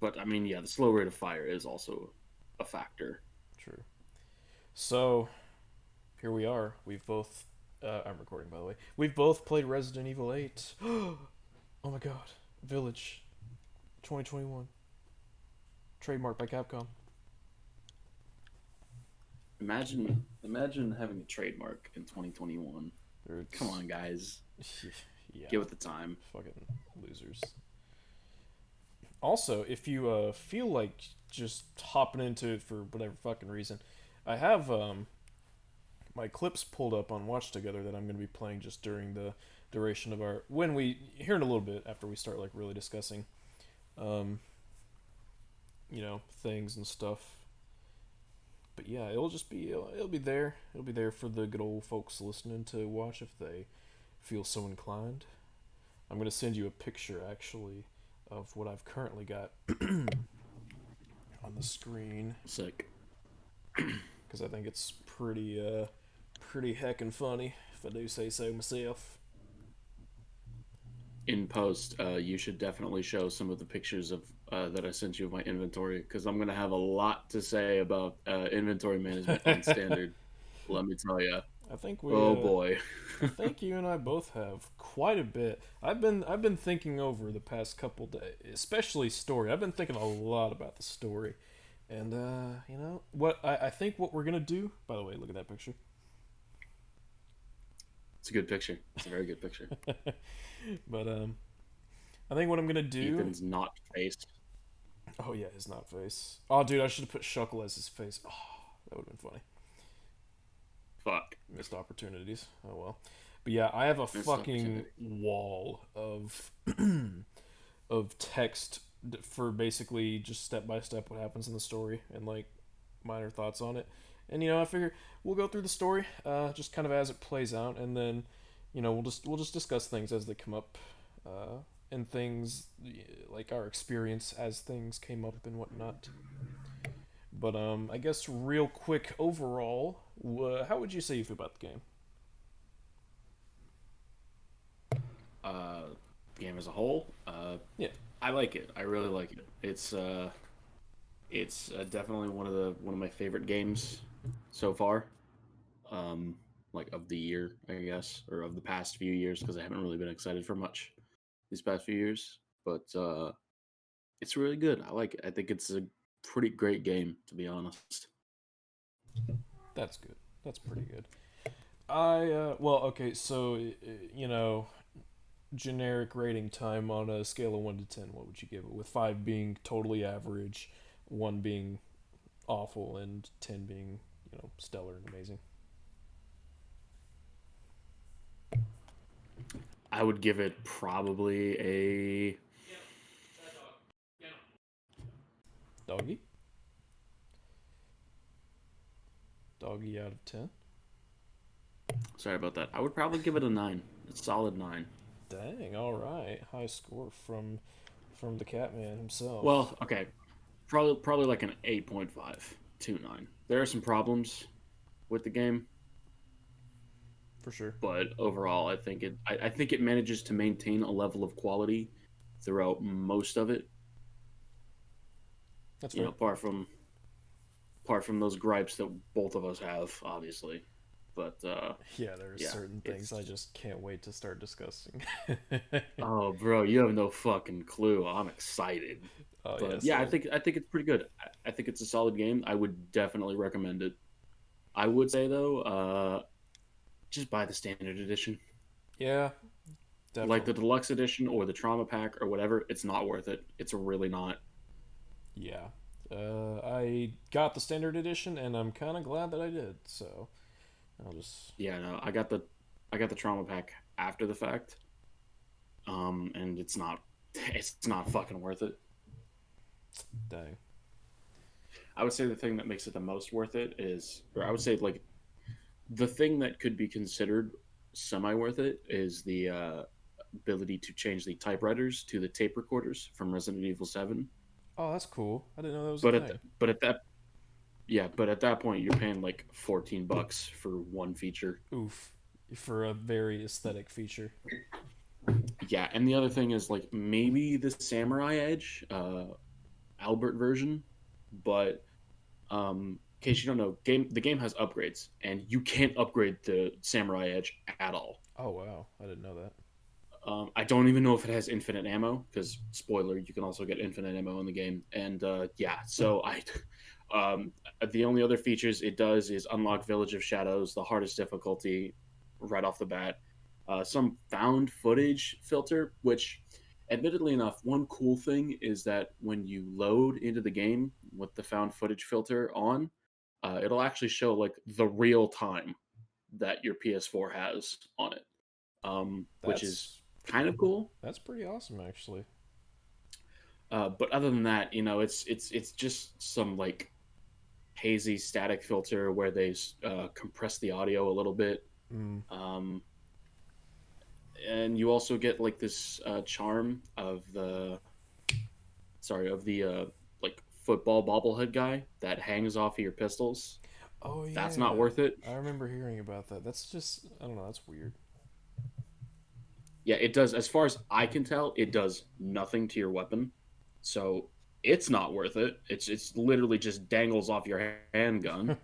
But I mean, yeah, the slow rate of fire is also a factor. True. So here we are. We've both. I'm recording, by the way. We've both played Resident Evil 8. Oh my god. Village 2021. Trademarked by Capcom. Imagine having a trademark in 2021. Come It's. on, guys, Yeah. get with the time. Fucking losers. Also, if you feel like just hopping into it for whatever fucking reason, I have my clips pulled up on Watch Together that I'm going to be playing just during the duration of our when we here in a little bit after we start like really discussing um, things and stuff. But yeah, it'll be there. It'll be there for the good old folks listening to watch if they feel so inclined. I'm gonna send you a picture actually of what I've currently got on the screen Sick. because I think it's pretty heckin' funny if I do say so myself. In post, you should definitely show some of the pictures of that I sent you of my inventory because I'm gonna have a lot to say about inventory management on standard. Let me tell you. I think we Oh boy. I think you and I both have quite a bit. I've been thinking over the past couple days, especially story. I've been thinking a lot about the story, and what I think what we're gonna do. By the way, look at that picture. It's a good picture. It's a very good picture. But I think what I'm gonna do. Ethan's not face. Oh yeah, his not face. Oh dude, I should have put Shuckle as his face. Oh, that would have been funny. Fuck. Missed opportunities. Oh well. But yeah, I have a Missed fucking opportunity. wall of of text for basically just step by step what happens in the story and like minor thoughts on it. And I figure we'll go through the story just kind of as it plays out, and then we'll just discuss things as they come up, and things like our experience as things came up and whatnot. But I guess real quick overall, how would you say you feel about the game? Uh, Game as a whole, Yeah, I like it. I really like it. It's definitely one of my favorite games so far. Um, like of the year, I guess, or of the past few years, because I haven't really been excited for much these past few years. But it's really good. I like it. I think it's a pretty great game, to be honest. that's good. That's pretty good. I well, okay, so generic rating time on a scale of 1 to 10, what would you give it? With 5 being totally average, 1 being awful, and 10 being, stellar and amazing. I would give it probably a. Doggy? Doggy out of 10? Sorry about that. I would probably give it a 9. A solid 9. Dang, alright. High score from the Catman himself. Well, okay. Probably like an 8.5 to 9. There are some problems with the game, For sure. but overall, I think it manages to maintain a level of quality throughout most of it. That's You know, fair. apart from those gripes that both of us have, obviously. But Yeah, there are yeah, certain things I it's just can't wait to start discussing. oh, bro, you have no fucking clue. I'm excited. Oh, yeah, But yeah, so. I think it's pretty good. I think it's a solid game. I would definitely recommend it. I would say though, just buy the standard edition. Yeah, Like the definitely. deluxe edition or the trauma pack or whatever, it's not worth it. It's really not. Yeah. I got the standard edition, and I'm kind of glad that I did. So I'll just Yeah, no, I got the trauma pack after the fact. And it's not fucking worth it. dang. I would say the thing that makes it the most worth it is, or I would say like the thing that could be considered semi worth it is the ability to change the typewriters to the tape recorders from Resident Evil 7. Oh, that's cool. I didn't know that was a thing. But at that yeah, but at that point you're paying like $14 for one feature. Oof, for a very aesthetic feature. Yeah, and the other thing is like maybe the Samurai Edge. Albert version, but in case you don't know, the game has upgrades, and you can't upgrade the Samurai Edge at all. Oh wow, I didn't know that. I don't even know if it has infinite ammo because spoiler, you can also get infinite ammo in the game. And yeah, so um, the only other features it does is unlock Village of Shadows, the hardest difficulty, right off the bat. Some found footage filter, which, admittedly enough, one cool thing is that when you load into the game with the found footage filter on, it'll actually show like the real time that your PS4 has on it, which is That's kind of cool. that's pretty awesome, actually. But other than that, it's just some like hazy static filter where they compress the audio a little bit, Mm. um, and you also get like this charm of the like football bobblehead guy that hangs off of your pistols. Oh That's not yeah, worth it. I remember hearing about that. That's just I don't know. That's weird. Yeah, it does. As far as I can tell, it does nothing to your weapon, so it's not worth it. It's literally just dangles off your handgun.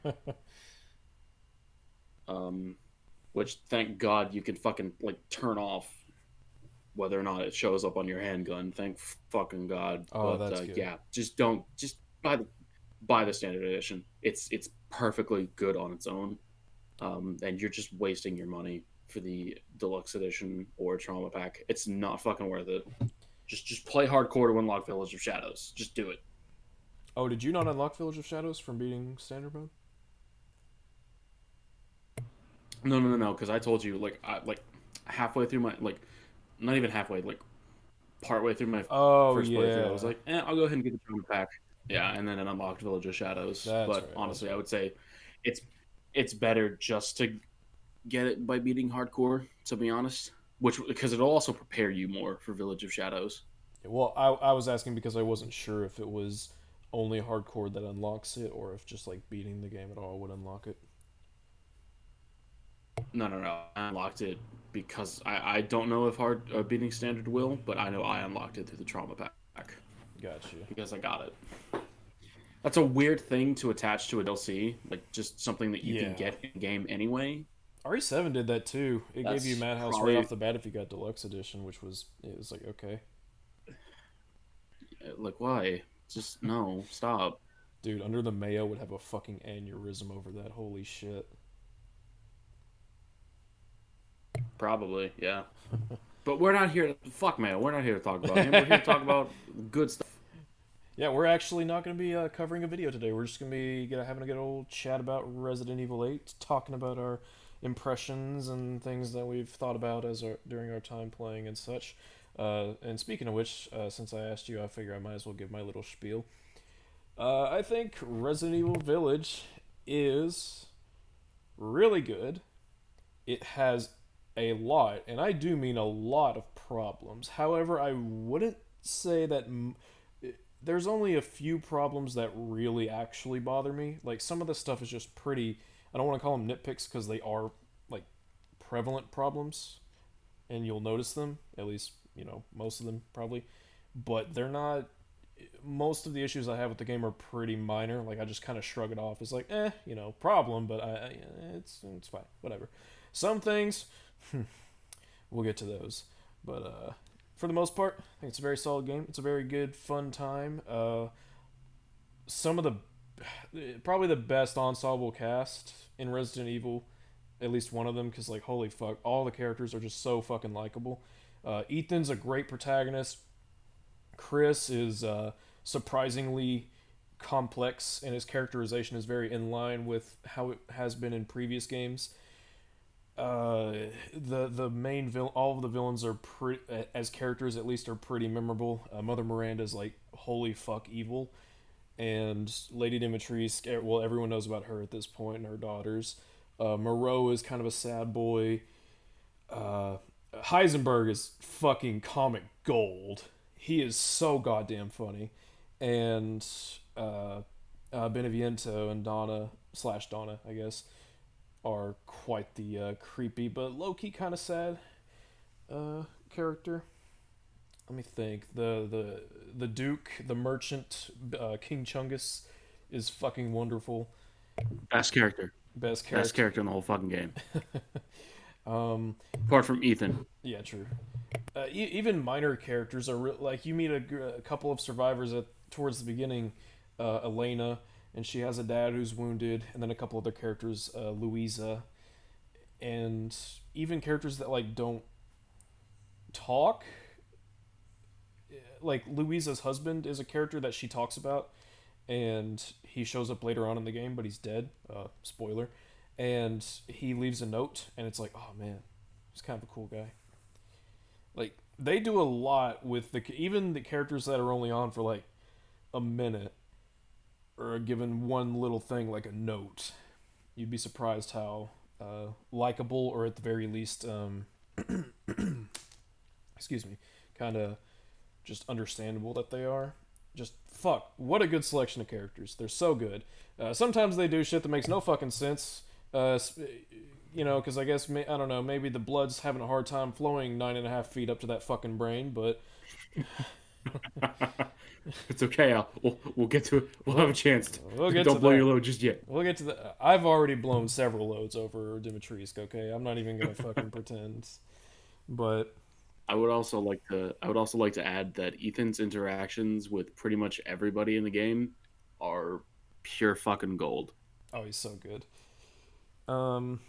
Um, which thank God you can fucking like turn off whether or not it shows up on your handgun. Thank fucking God. Oh, But that's good. yeah, just buy the standard edition. It's perfectly good on its own, and you're just wasting your money for the deluxe edition or trauma pack. It's not fucking worth it. Just play hardcore to unlock Village of Shadows. Just do it. Oh, did you not unlock Village of Shadows from beating standard mode? No, because I told you like halfway through my like not even halfway like partway through my Oh first playthrough, I was yeah, like, I'll go ahead and get the trauma pack. Yeah, and then it unlocked Village of Shadows. that's But right. That's honestly, I right. would say it's it's better just to get it by beating hardcore. To be honest, which because it'll also prepare you more for Village of Shadows. Well, I was asking because I wasn't sure if it was only hardcore that unlocks it, or if just like beating the game at all would unlock it. No. I unlocked it because I don't know if hard beating standard will, but I know I unlocked it through the trauma pack Gotcha. because I got it. That's a weird thing to attach to a DLC, like just something that you can Yeah. get in game anyway. RE7 did that too. It gave you That's Madhouse right off probably the bat if you got deluxe edition, which was it was like okay, like why? Just no, stop. dude. Under the Mayo would have a fucking aneurysm over that. Holy shit. Probably, yeah. But we're not here to fuck Mayo. We're not here to talk about him. We're here to talk about good stuff. Yeah, we're actually not going to be covering a video today. We're just going to be having a good old chat about Resident Evil 8, talking about our impressions and things that we've thought about during our time playing and such. And speaking of which, since I asked you, I figure I might as well give my little spiel. I think Resident Evil Village is really good. It has a lot, and I do mean a lot of problems. However, I wouldn't say that there's only a few problems that really actually bother me. Like some of the stuff is just pretty. I don't want to call them nitpicks because they are like prevalent problems, and you'll notice them. At least most of them probably, but they're not. Most of the issues I have with the game are pretty minor. Like I just kind of shrug it off. It's like, problem, but it's fine, whatever. Some things, we'll get to those, but for the most part, I think it's a very solid game. It's a very good, fun time. Some of the probably the best ensemble cast in Resident Evil, at least one of them, because like holy fuck, all the characters are just so fucking likable. Ethan's a great protagonist. Chris is surprisingly complex, and his characterization is very in line with how it has been in previous games. Uh, the main all of the villains are pretty, as characters at least, are pretty memorable. Mother Miranda's like holy fuck evil, and Lady Dimitrescu, well, everyone knows about her at this point and her daughters. Moreau is kind of a sad boy. Uh, Heisenberg is fucking comic gold. He is so goddamn funny, and Beneviento and Donna, I guess, are quite the creepy but low key kind of sad character. let me think. The Duke, the Merchant, King Chungus, is fucking wonderful. Best character, Best best character. character in the whole fucking game, um, apart from Ethan. yeah, true. Even minor characters are like you meet a couple of survivors at towards the beginning, Elena, and she has a dad who's wounded, and then a couple other characters, Louisa, and even characters that like don't talk. Like Louisa's husband is a character that she talks about, and he shows up later on in the game, but he's dead. Spoiler. And he leaves a note, and it's like, oh man, he's kind of a cool guy. Like they do a lot with the even the characters that are only on for like a minute or given one little thing like a note. You'd be surprised how likable or at the very least, excuse me, kind of just understandable that they are. Just fuck, what a good selection of characters. They're so good. Sometimes they do shit that makes no fucking sense. Because I guess I don't know. Maybe the blood's having a hard time flowing 9.5 feet up to that fucking brain. But It's okay. We'll get to it. We'll have we'll, a chance. we'll get to Don't blow your that. load just yet. We'll get to the. I've already blown several loads over Dimitrisk. Okay, I'm not even gonna fucking pretend. But I would also like to add that Ethan's interactions with pretty much everybody in the game are pure fucking gold. oh, he's so good. Um,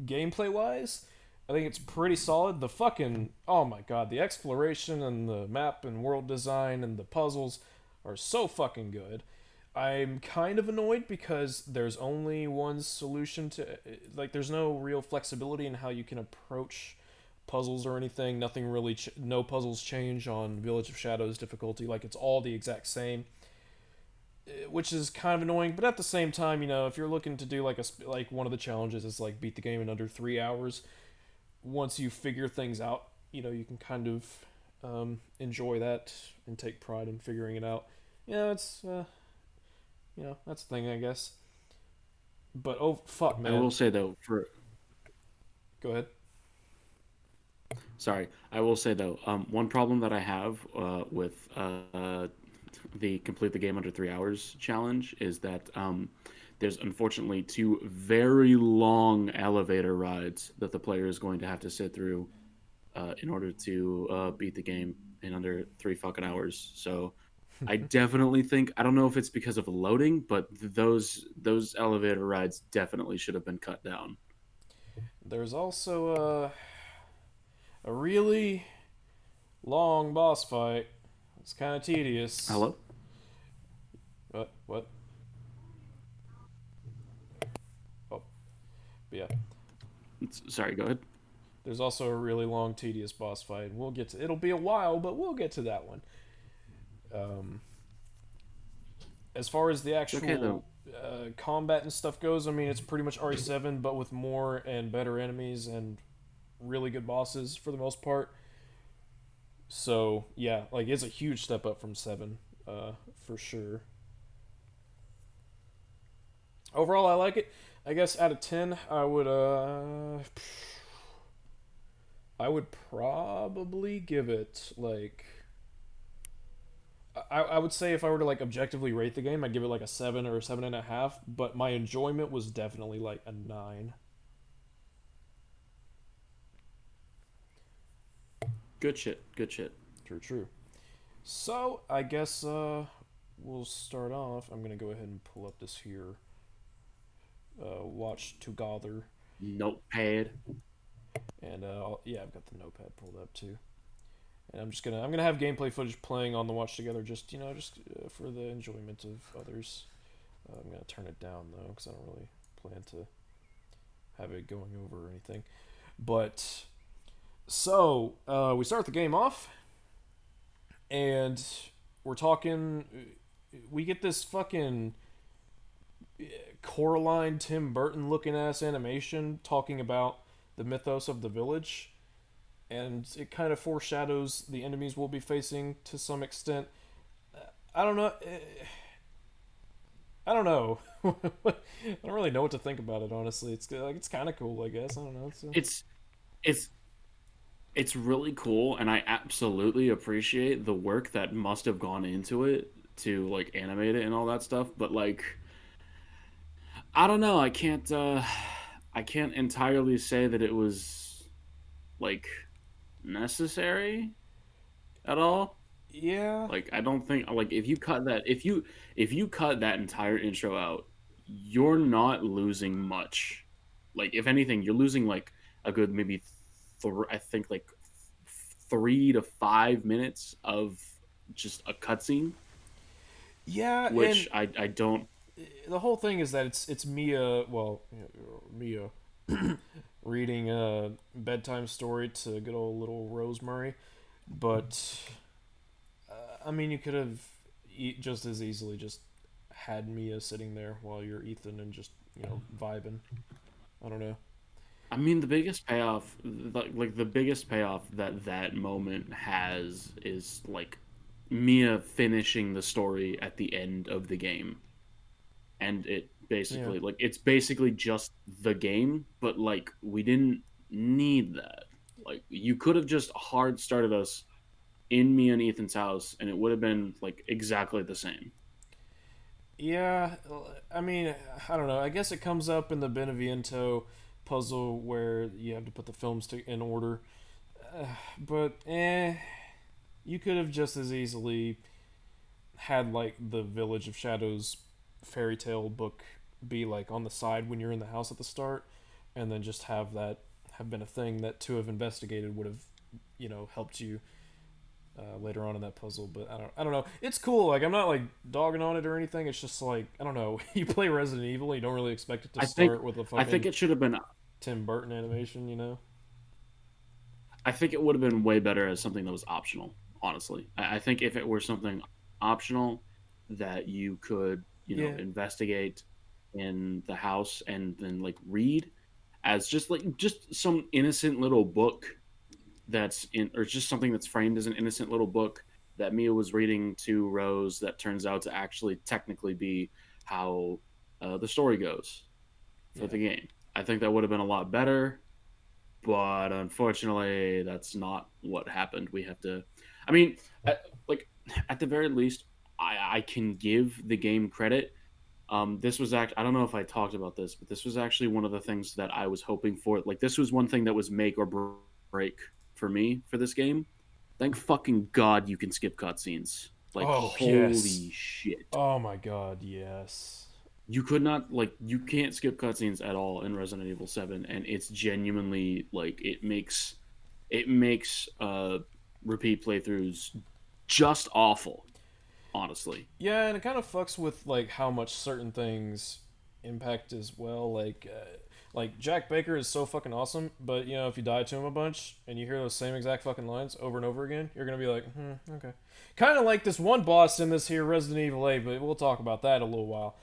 Gameplay wise, I think it's pretty solid. The fucking oh my god, the exploration and the map and world design and the puzzles are so fucking good. I'm kind of annoyed because there's only one solution to like there's no real flexibility in how you can approach puzzles or anything. Nothing really no puzzles change on Village of Shadows difficulty. Like it's all the exact same, which is kind of annoying. But at the same time, if you're looking to do like one of the challenges is like beat the game in under 3 hours. Once you figure things out, you can kind of enjoy that and take pride in figuring it out. It's that's the thing, I guess. But oh fuck, I man, will say though, for go ahead. sorry, I will say though, one problem that I have with the complete the game under 3 hours challenge is that there's unfortunately two very long elevator rides that the player is going to have to sit through in order to beat the game in under 3 fucking hours. So I definitely think I don't know if it's because of loading, but those elevator rides definitely should have been cut down. There's also a really long boss fight. It's kind of tedious. Hello? What? What? Oh, but yeah. Sorry, go ahead. There's also a really long, tedious boss fight. We'll get to. It'll be a while, but we'll get to that one. Um, as far as the It's okay actual though. combat and stuff goes, I mean, it's pretty much RE7, but with more and better enemies and really good bosses for the most part. So yeah, like it's a huge step up from seven, for sure. Overall, I like it. I guess out of 10, I would probably give it like I would say if I were to like objectively rate the game, I'd give it like a 7 or a 7.5. But my enjoyment was definitely like a 9. Good shit. Good shit. True, true. So I guess we'll start off. I'm gonna go ahead and pull up this here watch together, Notepad. and yeah, I've got the notepad pulled up too. And I'm gonna have gameplay footage playing on the watch together, just for the enjoyment of others. I'm gonna turn it down though, because I don't really plan to have it going over or anything. But so we start the game off, and we're talking. We get this fucking Coraline Tim Burton looking ass animation talking about the mythos of the village, and it kind of foreshadows the enemies we'll be facing to some extent. I don't know. I don't know. I don't really know what to think about it. Honestly, it's kind of cool. I guess I don't know. It's it's it's really cool, and I absolutely appreciate the work that must have gone into it to like animate it and all that stuff. But like, I don't know. I can't entirely say that it was like necessary at all. Yeah, Like I don't think like if you cut that entire intro out, you're not losing much. Like if anything, you're losing like a good maybe I think like 3 to 5 minutes of just a cutscene, yeah, and which I don't. the whole thing is that it's Mia. Well, Mia reading a bedtime story to good old little Rosemary, but I mean, you could have just as easily just had Mia sitting there while you're Ethan and just vibing. I don't know. I mean, the biggest payoff, like the biggest payoff that that moment has is like Mia finishing the story at the end of the game, and it Yeah, basically like it's basically just the game, but like we didn't need that. Like you could have just hard started us in Mia and Ethan's house, and it would have been like exactly the same. yeah. I mean, I don't know. I guess it comes up in the Beneviento puzzle where you have to put the films in order. But you could have just as easily had like the Village of Shadows fairy tale book be like on the side when you're in the house at the start, and then just have that have been a thing that to have investigated would have helped you later on in that puzzle. But I don't know. It's cool. Like I'm not like dogging on it or anything. It's just like I don't know. You play Resident Evil, you don't really expect it to start with a I think fucking it should have been. Tim Burton animation, you know? I think it would have been way better as something that was optional. Honestly, I think if it were something optional that you could, you know, Yeah, investigate in the house and then like read as just some innocent little book that's in, or just something that's framed as an innocent little book that Mia was reading to Rose that turns out to actually technically be how the story goes for yeah, the game. I think that would have been a lot better, but unfortunately, that's not what happened. We have to, I mean, like at the very least, I can give the game credit. This was I don't know if I talked about this, but this was actually one of the things that I was hoping for. Like, this was one thing that was make or break for me for this game. Thank fucking God you can skip cutscenes. Like, oh yes. holy shit. Oh my god, yes. You could not, like, you can't skip cutscenes at all in Resident Evil 7, and it's genuinely, like, it makes repeat playthroughs just awful, honestly. Yeah, and it kind of fucks with like how much certain things impact as well. Like Jack Baker is so fucking awesome, but if you die to him a bunch and you hear those same exact fucking lines over and over again, you're gonna be like, okay. Kind of like this one boss in this here Resident Evil 8, but we'll talk about that in a little while.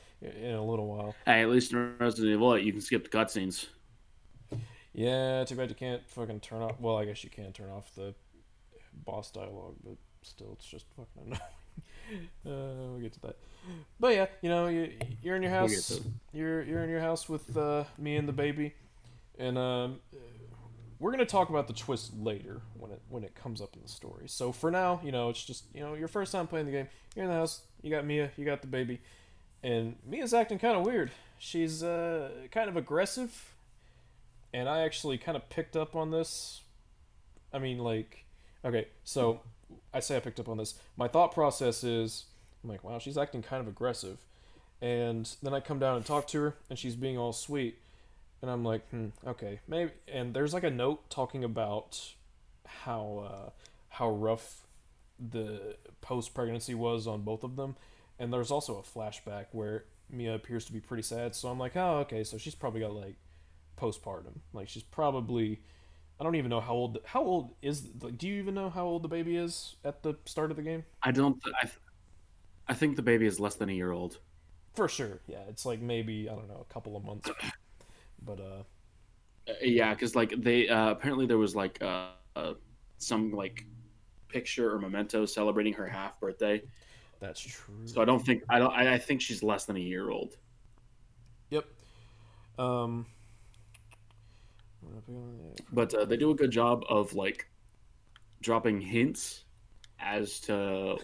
Hey, at least in Resident Evil 8, you can skip the cutscenes. Yeah, too bad you can't fucking turn off. Well, I guess you can turn off the boss dialogue, but still, it's just fucking annoying. We'll get to that. But yeah, you're in your We'll get to house. it. You're in your house with me and the baby, and we're gonna talk about the twist later when it comes up in the story. So for now, it's just your first time playing the game. You're in the house. You got Mia. You got the baby, and Mia's acting kind of weird. She's kind of aggressive, and I actually kind of picked up on this. I mean, like, okay, so I say I picked up on this. My thought process is, I'm like, wow, she's acting kind of aggressive. And then I come down and talk to her, and she's being all sweet. And I'm like, okay, maybe. And there's like a note talking about how rough the post pregnancy was on both of them. And there's also a flashback where Mia appears to be pretty sad. So I'm like, oh, okay, so she's probably got like postpartum. Like she's probably I don't even know how old. How old is? Like, do you even know how old the baby is at the start of the game? I don't, I think the baby is less than a year old. For sure, yeah. It's like maybe I don't know a couple of months, but Yeah, because like they apparently there was like some like picture or memento celebrating her half birthday. that's true. So I think she's less than a year old. Yep. Um. But they do a good job of like dropping hints as to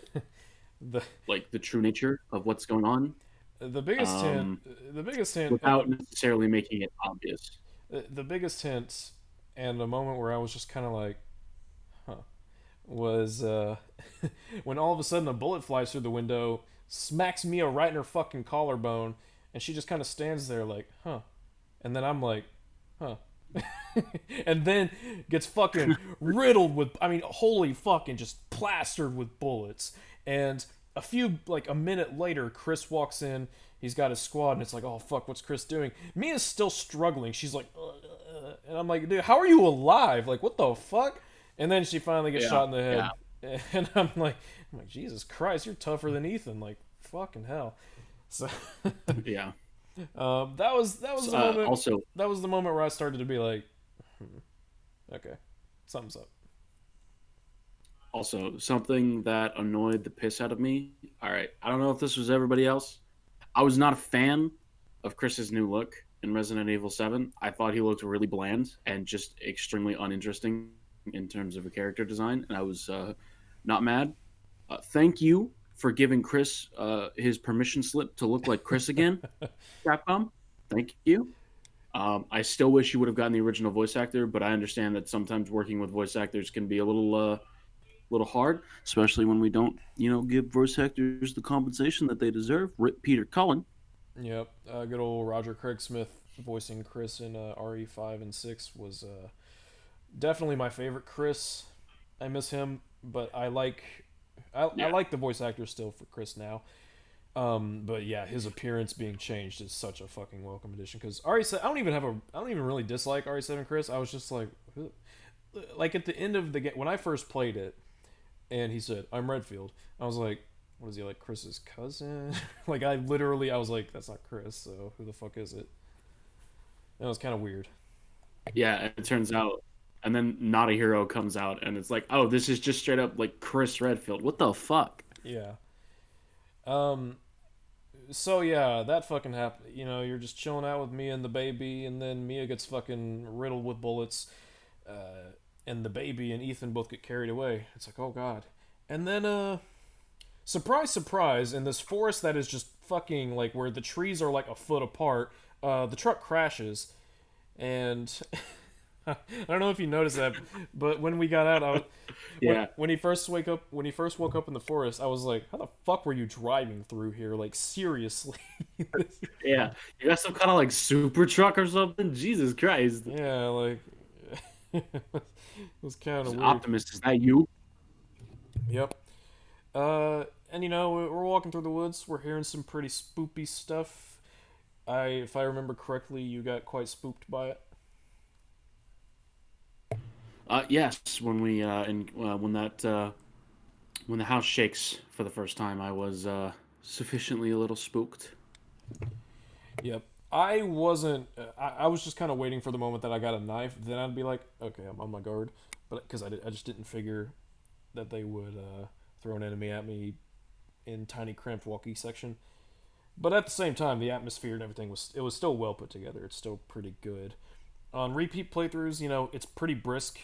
the like the true nature of what's going on, the biggest hint, um, the biggest hint, without necessarily making it obvious. the biggest hint, and the moment where I was just kind of like, huh, was when all of a sudden a bullet flies through the window, smacks Mia right in her fucking collarbone, and she just kind of stands there like, huh, and then I'm like, huh. And then gets fucking riddled with, I mean, holy fucking just plastered with bullets. And like a minute later, Chris walks in. He's got his squad, and it's like, oh fuck, what's Chris doing? Mia's still struggling. She's like, and I'm like, dude, how are you alive? Like, what the fuck? And then she finally gets Yeah, shot in the yeah, head, and I'm like, Jesus Christ, you're tougher than Ethan. Like, fucking hell. So, yeah. that was So, the moment. also, That was the moment where I started to be like, okay, something's up. something that annoyed the piss out of me. All right, I don't know if this was everybody else. I was not a fan of Chris's new look in Resident Evil 7. I thought he looked really bland and just extremely uninteresting in terms of a character design, and I was not mad. Thank you for giving Chris his permission slip to look like Chris again, Capcom. Thank you. I still wish you would have gotten the original voice actor, but I understand that sometimes working with voice actors can be a little hard, especially when we don't, give voice actors the compensation that they deserve. Rip Peter Cullen. Yep, good old Roger Craig Smith voicing Chris in RE5 and 6 was definitely my favorite Chris. I miss him, but I Yeah, like the voice actor still for Chris now. But yeah, his appearance being changed is such a fucking welcome addition. Because RE7, I don't even really dislike RE7 Chris. I was just like, like at the end of the game when I first played it, and he said, "I'm Redfield." I was like, "What is he like, Chris's cousin?" Like I was like, "That's not Chris. So who the fuck is it?" And it was kind of weird. yeah. It turns out, and then Not a Hero comes out, and it's like, oh, this is just straight up like Chris Redfield. What the fuck? Yeah. Um. So yeah, that fucking happened. You know, you're just chilling out with Mia and the baby, and then Mia gets fucking riddled with bullets, and the baby and Ethan both get carried away. It's like, oh god. And then surprise, surprise, in this forest that is just fucking like where the trees are like a foot apart, the truck crashes, and I don't know if you noticed that, but when we got out, Yeah, when he first woke up in the forest, I was like, how the fuck were you driving through here? Like seriously? yeah. You got some kind of like super truck or something? Jesus Christ. Yeah, like it was kind of weird. Optimus, is that you? Yep. And you know, we're walking through the woods. We're hearing some pretty spoopy stuff. If I remember correctly, you got quite spooked by it. Yes. When the house shakes for the first time, I was sufficiently a little spooked. Yep. I wasn't. I was just kind of waiting for the moment that I got a knife. Then I'd be like, okay, I'm on my guard. But because I just didn't figure that they would throw an enemy at me in tiny cramped walkie section. But at the same time, the atmosphere and everything was still well put together. It's still pretty good. On repeat playthroughs, you know, it's pretty brisk.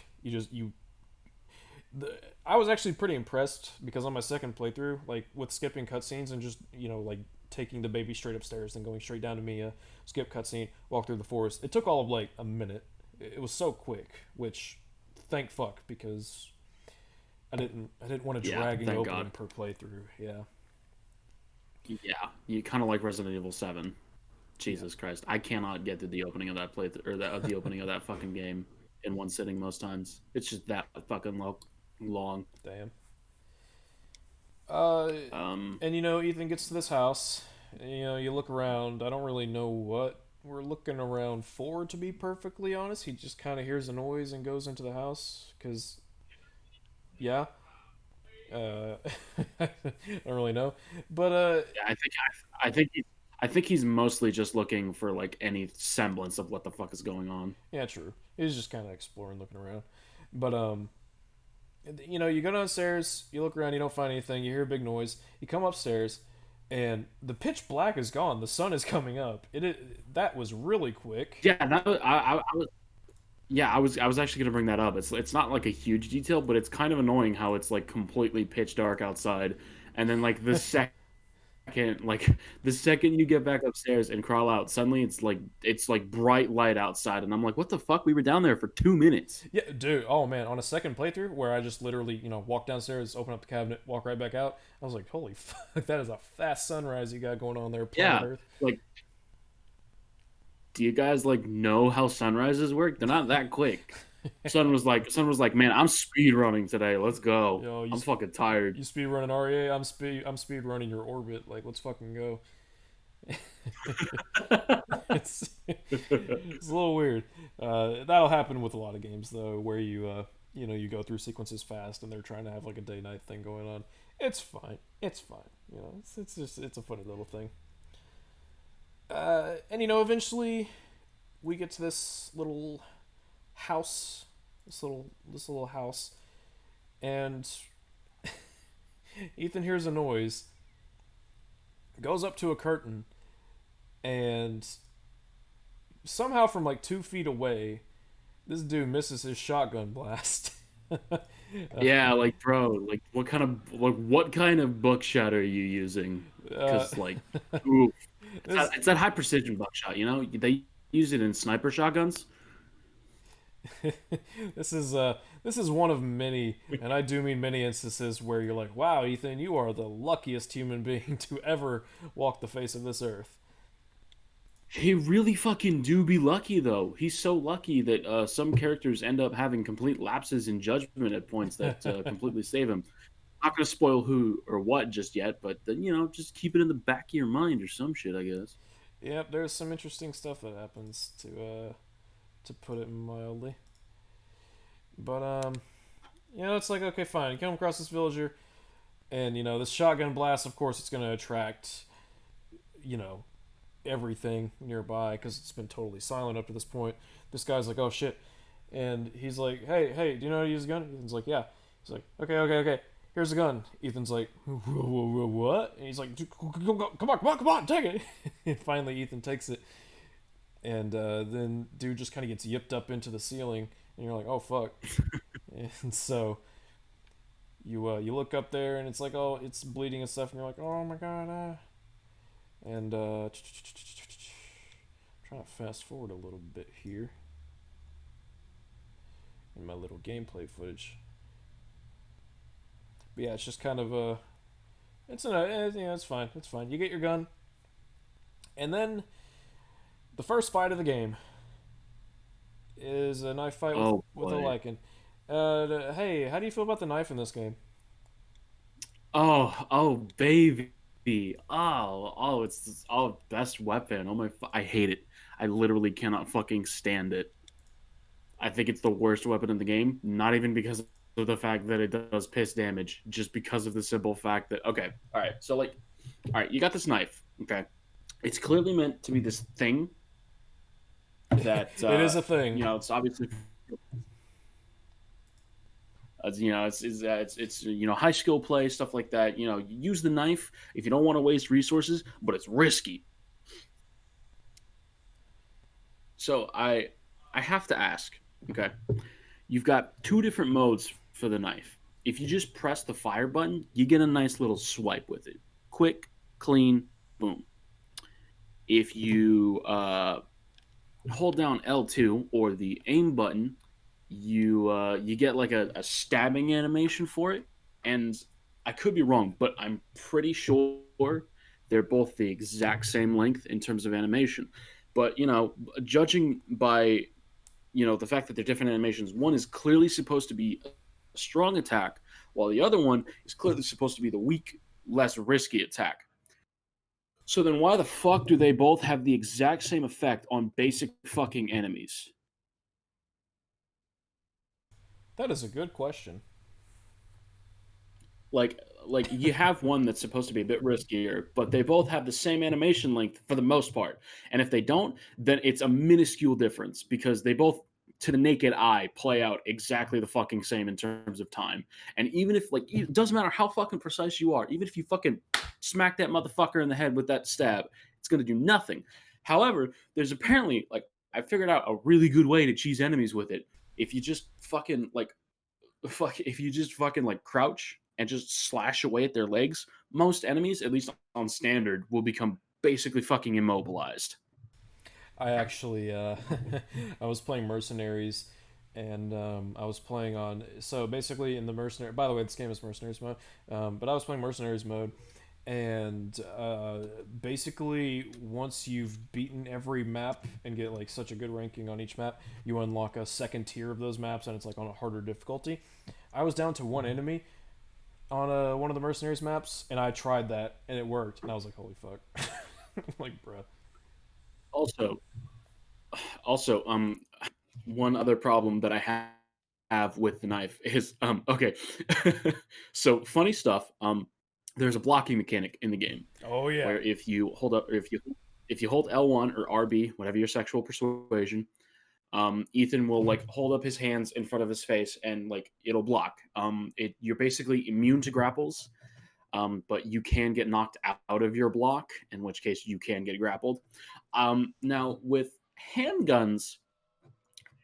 The, I was actually pretty impressed because on my second playthrough, like with skipping cutscenes and just like taking the baby straight upstairs, then going straight down to Mia, skip cutscene, walk through the forest. It took all of like a minute. It was so quick, which thank fuck because I didn't want a Yeah, dragging thank opening God. per playthrough. Yeah, Yeah, you kind of like Resident Evil 7. yeah, Jesus Christ, I cannot get to the opening of that playthrough or the opening of that fucking game in one sitting most times. It's just that fucking long. damn. Uh, Um, and Ethan gets to this house. And, you look around. I don't really know what we're looking around for, to be perfectly honest. He just kind of hears a noise and goes into the house. Cause yeah, uh, I don't really know, but yeah, I think he's mostly just looking for like any semblance of what the fuck is going on. yeah, true. He's just kind of exploring, looking around. But you go downstairs, you look around, you don't find anything. You hear a big noise. You come upstairs, and the pitch black is gone. The sun is coming up. That was really quick. Yeah, that was, I was Yeah, I was actually gonna bring that up. It's not like a huge detail, but it's kind of annoying how it's like completely pitch dark outside, and then like like the second you get back upstairs and crawl out, suddenly it's like bright light outside, and I'm like, what the fuck? We were down there for 2 minutes. Yeah, dude. Oh man, on a second playthrough where I just literally, walk downstairs, open up the cabinet, walk right back out. I was like, holy fuck, that is a fast sunrise you got going on there, planet Yeah, Earth. like, do you guys like know how sunrises work? They're not that quick. Son was like, man, I'm speed running today. Let's go. Yo, I'm fucking tired. you speed running REA. I'm speed running your orbit. Like, let's fucking go. It's a little weird. That'll happen with a lot of games though, where you go through sequences fast and they're trying to have like a day night thing going on. It's fine. It's fine. It's just it's a funny little thing. And eventually we get to this little house, this little house, and Ethan hears a noise, goes up to a curtain, and somehow from like 2 feet away, this dude misses his shotgun blast. Yeah, like bro, like what kind of buckshot are you using? uh, Because like, ooh, it's that, this it's that high precision buckshot. They use it in sniper shotguns. this is one of many, and I do mean many instances where you're like, wow, Ethan, you are the luckiest human being to ever walk the face of this earth. He really fucking do be lucky though. He's so lucky that some characters end up having complete lapses in judgment at points that completely save him. Not gonna spoil who or what just yet, but then just keep it in the back of your mind or some shit, I guess. Yep, there's some interesting stuff that happens to put it mildly. But it's like, okay, fine. You come across this villager, and this shotgun blast. Of course, it's going to attract you know everything nearby because it's been totally silent up to this point. This guy's like, oh shit, and he's like, hey, do you know how to use a gun? Ethan's like, yeah. He's like, okay. Here's a gun. Ethan's like, whoa, what? And he's like, come on, take it. And finally, Ethan takes it, and then dude just kind of gets yipped up into the ceiling, and you're like, oh fuck. And so you look up there, and it's like, oh, it's bleeding and stuff, and you're like, oh my god, and trying to fast forward a little bit here in my little gameplay footage. But yeah, it's just kind of a, it's fine, it's fine. You get your gun, and then the first fight of the game is a knife fight with Oh a boy. lichen. Hey, how do you feel about the knife in this game? Oh, baby. It's best weapon. I hate it. I literally cannot fucking stand it. I think it's the worst weapon in the game, not even because of the fact that it does piss damage, just because of the simple fact that okay, all right. So like, all right, you got this knife, okay? It's clearly meant to be this thing that It is a thing. it's obviously it's high skill play stuff like that. You use the knife if you don't want to waste resources, but it's risky. So I have to ask, okay? You've got two different modes for the knife. If you just press the fire button, you get a nice little swipe with it. Quick, clean, boom. If you hold down L2 or the aim button, you get like a stabbing animation for it. And I could be wrong, but I'm pretty sure they're both the exact same length in terms of animation. But judging by the fact that they're different animations, one is clearly supposed to be a strong attack, while the other one is clearly supposed to be the weak, less risky attack. So then why the fuck do they both have the exact same effect on basic fucking enemies? That is a good question. Like you have one that's supposed to be a bit riskier, but they both have the same animation length for the most part. And if they don't, then it's a minuscule difference because they both to the naked eye play out exactly the fucking same in terms of time. And even if like it doesn't matter how fucking precise you are, even if you fucking smack that motherfucker in the head with that stab, it's going to do nothing. However, there's apparently like I figured out a really good way to cheese enemies with it. If you just fucking like if you just fucking like crouch and just slash away at their legs, most enemies, at least on standard, will become basically fucking immobilized. I actually, I was playing Mercenaries, and I was playing on. So basically, in the Mercenary. By the way, this game is Mercenaries mode. But I was playing Mercenaries mode, and basically, once you've beaten every map and get like such a good ranking on each map, you unlock a second tier of those maps, and it's like on a harder difficulty. I was down to one enemy on one of the Mercenaries maps, and I tried that, and it worked, and I was like, "Holy fuck!" Like, bruh. Also, also, one other problem that I have with the knife is okay. So funny stuff. There's a blocking mechanic in the game Oh yeah. where if you hold L1 or RB, whatever your sexual persuasion, Ethan will like hold up his hands in front of his face and like it'll block. You're basically immune to grapples, but you can get knocked out of your block, in which case you can get grappled. Now with handguns,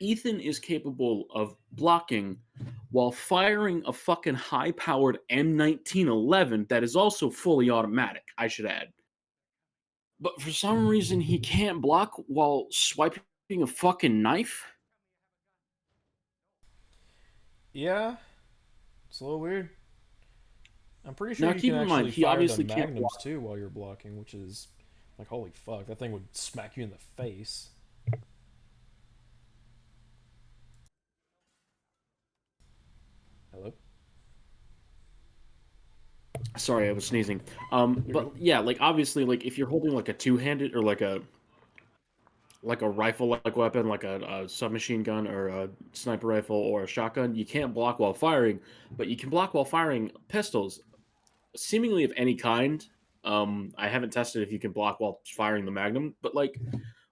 Ethan is capable of blocking while firing a fucking high powered M1911 that is also fully automatic, I should add. But for some reason, he can't block while swiping a fucking knife. Yeah, it's a little weird. I'm pretty sure Now, you can keep in mind, actually he fire the obviously can't magnums block. too while you're blocking, which is like holy fuck. That thing would smack you in the face. Hello. Sorry, I was sneezing. You're But good. yeah, like obviously, like if you're holding like a two-handed or like a rifle-like weapon, like a submachine gun or a sniper rifle or a shotgun, you can't block while firing, but you can block while firing pistols, seemingly of any kind. I haven't tested if you can block while firing the Magnum, but like,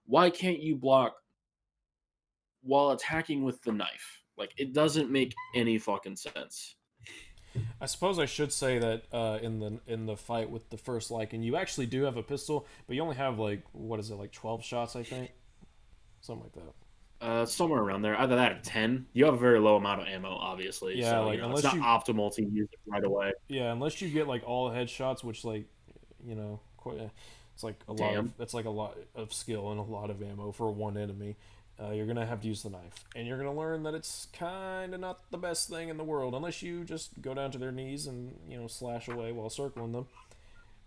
why can't you block while attacking with the knife? Like, it doesn't make any fucking sense. I suppose I should say that in the fight with the first Lycan, you actually do have a pistol, but you only have like what is it, like 12 shots, I think, something like that. Somewhere around there, either that or 10. You have a very low amount of ammo, obviously, Yeah, so like it's unless not you optimal to use it right away. unless you get like all headshots, which like it's like a lot of Damn. that's like a lot of skill and a lot of ammo for one enemy. You're gonna have to use the knife, and you're gonna learn that it's kind of not the best thing in the world unless you just go down to their knees and slash away while circling them.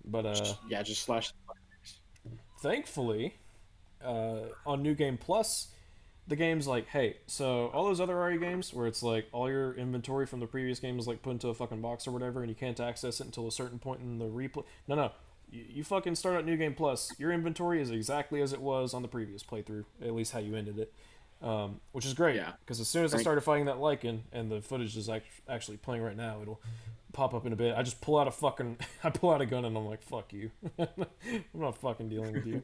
But Yeah, just slash. thankfully, on New Game Plus, the game's like, hey, so all those other RE games where it's like all your inventory from the previous game is like put into a fucking box or whatever, and you can't access it until a certain point in the replay. No, no, you fucking start at New Game Plus. Your inventory is exactly as it was on the previous playthrough, at least how you ended it, which is great Yeah. because as soon as I Thank. started fighting that Lycan and the footage is actually playing right now, it'll pop up in a bit. I just pull out a fucking, I pull out a gun and I'm like, fuck you, I'm not fucking dealing with you.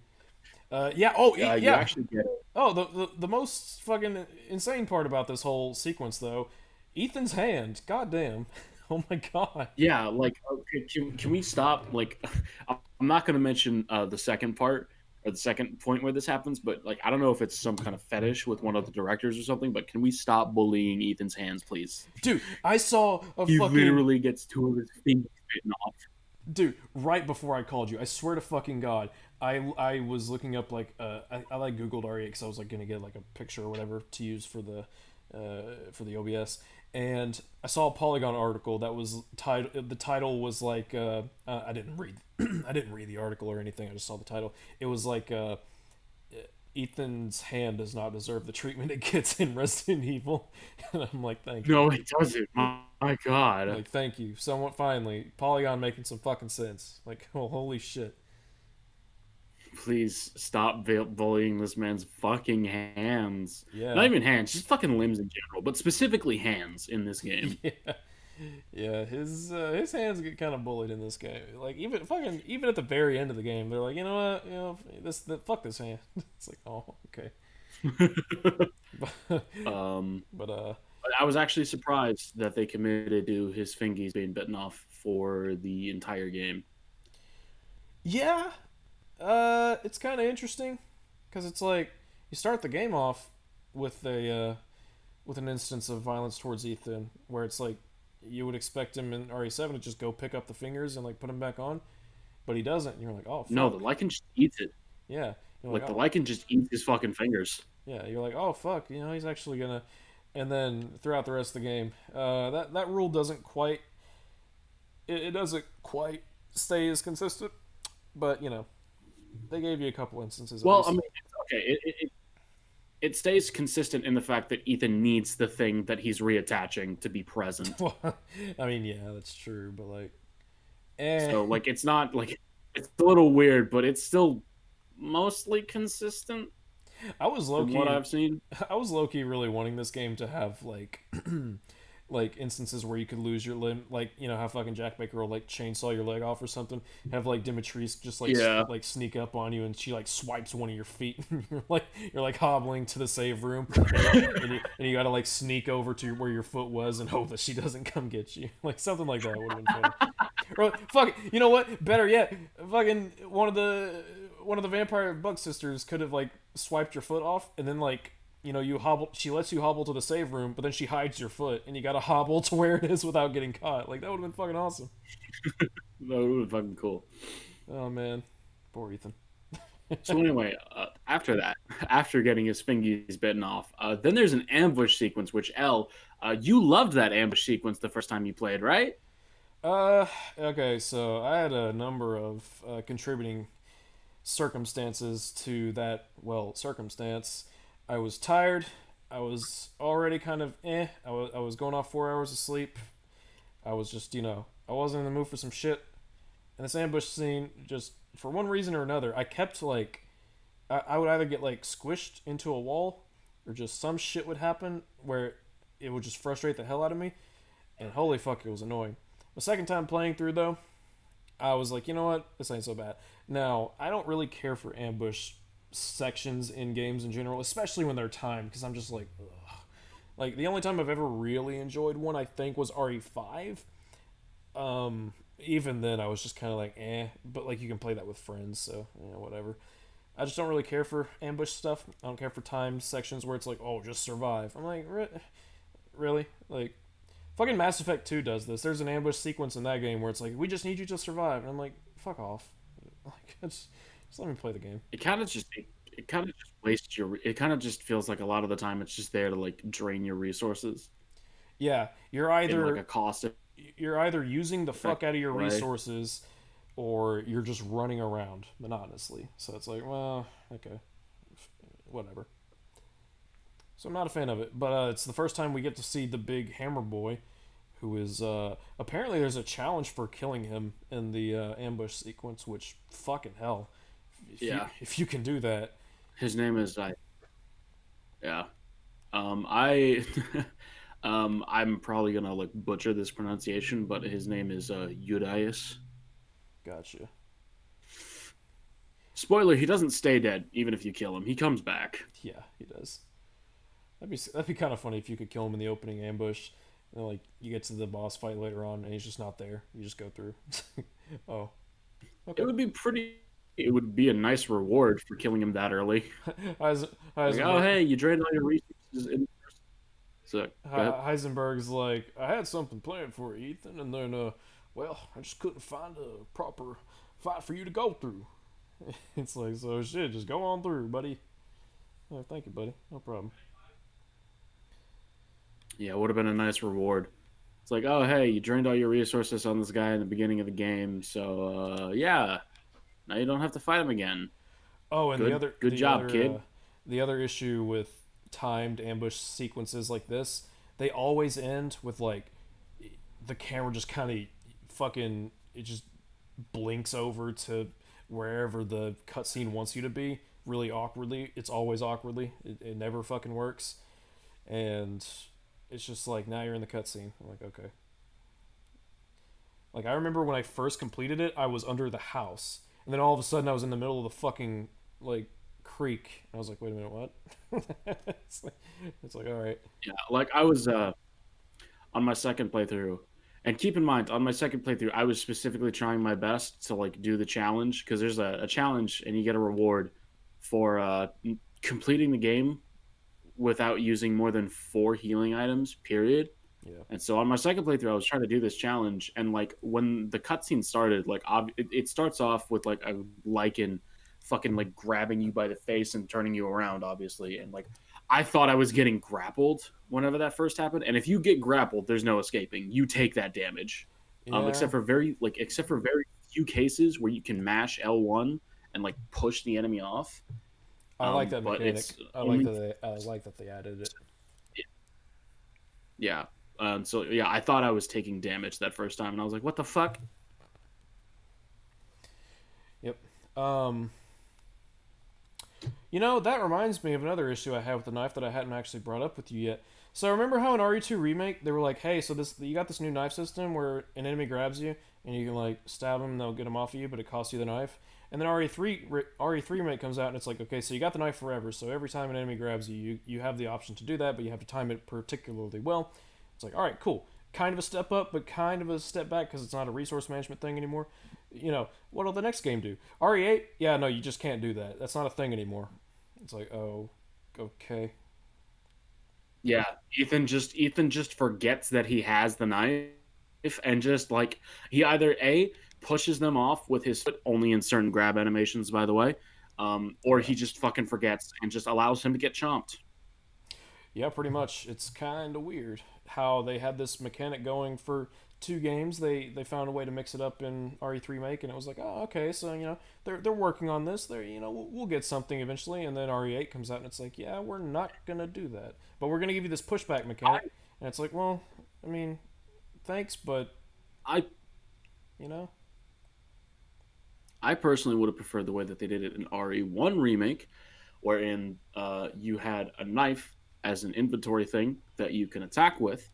Yeah. Oh, You yeah. actually get it. Oh, the most fucking insane part about this whole sequence, though, Ethan's hand. Goddamn. Oh my god. Yeah, like, okay, can we stop? Like, I'm not going to mention the second part or the second point where this happens, but like, I don't know if it's some kind of fetish with one of the directors or something, but can we stop bullying Ethan's hands, please? Dude, I saw a He fucking literally gets two of his fingers bitten off. dude right before I called you. I swear to fucking god. I was looking up like I like googled RE because I was like gonna get like a picture or whatever to use for the OBS, and I saw a Polygon article that was titled. The title was like I didn't read I didn't read the article or anything. I just saw the title. It was like Ethan's hand does not deserve the treatment it gets in Resident Evil, and I'm like, thank you. No, he doesn't. My God. Like, thank you. Somewhat finally, Polygon making some fucking sense. Like, oh, holy shit. Please stop bullying this man's fucking hands. Not Yeah. even hands, just fucking limbs in general, but specifically hands in this game. Yeah. Yeah, his hands get kind of bullied in this game. Like even at the very end of the game, they're like, you know what, fuck this hand. It's like, oh, okay. but um, but But I was actually surprised that they committed to his fingies being bitten off for the entire game. yeah, it's kind of interesting because it's like you start the game off with a with an instance of violence towards Ethan, where it's like you would expect him in RE7 to just go pick up the fingers and like put him back on, but he doesn't. And you're like, oh No, the fuck, lichen just eats it. yeah. You're like, Like the oh lichen just eats his fucking fingers. yeah. You're like, oh fuck, he's actually gonna. And then throughout the rest of the game, that rule doesn't quite it doesn't quite stay as consistent, but they gave you a couple instances at Well, I least. mean, okay, it stays consistent in the fact that Ethan needs the thing that he's reattaching to be present. Well, I mean, yeah, that's true, but like, eh. So like it's not like it's a little weird, but it's still mostly consistent I was low from what key, I've seen. I was low key really wanting this game to have like, like instances where you could lose your limb, like how fucking Jack Baker will like chainsaw your leg off or something. Have like Dimitris just like Yeah. like sneak up on you and she like swipes one of your feet. And you're like hobbling to the save room, and you gotta like sneak over to where your foot was and hope that she doesn't come get you. Like something like that would have been funny. Or fuck, you know what? Better yet, fucking one of the vampire bug sisters could have like swiped your foot off, and then like you hobble. She lets you hobble to the save room, but then she hides your foot, and you gotta hobble to where it is without getting caught. Like that would have been fucking awesome. That would be fucking cool. Oh man, poor Ethan. So anyway, after that, after getting his fingies bitten off, then there's an ambush sequence. Which you loved that ambush sequence the first time you played, right? Uh, okay, so I had a number of contributing circumstances to that, well, circumstance. I was tired. I was already kind of I was going off 4 hours of sleep. I was just, I wasn't in the mood for some shit. And this ambush scene, just for one reason or another, I kept like, I would either get like squished into a wall or just some shit would happen where it would just frustrate the hell out of me. And holy fuck, it was annoying. The second time playing through, though, I was like, you know what? This ain't so bad. Now, I don't really care for ambush sections in games in general, especially when they're timed, because I'm just like, ugh. Like, the only time I've ever really enjoyed one, I think, was RE5. Even then, I was just kind of like, eh. But, like, you can play that with friends, so, whatever. I just don't really care for ambush stuff. I don't care for timed sections where it's like, oh, just survive. I'm like, really? Like, fucking Mass Effect 2 does this. There's an ambush sequence in that game where it's like, we just need you to survive. And I'm like, fuck off. Like, just let me play the game. It kind of just wastes your. It kind of just feels like a lot of the time it's just there to like drain your resources Yeah, in like a cost you're either using the fuck effective out of your way. resources or you're just running around monotonously. So it's like, well, okay, whatever. So I'm not a fan of it, but it's the first time we get to see the big hammer boy, who is apparently there's a challenge for killing him in the ambush sequence. Which fucking hell, if you Yeah, if you can do that, his name is I. Yeah. I I'm probably gonna like butcher this pronunciation, but his name is Urias. gotcha. Spoiler: he doesn't stay dead even if you kill him. He comes back. Yeah, he does. That'd be kind of funny if you could kill him in the opening ambush, and then, like you get to the boss fight later on, and he's just not there. You just go through. Oh, It okay. would be pretty. It would be a nice reward for killing him that early. Like, oh Heisenberg, hey, you drained all your resources. So go ahead. Heisenberg's like, I had something planned for you, Ethan, and then, well, I just couldn't find a proper fight for you to go through. It's like, so shit, just go on through, buddy. Oh, thank you, buddy. No problem. Yeah, it would have been a nice reward. It's like, oh hey, you drained all your resources on this guy in the beginning of the game, so yeah, now you don't have to fight him again. Oh, and the Good, other, good the job, other, kid. the other issue with timed ambush sequences like this, they always end with like the camera just kind of fucking it just blinks over to wherever the cutscene wants you to be really awkwardly. It's always awkwardly. It never fucking works, and it's just like now you're in the cutscene. I'm like, okay. Like I remember when I first completed it, I was under the house, and then all of a sudden I was in the middle of the fucking like creek. I was like, wait a minute, what? it's like all right. Yeah, like I was on my second playthrough, and keep in mind, on my second playthrough, I was specifically trying my best to like do the challenge because there's a challenge and you get a reward for completing the game without using more than 4 healing items, period. Yeah. And so on my second playthrough, I was trying to do this challenge, and like when the cutscene started, like it starts off with like a lichen fucking like grabbing you by the face and turning you around, obviously, and like I thought I was getting grappled whenever that first happened, and if you get grappled, there's no escaping. You take that damage, Yeah. except for very few cases where you can mash L1 and like push the enemy off. I like that But it's mechanic. I like only that I like that they added it. yeah. So yeah, I thought I was taking damage that first time, and I was like, "What the fuck?" Yep. Um, that reminds me of another issue I had with the knife that I hadn't actually brought up with you yet. So remember how in RE2 remake they were like, "Hey, so this you got this new knife system where an enemy grabs you and you can like stab them and they'll get them off of you, but it costs you the knife." And then RE3 remake comes out and it's like, "Okay, so you got the knife forever. So every time an enemy grabs you, you have the option to do that, but you have to time it particularly well." It's like, "All right, cool. Kind of a step up, but kind of a step back because it's not a resource management thing anymore." What'll the next game do? RE8? Yeah, no, you just can't do that. That's not a thing anymore. It's like, oh, okay. Yeah, Ethan just forgets that he has the knife and just like he either A pushes them off with his foot only in certain grab animations, by the way, or Yeah. he just fucking forgets and just allows him to get chomped. Yeah, pretty much. It's kind of weird how they had this mechanic going for two games. They found a way to mix it up in RE3 make, and it was like, oh, okay, so they're working on this. They're we'll get something eventually, and then RE8 comes out, and it's like, yeah, we're not gonna do that, but we're gonna give you this pushback I mechanic, and it's like, well, I mean, thanks, but I you know, I personally would have preferred the way that they did it in RE1 remake, wherein you had a knife as an inventory thing that you can attack with,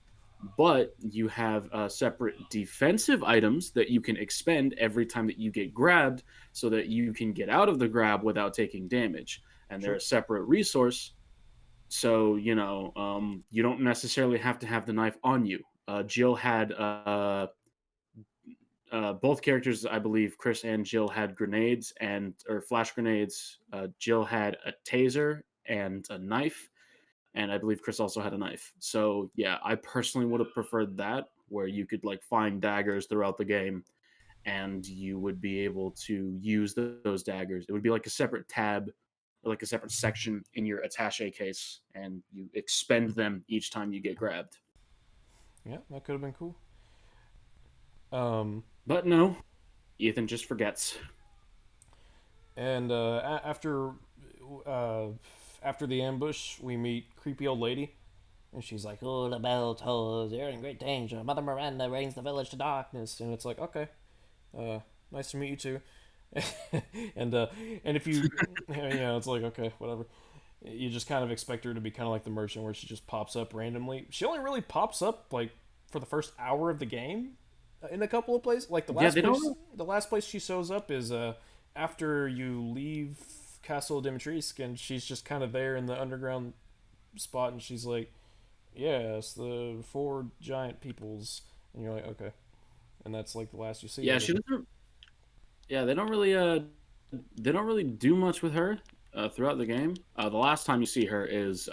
but you have separate defensive items that you can expend every time that you get grabbed so that you can get out of the grab without taking damage. And they're sure, a separate resource. So, you don't necessarily have to have the knife on you. Jill had both characters, I believe, Chris and Jill had grenades and or flash grenades. Jill had a taser and a knife, and I believe Chris also had a knife. So yeah, I personally would have preferred that, where you could like find daggers throughout the game, and you would be able to use those daggers. It would be like a separate tab, or like a separate section in your attaché case, and you expend them each time you get grabbed. yeah, that could have been cool. Um, But no, Ethan just forgets. and uh, after the ambush, we meet creepy old lady. And she's like, "Oh, the bell tolls. You're in great danger. Mother Miranda reigns the village to darkness." And it's like, okay, uh, nice to meet you too. and uh, and if you, it's like okay, whatever. You just kind of expect her to be kind of like the merchant, where she just pops up randomly. She only really pops up like for the first hour of the game, in a couple of places. Like Yeah, they don't. the last place she shows up is after you leave Castle Dimitrescu, and she's just kind of there in the underground spot, and she's like, yes, the four giant peoples, and you're like, okay, and that's like the last you see Yeah, of her. she doesn't. Yeah, they don't really do much with her throughout the game. The last time you see her is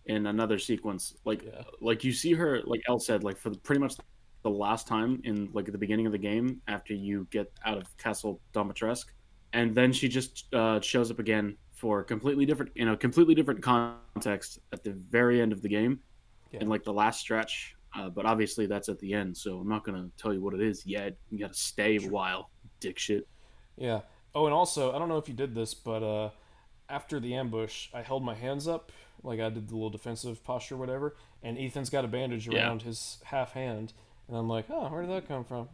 in another sequence. Yeah, Like you see her, like Elle said, like for pretty much the last time in like at the beginning of the game after you get out of Castle Domitresk, and then she just shows up again for completely different context at the very end of the game in yeah, like the last stretch. But obviously that's at the end, so I'm not gonna tell you what it is yet. You gotta stay a sure, while, dick shit. yeah. Oh, and also, I don't know if you did this, but after the ambush, I held my hands up, like I did the little defensive posture, whatever, and Ethan's got a bandage Yeah. around his half hand, and I'm like, oh, where did that come from?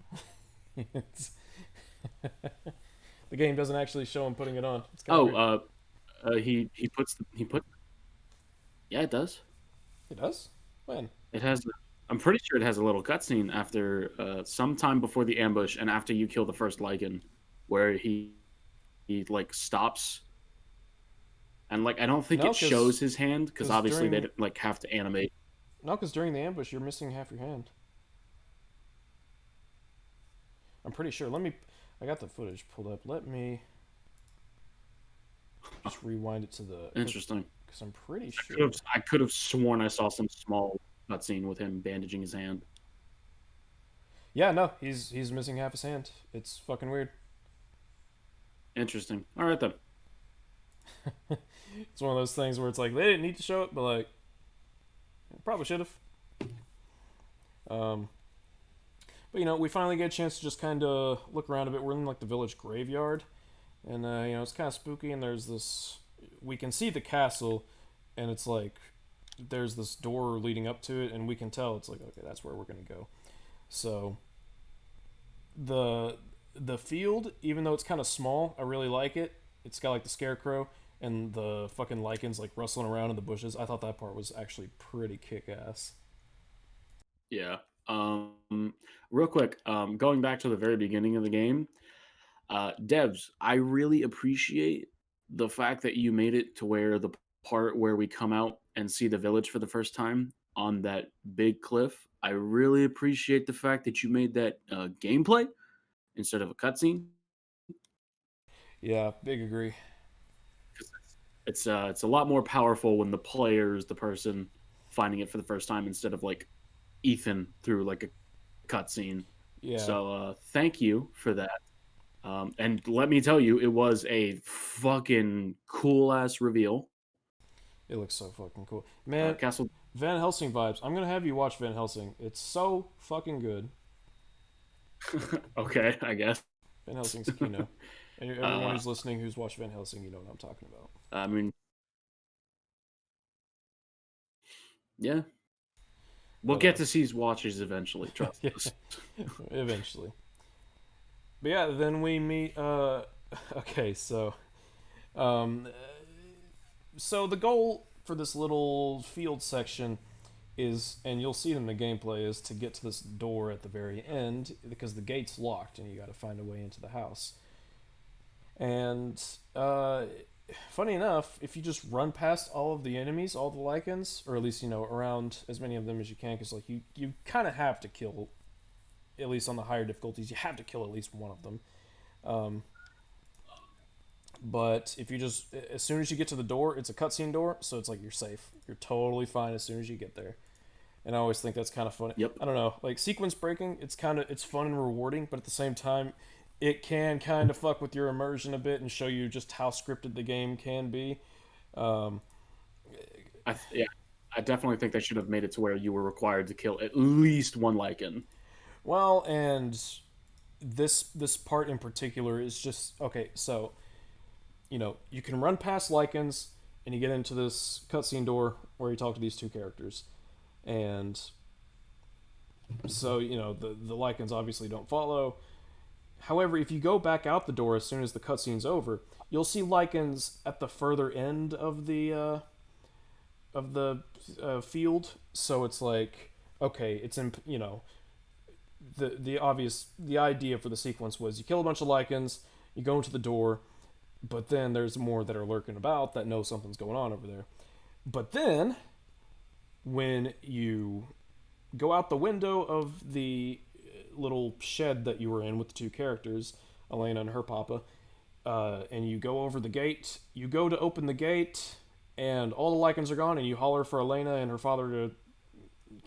The game doesn't actually show him putting it on. It's kind of Oh, weird. he put. Yeah, it does. It does? When? It has. I'm pretty sure it has a little cutscene after sometime before the ambush and after you kill the first Lycan, where he like stops and like I don't think No, it shows his hand because because obviously they during like have to animate. no, because during the ambush, you're missing half your hand. I'm pretty sure. I got the footage pulled up. Let me. just rewind it to the Interesting. because I'm pretty I could have sure. I could have sworn I saw some small cutscene with him bandaging his hand. Yeah, no, he's missing half his hand. It's fucking weird. Interesting. All right then. It's one of those things where it's like they didn't need to show it, but like probably should have. Um, but we finally get a chance to just kind of look around a bit. We're in like the village graveyard, and it's kind of spooky. And there's this, we can see the castle, and it's like there's this door leading up to it, and we can tell it's like okay, that's where we're gonna go. So the the field, even though it's kind of small, I really like it. It's got like the scarecrow and the fucking lichens like rustling around in the bushes. I thought that part was actually pretty kick ass. Yeah. Um, Real quick, going back to the very beginning of the game, devs, I really appreciate the fact that you made it to where the part where we come out and see the village for the first time on that big cliff. I really appreciate the fact that you made that gameplay instead of a cutscene. Yeah, big agree. 'Cause it's a lot more powerful when the player is the person finding it for the first time instead of like Ethan through like a cutscene. Yeah, So thank you for that. And let me tell you, it was a fucking cool ass reveal. it looks so fucking cool, man. Castle. Van Helsing vibes. I'm gonna have you watch Van Helsing. It's so fucking good. Okay, I guess. Van Helsing's Kino. And everyone uh, who's listening who's watched Van Helsing, you know what I'm talking about. I mean, yeah, we'll But get to see his watches eventually. Trust yeah, us. eventually. But yeah, then we meet. Okay, um, so the goal for this little field section is, and you'll see it in the gameplay, is to get to this door at the very end because the gate's locked and you got to find a way into the house. And funny enough, if you just run past all of the enemies, all the Lycans, or at least around as many of them as you can, because like you kind of have to kill, at least on the higher difficulties, you have to kill at least one of them. Um, but if you just, as soon as you get to the door, it's a cutscene door, so it's like you're safe. You're totally fine as soon as you get there. And I always think that's kind of funny. Yep. I don't know, like sequence breaking, it's fun and rewarding, but at the same time, it can kind of fuck with your immersion a bit and show you just how scripted the game can be. Um, Yeah, I definitely think they should have made it to where you were required to kill at least one Lycan. well, and this part in particular is just okay. So you can run past Lycans and you get into this cutscene door where you talk to these two characters, and so the Lycans obviously don't follow. However, if you go back out the door as soon as the cutscene's over, you'll see Lycans at the further end of the field. So it's like, okay, it's in the idea for the sequence was you kill a bunch of Lycans, you go into the door, but then there's more that are lurking about that know something's going on over there. But then when you go out the window of the little shed that you were in with the two characters, Elena and her papa, and you go over the gate. You go to open the gate, and all the Lycans are gone, and you holler for Elena and her father to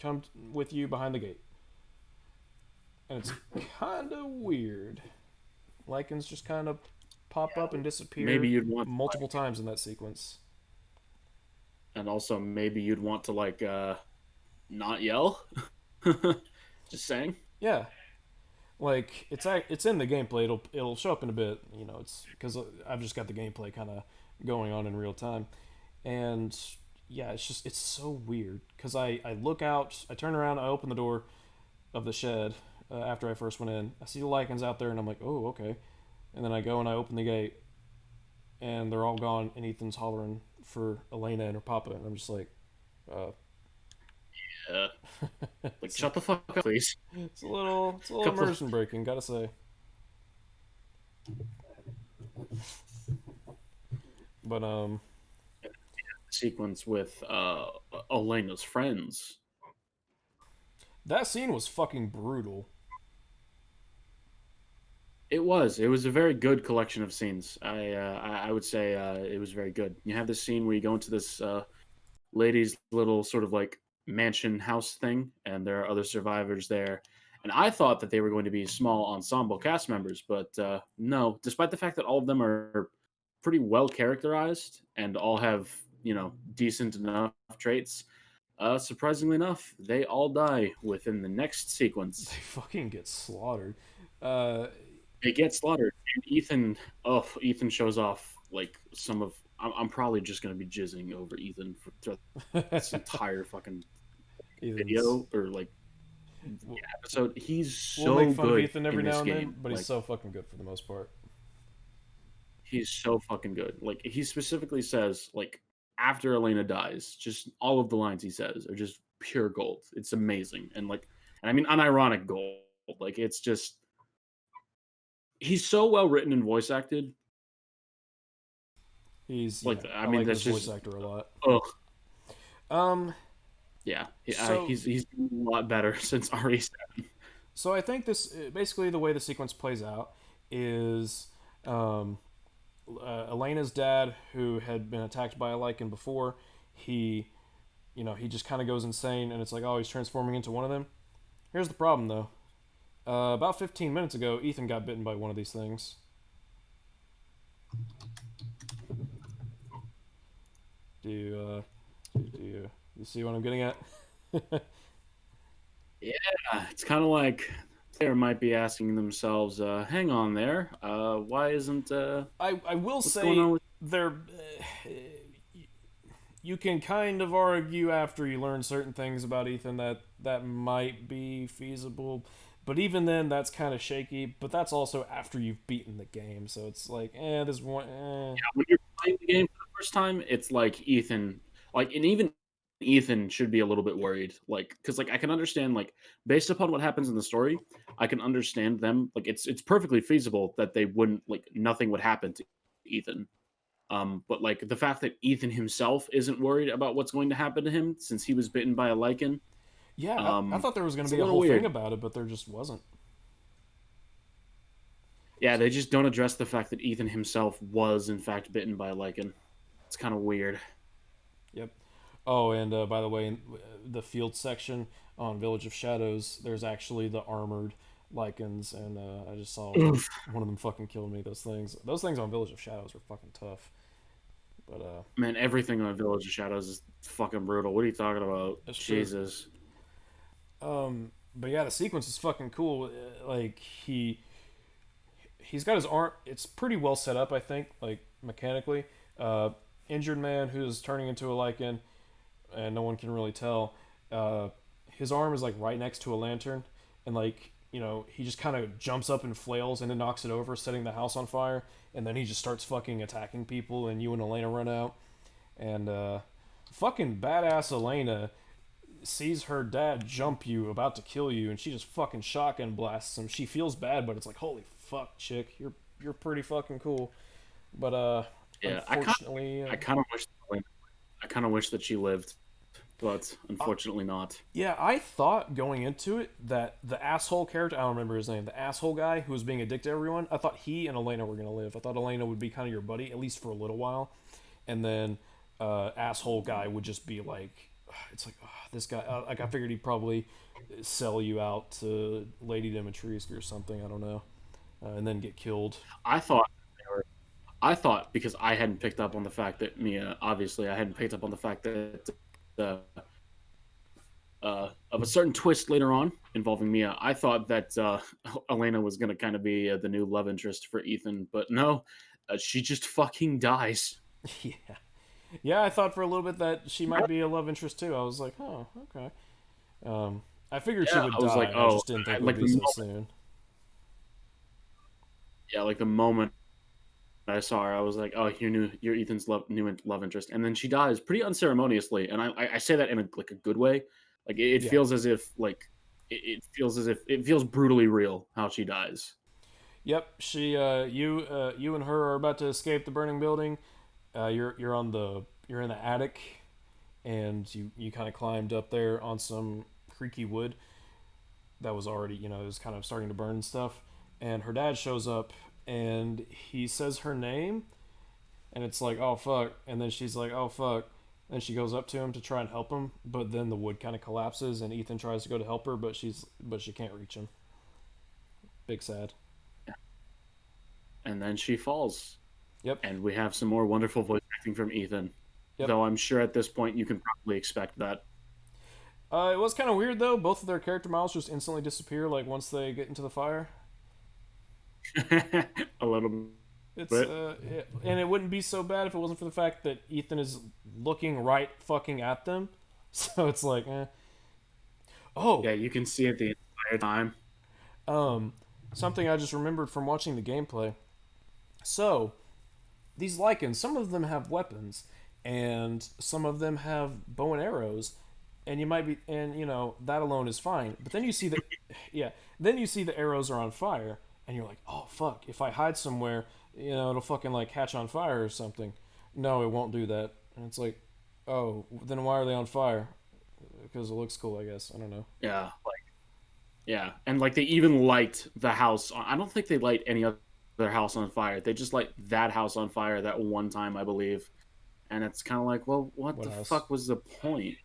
come with you behind the gate. And it's kind of weird. Lycans just kind of pop up and Maybe disappear you'd want to, multiple times in that sequence. and also maybe you'd want to like not yell. Just saying. Yeah, like it's in the gameplay. It'll show up in a bit. It's because I've just got the gameplay kind of going on in real time, and yeah, it's so weird because I look out, I turn around, I open the door of the shed after I first went in. I see the Lycans out there, and I'm like, oh okay, and then I go and I open the gate, and they're all gone, and Ethan's hollering for Elena and her papa, and I'm just like, uh, Yeah. Like, it's, shut the fuck up, please. it's a little Couple immersion breaking, gotta say. But sequence with Elena's friends. that scene was fucking brutal. It was. It was a very good collection of scenes. I would say it was very good. You have this scene where you go into this lady's little sort of like mansion house thing, and there are other survivors there. And I thought that they were going to be small ensemble cast members, but no. Despite the fact that all of them are pretty well characterized and all have decent enough traits, surprisingly enough, they all die within the next They sequence. fucking get slaughtered. Uh, They get slaughtered, and Ethan. Oh, Ethan shows off like some of. I'm probably just gonna be jizzing over Ethan for throughout this entire fucking Ethan's. video or like episode. He's We'll make so fun of good Ethan in every this now and then, game. but he's Like so fucking good for the most part. he's so fucking good. Like he specifically says, like after Elena dies, just all of the lines he says are just pure gold. It's amazing, and I mean unironic gold. Like it's just he's so well written and voice acted. He's Like yeah, I I mean, like that's this voice just actor a lot. ugh. Um, Yeah, so he's a lot better since RE7. so I think this basically the way the sequence plays out is um, Elena's dad, who had been attacked by a lichen before, he he just kind of goes insane, and it's like, oh, he's transforming into one of them. Here's the problem though. About 15 minutes ago, Ethan got bitten by one of these things. Do you you see what I'm getting at? Yeah, it's kind of like player might be asking themselves, "Hang on there, why isn't I will what's going on say with?" there. You can kind of argue after you learn certain things about Ethan that might be feasible, but even then, that's kind of shaky. But that's also after you've beaten the game, so it's like, this one. Yeah, when you're playing the game for the first time, it's like Ethan, and even Ethan should be a little bit worried, because I can understand, based upon what happens in the story, I can understand them. Like it's perfectly feasible that they wouldn't nothing would happen to Ethan. But the fact that Ethan himself isn't worried about what's going to happen to him since he was bitten by a lichen, Yeah, I thought there was going it's to a be a little whole thing weird. about it, but there just wasn't. Yeah, they just don't address the fact that Ethan himself was in fact bitten by a lichen. It's kind of weird. Yep. Oh, and by the way, in the field section on Village of Shadows, there's actually the armored lichens, and I just saw Oof. one of them fucking killed me. Those things on Village of Shadows are fucking tough. But Man, everything on Village of Shadows is fucking brutal. What are you talking about? it's true. Jesus. But yeah, the sequence is fucking cool. Like he's got his arm. It's pretty well set up, I think, like mechanically. Uh, Injured man who's turning into a lichen, and no one can really tell. Uh, his arm is like right next to a lantern, and he just kind of jumps up and flails and then knocks it over, setting the house on fire. And then he just starts fucking attacking people, and you and Elena run out. And fucking badass Elena sees her dad jump you, about to kill you, and she just fucking shotgun blasts him. She feels bad, but it's like, holy fuck, chick, you're pretty fucking cool. But Yeah, unfortunately, I kind of wish I kind of wish that she lived, but unfortunately not. yeah, I thought going into it that the asshole character, I don't remember his name, the asshole guy who was being a dick to everyone, I thought he and Elena were going to live. I thought Elena would be kind of your buddy, at least for a little while. And then asshole guy would just be like, it's like, this guy, like I figured he'd probably sell you out to Lady Dimitrescu or something, I don't know, and then get killed. I thought they were I thought because I hadn't picked up on the fact that Mia, obviously, I hadn't picked up on the fact that of a certain twist later on involving Mia. I thought that Elena was going to kind of be the new love interest for Ethan, but no, she just fucking dies. Yeah. Yeah, I thought for a little bit that she might be a love interest too. I was like, oh, okay. I figured she Yeah, would I was like, die. I oh, just didn't think it would like be so soon. the moment I saw her, I was like, oh, you're Ethan's new love interest, and then she dies pretty unceremoniously, and I say that in a good way. It Yeah. feels as if it feels as if it feels brutally real how she dies. Yep. You and her are about to escape the burning building. You're in the attic, and you kind of climbed up there on some creaky wood that was already, it was kind of starting to burn and stuff. and her dad shows up, and he says her name, and it's like, oh fuck, and then she's like, oh fuck, and she goes up to him to try and help him, but then the wood kind of collapses, and Ethan tries to go to help her, but she can't reach him. Big sad. And then she falls, Yep. and we have some more wonderful voice acting from Ethan. Yep. Though I'm sure at this point you can probably expect that. It was kind of weird though. Both of their character models just instantly disappear like once they get into the fire. A little It's bit. and it wouldn't be so bad if it wasn't for the fact that Ethan is looking right fucking at them. So it's like, oh, Yeah, you can see it the entire time. um, something I just remembered from watching the gameplay. So these lichens, some of them have weapons, and some of them have bow and arrows, and you might be, and you know that alone is fine. But then you see that, yeah, then you see the arrows are on fire, and you're like, oh fuck, if I hide somewhere, you know, it'll fucking like catch on fire or something. No, it won't do that. And it's like, oh, then why are they on fire? Because it looks cool, I guess. I don't know. Yeah, yeah, and like they even light the house. I don't think they light any other house on fire. They just light that house on fire that one time, I believe. And it's kind of like, well, what What the house? fuck was the point?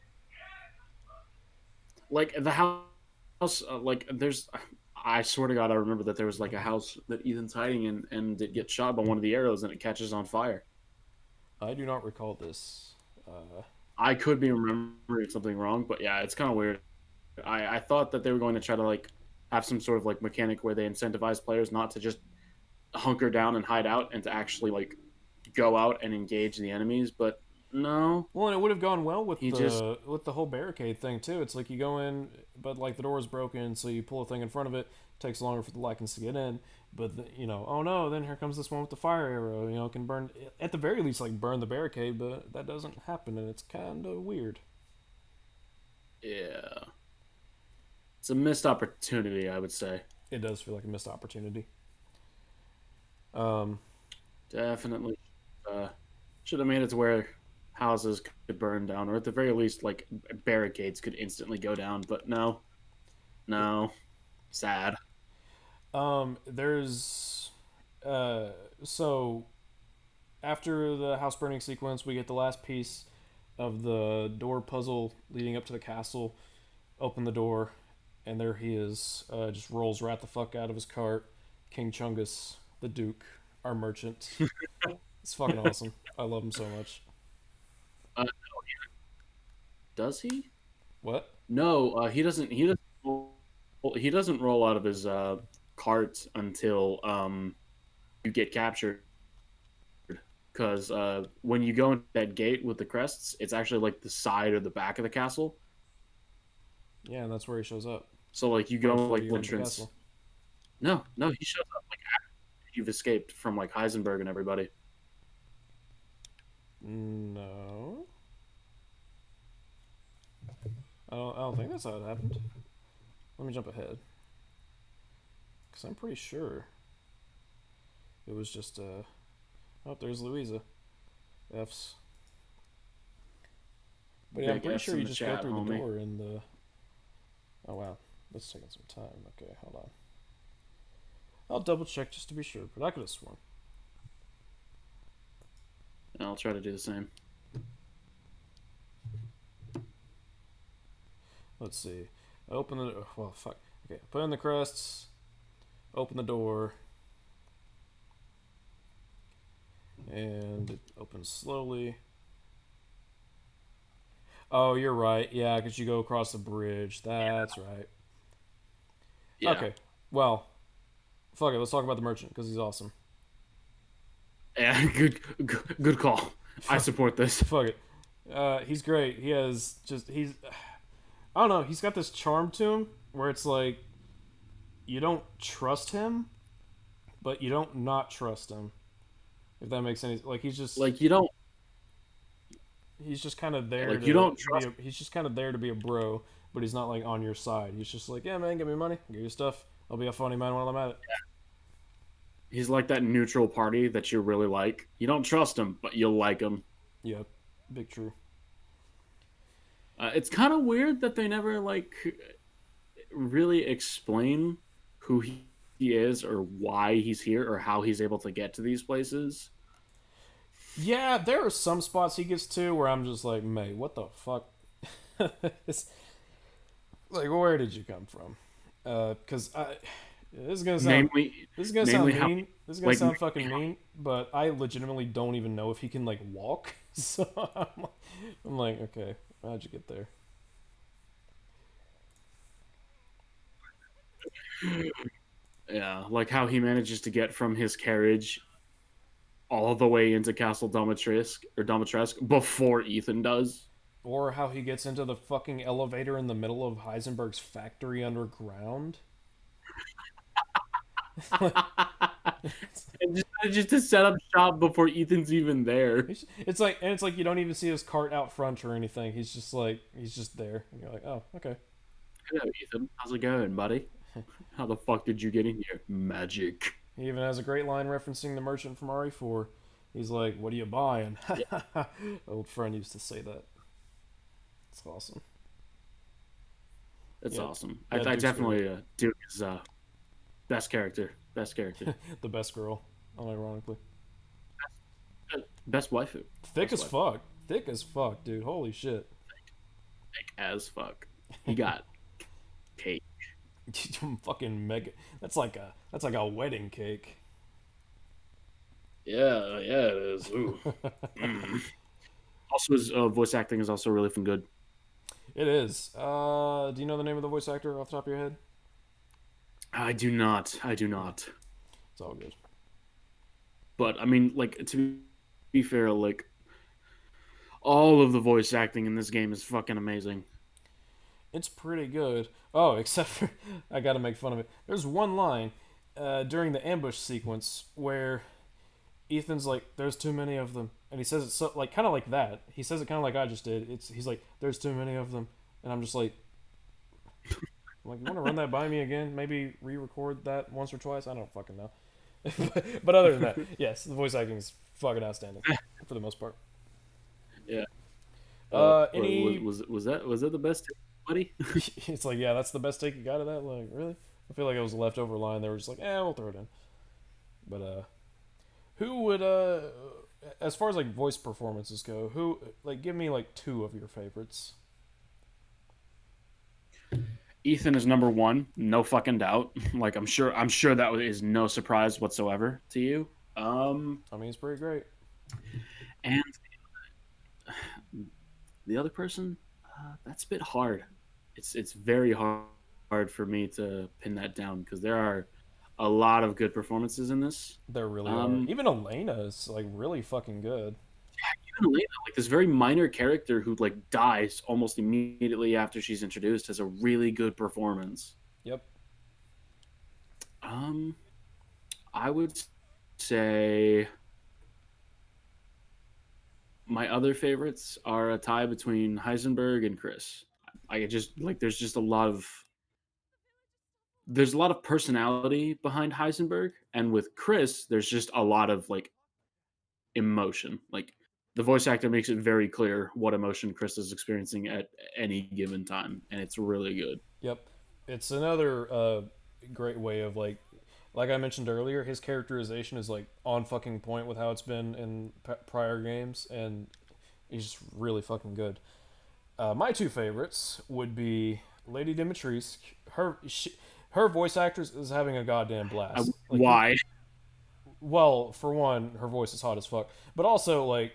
Like the house, like there's. I swear to God, I remember that there was like a house that Ethan's hiding in, and it gets shot by one of the arrows, and it catches on fire. I do not recall this. Uh, I could be remembering something wrong, but yeah, it's kind of weird. I thought that they were going to try to like have some sort of like mechanic where they incentivize players not to just hunker down and hide out and to actually like go out and engage the enemies, but no, Well, and it would have gone well he just with the whole barricade thing too. It's like you go in, but like the door is broken, so you pull a thing in front of it. Takes longer for the lichens to get in, but you know, oh no, then here comes this one with the fire arrow. You know, can burn at the very least like burn the barricade, but that doesn't happen, and it's kind of weird. yeah, it's a missed opportunity, I would say. It does feel like a missed opportunity. Um, Definitely should have made it to where houses could burn down, or at the very least, like barricades could instantly go down. But no, yeah. no, sad. There's uh, so after the house burning sequence, we get the last piece of the door puzzle leading up to the castle. Open the door, and there he is. Just rolls right the fuck out of his cart. King Chungus, the Duke, our merchant. It's fucking awesome. I love him so much. Does he? What? No, he doesn't. He doesn't roll out of his cart until you get captured. Because when you go into that gate with the crests, it's actually like the side or the back of the castle. Yeah, and that's where he shows up. So like you Right go before like you the go into the entrance. castle. No, no, he shows up like after you've escaped from like Heisenberg and everybody. No. I don't think that's how it happened. Let me jump ahead. Because I'm pretty sure it was just, oh, there's Louisa. F's. But yeah, I'm Big pretty F's sure in you the just go chat, through the homie. door in the. Oh wow, that's taking some time. Okay, hold on. I'll double check just to be sure, but I could have sworn. And I'll try to do the same. Let's see. I open the. Oh, well, fuck. Okay, put in the crests. Open the door, and it opens slowly. Oh, you're right. Yeah, because you go across the bridge. That's right. Yeah, Okay. Well, fuck it. Let's talk about the merchant because he's awesome. yeah, good call. I support this. Fuck it. He's great. He has just he's I don't know. He's got this charm to him where it's like you don't trust him, but you don't not trust him. If that makes any like Like he's just kind of there you to don't be trust. a he's just kind of there to be a bro, but he's not like on your side. He's just like, yeah, man, give me money, give you stuff. I'll be a funny man while I'm at it. He's like that neutral party that you really like. You don't trust him, but you'll like him. Yeah, big true. It's kind of weird that they never like really explain who he he is or why he's here or how he's able to get to these places. Yeah, there are some spots he gets to where I'm just like, mate, what the fuck? It's like, where did you come from? Because this is gonna sound Namely, this is gonna sound namely how mean. This is gonna like sound fucking mean, but I legitimately don't even know if he can like walk. So I'm like, okay, how'd you get there? yeah, like how he manages to get from his carriage all the way into Castle Domitresk before Ethan does. Or how he gets into the fucking elevator in the middle of Heisenberg's factory underground. And just to set up shop before Ethan's even there. It's like you don't even see his cart out front or anything. He's just there. And you're like, oh, okay. Hello, Ethan. How's it going, buddy? How the fuck did you get in here? Magic. He even has a great line referencing the merchant from RE4. He's like, "What are you buying?" Yeah, Old friend used to say that. It's awesome. that's Yeah, awesome. yeah. I Duke's great. definitely Duke is best character. Best character. The best girl, unironically. Best waifu. Thick Best as waifu. fuck. Thick as fuck, dude. Holy shit. Thick as fuck. He got cake. Fucking mega. That's like a wedding cake. Yeah, yeah, it is. Ooh. Mm. Also, his voice acting is also really fun good. It is. Do you know the name of the voice actor off the top of your head? I do not. I do not. It's all good. But I mean, like to be fair, like all of the voice acting in this game is fucking amazing. It's pretty good. Oh, except for I gotta make fun of it. There's one line during the ambush sequence where Ethan's like, "There's too many of them," and he says it so like kind of like that. He says it kind of like I just did. He's like, "There's too many of them," and I'm just like, you want to run that by me again? Maybe re-record that once or twice. I don't fucking know. But other than that, yes, the voice acting is fucking outstanding for the most part. Yeah. Any Was that the best, buddy? it's like, yeah, that's the best take you got of that. Like, really? I feel like it was a leftover line. They were just like, we'll throw it in. But who would as far as like voice performances go, who like give me like two of your favorites? Ethan is number one, no fucking doubt. Like I'm sure that is no surprise whatsoever to you. I mean, it's pretty great. And the other person, that's a bit hard. It's very hard for me to pin that down because there are a lot of good performances in this. There really are. Um, Even Elena is like really fucking good. Even Elena, like this very minor character who like dies almost immediately after she's introduced, has a really good performance. Yep, Um, I would say my other favorites are a tie between Heisenberg and Chris. I just like there's a lot of personality behind Heisenberg, and with Chris, there's just a lot of like emotion. Like the voice actor makes it very clear what emotion Chris is experiencing at any given time, and it's really good. yep. It's another great way of like I mentioned earlier, his characterization is like on fucking point with how it's been in prior games, and he's just really fucking good. My two favorites would be Lady Dimitrescu. Her voice actress is having a goddamn blast. Like you, Why? well, for one, her voice is hot as fuck, but also like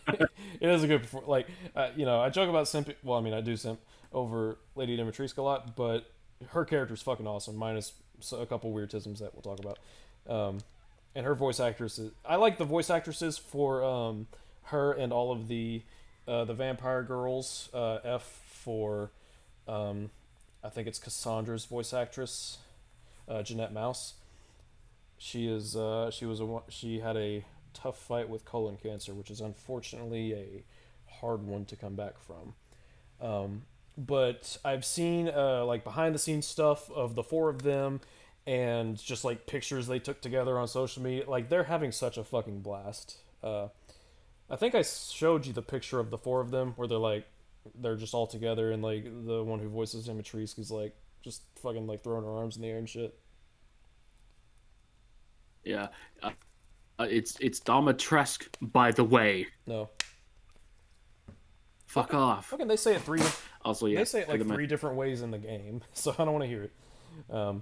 it is a good like I joke about simp. Well, I mean I do simp over Lady Dimitrescu a lot, but her character is fucking awesome. Minus a couple weirdisms that we'll talk about. And her voice actresses, I like the voice actresses for her and all of the vampire girls. F for um, I think it's Cassandra's voice actress, Jeanette Mouse. She had a tough fight with colon cancer, which is unfortunately a hard one to come back from. But I've seen like behind the scenes stuff of the four of them, and just like pictures they took together on social media. Like they're having such a fucking blast. I think I showed you the picture of the four of them where they're just all together, and like the one who voices Dimitrescu is like just fucking like throwing her arms in the air and shit. Yeah, it's Domitresk, by the way. No. Fuck Fucking off. fucking they say it three Also, yeah, they say it say like that my three different ways in the game, so I don't want to hear it. Um,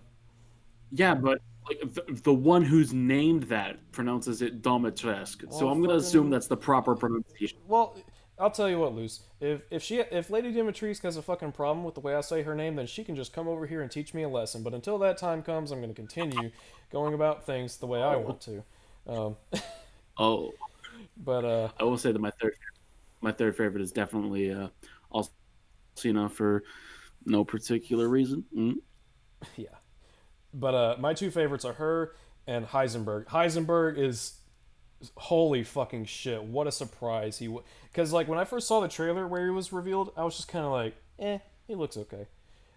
yeah, but like the one who's named that pronounces it Domitresk. So well, I'm gonna assume fucking that's the proper pronunciation. well, I'll tell you what, Luce. If Lady Dimitrescu has a fucking problem with the way I say her name, then she can just come over here and teach me a lesson. But until that time comes, I'm going to continue going about things the way I Oh, want to. Um, oh, but I will say that my third favorite is definitely also for no particular reason. yeah. But my two favorites are her and Heisenberg. Heisenberg is holy fucking shit! What a surprise he was. Because like when I first saw the trailer where he was revealed, I was just kind of like, he looks okay.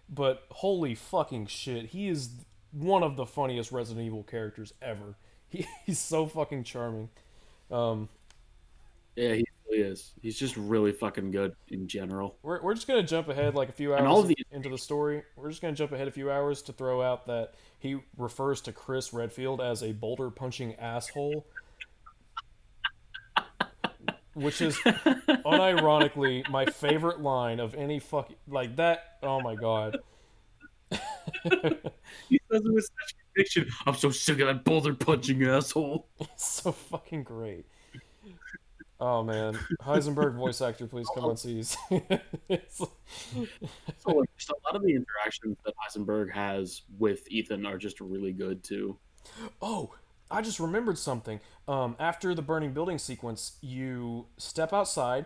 But holy fucking shit, he is one of the funniest Resident Evil characters ever. He's so fucking charming. Um, Yeah, he really is. He's just really fucking good in general, we're just gonna jump ahead like a few and all hours of the into the story. We're just gonna jump ahead a few hours to throw out that he refers to Chris Redfield as a boulder punching asshole, which is unironically my favorite line of any fucking like that. Oh my god. he says it with such conviction. I'm so sick of that boulder punching asshole. It's so fucking great. Oh man, Heisenberg voice actor, please come on, seas. It's- So like, just a lot of the interactions that Heisenberg has with Ethan are just really good too. oh, I just remembered something. After the burning building sequence, you step outside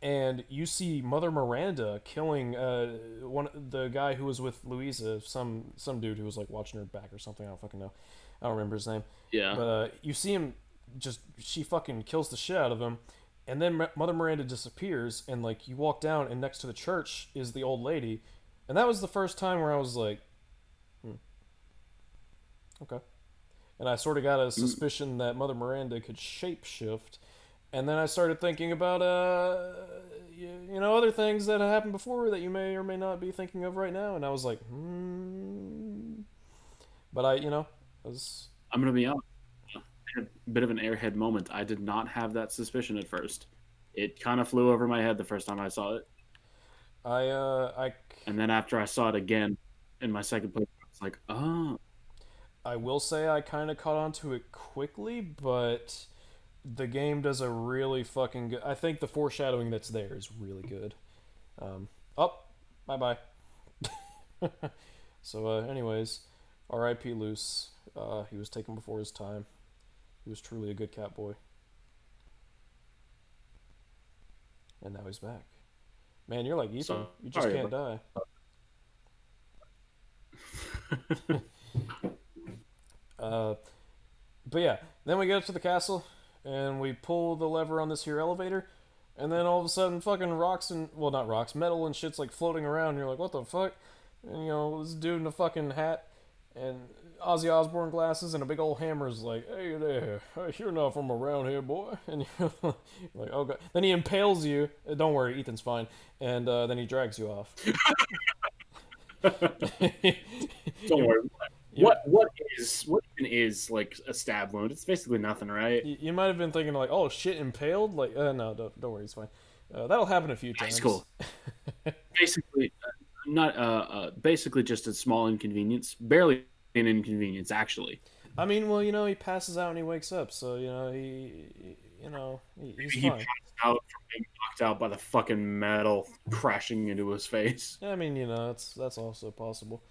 and you see Mother Miranda killing one the guy who was with Louisa, some dude who was like watching her back or something. I don't fucking know. I don't remember his name. Yeah, But you see him just she fucking kills the shit out of him, and then Mother Miranda disappears, and like you walk down, and next to the church is the old lady, and that was the first time where I was like, okay. And I sort of got a mm, suspicion that Mother Miranda could shapeshift. And then I started thinking about, other things that had happened before that you may or may not be thinking of right now. And I was like, hmm. But I was, I'm gonna be honest. I had a bit of an airhead moment. I did not have that suspicion at first. It kind of flew over my head the first time I saw it, I, and then after I saw it again in my second playthrough, I was like, oh, I will say I kind of caught on to it quickly, but the game does a really fucking good. I think the foreshadowing that's there is really good. Oh, bye bye. So, anyways, R.I.P. Luce. He was taken before his time. He was truly a good cat boy, and now he's back. Man, you're like Ethan. You just sorry can't about. die. Uh, but yeah, then we get up to the castle, and we pull the lever on this here elevator, and then all of a sudden, fucking rocks and well, not rocks, metal and shit's like floating around. And you're like, what the fuck? And this dude in a fucking hat and Ozzy Osbourne glasses and a big old hammer is like, hey there, you're not from around here, boy. And you're like, oh god. Then he impales you. Don't worry, Ethan's fine. And then he drags you off. Don't you, worry. you, What even is like a stab wound? It's basically nothing, right? you might have been thinking like, oh shit, impaled. Like, no, don't worry, it's fine. That'll happen a few High times. school. Basically, not basically just a small inconvenience. Barely an inconvenience, actually. I mean, well, he passes out and he wakes up, so he's He fine. passed out from being knocked out by the fucking metal crashing into his face. I mean, that's also possible.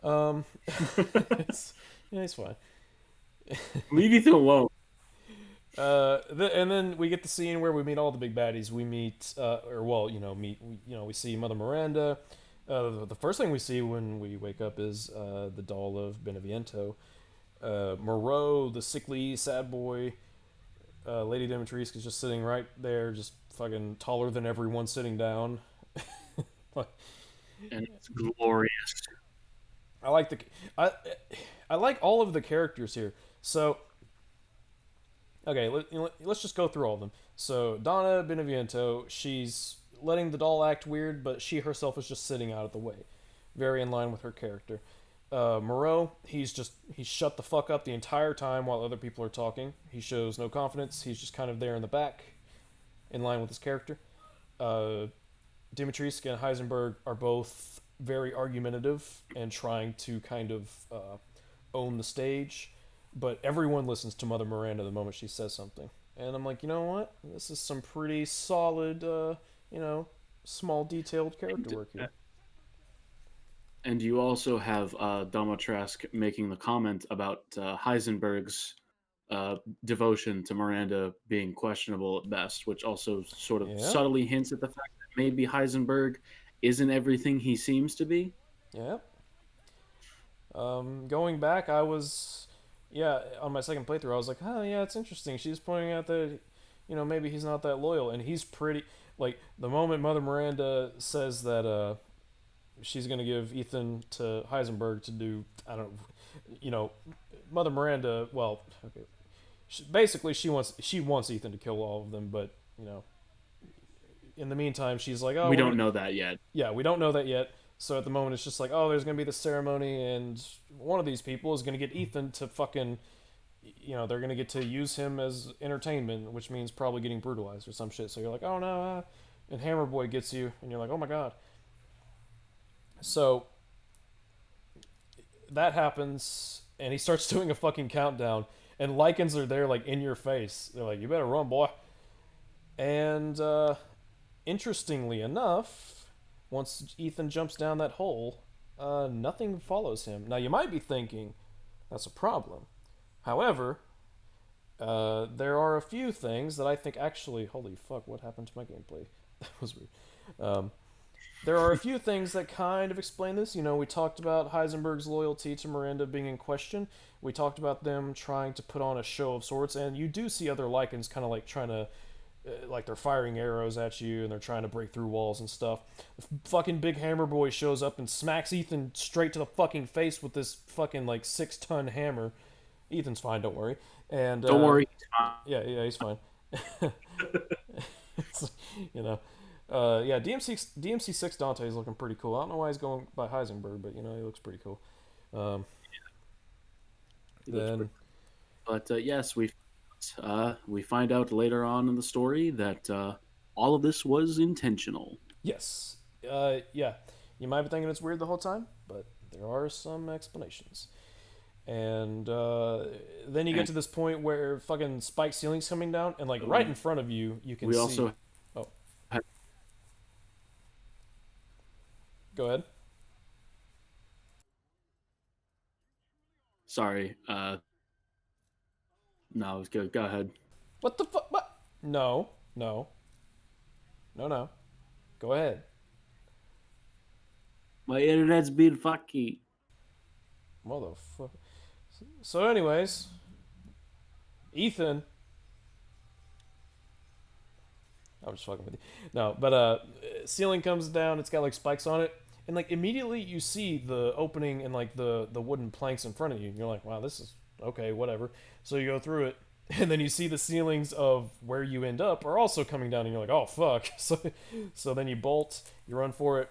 It's, yeah, he's fine. Leave Ethan alone. And then we get the scene where we meet all the big baddies. We meet, or well, we see Mother Miranda. The first thing we see when we wake up is the doll of Beneviento. Moreau, the sickly sad boy. Lady Dimitrescu is just sitting right there, just fucking taller than everyone sitting down. And it's glorious. I like the, I, I like all of the characters here. So okay, let's just go through all of them. So Donna Beneviento, she's letting the doll act weird, but she herself is just sitting out of the way, very in line with her character. Moreau, he's shut the fuck up the entire time while other people are talking. He shows no confidence. He's just kind of there in the back, in line with his character. Uh, Dimitrisky and Heisenberg are both very argumentative and trying to kind of own the stage, but everyone listens to Mother Miranda the moment she says something. And I'm like, you know what? This is some pretty solid, you know, small detailed character And, work here. and you also have Domatresk making the comment about Heisenberg's devotion to Miranda being questionable at best, which also sort of Yeah, subtly hints at the fact that maybe Heisenberg isn't everything he seems to be. yeah. Going back, I was, yeah, on my second playthrough, I was like, oh yeah, it's interesting. She's pointing out that, you know, maybe he's not that loyal, and he's pretty. Like the moment Mother Miranda says that she's gonna give Ethan to Heisenberg to do, I don't, you know, Mother Miranda. Well, okay, basically she wants Ethan to kill all of them, but you know, in the meantime, she's like, oh, We we're don't gonna, know that yet. yeah, we don't know that yet. So at the moment, it's just like, oh, there's gonna be the ceremony, and one of these people is gonna get Ethan to fucking, you know, they're gonna get to use him as entertainment, which means probably getting brutalized or some shit. So you're like, oh no, and Hammer Boy gets you, and you're like, oh my god. So that happens, and he starts doing a fucking countdown, and Lycans are there, like in your face. They're like, you better run, boy. And interestingly enough, once Ethan jumps down that hole, nothing follows him. Now you might be thinking that's a problem. However, there are a few things that I think actually. Holy fuck! What happened to my gameplay? That was weird. Um, there are a few things that kind of explain this. You know, we talked about Heisenberg's loyalty to Miranda being in question. We talked about them trying to put on a show of sorts, and you do see other Lycans kind of like trying to like they're firing arrows at you and they're trying to break through walls and stuff. The fucking big hammer boy shows up and smacks Ethan straight to the fucking face with this fucking like 6-ton hammer. Ethan's fine, don't worry. And Don't worry. yeah, he's fine. It's, you know, yeah, DMC6 Dante is looking pretty cool. I don't know why he's going by Heisenberg, but you know he looks pretty cool. Um, He looks then pretty. But yes, we find out later on in the story that all of this was intentional. yes, yeah, you might be thinking it's weird the whole time, but there are some explanations. And then you get And to this point where fucking spike ceiling's coming down, and like right in front of you, you can we see. also Oh, have, go ahead. sorry, no, it was good. Go ahead. What the fuck? What? No, no, no, no. Go ahead. My internet's being fucky. Motherfucker. So, anyways, Ethan. I'm just fucking with you. No, but ceiling comes down. It's got like spikes on it, and like immediately you see the opening and like the wooden planks in front of you. And you're like, wow, this is okay, whatever. So you go through it, and then you see the ceilings of where you end up are also coming down, and you're like, oh fuck. So then you bolt, you run for it,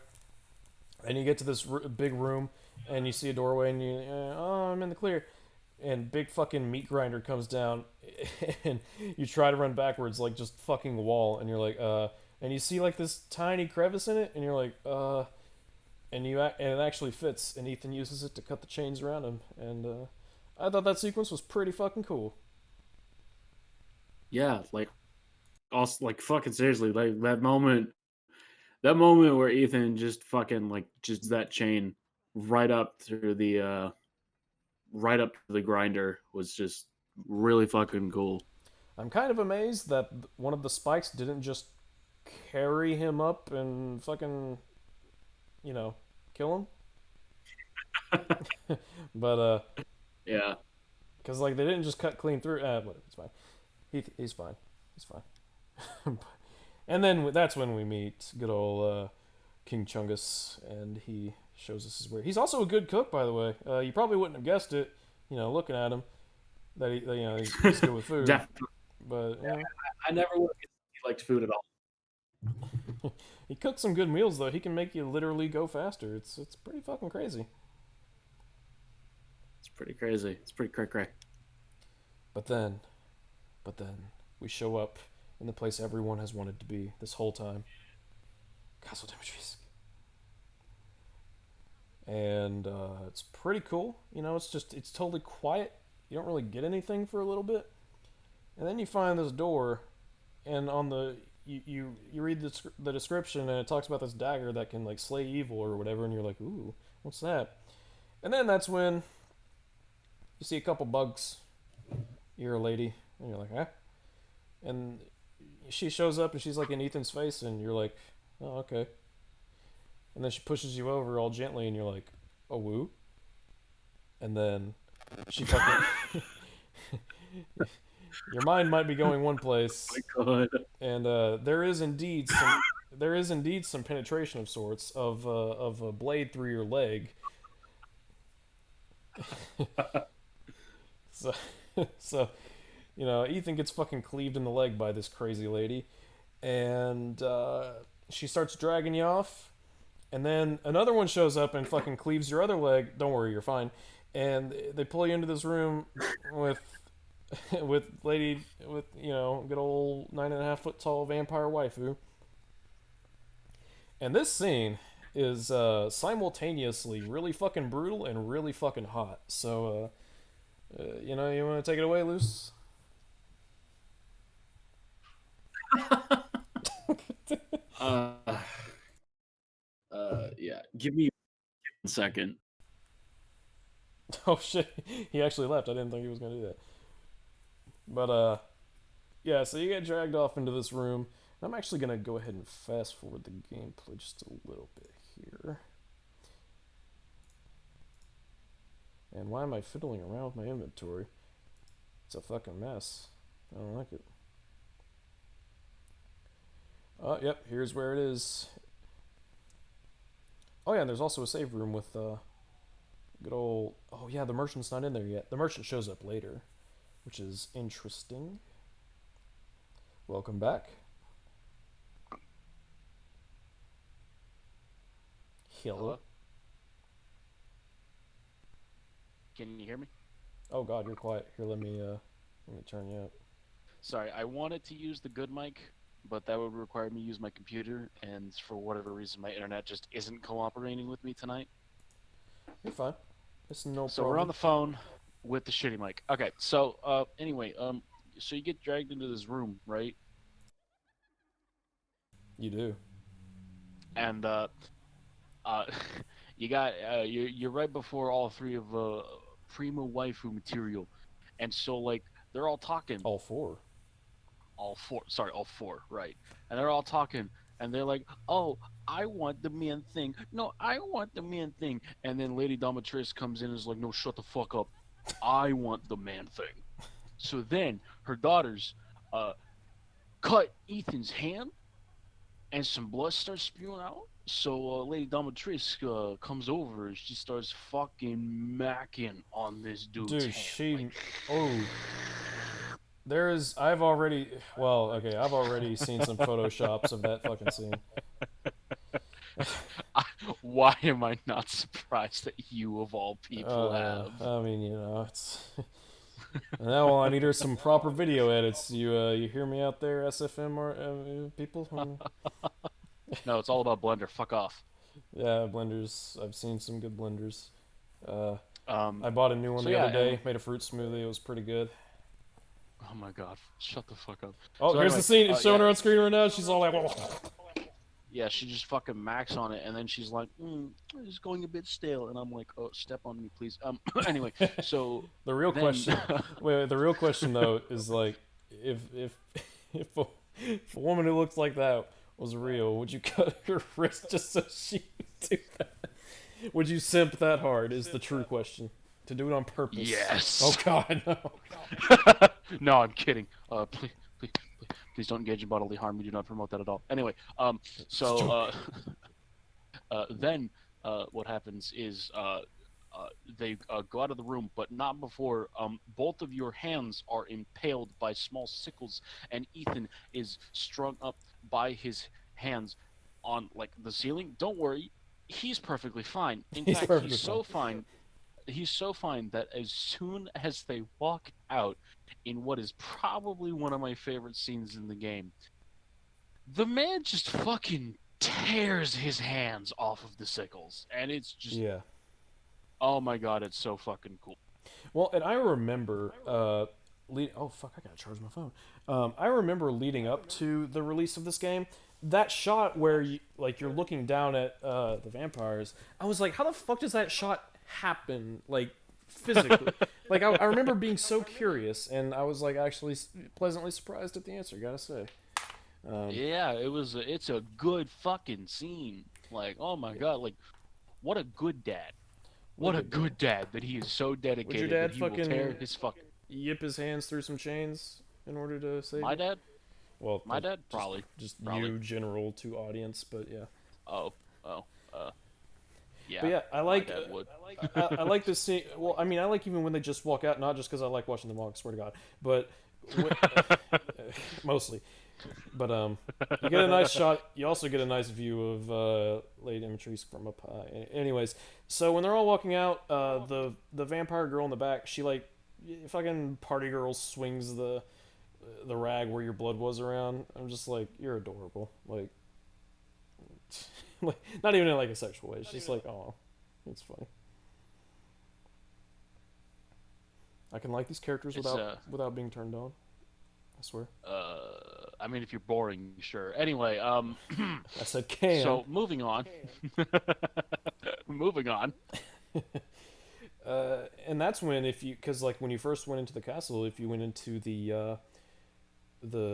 and you get to this big room, and you see a doorway, and you, oh, I'm in the clear. And big fucking meat grinder comes down, and you try to run backwards like just fucking wall, and you're like, and you see like this tiny crevice in it, and you're like, and it actually fits, and Ethan uses it to cut the chains around him, and I thought that sequence was pretty fucking cool. Yeah, like also like fucking seriously, like that moment where Ethan just fucking like just that chain right up through the right up to the grinder was just really fucking cool. I'm kind of amazed that one of the spikes didn't just carry him up and fucking, you know, kill him. But Yeah. because like they didn't just cut clean through. Whatever, it's fine. He's fine. He's fine. And then that's when we meet good old King Chungus, and he shows us his way. He's also a good cook, by the way. You probably wouldn't have guessed it, you know, looking at him, that you know he's good with food. Definitely. But you know, I never would have guessed he liked food at all. he cooks some good meals though. He can make you literally go faster. It's pretty fucking crazy. pretty crazy. It's pretty cray cray. But then, but then, we show up in the place everyone has wanted to be this whole time, Castle Dimitrescu. And it's pretty cool. You know, it's totally quiet. You don't really get anything for a little bit, and then you find this door, and on the you read the description, and it talks about this dagger that can like slay evil or whatever, and you're like, ooh, what's that? And then that's when you see a couple bugs. You're a lady, and you're like, huh? And she shows up, and she's like in Ethan's face, and you're like, oh, okay. And then she pushes you over all gently, and you're like, oh, woo. And then she fucking. Your mind might be going one place, Oh my god. and there is indeed some penetration of sorts of a blade through your leg. So so you know Ethan gets fucking cleaved in the leg by this crazy lady, and she starts dragging you off, and then another one shows up and fucking cleaves your other leg. Don't worry, you're fine. And they pull you into this room with with good old 9.5 foot tall vampire waifu. And this scene is simultaneously really fucking brutal and really fucking hot. So you know, you want to take it away, Luce? uh, yeah. Give me 1 second. Oh shit, he actually left. I didn't think he was gonna do that. But yeah. So you get dragged off into this room. I'm actually gonna go ahead and fast forward the gameplay just a little bit here. And why am I fiddling around with my inventory? It's a fucking mess. I don't like it. Oh, yep, here's where it is. Oh, yeah, and there's also a save room with good old. Oh, yeah, the merchant's not in there yet. The merchant shows up later, which is interesting. Welcome back. Hello. Hello? Can you hear me? Oh God, you're quiet. Here, let me turn you up. Sorry, I wanted to use the good mic, but that would require me to use my computer, and for whatever reason, my internet just isn't cooperating with me tonight. You're fine. It's no So problem. we're on the phone with the shitty mic. Okay, so anyway, so you get dragged into this room, right? You do. And uh, you're right before all three of primo waifu material, and so like they're all talking. All four. All four, right? And they're all talking, and they're like, "Oh, I want the man thing. No, I want the man thing." And then Lady Domitrice comes in and is like, "No, shut the fuck up. I want the man thing." So then her daughters uh, cut Ethan's hand, and some blood starts spewing out. So Lady Domitrice comes over and she starts fucking macking on this dude's Dude, hand. she. Like, Oh. There is. I've already. Well, okay. I've already seen some photoshops of that fucking scene. why am I not surprised that you, of all people, have? I mean, you know, it's. Now all I need are some proper video edits. You hear me out there, SFM or people? No, it's all about Blender. Fuck off. Yeah, blenders. I've seen some good blenders. Uh, Um, I bought a new one so the yeah, other day. and Made a fruit smoothie. It was pretty good. oh my god, shut the fuck up. Oh, So here's anyway, the scene. It's showing yeah, her on screen right now. She's all like, yeah, she just fucking max on it, and then she's like, "It's going a bit stale," and I'm like, "Oh, step on me, please." Anyway, so the real then, question. Wait, the real question though is like, if if a woman who looks like that was real, would you cut her wrist just so she would do that? Would you simp that hard? Is the true question. To do it on purpose. yes. Oh God, no. No, I'm kidding. Please don't engage in bodily harm. We do not promote that at all. Anyway, so then what happens is they go out of the room, but not before both of your hands are impaled by small sickles, and Ethan is strung up by his hands on like the ceiling. Don't worry, he's perfectly fine. In He's fact, perfectly he's so fine. fine he's so fine that as soon as they walk out in what is probably one of my favorite scenes in the game, the man just fucking tears his hands off of the sickles, and it's just, Yeah. oh my god, it's so fucking cool. Well, and I remember, oh fuck, I gotta charge my phone. I remember leading up to the release of this game, that shot where you like you're looking down at the vampires. I was like, how the fuck does that shot happen? Like physically, like I remember being so curious, and I was like actually pleasantly surprised at the answer. Gotta say, um, Yeah, it's a good fucking scene. Like, oh my god, like what a good dad. What look a at that. good dad that he is so Would your dedicated that dad he will tear fucking his fucking yip his hands through some chains in order to save my you? dad? Well, My dad just probably. just Probably. you general to audience, but yeah. Oh, oh, uh But yeah, yeah, my dad would. I like this scene. Well, I mean, I like even when they just walk out, not just because I like watching them walk. Swear to God, but wh- mostly. But you get a nice shot. You also get a nice view of Lady Dimitrescu from up high. Anyways, so when they're all walking out, the vampire girl in the back, she like fucking party girl swings the rag where your blood was around. I'm just like, you're adorable. Like, like not even in like a sexual way. It's just like, oh, it's funny. I can like these characters It's without being turned on. I swear. I mean if you're boring, sure. Anyway, I said can. so moving on. Moving on. And that's when if you because like when you first went into the castle, if you went into the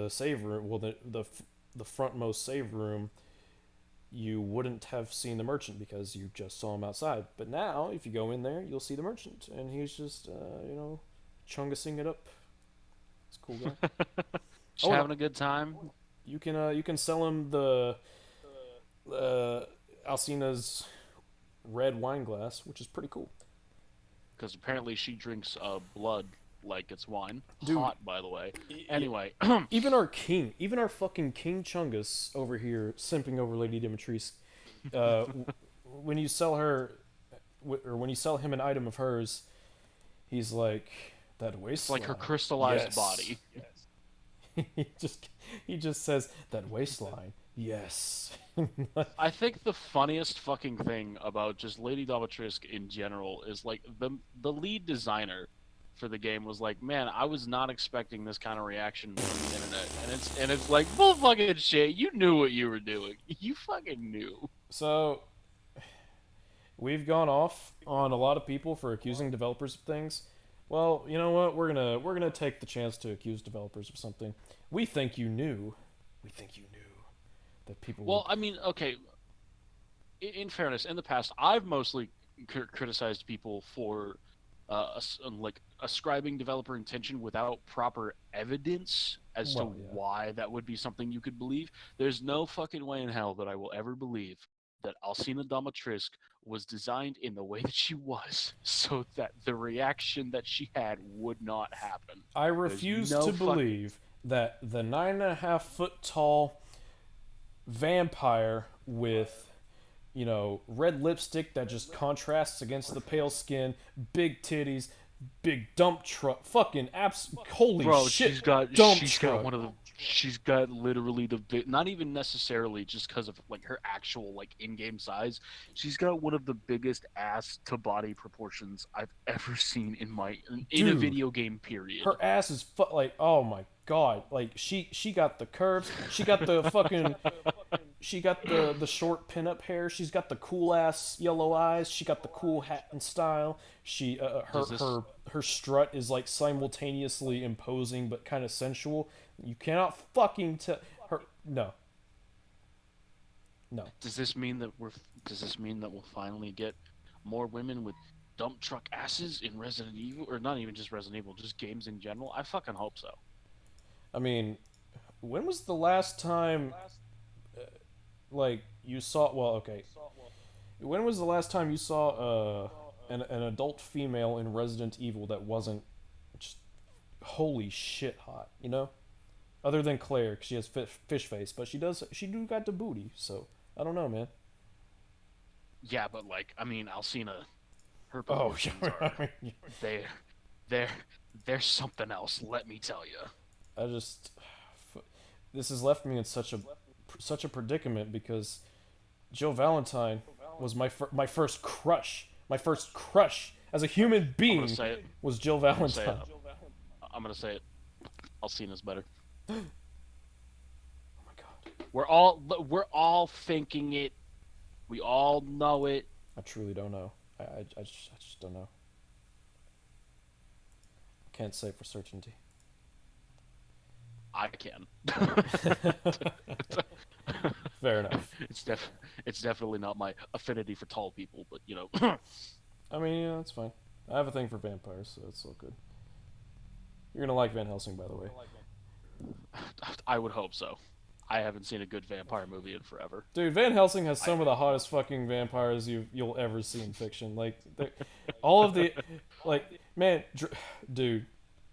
save room, well the frontmost save room, you wouldn't have seen the merchant because you just saw him outside. But now, if you go in there, you'll see the merchant, and he's just chungusing it up. He's a cool guy. Just Oh, and having a good time. you can sell him the uh, Alcina's red wine glass, which is pretty cool. Because apparently she drinks blood like it's wine. Dude, Hot, by the way. Anyway, even our fucking King Chungus over here, simping over Lady Dimitrescu. When you sell her, or when you sell him an item of hers, he's like that it's like her waistline. crystallized Yes. body. he just he just says that waistline. Yes. I think the funniest fucking thing about just Lady Domitrescu in general is like the lead designer for the game was like, man, I was not expecting this kind of reaction from the internet, and it's like bull fucking shit. You knew what you were doing. You fucking knew. So we've gone off on a lot of people for accusing developers of things. Well, you know what? We're gonna take the chance to accuse developers of something. We think you knew. We think you knew that people would. Well, I mean, okay. In fairness, in the past, I've mostly criticized people for like ascribing developer intention without proper evidence as to Well, yeah. why that would be something you could believe. There's no fucking way in hell that I will ever believe that Alcina Domatrisk was designed in the way that she was so that the reaction that she had would not happen. I There's refuse no to fucking believe that the 9.5 foot tall vampire with red lipstick that just contrasts against the pale skin, big titties, big dump truck, fucking holy bro. shit, she's got dump she's got truck. one of the she's got literally not even necessarily just because of like her actual like in-game size. She's got one of the biggest ass to body proportions I've ever seen in a Dude, video game, period. her ass is like, oh my god, like she got the curves, she got the fucking she got the short pinup hair. She's got the cool ass yellow eyes. She got the cool hat and style. She her Does this her her strut is like simultaneously imposing but kind of sensual. You cannot fucking tell her. No, no. does this mean that we'll finally get more women with dump truck asses in Resident Evil, or not even just Resident Evil, just games in general? I fucking hope so. I mean, when was the last time like you saw? Well, okay. When was the last time you saw an adult female in Resident Evil that wasn't just holy shit hot? You know, other than Claire, 'cause she has fish face, but she do got the booty. So I don't know, man. Yeah, but like, I mean, Alcina. Her Oh, proportions I are mean, they they're they're something else. Let me tell you. I just this has left me in such a predicament because Jill Valentine was my first crush. My first crush as a human I'm gonna being say it. was Jill I'm gonna say it. Valentine. I'm gonna say it. Alcina's better. Oh my god. We're all thinking it. We all know it. I truly don't know. I just don't know. Can't say for certainty. I can. Fair enough. it's def it's definitely not my affinity for tall people, but you know, I mean, yeah, that's fine. I have a thing for vampires, so it's all good. You're gonna like Van Helsing, by the way. I would hope so. I haven't seen a good vampire movie in forever. Dude, Van Helsing has I some of the hottest fucking vampires you'll ever see in fiction. Like, all of the, like, man, dude,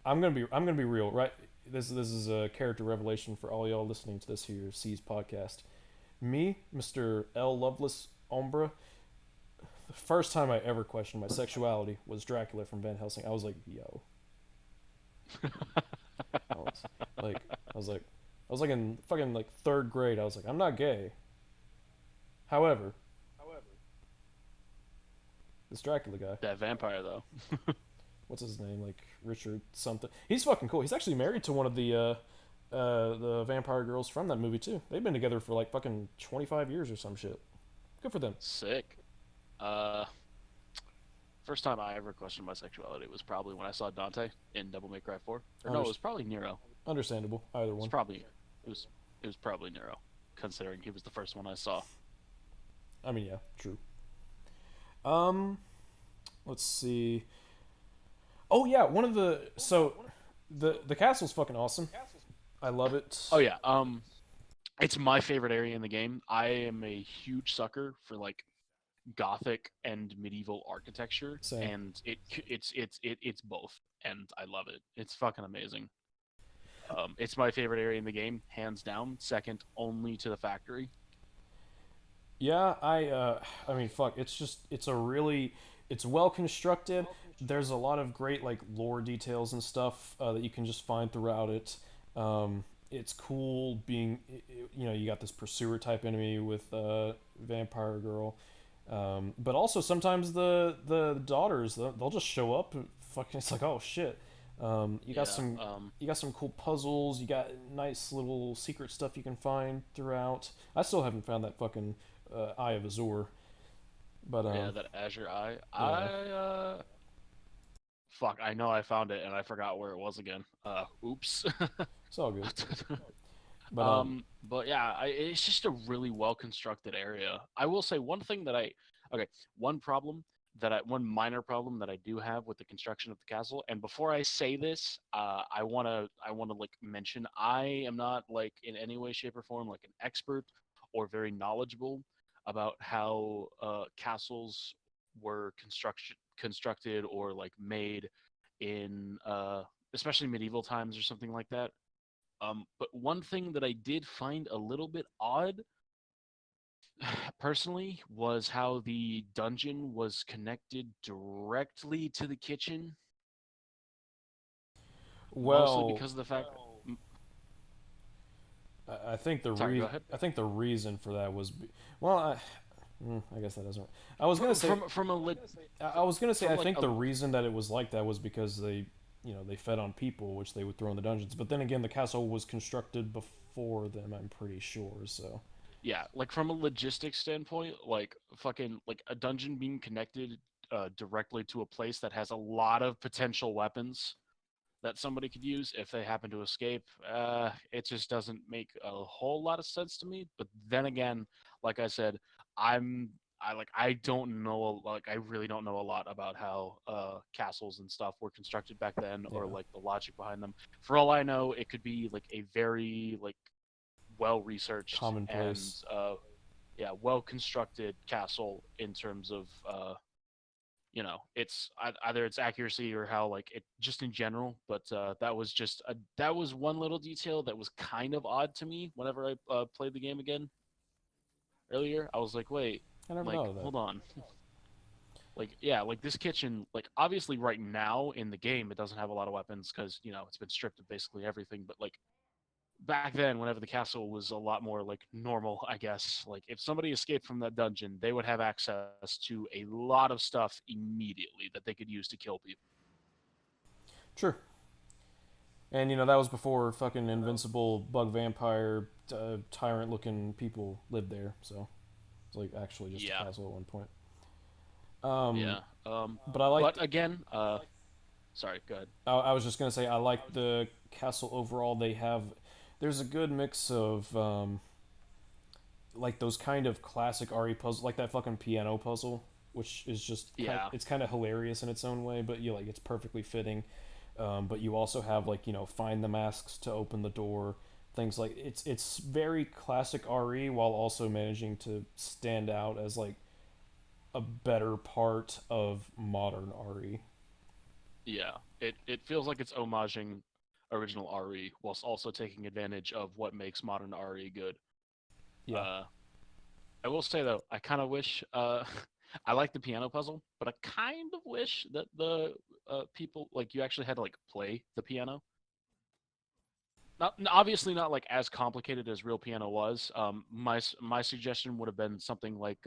I'm gonna be real, right? This is a character revelation for all y'all listening to this here S.E.E.S podcast. Me, Mr. L. Loveless Umbra, the first time I ever questioned my sexuality was Dracula from Van Helsing. I was like, yo, I was like, I was like, I was like in fucking like third grade. I was like, I'm not gay. However, this Dracula guy, That vampire though. what's his name? Like Richard something. He's fucking cool. He's actually married to one of the vampire girls from that movie too. They've been together for like fucking 25 years or some shit. Good for them. Sick. Uh, First time I ever questioned my sexuality was probably when I saw Dante in Devil May Cry 4. Or no, it Under- was probably Nero. Understandable. Either It's one. probably it was it was probably Nero, considering he was the first one I saw. I mean, yeah, true. Um, let's see. Oh yeah, one of the castle's fucking awesome. I love it. Oh yeah, it's my favorite area in the game. I am a huge sucker for like gothic and medieval architecture, Same. and it's both, and I love it. It's fucking amazing. It's my favorite area in the game, hands down, second only to the factory. Yeah, I mean, fuck. It's well constructed. There's a lot of great like lore details and stuff that you can just find throughout it. It's cool being, you got this pursuer type enemy with vampire girl, but also sometimes the daughters they'll just show up. And fucking, it's like, oh shit. You got Yeah. some cool puzzles. You got nice little secret stuff you can find throughout. I still haven't found that fucking Eye of Azure, but Yeah, that Azure Eye. yeah, Fuck, I know I found it and I forgot where it was again. Oops. it's all good. But But yeah, it's just a really well constructed area. I will say one thing that okay, one problem one minor problem that I do have with the construction of the castle. And before I say this, I wanna like mention I am not like in any way, shape, or form like an expert or very knowledgeable about how castles were constructed or like made in especially medieval times or something like that. But one thing that I did find a little bit odd, personally, was how the dungeon was connected directly to the kitchen. Mostly well, because of the fact. I think Sorry, go ahead. I think the reason for that was, well, I guess that doesn't. I was gonna say From a I was gonna say from I like think the reason that it was like that was because they fed on people, which they would throw in the dungeons. But then again, the castle was constructed before them. I'm pretty sure. So yeah, like from a logistics standpoint, like fucking like a dungeon being connected directly to a place that has a lot of potential weapons that somebody could use if they happen to escape. It just doesn't make a whole lot of sense to me. But then again, like I said, I'm I don't know, like I really don't know a lot about how castles and stuff were constructed back then, or yeah, like the logic behind them. For all I know, it could be like a very like well researched and commonplace. yeah, well constructed castle in terms of it's either its accuracy or how like it just in general. But that was one little detail that was kind of odd to me whenever I played the game again earlier. I was like, wait, I never like thought of that. hold on. Like yeah, like this kitchen, like obviously right now in the game it doesn't have a lot of weapons because it's been stripped of basically everything. But like back then, whenever the castle was a lot more like normal, I guess, like if somebody escaped from that dungeon, they would have access to a lot of stuff immediately that they could use to kill people. Sure. And that was before fucking invincible bug vampire tyrant looking people lived there. So it's like actually just a Yeah, castle at one point. Um, yeah. but I liked. But again, sorry, go ahead. I was just gonna say I like the castle overall. They have. There's a good mix of like those kind of classic RE puzzles, like that fucking piano puzzle, which is just Yeah, it's kind of hilarious in its own way, but like it's perfectly fitting. But you also have like find the masks to open the door, things like it's very classic RE while also managing to stand out as like a better part of modern RE. yeah. It feels like it's homaging original RE whilst also taking advantage of what makes modern RE good. Yeah, Uh, I will say though, I kind of wish I like the piano puzzle, but I kind of wish that the people like you actually had to like play the piano. Not obviously not like as complicated as real piano was. My suggestion would have been something like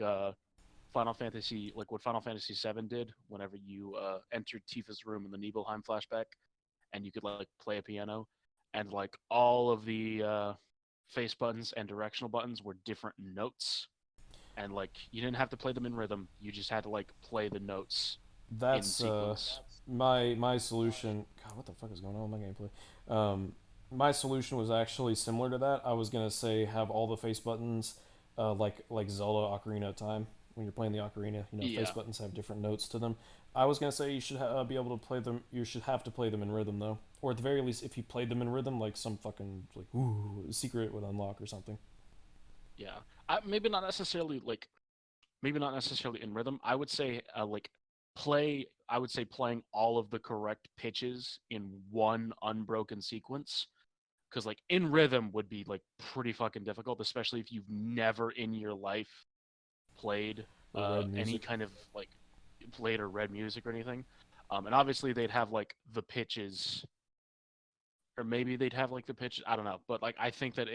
Final Fantasy, like what Final Fantasy VII did. Whenever you entered Tifa's room in the Nibelheim flashback, and you could like play a piano, and like all of the face buttons and directional buttons were different notes, and like you didn't have to play them in rhythm. You just had to like play the notes in that's sequence. my solution. God, what the fuck is going on with my gameplay? My solution was actually similar to that. I was gonna say have all the face buttons, like Zelda Ocarina of Time. When you're playing the ocarina, face Yeah, buttons have different notes to them. I was gonna say you should be able to play them. You should have to play them in rhythm though, or at the very least, if you played them in rhythm, like some fucking like ooh secret would unlock or something. yeah. Maybe not necessarily in rhythm. I would say like play. I would say playing all of the correct pitches in one unbroken sequence. Because like in rhythm would be like pretty fucking difficult, especially if you've never in your life played Read any music. kind of like played or read music or anything. And obviously they'd have like the pitches, or maybe they'd have like the pitch. I don't know, but like I think that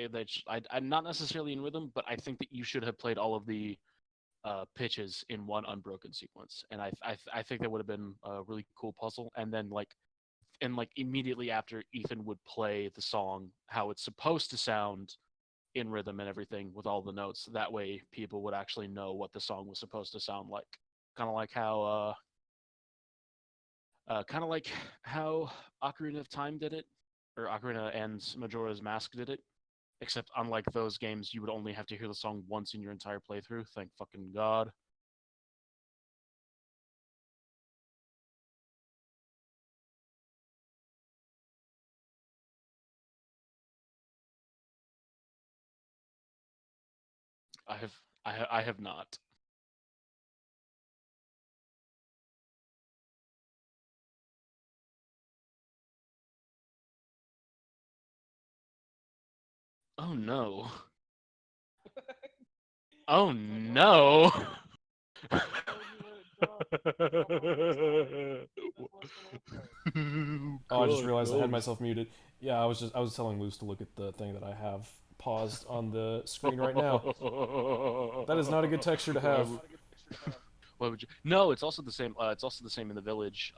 I'm not necessarily in rhythm, but I think that you should have played all of the pitches in one unbroken sequence, and I think that would have been a really cool puzzle. And like immediately after Ethan would play the song how it's supposed to sound in rhythm and everything with all the notes. That way, people would actually know what the song was supposed to sound like. Kind of like how, kind of like how Ocarina of Time did it, or Ocarina and Majora's Mask did it. Except unlike those games, you would only have to hear the song once in your entire playthrough. Thank fucking god. I have, I have not. Oh no. Oh no. Oh, I just God realized I had knows. myself muted. Yeah, I was telling Luce to look at the thing that I have paused on the screen right now. That is not a good texture to Why have. would why would you? No, it's also the same. It's also the same in the village.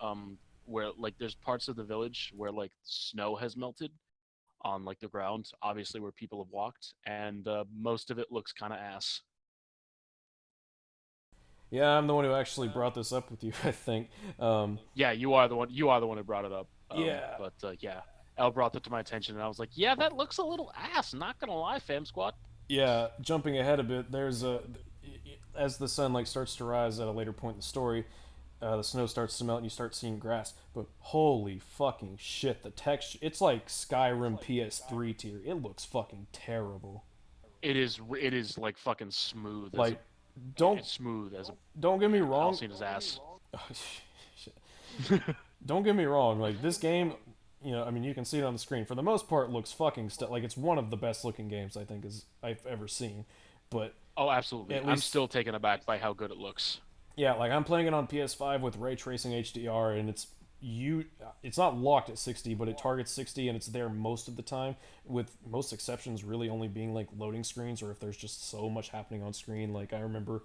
Where like there's parts of the village where like snow has melted on like the ground, obviously where people have walked, and most of it looks kind of ass. Yeah, I'm the one who actually brought this up with you. I think. Um, Yeah, you are the one. You are the one who brought it up. yeah, But yeah, Elle brought that to my attention, and I was like, yeah, that looks a little ass. Not gonna lie, fam squad. yeah. Jumping ahead a bit, there's a as the sun like starts to rise at a later point in the story, the snow starts to melt and you start seeing grass. But holy fucking shit, the texture! It's like Skyrim PS3 tier. It looks fucking terrible. It is like fucking smooth as a. Like, don't It's smooth as a don't get me wrong. Alcina's ass. Don't get me wrong. Like this game, I mean, you can see it on the screen. For the most part, looks fucking like it's one of the best looking games I think is I've ever seen. But Oh, absolutely. at I'm least still taken aback by how good it looks. Yeah, like I'm playing it on PS5 with ray tracing HDR, and it's not locked at 60, but it targets 60, and it's there most of the time. With most exceptions, really only being like loading screens, or if there's just so much happening on screen. Like I remember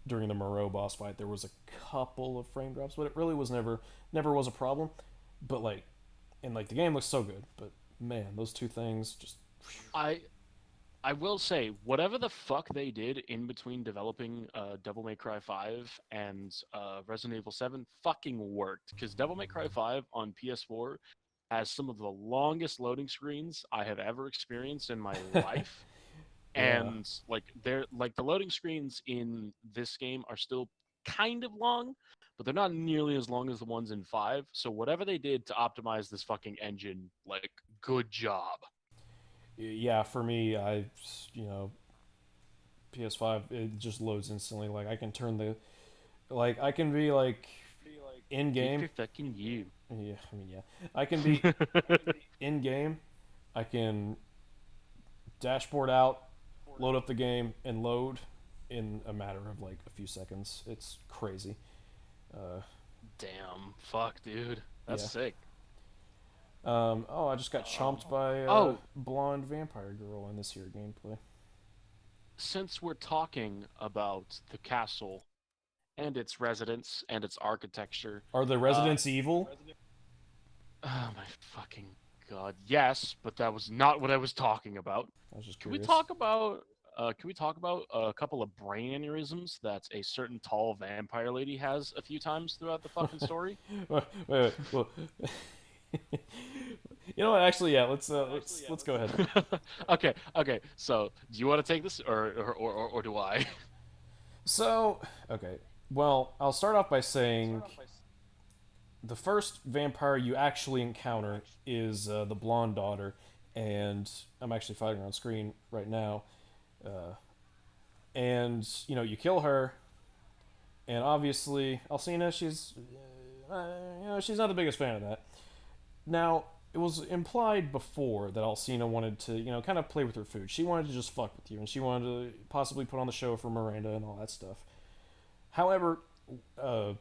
during the Moreau boss fight, there was a couple of frame drops, but it really was never was a problem. But like, and like the game looks so good, but man, those two things just I I will say, whatever the fuck they did in between developing Devil May Cry 5 and Resident Evil 7 fucking worked. Because Devil May Cry 5 on PS4 has some of the longest loading screens I have ever experienced in my life. yeah. And like they're like the loading screens in this game are still kind of long, but they're not nearly as long as the ones in 5. So whatever they did to optimize this fucking engine, like good job. Yeah, for me, you know, PS5 it just loads instantly. Like I can turn the like I can be like in Good game. for fucking you. Yeah, I mean yeah, I can be in game. I can dashboard out, load up the game, and load in a matter of like a few seconds. It's crazy. Uh, Damn. Fuck, dude. That's yeah. sick. Oh, I just got chomped by a Oh, blonde vampire girl in this here gameplay. since we're talking about the castle and its residents and its architecture, Are the uh, residents evil? oh my fucking god, yes, but that was not what I was talking about. I was just Can we curious. talk about? Can we talk about a couple of brain aneurysms that a certain tall vampire lady has a few times throughout the fucking story? Wait. Well, you know what? Actually, yeah. Let's go ahead. okay. So, do you want to take this, or do I? So, okay. Well, I'll start off by saying the first vampire you actually encounter is the blonde daughter, and I'm actually fighting her on screen right now. Uh, and you know, you kill her, and obviously, Alcina, you know, she's not the biggest fan of that. Now, it was implied before that Alcina wanted to, you know, kind of play with her food. She wanted to just fuck with you, and she wanted to possibly put on the show for Miranda and all that stuff. However, uh,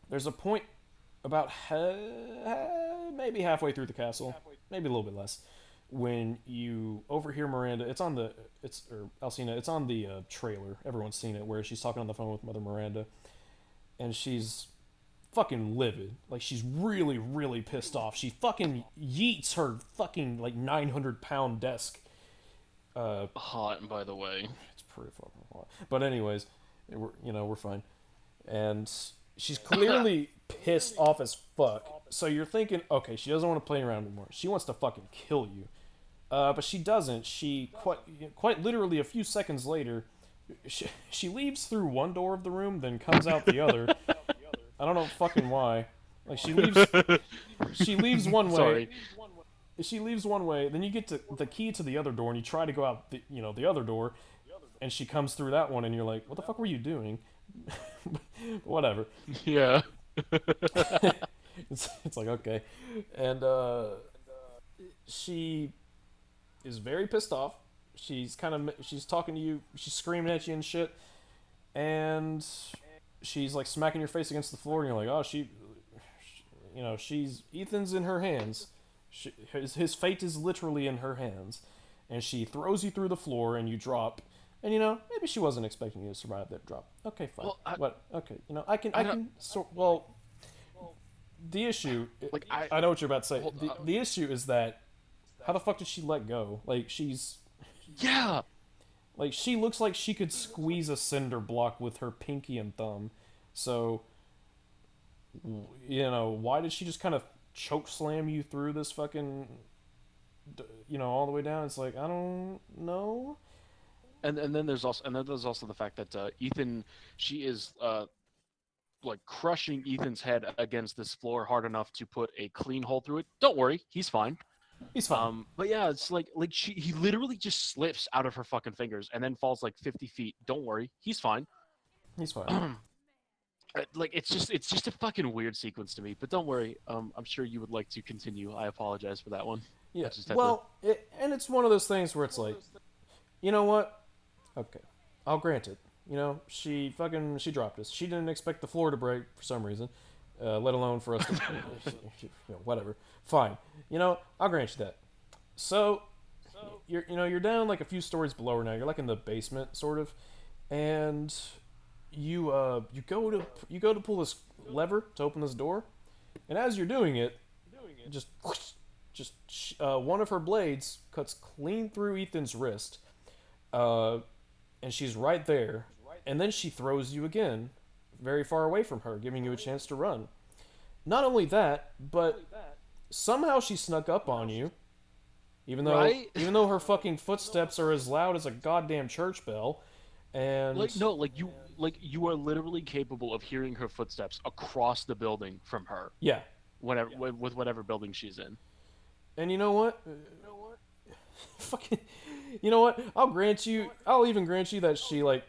there's a point about maybe halfway through the castle, maybe a little bit less, when you overhear Miranda. It's on the it's or Alcina. It's on the trailer. Everyone's seen it where she's talking on the phone with Mother Miranda, and she's fucking livid. Like she's really pissed off. She fucking yeets her fucking like 900-pound desk. Uh, Hot, by the way. it's pretty fucking hot. But anyways, we're fine. And she's clearly pissed off as fuck. So you're thinking, okay, she doesn't want to play around anymore. She wants to fucking kill you. But she doesn't. She quite literally a few seconds later, she leaves through one door of the room, then comes out the other. I don't know fucking why. Like she leaves one way. Sorry. She leaves one way. Then you get to the key to the other door, and you try to go out the other door, and she comes through that one, and you're like, what the fuck were you doing? Whatever. Yeah. It's like okay, and she is very pissed off. She's talking to you. She's screaming at you and shit, and she's like smacking your face against the floor, and you're like, oh, you know, she's Ethan's in her hands. His fate is literally in her hands, and she throws you through the floor, and you drop. And you know, maybe she wasn't expecting you to survive that drop. Okay, fine. Well, What? Okay, you know, I I don't, can. So, well, the issue. like I know what you're about to say. hold, The issue is that how the fuck did she let go? yeah. Like she looks like she could squeeze a cinder block with her pinky and thumb. So, you know, why did she just kind of choke slam you through this fucking, all the way down? It's like I don't know. And then there's also the fact that Ethan, she is like crushing Ethan's head against this floor hard enough to put a clean hole through it. Don't worry, he's fine. He's fine. But yeah, it's like he literally just slips out of her fucking fingers and then falls like 50 feet. Don't worry, he's fine. He's fine. Like it's just a fucking weird sequence to me. But don't worry, I'm sure you would like to continue. I apologize for that one. I Yeah. just had to. Well, and it's one of those things where it's like, you know what? Okay, I'll grant it. she dropped us. She didn't expect the floor to break for some reason, let alone for us to, whatever. Fine, I'll grant you that. So you're down like a few stories below her now. You're like in the basement, sort of, and you go to pull this lever to open this door, and as you're doing it, just one of her blades cuts clean through Ethan's wrist, uh, and she's right there. And then she throws you again, very far away from her, giving you a chance to run. Not only that, but somehow she snuck up on you, even though Right? even though her fucking footsteps are as loud as a goddamn church bell. And Like no, like you are literally capable of hearing her footsteps across the building from her, yeah, whatever with whatever building she's in. and you know what? Fucking, you know what? I'll even grant you that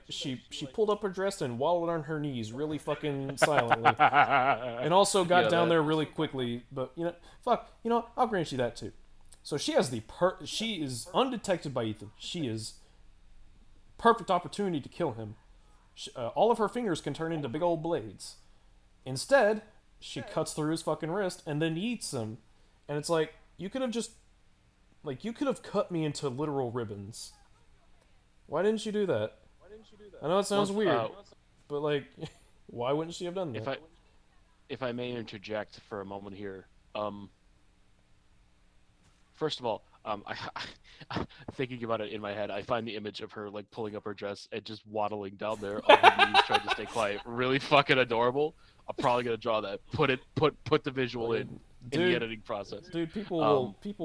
she pulled up her dress and wallowed on her knees really fucking silently, and also got Yeah, down that there really quickly. But fuck, I'll grant you that too. So she has she is undetected by Ethan. She is perfect opportunity to kill him. All of her fingers can turn into big old blades. Instead, she cuts through his fucking wrist and then eats him. And it's like you could have cut me into literal ribbons. Why didn't you do that? I know it sounds once weird, but like, why wouldn't she have done if that? I may interject for a moment here. First of all, thinking about it in my head, I find the image of her like pulling up her dress and just waddling down there on her knees, trying to stay quiet, really fucking adorable. I'm probably gonna draw that. Put the visual in the Dude, editing process. dude, people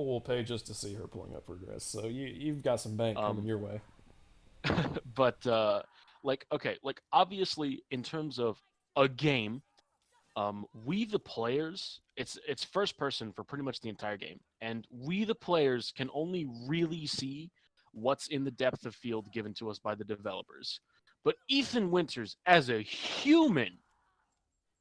will pay just to see her pulling up her dress. So you've got some bank coming Um, your way. but like okay, like obviously in terms of a game, we the players, it's first person for pretty much the entire game, and we the players can only really see what's in the depth of field given to us by the developers. But Ethan Winters, as a human,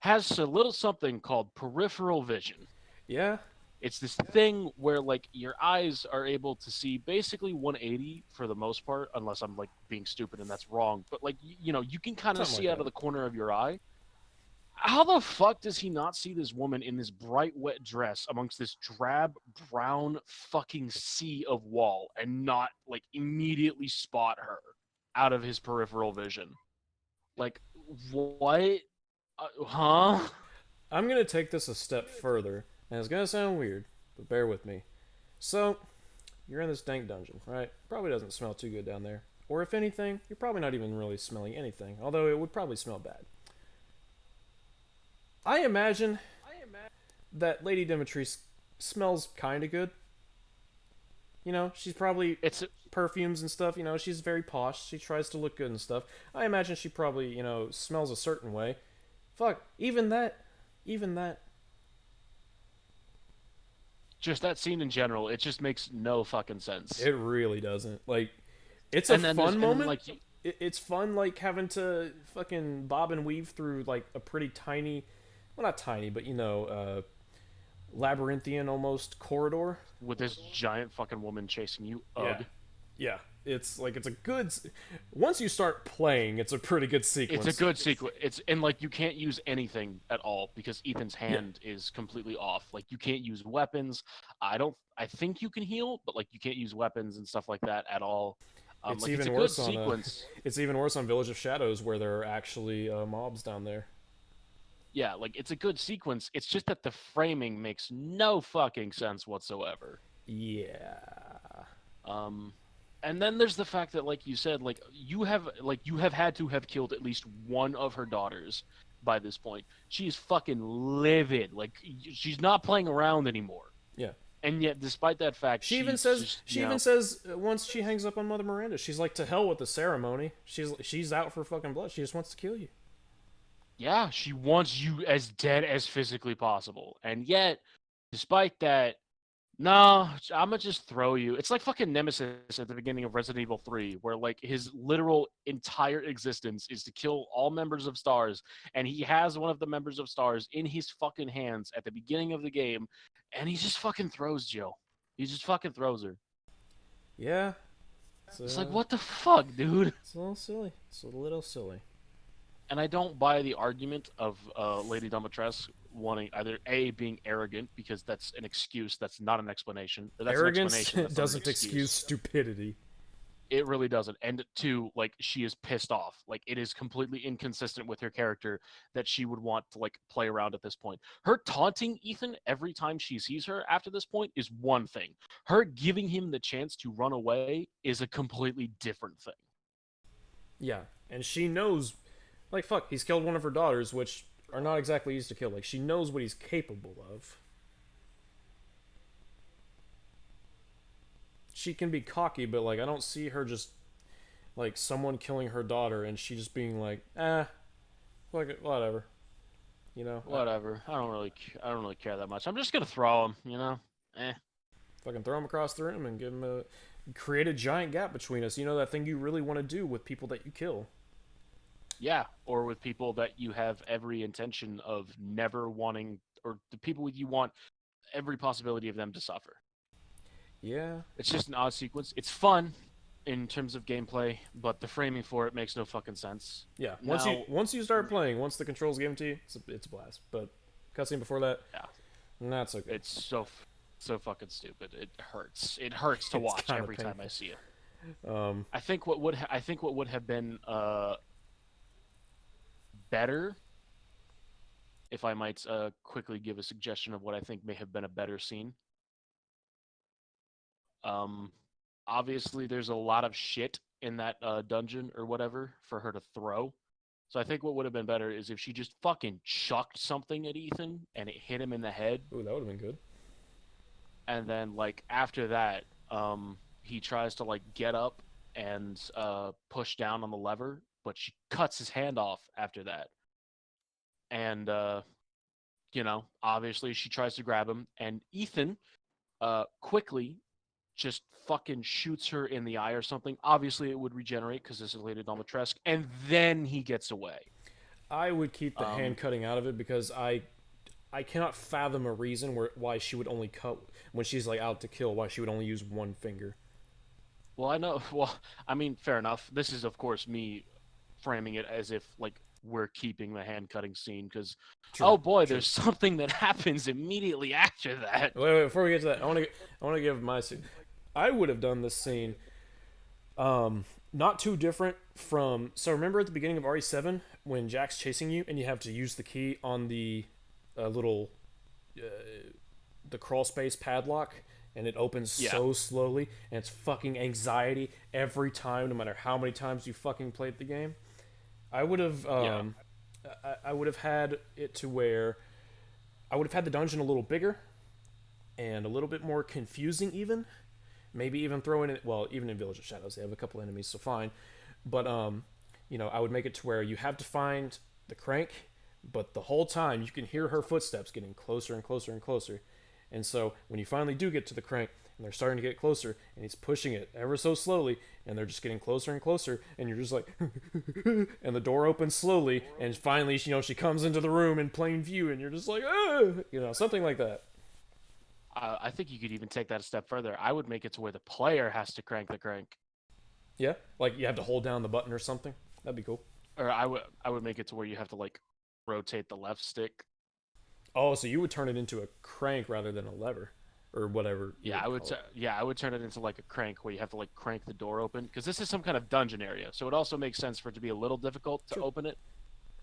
has a little something called peripheral vision. Yeah, It's this thing where like your eyes are able to see basically 180 for the most part, unless I'm like being stupid and that's wrong. But like you can kind of something see like out that. of the corner of your eye. How the fuck does he not see this woman in this bright wet dress amongst this drab brown fucking sea of wall and not like immediately spot her out of his peripheral vision? Like what? Huh? I'm gonna take this a step further, and it's gonna sound weird, but bear with me. So, you're in this dank dungeon, right? Probably doesn't smell too good down there. Or if anything, you're probably not even really smelling anything, although it would probably smell bad. I imagine that Lady Dimitris smells kind of good. She's probably It's perfumes and stuff. She's very posh. She tries to look good and stuff. I imagine she probably, smells a certain way. Fuck, even that. just that scene in general. It just makes no fucking sense. It really doesn't. Like, it's a And then there's fun and then moment. like It's fun, like, having to fucking bob and weave through, like, a pretty tiny, well, not tiny, but, labyrinthian almost corridor. with this giant fucking woman chasing you. Yeah. Ugh. Yeah. It's a good. Once you start playing, it's a pretty good It's a sequence. good sequence. It's and like you can't use anything at all because Ethan's Yeah. hand is completely off. Like you can't use weapons. I don't. I think you can heal, but like you can't use weapons and stuff like that at all. It's Like it's a even good worse on sequence. it's even worse on Village of Shadows where there are actually mobs down there. Yeah, like it's a good sequence. It's just that the framing makes no fucking sense whatsoever. Yeah. Um, and then there's the fact that, like you said, like you have had to have killed at least one of her daughters by this point. She is fucking livid. Like she's not playing around anymore. Yeah. And yet, despite that fact, She even she's says just she even says once she hangs up on Mother Miranda, she's like, to hell with the ceremony. She's out for fucking blood. She just wants to kill you. yeah, she wants you as dead as physically possible. And yet, despite that, no, I'm gonna just throw you. It's like fucking Nemesis at the beginning of Resident Evil 3, where like his literal entire existence is to kill all members of Stars, and he has one of the members of Stars in his fucking hands at the beginning of the game, and he just fucking throws Jill. He just fucking throws her. Yeah. It's like, what the fuck, dude? it's a little silly. It's a little silly. And I don't buy the argument of Lady Dimitrescu wanting either A, being arrogant, because that's an excuse, that's not an explanation. Or that's an Arrogance explanation, that's not an doesn't excuse excuse. stupidity. It really doesn't. And two, like, she is pissed off. Like, it is completely inconsistent with her character that she would want to, like, play around at this point. Her taunting Ethan every time she sees her after this point is one thing. Her giving him the chance to run away is a completely different thing. Yeah, and she knows, like, fuck, he's killed one of her daughters, which are not exactly easy to kill. Like, she knows what he's capable of. She can be cocky, but, like, I don't see her just, like, someone killing her daughter and she just being like, fuck it, whatever. You know? Whatever. I don't really care that much. I'm just gonna throw him, you know? Eh. Fucking throw him across the room and give him a. Create a giant gap between us. You know, that thing you really want to do with people that you kill. Yeah, or with people that you have every intention of never wanting, or the people you want every possibility of them to suffer. Yeah. It's just an odd sequence. It's fun in terms of gameplay, but the framing for it makes no fucking sense. Yeah. Now, Once you start playing, once the controls given to you, it's a blast. But cutscene before that, yeah, that's okay. it's so fucking stupid. It hurts. It hurts to It's watch kind of every time I painful. see it. Um, I think what would have been better, if I might quickly give a suggestion of what I think may have been a better scene. Um, Obviously, there's a lot of shit in that dungeon or whatever for her to throw. So I think what would have been better is if she just fucking chucked something at Ethan and it hit him in the head, ooh, that would have been good. and then like after that, he tries to like get up and push down on the lever, but she cuts his hand off after that. And obviously she tries to grab him, and Ethan quickly just fucking shoots her in the eye or something. Obviously, it would regenerate because this is Lady Domitrescu, and then he gets away. I would keep the hand Um, cutting out of it because I cannot fathom a reason why she would only cut when she's like out to kill. Why she would only use one finger. well, I know. Well, I mean, fair enough. This is, of course, me framing it as if like we're keeping the hand cutting scene because, True. oh boy, True. there's something that happens immediately after that. Wait, before we get to that, I want to give my scene. I would have done this scene not too different from. So remember at the beginning of RE7 when Jack's chasing you and you have to use the key on the little the crawl space padlock and it opens Yeah, so slowly and it's fucking anxiety every time, no matter how many times you fucking played the game. I would have yeah, I would have had it to where I would have had the dungeon a little bigger and a little bit more confusing even. Maybe even throw in it. Well, even in Village of Shadows, they have a couple enemies, so fine. But I would make it to where you have to find the crank, but the whole time you can hear her footsteps getting closer and closer and closer. And so when you finally do get to the crank and they're starting to get closer and he's pushing it ever so slowly and they're just getting closer and closer and you're just like and the door opens slowly and finally she comes into the room in plain view and you're just like something like that. I think you could even take that a step further. I would make it to where the player has to crank the crank, Yeah, like you have to hold down the button or something. That'd be cool. or I would make it to where you have to like rotate the left stick. Oh, so you would turn it into a crank rather than a lever, or whatever you Yeah, would call it. I would turn it into like a crank where you have to like crank the door open because this is some kind of dungeon area. So it also makes sense for it to be a little difficult to Sure. open it.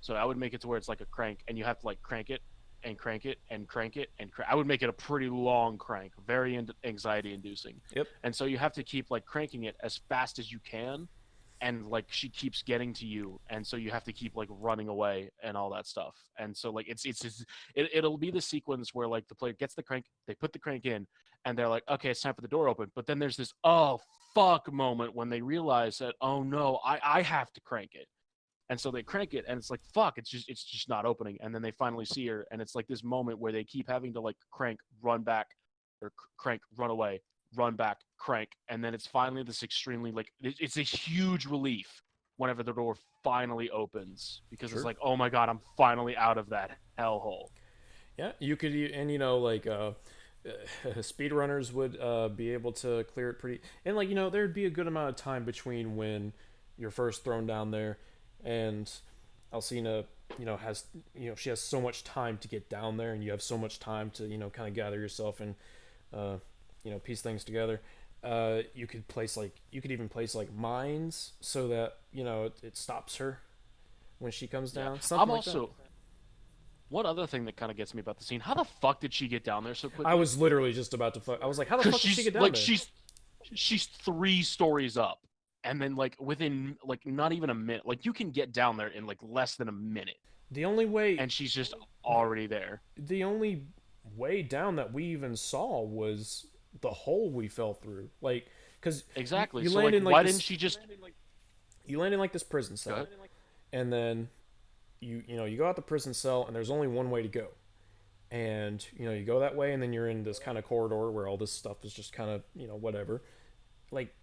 So I would make it to where it's like a crank and you have to like crank it and crank it and crank it and I would make it a pretty long crank, very anxiety inducing. Yep. And so you have to keep like cranking it as fast as you can, and like she keeps getting to you, and so you have to keep like running away and all that stuff. And so like it'll be the sequence where like the player gets the crank, they put the crank in, and they're like, okay, it's time for the door open. But then there's this oh fuck moment when they realize that oh no, I have to crank it. And so they crank it and it's like fuck, it's just not opening. And then they finally see her and it's like this moment where they keep having to like crank, run back, or crank, run away, run back, crank, and then it's finally this extremely like it's a huge relief whenever the door finally opens because it's Sure. like oh my god, I'm finally out of that hellhole. Yeah, you could, and speedrunners would be able to clear it pretty, and like there'd be a good amount of time between when you're first thrown down there, and Alcina, has she has so much time to get down there, and you have so much time to kind of gather yourself and uh, piece things together. You could even place like mines so that it stops her when she comes Yeah. down, I'm something like that. also one other thing that kind of gets me about the scene. How the fuck did she get down there so I quickly? was literally just about to. I was like, how the Because fuck did she she's get down like there? she's 3 stories up, and then like within like not even a minute, like you can get down there in like less than a minute, The only way, and she's just already there. the only way down that we even saw was the hole we fell through. Like, because Exactly. you So land like, in like why didn't this, she just you land in like this prison go cell, ahead? and then you go out the prison cell, and there's only one way to go. And you go that way, and then you're in this kind of corridor where all this stuff is just kind of whatever. Like,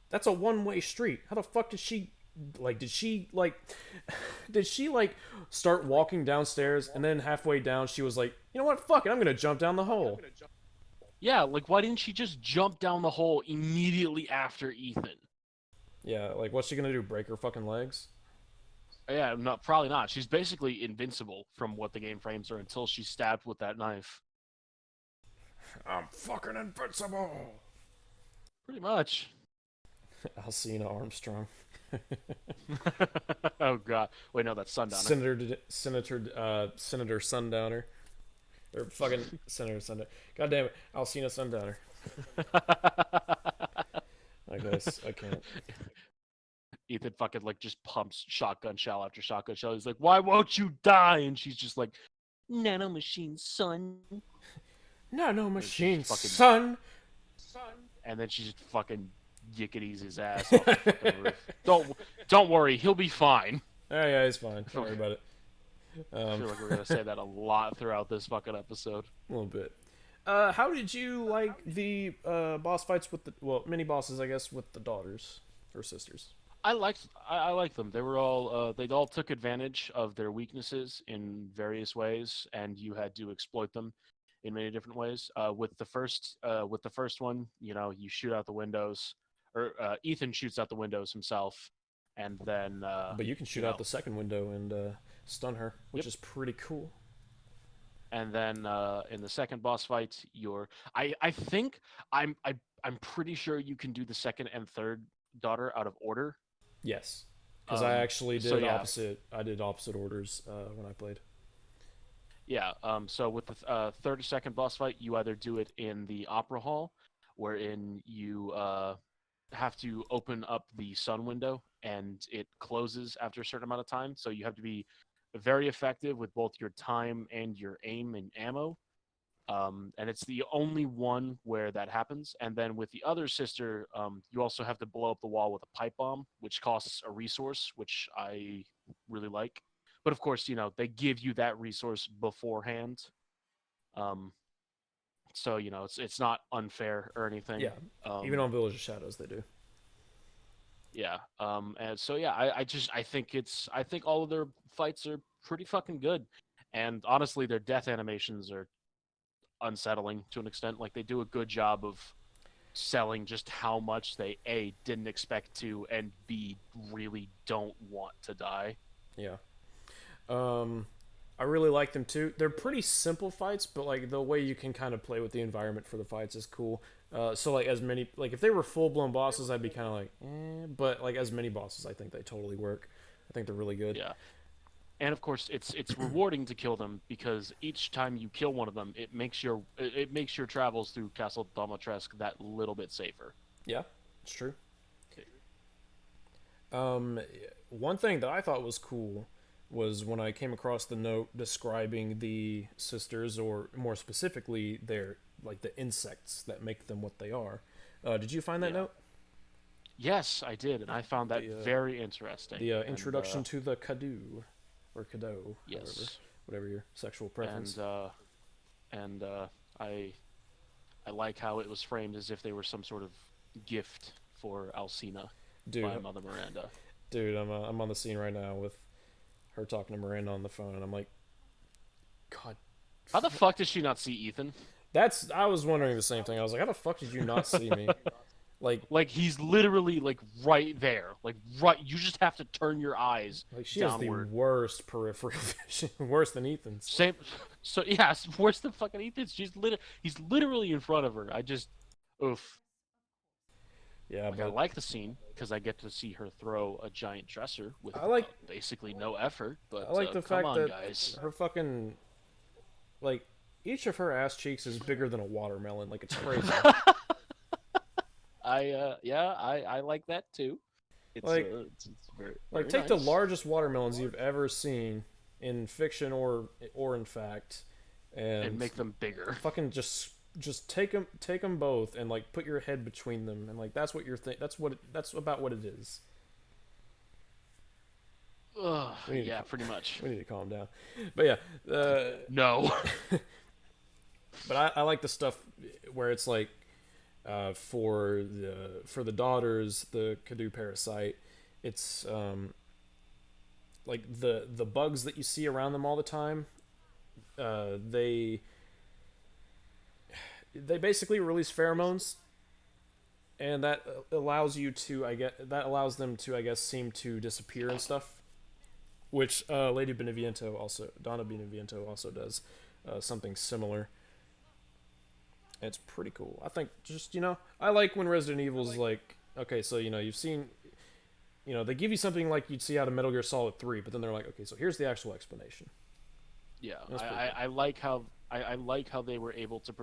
that's a one-way street. How the fuck did she like? Did she start walking downstairs, and then halfway down she was like, you know what? Fuck it, I'm gonna jump down the hole. Yeah, like why didn't she just jump down the hole immediately after Ethan? Yeah, like what's she gonna do? Break her fucking legs? Yeah, no, probably not. She's basically invincible from what the game frames her until she's stabbed with that knife. I'm fucking invincible. Pretty much. Alcina Armstrong, Oh god. Wait, no, that's Sundowner. Senator Sundowner, or fucking Senator Sundowner. God damn it, Alcina Sundowner. I guess I can't. Ethan fucking like just pumps shotgun shell after shotgun shell. He's like, "Why won't you die?" And she's just like, "Nano machine, son." No, no And she just machine, fucking, son. and then she just fucking yicketies his ass off the fucking roof. Don't worry, he'll be fine. Oh yeah, he's fine. I Don't feel, worry about it. I feel like we're gonna say that a lot throughout this fucking episode. A little bit. How did you like the boss fights with the mini bosses? I guess with the daughters or sisters. I liked them. They were all they all took advantage of their weaknesses in various ways, and you had to exploit them in many different ways. With the first one, you shoot out the windows, or Ethan shoots out the windows himself, and then But you can shoot out the second window and stun her, which yep. is pretty cool. And then in the second boss fight, I think I'm pretty sure you can do the second and third daughter out of order. Yes, because I actually So did yeah, opposite. I did opposite orders when I played. yeah. So with the third or second boss fight, you either do it in the opera hall, wherein you have to open up the sun window and it closes after a certain amount of time. So you have to be very effective with both your time and your aim and ammo. And it's the only one where that happens. And then with the other sister, you also have to blow up the wall with a pipe bomb, which costs a resource, which I really like. But of course, they give you that resource beforehand, um, so it's not unfair or anything. Yeah, even Um, on Village of Shadows they do. yeah, and so yeah, I think all of their fights are pretty fucking good, and honestly, their death animations are unsettling to an extent. Like they do a good job of selling just how much they A didn't expect to and B really don't want to die. Yeah. Um, I really like them too. They're pretty simple fights, but like the way you can kind of play with the environment for the fights is cool. So like as many like if they were full blown bosses, I'd be kind of like, but like as many bosses, I think they totally work. I think they're really good. Yeah. And of course, it's rewarding to kill them because each time you kill one of them, it makes your travels through Castle Domatresk that little bit safer. Yeah, it's true. Um, One thing that I thought was cool was when I came across the note describing the sisters, or more specifically, their like the insects that make them what they are. Did you find that Yeah. note? Yes, I did, and I found that The very interesting. And introduction to the Kadu, or Kado, however, yes, whatever your sexual and preference. and I I like how it was framed as if they were some sort of gift for Alcina by Dude, Mother Miranda. I'm on the scene right now with her talking to Miranda on the phone, and I'm like, God, How the fuck did she not see Ethan? I was wondering the same thing. I was like, how the fuck did you not see me? Like, Like he's literally like right there, like right. You just have to turn your eyes she has the downward. worst peripheral vision, worse than Ethan's. Same. So yeah, it's worse than fucking Ethan. He's literally in front of her. Oof. Yeah, Like I but like the scene because I get to see her throw a giant dresser with I like basically no effort. But the come fact on, that guys. her fucking like each of her ass cheeks is bigger than a watermelon. Like it's crazy. I like that too. Like It's very like very take the nice. largest watermelons you've ever seen in fiction or in fact, And and make them bigger. fucking just take them both and like put your head between them and like that's what you're that's about what it is. Ugh, We need yeah, to pretty much. we need to calm down. But yeah, No. but I like the stuff where it's like for the daughters, the Kadu parasite, it's like the bugs that you see around them all the time. Uh, they they basically release pheromones, and that allows you to that allows them to seem to disappear and stuff. Which Lady Beneviento also Donna Beneviento also does something similar. It's pretty cool. I think just I like when Resident Evil's like okay, so you've seen they give you something like you'd see out of Metal Gear Solid 3, but then they're like okay, so here's the actual explanation. Yeah, That's pretty cool. I like how I like how they were able to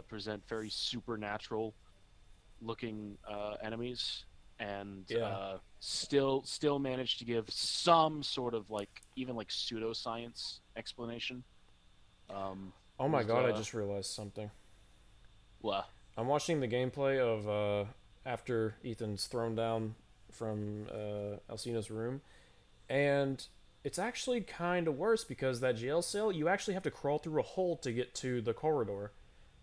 present very supernatural looking enemies and Yeah. still managed to give some sort of like even like pseudoscience explanation. Oh my Was god, I just realized something. well, I'm watching the gameplay of after Ethan's thrown down from Alcina's room, and it's actually kind of worse because that jail cell, you actually have to crawl through a hole to get to the corridor.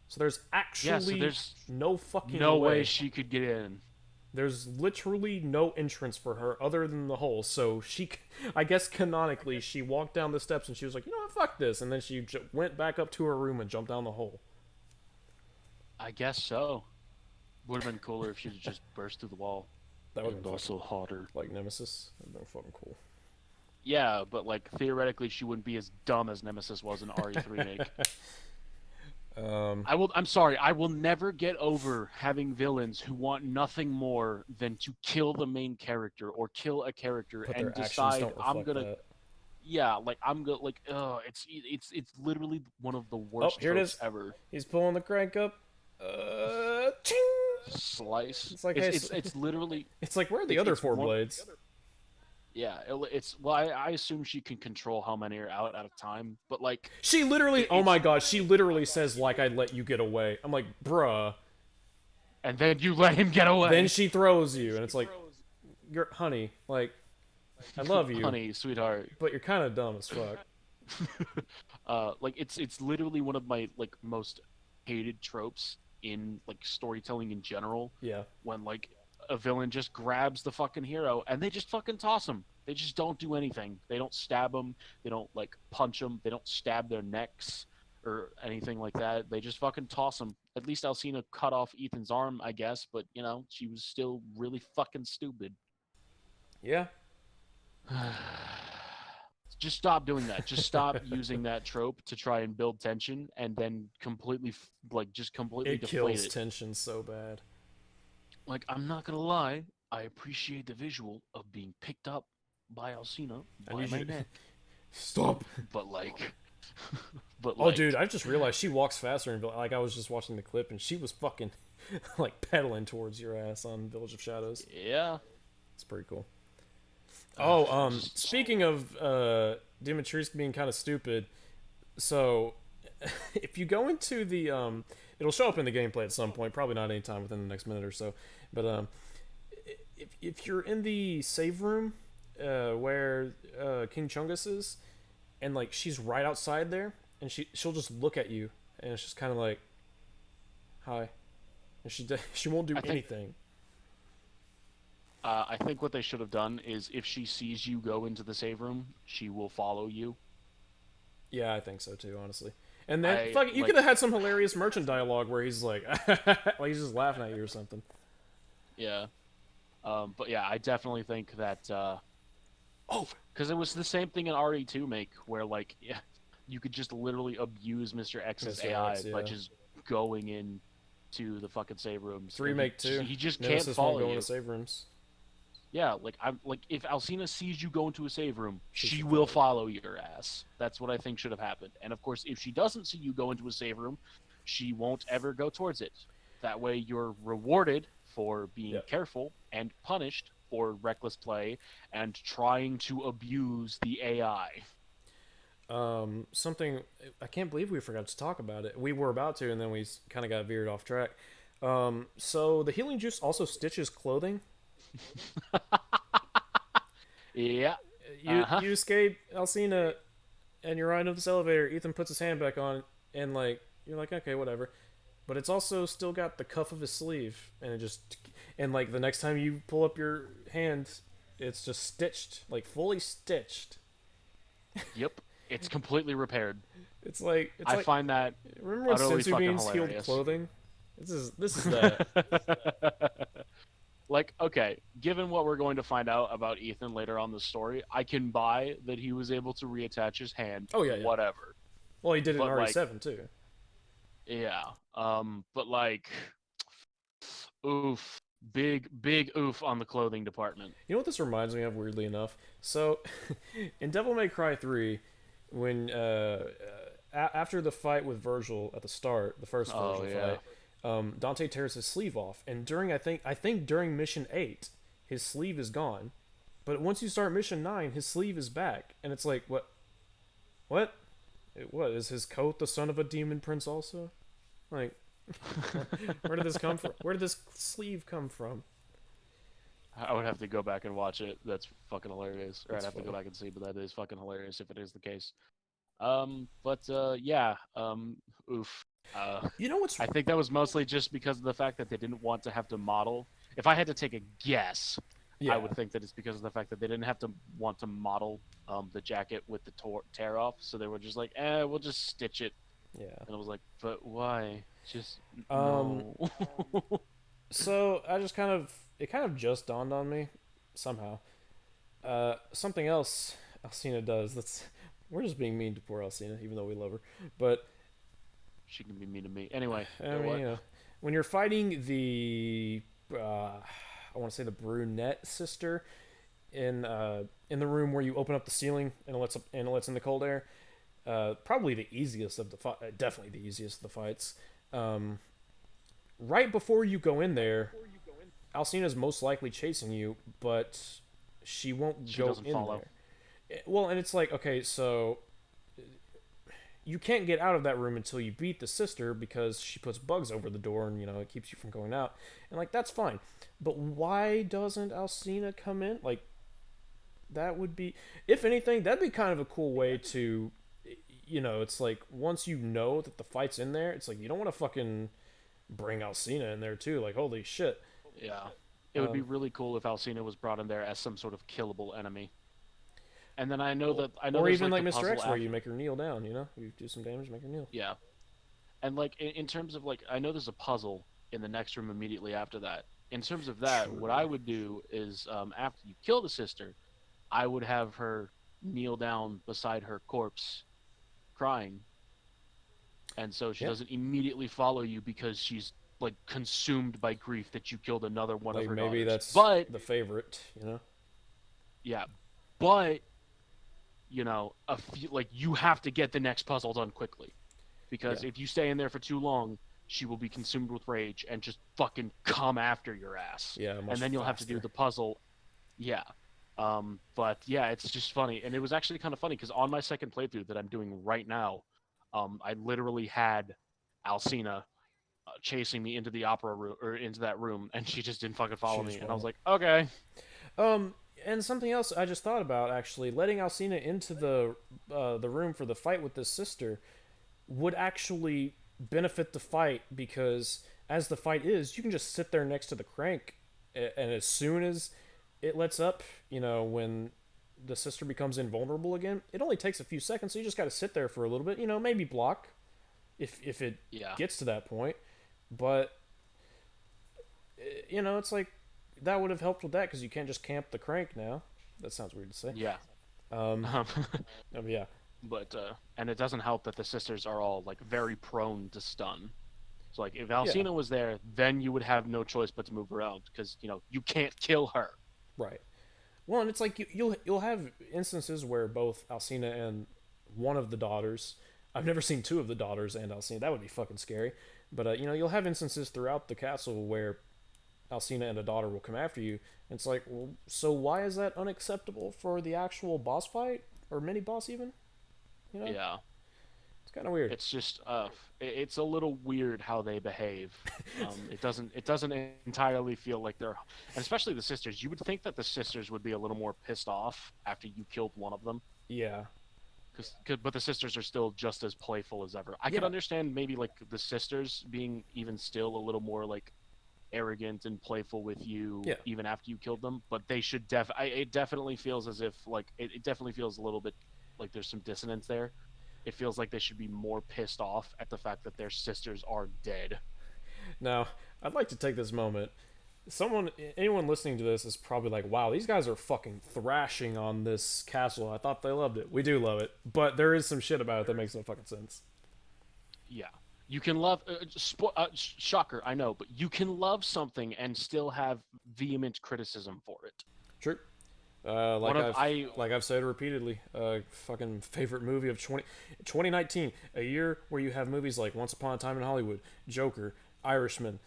So there's yeah. So actually there's no fucking no way way. she could get in. There's literally no entrance for her other than the hole. So I guess canonically, she walked down the steps and she was like, you know what, fuck this. And then she went back up to her room and jumped down the hole. I guess so. Would have been cooler if she would just burst through the wall, That would have and been fucking also hotter. like Nemesis. That would have been fucking cool. Yeah, but like theoretically, she wouldn't be as dumb as Nemesis was in RE3 remake. I'm sorry. I will never get over having villains who want nothing more than to kill the main character or kill a character But and their actions decide don't I'm reflect gonna. that. Yeah, like I'm gonna like. It's literally one of the Oh, worst here it tropes is. ever. He's pulling the crank up. Ching! Slice. It's like It's literally. it's like where are the other It's four one. blades? Yeah, it's well. I assume she can control how many are out at a time, but like She literally, oh it's my god, she literally says like I'd let you get away. I'm like, bruh. and then you let him get Then away. she throws you, and it's like, you're honey, like I love you, Honey, sweetheart. but you're kind of dumb as fuck. Like it's literally one of my like most hated tropes in like storytelling in general. Yeah, When like a villain just grabs the fucking hero and they just fucking toss him. They just don't do anything. They don't stab them. They don't like punch them. They don't stab their necks or anything like that. They just fucking toss them. At least Alcina cut off Ethan's arm, I guess, but she was still really fucking stupid. yeah. Just stop doing that. Just stop using that trope to try and build tension and then completely like just completely It deflate kills it. tension so bad. Like I'm not gonna lie, I appreciate the visual of being picked up by Alcina I by need my you to neck, stop. but like, but Oh, like, dude, I just realized she walks faster. And like I was just watching the clip, and she was fucking like pedaling towards your ass on Village of Shadows. yeah. It's pretty cool. Oh, Just- speaking of Dimitris being kind of stupid, so if you go into the it'll show up in the gameplay at some point, probably not anytime within the next minute or so, but if you're in the save room where King Chungus is, and like she's right outside there, and she'll just look at you, and it's just kind of like, hi, and she won't do I think anything. I think what they should have done is if she sees you go into the save room, she will follow you. Yeah, I think so too, honestly. And then I fuck, you could like have had some hilarious merchant dialogue where he's like, like he's just laughing at you or something. yeah. But yeah, I definitely think that oh, because it was the same thing in RE2 make where like yeah, you could just literally abuse Mr. X's Mr. AI X, by yeah. just going in to the fucking save rooms, Three and make two. he just can't Nemesis won't follow go into you. save rooms. Yeah, like I'm like if Alcina sees you go into a save room, She she should will follow you. follow your ass. That's what I think should have happened. And of course, if she doesn't see you go into a save room, she won't ever go towards it. That way you're rewarded for being Yep. careful and punished for reckless play and trying to abuse the AI. Something I can't believe we forgot to talk about it. We were about to, and then we kind of got veered off track. So the healing juice also stitches clothing. Yeah. You Uh-huh. you escape Alcina, and you're riding up this elevator. Ethan puts his hand back on, and like you're like, okay, whatever. But it's also still got the cuff of his sleeve, and it just and like the next time you pull up your hand, it's just stitched, like fully stitched. Yep. It's completely repaired. It's I like find that remember when utterly sensu fucking beans healed hilarious. clothing? This is that. Like, okay, given what we're going to find out about Ethan later on the story, I can buy that he was able to reattach his hand, Oh yeah, yeah. whatever. Well, he did it in But like, RE7 too. yeah. But like, oof. Big oof on the clothing department. You know what this reminds me of, weirdly enough? So, in Devil May Cry 3, when after the fight with Virgil at the start, the first Oh Virgil yeah. fight, Dante tears his sleeve off, and during I think during Mission 8, his sleeve is gone, but once you start Mission 9, his sleeve is back, and it's like what what is his coat the son of a demon prince also? Like, where did this come from? Where did this sleeve come from? I would have to go back and watch it. That's fucking hilarious. Or I'd That's have to go funny. back and see, but that is fucking hilarious if it is the case. But yeah. Oof. Uh, You know what's I think that was mostly just because of the fact that they didn't want to have to model. If I had to take a guess, I yeah. would think that it's because of the fact that they didn't have to want to model the jacket with the tear off. So they were just like, we'll just stitch it. Yeah. And I was like, but why? Just Um, no. so I just kind of just dawned on me somehow. Something else Alcina does. That's we're just being mean to poor Alcina, even though we love her. But She can be mean to me. Anyway, I go mean, what? when you're fighting the, I want to say the brunette sister in the room where you open up the ceiling and it lets in the cold air. Probably the easiest of the definitely the easiest of the fights. Um, right before you go in there, Alcina's most likely chasing you, but she won't She go doesn't in follow. there. Well, and it's like, okay, so you can't get out of that room until you beat the sister because she puts bugs over the door and, it keeps you from going out. And, like, that's fine. But why doesn't Alcina come in? Like, that would be, if anything, that'd be kind of a cool way to, it's like once you know that the fight's in there, it's like you don't want to fucking bring Alcina in there too. Like, holy shit. Yeah. It would be Um, really cool if Alcina was brought in there as some sort of killable enemy. And then I know or there's even like like the Mr. puzzle X, where after. you make her kneel down. You do some damage, make her kneel. Yeah. And like in terms of like I know there's a puzzle in the next room immediately after that. In terms of that, what I True. would do is after you kill the sister, I would have her kneel down beside her corpse crying, and so she Yeah. doesn't immediately follow you because she's like consumed by grief that you killed another one of Like her maybe daughters. that's But the favorite. yeah, but a few, like you have to get the next puzzle done quickly Yeah. because if you stay in there for too long, she will be consumed with rage and just fucking come after your ass, Yeah, and much then you'll have to do faster. the puzzle. Yeah. But yeah, it's just funny, and it was actually kind of funny because on my second playthrough that I'm doing right now, I literally had Alcina chasing me into the opera room or into that room, and she just didn't fucking She follow me, just and I was won't. like, okay, Um, and something else I just thought about actually, letting Alcina into the room for the fight with his sister would actually benefit the fight because as the fight is, you can just sit there next to the crank, and as soon as it lets up, when the sister becomes invulnerable again, it only takes a few seconds. So you just got to sit there for a little bit, maybe block. if it Yeah. gets to that point. But it's like that would have helped with that because you can't just camp the crank now. That sounds weird to say. Yeah. Um, Um, yeah, but and it doesn't help that the sisters are all like very prone to stun. So like if yeah, Alcina was there, then you would have no choice but to move around because you can't kill her. right. Well, and it's like you'll have instances where both Alcina and one of the daughters. I've never seen two of the daughters and Alcina. That would be fucking scary. But you'll have instances throughout the castle where Alcina and a daughter will come after you. And it's like, well, so why is that unacceptable for the actual boss fight or mini boss even? You know, Yeah. it's kind of weird. It's just it's a little weird how they behave. It doesn't entirely feel like they're, and especially the sisters. You would think that the sisters would be a little more pissed off after you killed one of them, Yeah, but the sisters are still just as playful as ever. I could yeah, understand maybe like the sisters being even still a little more like arrogant and playful with you yeah. even after you killed them, but they should it definitely feels as if like it definitely feels a little bit like there's some dissonance there. It feels like they should be more pissed off at the fact that their sisters are dead. Now, I'd like to take this moment. Anyone listening to this is probably like, wow, these guys are fucking thrashing on this castle. I thought they loved it. We do love it. But there is some shit about it that makes no fucking sense. Yeah. You can love shocker, I know, but you can love something and still have vehement criticism for it. True. One of I Like I've said repeatedly, fucking favorite movie of 2019, a year where you have movies like Once Upon a Time in Hollywood, Joker, Irishman,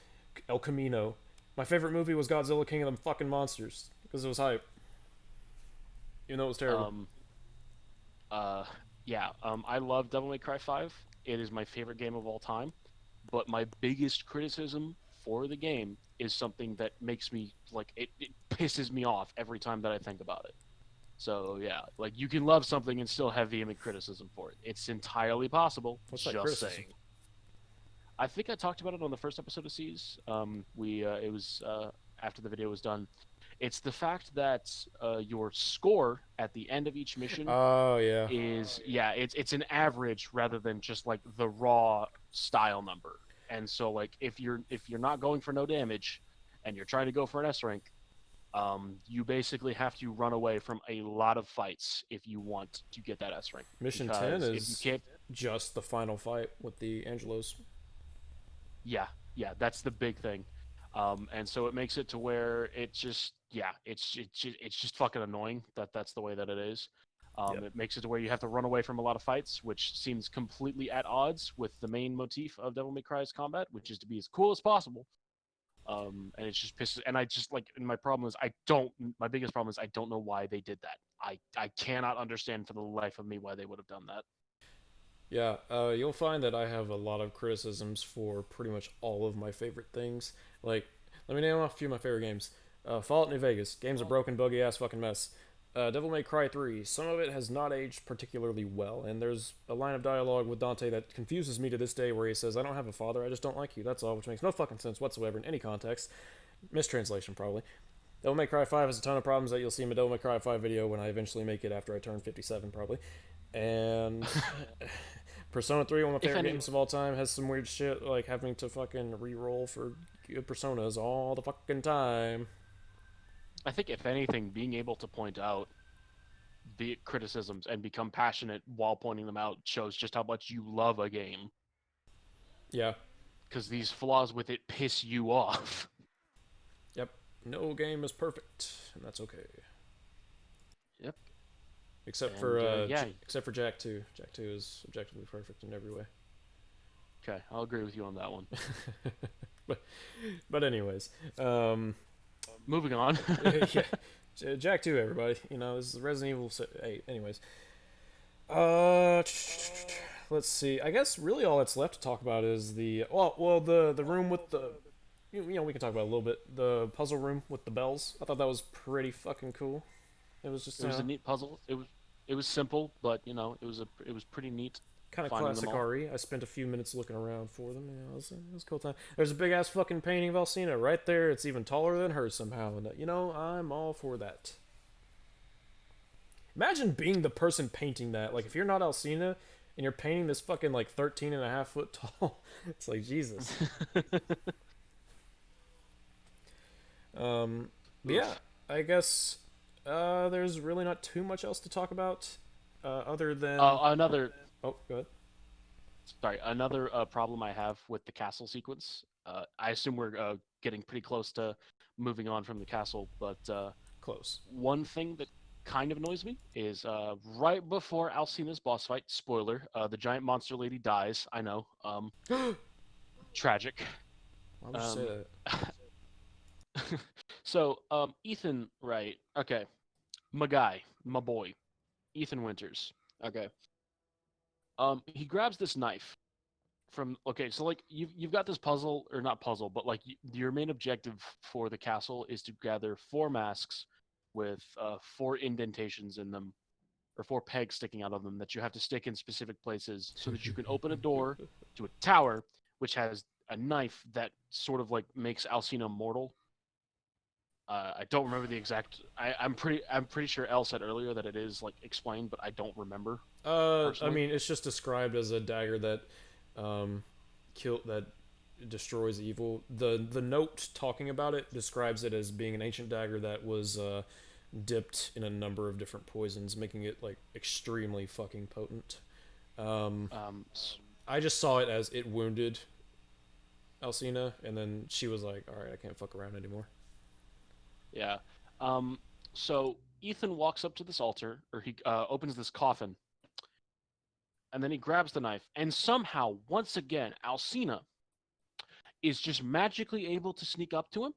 El Camino. My favorite movie was Godzilla King of the fucking Monsters because it was hype, even though it was terrible. um uh yeah, I love Devil May Cry 5. It is my favorite game of all time, but my biggest criticism for the game is something that makes me like it pisses me off every time that I think about it. So yeah, like you can love something and still have vehement criticism for it. It's entirely possible. What's that Just criticism? saying. I think I talked about it on the first episode of S.E.E.S. We it was after the video was done. It's the fact that your score at the end of each mission Oh yeah, is it's an average rather than just like the raw style number. And so like if you're not going for no damage and you're trying to go for an S rank, you basically have to run away from a lot of fights if you want to get that S rank. Mission 10 Because if you is can't, just the final fight with the Angelos. yeah, yeah, that's the big thing. And so it makes it to where it just, yeah, it's just fucking annoying that that's the way that it is. Yep. It makes it to where you have to run away from a lot of fights, which seems completely at odds with the main motif of Devil May Cry's combat, which is to be as cool as possible. And it's just pisses. And I just like, and my problem is I don't. My biggest problem is I don't know why they did that. I cannot understand for the life of me why they would have done that. Yeah, you'll find that I have a lot of criticisms for pretty much all of my favorite things. Like, let me name off a few of my favorite games. Fallout New Vegas. Game's a broken, buggy ass fucking mess. Devil May Cry 3. Some of it has not aged particularly well, and there's a line of dialogue with Dante that confuses me to this day where he says, I don't have a father, I just don't like you, that's all, which makes no fucking sense whatsoever in any context. Mistranslation, probably. Devil May Cry 5 has a ton of problems that you'll see in my Devil May Cry 5 video when I eventually make it after I turn 57, probably. And Persona 3, one of my If favorite any, games of all time, has some weird shit like having to fucking re-roll for good personas all the fucking time. I think if anything, being able to point out the criticisms and become passionate while pointing them out shows just how much you love a game. Yeah. Because these flaws with it piss you off. Yep. No game is perfect, and that's okay. Yep. Except for And yeah, except for Jack 2. Jack 2 is objectively perfect in every way. okay, I'll agree with you on that one. but but anyways, um, Moving on. yeah, Jack 2, everybody. You know, this is Resident Evil 8. Anyways, uh, let's see. I guess really all that's left to talk about is the room with the we can talk about it a little bit. The puzzle room with the bells. I thought that was pretty fucking cool. It was just It was a neat puzzle. It was simple, but it was pretty neat kind of finding them classic all. RE. I spent a few minutes looking around for them. It was a cool time. There's a big ass fucking painting of Alcina right there. It's even taller than her somehow, and I'm all for that. Imagine being the person painting that. Like if you're not Alcina and you're painting this fucking like 13 and a half foot tall. It's like Jesus. Um, but yeah, Oof. I guess there's really not too much else to talk about other than Another oh, go ahead. sorry, another problem I have with the castle sequence. I assume we're getting pretty close to moving on from the castle, but Close. one thing that kind of annoys me is right before Alcina's boss fight. Spoiler: the giant monster lady dies. I know. Why Tragic. would you say Um, that? so Ethan, right? Okay, my guy, my boy, Ethan Winters. Okay. He grabs this knife from. Okay, so like you've got this puzzle, or not puzzle, but like your main objective for the castle is to gather four masks with four indentations in them, or four pegs sticking out of them that you have to stick in specific places so that you can open a door to a tower which has a knife that sort of like makes Alcina mortal. I don't remember the exact. I'm pretty sure Elle said earlier that it is like explained, but I don't remember I personally. mean, it's just described as a dagger that um, that destroys evil. The note talking about it describes it as being an ancient dagger that was dipped in a number of different poisons, making it like extremely fucking potent. Um, Um, I just saw it as it wounded Alcina, and then she was like, "All right, I can't fuck around anymore." yeah. Um, so Ethan walks up to this altar, or he opens this coffin, and then he grabs the knife, and somehow, once again, Alcina is just magically able to sneak up to him,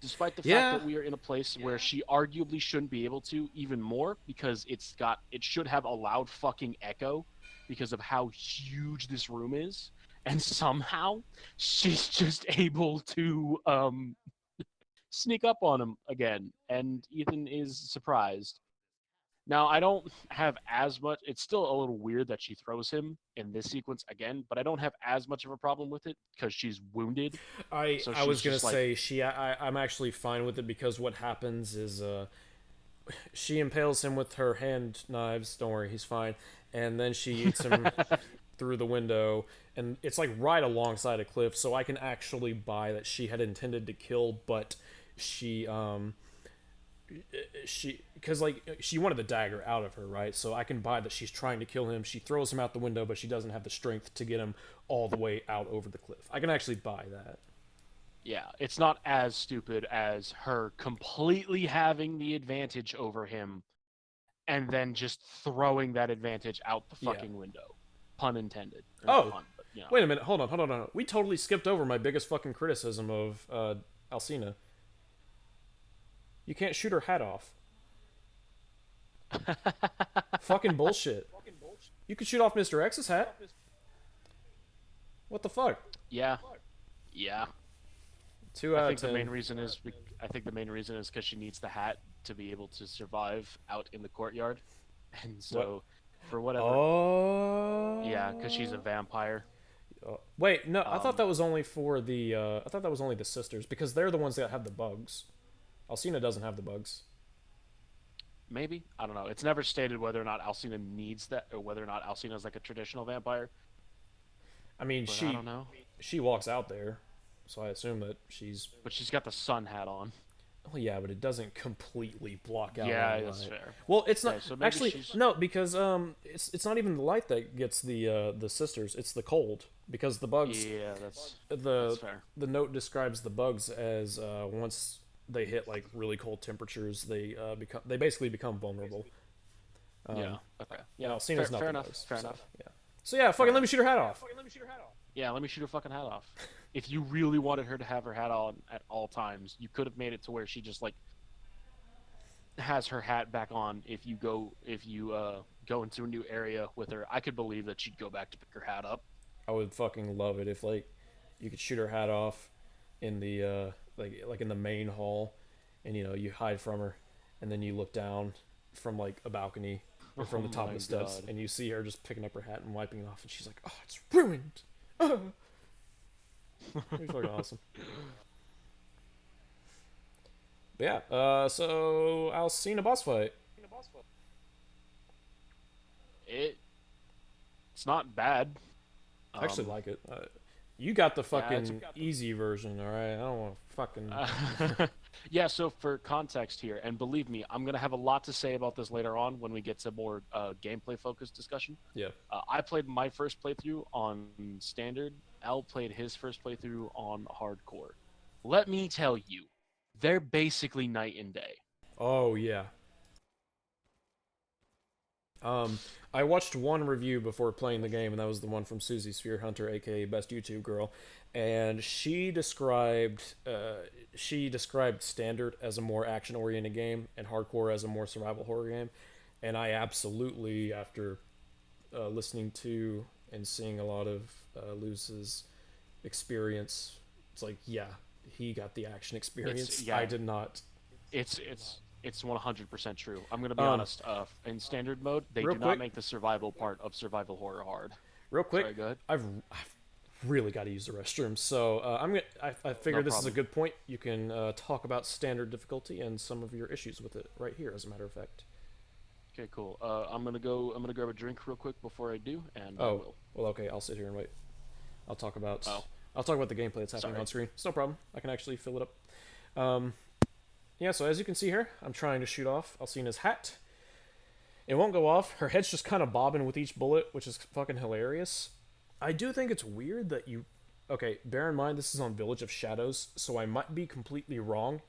despite the fact Yeah, that we are in a place where she arguably shouldn't be able to, even more because it should have a loud fucking echo because of how huge this room is, and somehow she's just able to sneak up on him again, and Ethan is surprised. Now, I don't have as much. It's still a little weird that she throws him in this sequence again, but I don't have as much of a problem with it because she's wounded. So I she's was gonna just like, say I'm actually fine with it because what happens is she impales him with her hand knives. Don't worry, he's fine. And then she eats him through the window, and it's like right alongside a cliff, so I can actually buy that she had intended to kill, but she she because like she wanted the dagger out of her, right? So I can buy that she's trying to kill him. She throws him out the window, but she doesn't have the strength to get him all the way out over the cliff. I can actually buy that. yeah, it's not as stupid as her completely having the advantage over him and then just throwing that advantage out the Yeah. fucking window. Pun intended. Or not Oh, pun, but wait a minute. Hold on. We totally skipped over my biggest fucking criticism of Alcina. You can't shoot her hat off. Fucking bullshit. You could shoot off Mr. X's hat. What the fuck? yeah, yeah. Two I out of think the main ten. reason is I think the main reason is because she needs the hat to be able to survive out in the courtyard, and What? so for whatever, yeah, because she's a Oh. vampire. Wait, no. I thought Um, that was only for the. I thought that was only the sisters because they're the ones that have the bugs. Alcina doesn't have the bugs. maybe I don't know. It's never stated whether or not Alcina needs that, or whether or not Alcina is like a traditional vampire. I mean, But I don't know. she walks out there, so I assume that she's. But she's got the sun hat on. Oh yeah, but it doesn't completely block out Yeah, any that's light. fair. Well, it's not Okay, so maybe actually she's. no because it's not even the light that gets the sisters. It's the cold because the bugs Yeah, that's the fair. the note describes the bugs as once they hit like really cold temperatures they basically become vulnerable. Yeah. Um, Okay. and Yeah. Alcina's Fair. not Fair the enough. bugs. Fair So enough. yeah. So yeah, Fair fucking let me enough. shoot her hat off. Yeah. Let me shoot her fucking hat off. If you really wanted her to have her hat on at all times, you could have made it to where she just like has her hat back on if you go into a new area with her. I could believe that she'd go back to pick her hat up. I would fucking love it if like you could shoot her hat off in the like in the main hall, and you hide from her, and then you look down from like a balcony or Oh from the top of my the steps, god. and you see her just picking up her hat and wiping it off, and she's like, "Oh, it's ruined." It'd be fucking awesome. But yeah, so Alcina boss fight. It It's not bad. I actually Um, like it. You got the yeah, fucking easy version, all right? I don't want to fucking. yeah. So for context here, and believe me, I'm gonna have a lot to say about this later on when we get to more gameplay focused discussion. Yeah. I played my first playthrough on standard. Al played his first playthrough on hardcore. Let me tell you, they're basically night and day. Oh yeah. Um, I watched one review before playing the game, and that was the one from Susie Sphere Hunter, aka Best YouTube Girl, and she described Standard as a more action oriented game and Hardcore as a more survival horror game, and I absolutely, after listening to and seeing a lot of Luz's experience, it's like yeah, he got the action It's experience. I yeah, did not. it's 100% true. I'm gonna be Um, honest. In standard mode, they real do not quick, make the survival part of survival horror hard. real quick, Sorry, go ahead. I've really got to use the restroom. So I figure No this is a problem. good point. You can talk about standard difficulty and some of your issues with it right here, as a matter of fact. Okay, cool. I'm gonna go. I'm gonna grab a drink real quick before I do, and I Oh, will. well, okay. I'll sit here and wait. I'll talk about Oh, I'll talk about the gameplay that's happening sorry. on screen. It's no problem. I can actually fill it up. Um, yeah. So as you can see here, I'm trying to shoot off Alcina's hat. It won't go off. Her head's just kind of bobbing with each bullet, which is fucking hilarious. I do think it's weird that you. Okay, bear in mind this is on Village of Shadows, so I might be completely wrong,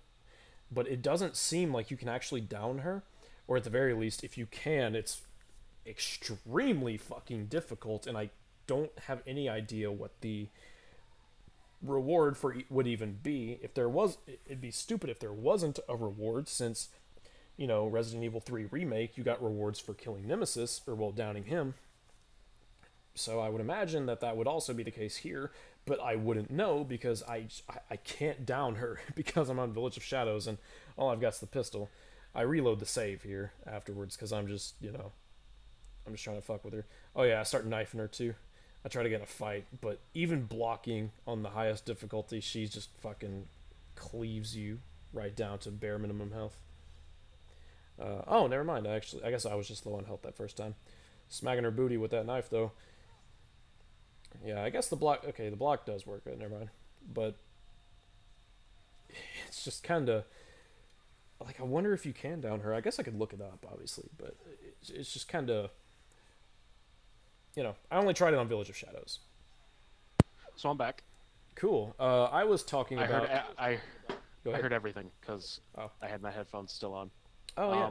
but it doesn't seem like you can actually down her, or at the very least, if you can, it's extremely fucking difficult, and I don't have any idea what the reward for would even be. If there was, it'd be stupid if there wasn't a reward, since Resident Evil 3 remake, you got rewards for killing Nemesis, or well, downing him. So I would imagine that that would also be the case here, but I wouldn't know because I can't down her because I'm on Village of Shadows and all I've got's the pistol. I reload the save here afterwards because I'm just I'm just trying to fuck with her. Oh yeah, I start knifing her too. I try to get in a fight, but even blocking on the highest difficulty, she just fucking cleaves you right down to bare minimum health. Oh, never mind. I guess I was just low on health that first time. Smacking her booty with that knife though. Yeah, I guess the block. Okay, the block does work. Never mind. But it's just kind of like I wonder if you can down her. I guess I could look it up, obviously, but it's just kind of I only tried it on Village of Shadows. So I'm back. Cool. I was talking I heard. about. I Go I ahead. heard everything because Oh. I had my headphones still on. Oh yeah.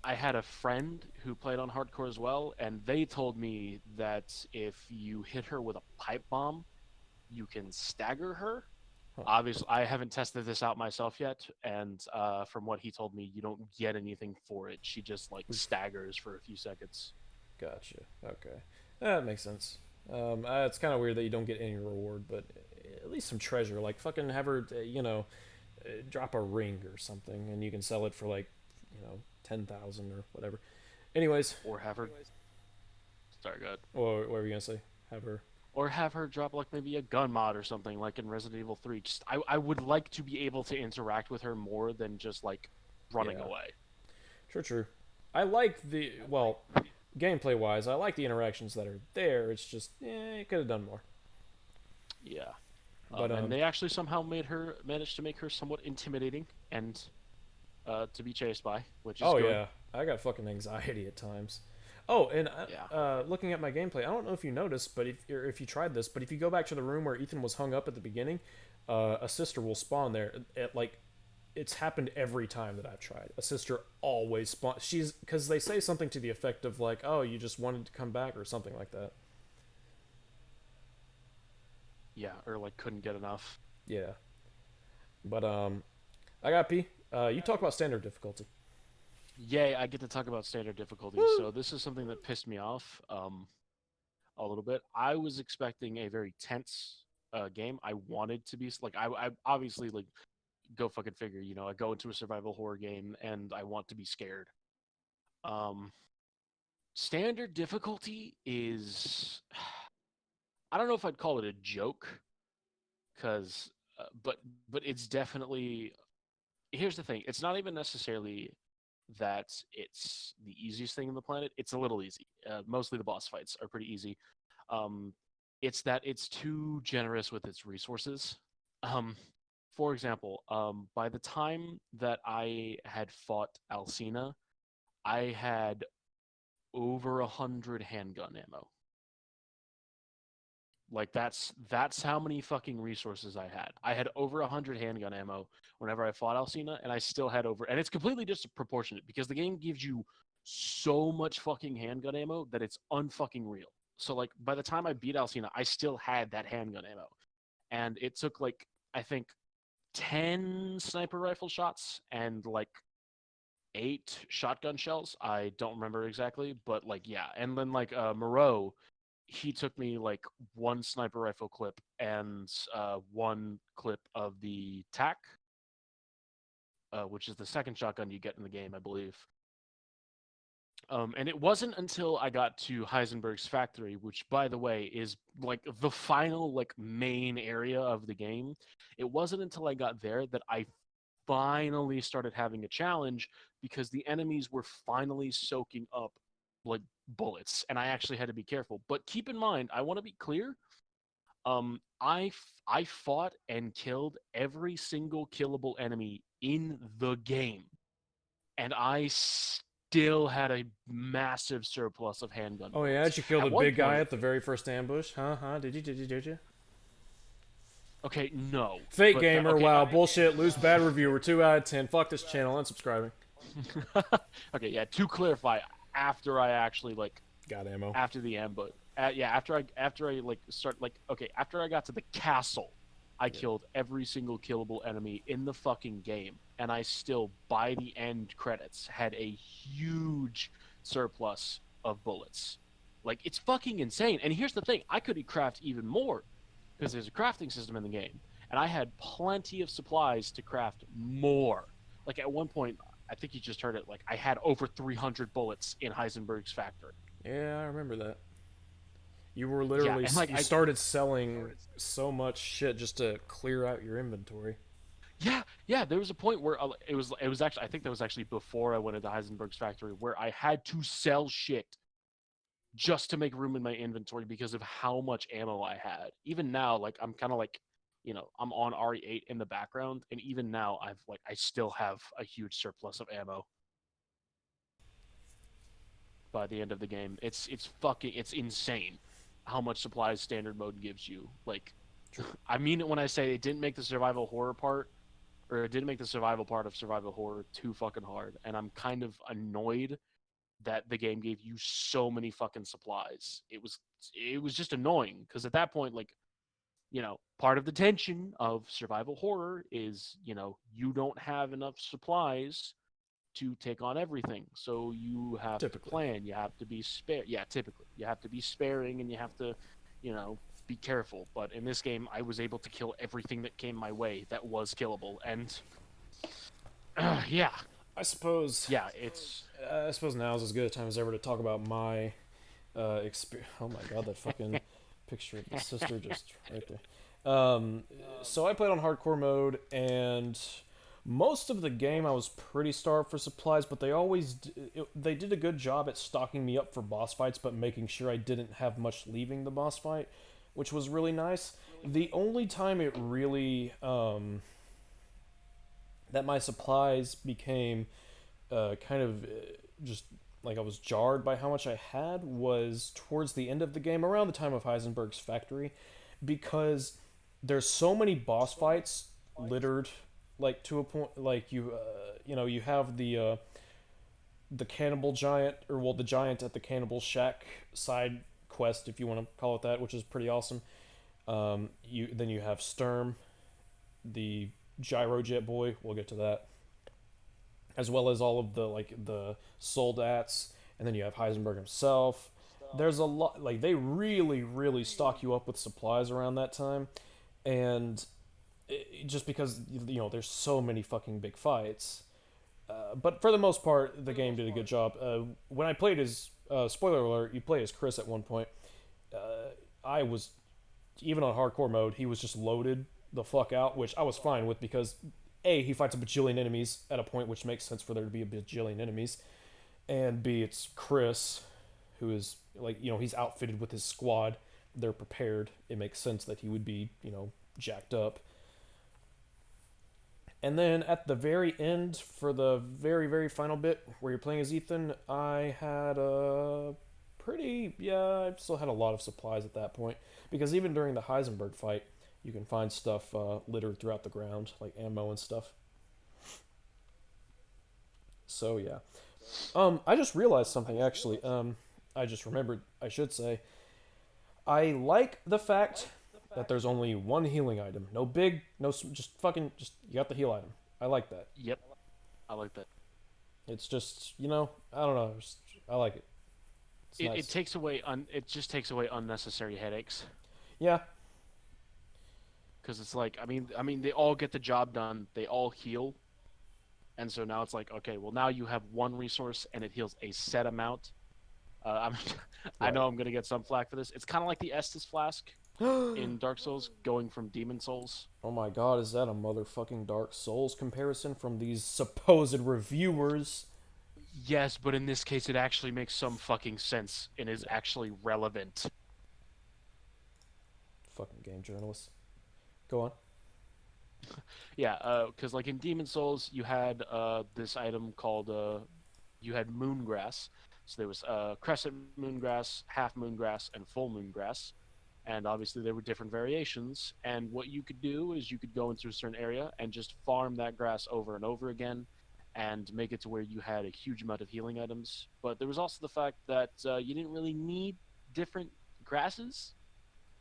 I had a friend who played on hardcore as well, and they told me that if you hit her with a pipe bomb, you can stagger her. Huh. Obviously, I haven't tested this out myself yet, and from what he told me, you don't get anything for it. She just like Oof. staggers for a few seconds. Gotcha. Okay. That makes sense. It's kind of weird that you don't get any reward, but at least some treasure. Like fucking have her, drop a ring or something, and you can sell it for like, 10,000 or whatever. Anyways, Or have her. Sorry, good. what were you gonna say? Have her. Or have her drop like maybe a gun mod or something like in Resident Evil 3. Just I would like to be able to interact with her more than just like running Yeah. away. True. True. I like the gameplay wise. I like the interactions that are there. It's just, it could have done more. Yeah. But And they actually somehow managed to make her somewhat intimidating and to be chased by, which is oh good. yeah, I got fucking anxiety at times. Oh, and Yeah. looking at my gameplay, I don't know if you noticed, but if you tried this, but if you go back to the room where Ethan was hung up at the beginning, a sister will spawn there. It's happened every time that I've tried. A sister always spawns. She's because they say something to the effect of like, "Oh, you just wanted to come back" or something like that. Yeah, or like couldn't get enough. Yeah, but I got P. You talk about standard difficulty. Yay, I get to talk about standard difficulty. Woo! So this is something that pissed me off a little bit. I was expecting a very tense game. I wanted to be like I obviously like go fucking figure, I go into a survival horror game and I want to be scared. Um Standard difficulty is I don't know if I'd call it a joke cuz but it's definitely here's the thing. It's not even necessarily that it's the easiest thing on the planet. It's a little easy. Mostly the boss fights are pretty easy. Um, it's that it's too generous with its resources. Um, for example, by the time that I had fought Alcina, I had over 100 handgun ammo. Like that's how many fucking resources I had. I had over 100 handgun ammo whenever I fought Alcina, and I still had over. And it's completely disproportionate because the game gives you so much fucking handgun ammo that it's unfucking real. So like by the time I beat Alcina, I still had that handgun ammo, and it took like I think 10 sniper rifle shots and like 8 shotgun shells. I don't remember exactly, but like yeah. And then like Moreau, he took me like one sniper rifle clip and one clip of the TAC, which is the second shotgun you get in the game, I believe. And it wasn't until I got to Heisenberg's factory, which, by the way, is like the final, like main area of the game. It wasn't until I got there that I finally started having a challenge because the enemies were finally soaking up like bullets, and I actually had to be careful. But keep in mind, I want to be clear. I fought and killed every single killable enemy in the game, and I still had a massive surplus of handgun Oh yeah, bullets. did you kill the At one big guy point, at the very first ambush? Huh? Did you? okay, no, Fake but gamer, okay, wow, bullshit, lose bad reviewer, 2 out of 10. Fuck this channel, unsubscribing. okay, yeah. To clarify, after I actually like Got ammo. after the ambush, yeah, after I like start like okay, after I got to the castle, I Yeah. killed every single killable enemy in the fucking game, and I still by the end credits had a huge surplus of bullets. Like it's fucking insane. And here's the thing, I could craft even more because there's a crafting system in the game, and I had plenty of supplies to craft more. Like at one point, I think you just heard it. Like I had over 300 bullets in Heisenberg's factory. Yeah, I remember that. You were Yeah, literally and like you I started selling so much shit just to clear out your inventory. yeah, there was a point where it was actually I think that was actually before I went into Heisenberg's factory where I had to sell shit just to make room in my inventory because of how much ammo I had. Even now, like I'm kind of like, I'm on RE8 in the background, and even now I still have a huge surplus of ammo by the end of the game. It's insane how much supplies standard mode gives you. Like True. I mean it when I say it didn't make the survival horror part or it didn't make the survival part of survival horror too fucking hard, and I'm kind of annoyed that the game gave you so many fucking supplies. It was just annoying because at that point, like, part of the tension of survival horror is, you don't have enough supplies to take on everything. So you have to Typically. plan, you have to be spare. Yeah, typically. You have to be sparing and you have to, be careful. But in this game, I was able to kill everything that came my way that was killable. And yeah, I suppose yeah, it's I suppose now is as good a time as ever to talk about my experience. Oh my god, that fucking picture of the sister just right there. So I played on hardcore mode, and most of the game I was pretty starved for supplies, but they did a good job at stocking me up for boss fights, but making sure I didn't have much leaving the boss fight, which was really nice. The only time it really that my supplies became kind of just like I was jarred by how much I had was towards the end of the game, around the time of Heisenberg's factory, because there's so many boss fights littered, like to a point, like you have the cannibal giant, or well, the giant at the cannibal shack side quest, if you want to call it that, which is pretty awesome. You have Sturm, the gyrojet boy. We'll get to that, as well as all of the soldats, and then you have Heisenberg himself. There's a lot, like they really stock you up with supplies around that time, and just because there's so many fucking big fights. But for the most part, the game did a good job. When I played as spoiler alert, you play as Chris at one point. I was even on hardcore mode. He was just loaded the fuck out, which I was fine with because A, he fights a bajillion enemies at a point which makes sense for there to be a bajillion enemies, and B, it's Chris, who is like, he's outfitted with his squad. They're prepared. It makes sense that he would be, jacked up. And then at the very end, for the very, very final bit where you're playing as Ethan, I had a I still had a lot of supplies at that point. Because even during the Heisenberg fight, you can find stuff littered throughout the ground, like ammo and stuff. So yeah. I just realized something actually. I just remembered, I should say. I like the fact that there's only one healing item. No big, no, just you got the heal item. I like that. Yep, I like that. It's just, I don't know. I like it. It's It nice. takes away it just takes away unnecessary headaches. Yeah, Because it's like, I mean, they all get the job done. They all heal, and so now it's like, okay, well now you have one resource and it heals a set amount. I'm, I right. know I'm gonna get some flack for this. It's kind of like the Estus flask in Dark Souls, going from Demon Souls. Oh my god, is that a motherfucking Dark Souls comparison from these supposed reviewers? Yes, but in this case, it actually makes some fucking sense and is actually relevant. Fucking game journalists. Go on. Yeah, because like in Demon Souls, you had this item called you had moongrass. So there was crescent moongrass, half moongrass, and full moongrass. And obviously there were different variations. And what you could do is you could go into a certain area and just farm that grass over and over again, and make it to where you had a huge amount of healing items. But there was also the fact that you didn't really need different grasses.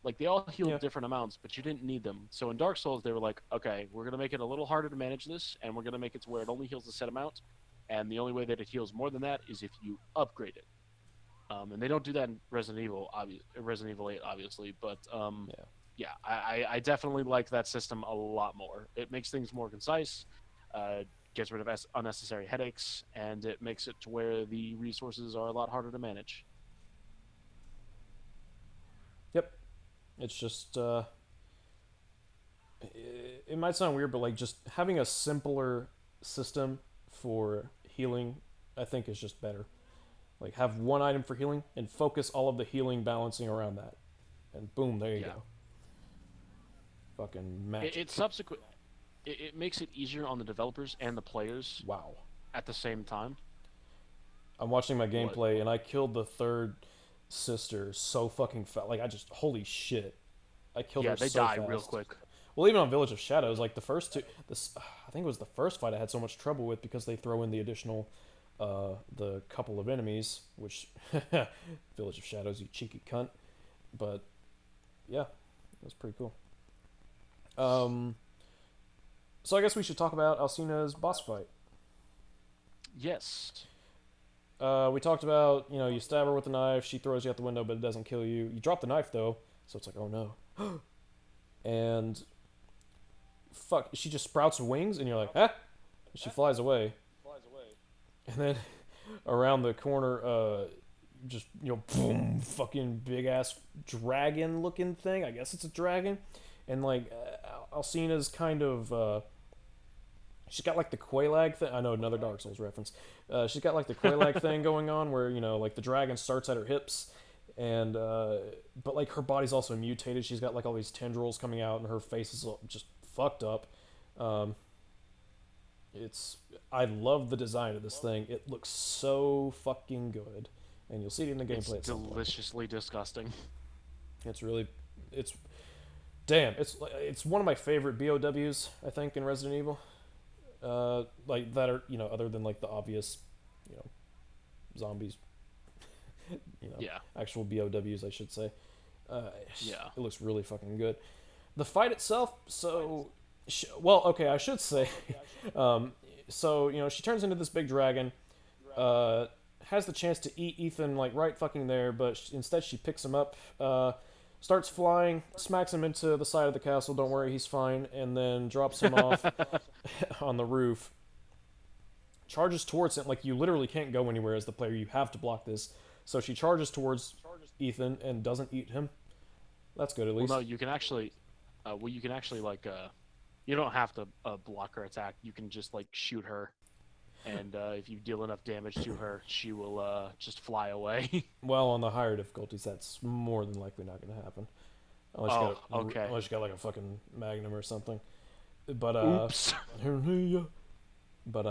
Like they all Yeah. healed different amounts, but you didn't need them. So in Dark Souls, they were like, okay, we're gonna make it a little harder to manage this, and we're gonna make it to where it only heals a set amount, and the only way that it heals more than that is if you upgrade it. And they don't do that in Resident Evil 8, obviously, but Yeah. yeah, I definitely like that system a lot more. It makes things more concise, uh, gets rid of unnecessary headaches, and it makes it to where the resources are a lot harder to manage. Yep. It's just it might sound weird, but like just having a simpler system for healing, I think is just better. Like have one item for healing and focus all of the healing balancing around that, and boom, there you Yeah, go. Fucking it magic. subsequent it makes it easier on the developers and the players Wow. at the same time. I'm watching my What? gameplay and I killed the third sister so fucking fast. Like I just holy shit, I killed Yeah, her they so die real fast. quick. Well, even on Village of Shadows, like the first two, this I think it was the first fight I had so much trouble with because they throw in the additional, the couple of enemies, which Village of Shadows, you cheeky cunt. But yeah, it was pretty cool. Um, so I guess we should talk about Alcina's boss fight. Yes. We talked about, you stab her with a knife, she throws you out the window, but it doesn't kill you. You drop the knife though, so it's like, oh no. And fuck, she just sprouts wings, and you're like, ah, she flies away. And then around the corner, just boom, fucking big ass dragon looking thing. I guess it's a dragon, and like Alcina's kind of she's got like the Quelaag thing. I know another Dark Souls reference. She's got like the Quelaag thing going on, where like the dragon starts at her hips, and but like her body's also mutated. She's got like all these tendrils coming out, and her face is just fucked up. Um, it's I love the design of this thing. It looks so fucking good, and you'll see it in the It's gameplay at some point. deliciously disgusting. It's really, it's damn. It's one of my favorite BOWs. I think in Resident Evil. Like that are other than like the obvious, you know, zombies. Yeah. Actual BOWs I should say. Uh, Yeah. it looks really fucking good. The fight itself, so well, okay, I should say, um, so she turns into this big dragon, uh, has the chance to eat Ethan like right fucking there, but instead she picks him up, starts flying, smacks him into the side of the castle. Don't worry, he's fine, and then drops him off on the roof. Charges towards him like you literally can't go anywhere as the player. You have to block this. So she charges towards Ethan and doesn't eat him. That's good at Well, no, least. you can actually, you can actually like You don't have to block her attack. You can just like shoot her, and if you deal enough damage to her, she will just fly away. Well, on the higher difficulties, that's more than likely not going to happen. Oh, okay. Unless you got like a fucking magnum or something. But Oops. but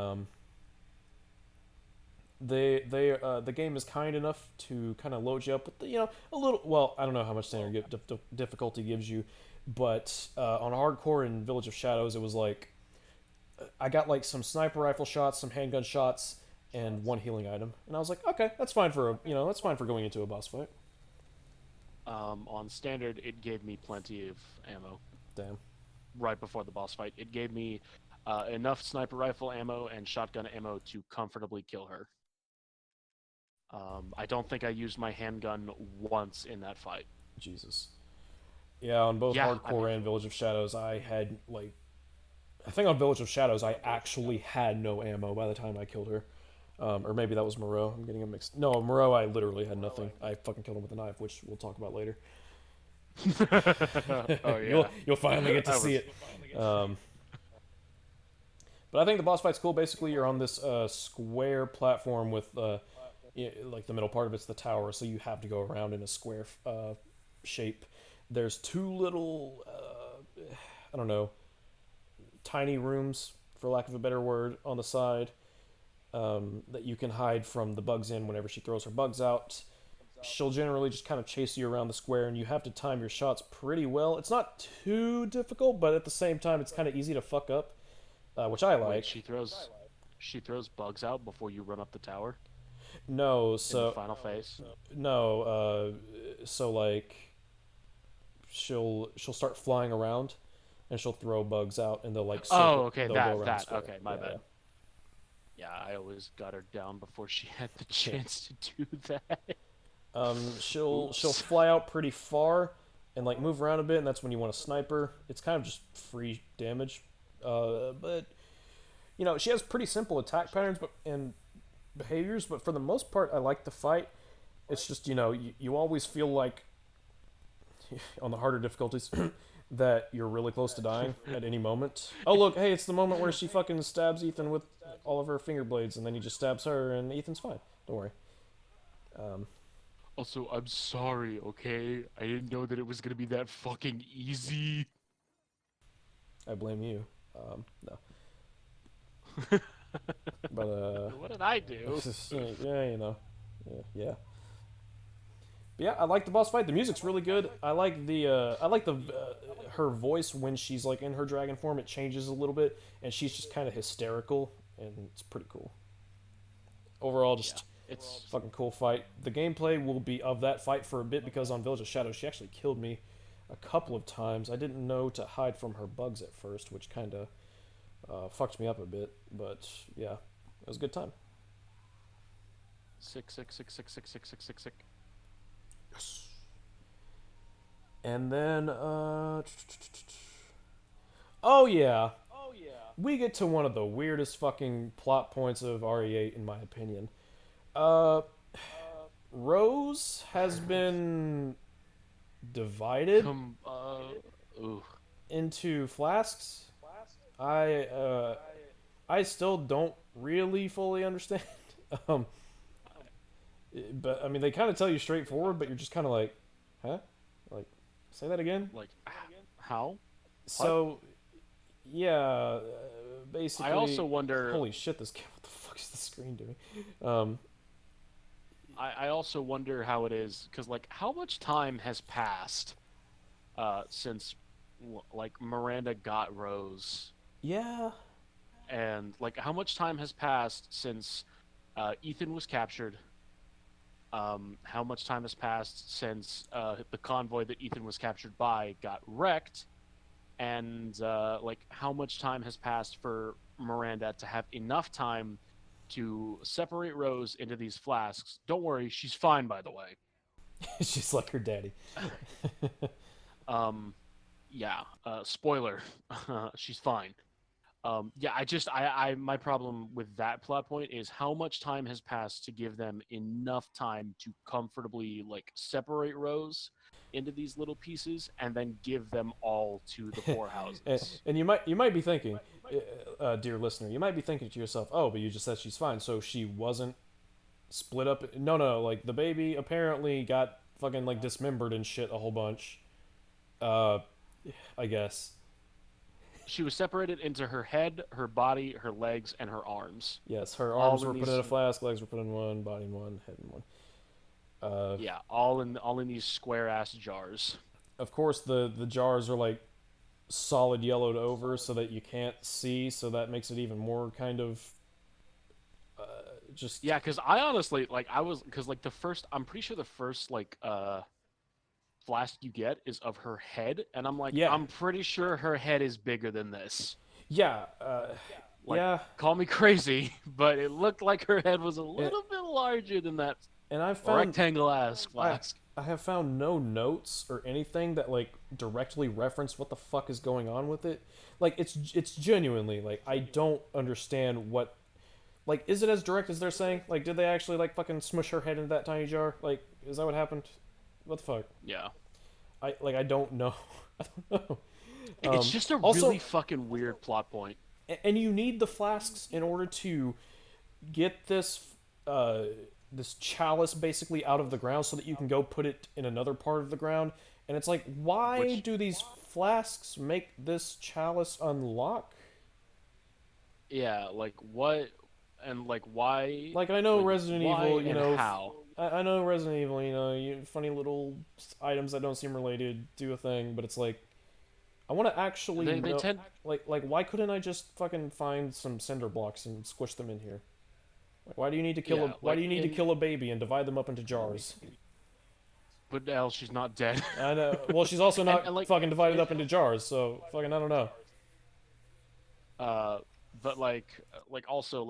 the game is kind enough to kind of load you up with a little. Well, I don't know how much standard difficulty gives you, but on hardcore in Village of Shadows, it was like I got like some sniper rifle shots, some handgun shots, and one healing item, and I was like, okay, that's fine for that's fine for going into a boss fight. On standard, it gave me plenty of ammo Damn. right before the boss fight. It gave me enough sniper rifle ammo and shotgun ammo to comfortably kill her. I don't think I used my handgun once in that fight. Jesus. Yeah, on both Yeah, I mean, hardcore and Village of Shadows, I had like I think on Village of Shadows, I actually had no ammo by the time I killed her. Or maybe that was Moreau. I'm getting a mixed. No, Moreau, I literally had nothing. I fucking killed him with a knife, which we'll talk about later. oh you'll yeah, you'll finally get to I see was. it. Um, but I think the boss fight's cool. Basically, you're on this square platform with like the middle part of it's the tower, so you have to go around in a square shape. There's two little I don't know, tiny rooms, for lack of a better word, on the side that you can hide from the bugs in whenever she throws her bugs out. She'll generally just kind of chase you around the square, and you have to time your shots pretty well. It's not too difficult, but at the same time, it's kind of easy to fuck up, which I Wait, like. she throws bugs out before you run up the tower No, in the so final phase. no, so like she'll start flying around, and she'll throw bugs out, and they'll like Oh, circle. okay, They'll go that around the that square. okay, my Yeah, bad. Yeah, I always got her down before she had the yeah. chance to do that. She'll Oops. fly out pretty far and like move around a bit, and that's when you want to sniper. It's kind of just free damage, but she has pretty simple attack patterns, but and behaviors. But for the most part, I like the fight. It's just you always feel like on the harder difficulties that you're really close to dying at any moment. Oh look, hey, it's the moment where she fucking stabs Ethan with all of her finger blades, and then he just stabs her, and Ethan's fine. Don't worry. Um, Also, I'm sorry, okay? I didn't know that it was gonna be that fucking easy. I blame you. No, but What did I do? yeah, yeah. But yeah, I like the boss fight. The music's really good. I like the her voice when she's like in her dragon form. It changes a little bit, and she's just kind of hysterical, and it's pretty cool. Overall, Yeah, just it's fucking cool fight. The gameplay will be of that fight for a bit because on Village of Shadows, she actually killed me a couple of times. I didn't know to hide from her bugs at first, which kind of fucked me up a bit. But yeah, it was a good time. sick, sick, sick, sick, sick, sick, sick, sick, sick. And then, oh yeah, we get to one of the weirdest fucking plot points of RE8, in my opinion. Uh, Rose has been divided Come, ooh. into flasks. I uh, I still don't really fully understand. um, but I mean, they kind of tell you straightforward, but you're just kind of like, huh? Like, say that again. Like, how? What? So, yeah, I also basically, wonder. holy shit, this game, what the fuck is the screen doing? Um, I also wonder how it is because, like, how much time has passed since, like, Miranda got Rose, yeah, and like, how much time has passed since Ethan was captured? How much time has passed since the convoy that Ethan was captured by got wrecked? And like how much time has passed for Miranda to have enough time to separate Rose into these flasks. Don't worry, she's fine by the way. she's like her daddy. Um yeah, spoiler. She's fine. Yeah, my problem with that plot point is how much time has passed to give them enough time to comfortably like separate Rose into these little pieces and then give them all to the four and, houses. and you might be thinking, dear listener, you might be thinking to yourself, oh, but you just said she's fine, so she wasn't split up. No, no, like the baby apparently got fucking like dismembered and shit a whole bunch. Uh, I guess. She was separated into her head, her body, her legs, and her arms, Yes, her arms all were in put in a these. flask, legs were put in one, body in one, head in one. Uh, Yeah, all in these square ass jars. of course, the jars are like solid yellowed over so that you can't see, so that makes it even more kind of just Yeah, because I honestly like I was because like the first I'm pretty sure the first like flask you get is of her head, and I'm like yeah, I'm pretty sure her head is bigger than this. yeah, Like, yeah. call me crazy, but it looked like her head was a And, little bit larger than that and I've found rectangle ass I flask. I have found no notes or anything that like directly reference what the fuck is going on with it. Like it's genuinely like I don't understand what like is it as direct as they're saying? Like did they actually like fucking smush her head into that tiny jar? Like is that what happened? What the fuck? Yeah, I don't know. I don't know. it's just a really Also, fucking weird plot point. and you need the flasks in order to get uh, this chalice basically out of the ground so that you can go put it in another part of the ground. And it's like, why Which, do these flasks make this chalice unlock? yeah, like what, and Like I know like Resident why Evil, and how. I know Resident Evil, funny little items that don't seem related do a thing, but it's like I want to actually They know, tend, like why couldn't I just fucking find some cinder blocks and squish them in here? Like, why do you need to kill a yeah, Why do like you need to in, kill a baby and divide them up into jars? but else she's not dead. I know. Well, she's also And not like, fucking divided it, up into jars, so fucking I don't know. uh, but also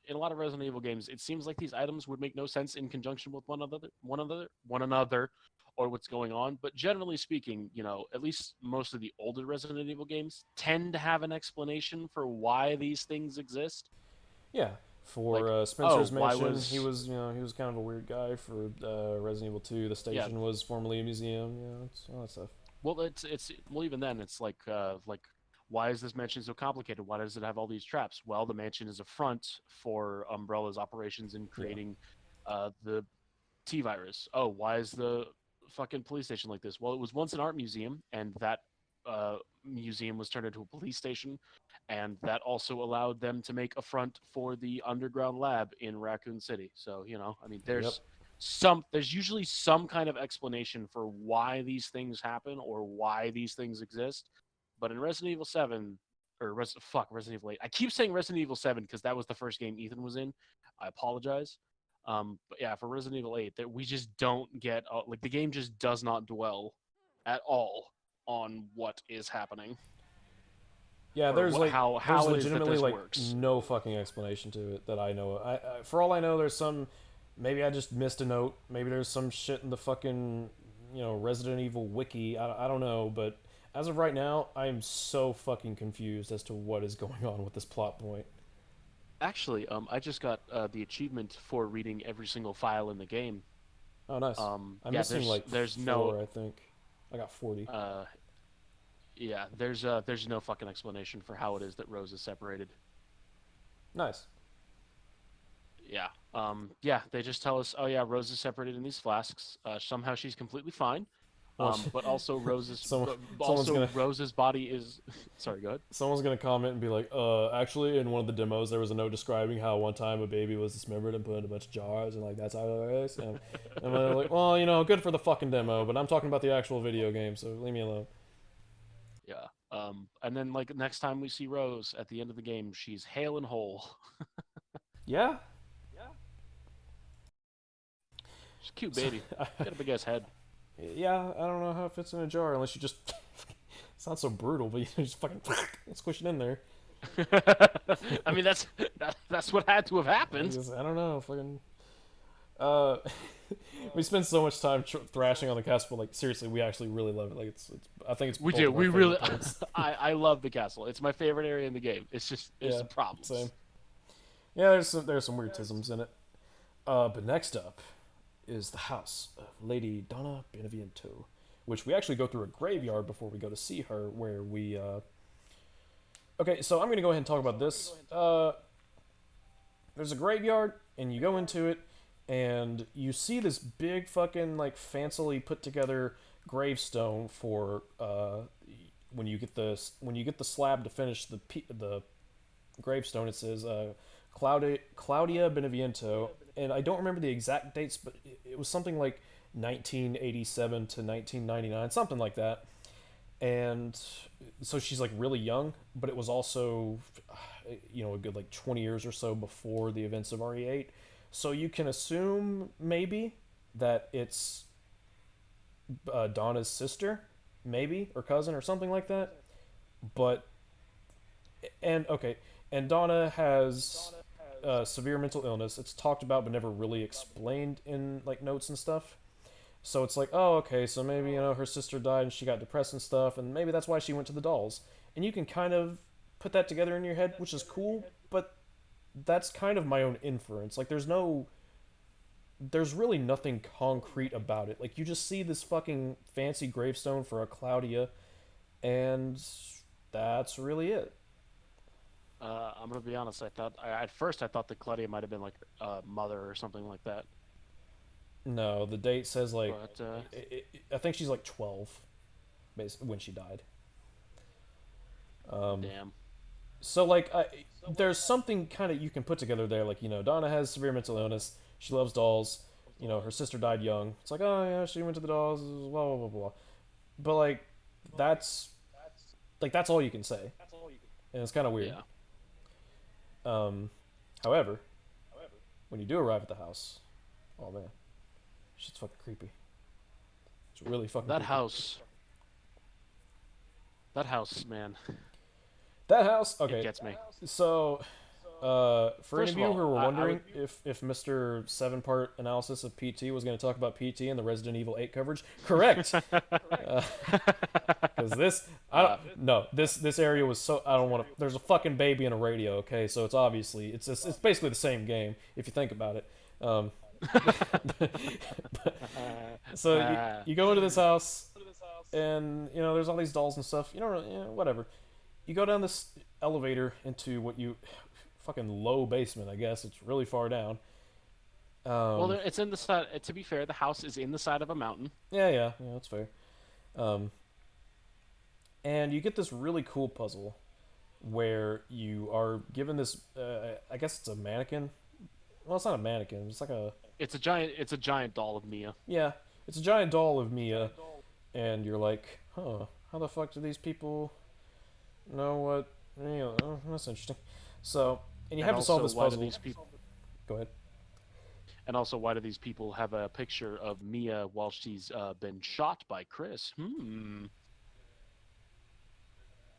in a lot of Resident Evil games, it seems like these items would make no sense in conjunction with one another, or what's going on. But generally speaking, at least most of the older Resident Evil games tend to have an explanation for why these things exist. Yeah. For Like, oh, Spencer's why mention, he was was he was kind of a weird guy. For Resident Evil 2, the yeah. station was formerly a museum. It's all that stuff. Well, well, even then, it's like why is this mansion so complicated? Why does it have all these traps? Well, the mansion is a front for Umbrella's operations in Yeah. creating the T virus. Oh, why is the fucking police station like this? Well, it was once an art museum, and that museum was turned into a police station, and that also allowed them to make a front for the underground lab in Raccoon City. So, I mean, Yep. there's usually some kind of explanation for why these things happen or why these things exist. But in Resident Evil 7, or Resident Evil 8, I keep saying Resident Evil 7 because that was the first game Ethan was in. I apologize. But yeah, for Resident Evil 8, that we just don't get like the game just does not dwell at all on what is happening Yeah, or there's what like how there's how it is that legitimately this like works. no fucking explanation to it that I know of. For all I know, there's some. Maybe I just missed a note. Maybe there's some shit in the fucking Resident Evil wiki. I don't know, but as of right now, I am so fucking confused as to what is going on with this plot point. Actually, I just got the achievement for reading every single file in the game. Oh, nice. I'm Yeah, missing like there's no four, I think. I got 40. uh yeah, there's no fucking explanation for how it is that Rose is separated. Nice. Yeah. Yeah, they just tell us, oh yeah, Rose is separated in these flasks. Somehow she's completely fine. Well, But also someone, someone's gonna Rose's body is. Sorry, go ahead. someone's gonna comment and be like, actually, in one of the demos, there was a note describing how one time a baby was dismembered and put in a bunch of jars, and like that's how it is. And they're like, well, good for the fucking demo, but I'm talking about the actual video game, so leave me alone. Yeah. And then like next time we see Rose at the end of the game, she's hale and whole. Yeah. She's a cute baby. Got a big ass head. Yeah, I don't know how it fits in a jar unless you just. It's not so brutal, but you just fucking squish it in there. I mean, that's what had to have happened. I don't know, fucking. Uh, we spend so much time thrashing on the castle, but like seriously, we actually really love it. Like it's I think it's We both do. of our We favorite really. parts. I love the castle. It's my favorite area in the game. It's just there's Yeah, some same. problems. Yeah, there's some weird tisms in it. But next up is the house of Lady Donna Beneviento, which we actually go through a graveyard before we go to see her, where we Okay, so I'm gonna go ahead and talk about this. There's a graveyard, and you go into it, and you see this big fucking like fancily put together gravestone for when you get the slab to finish the gravestone. It says Claudia Beneviento, and I don't remember the exact dates, but it was something like 1987 to 1999, something like that. And so she's like really young, but it was also, a good like 20 years or so before the events of RE8. So you can assume maybe that it's Donna's sister, maybe, or cousin, or something like that. But and okay, and Donna has severe mental illness. It's talked about but never really explained in like notes and stuff. So it's like, oh, okay, so maybe her sister died and she got depressed and stuff, and maybe that's why she went to the dolls. And you can kind of put that together in your head, which is cool, but that's kind of my own inference. Like, there's really nothing concrete about it. Like, you just see this fucking fancy gravestone for a Claudia, and that's really it. I'm gonna be honest. At first I thought that Claudia might have been like a mother or something like that. No, the date says like, But I think she's like 12, when she died. Um, damn. So like, there's something kind of you can put together there. Like Donna has severe mental illness. She loves dolls. Her sister died young. It's like, oh yeah, she went to the dolls. Blah blah blah blah. But that's that's all you can say, and it's kind of weird. Yeah. Um, However, when you do arrive at the house, oh man, shit's fucking creepy. It's really fucking That creepy. house. That house, man. That house. It Okay, gets me. so for any First of of you who all, were I would. wondering if Mr. Seven Part Analysis of PT was going to talk about PT and the Resident Evil 8 coverage, correct. Because this, I don't, uh, no, this area was so, I don't want to, there's a fucking baby in a radio, okay, so it's obviously, it's basically the same game, if you think about it. Um, so you go into this house, and, there's all these dolls and stuff, whatever. You go down this elevator into what you, fucking low basement, I guess, it's really far down. well, Um, it's in the side. To be fair, the house is in the side of a mountain. yeah, that's fair. Um, and you get this really cool puzzle where you are given this. I guess it's a mannequin. Well, it's not a mannequin. It's like a It's a giant. It's a giant doll of Mia. yeah. It's a giant doll of Mia, and you're like, huh? How the fuck do these people know what? Oh, that's interesting. So, and you And have to solve also, this why do puzzle. these people? Go ahead. And also, why do these people have a picture of Mia while she's been shot by Chris? Hmm.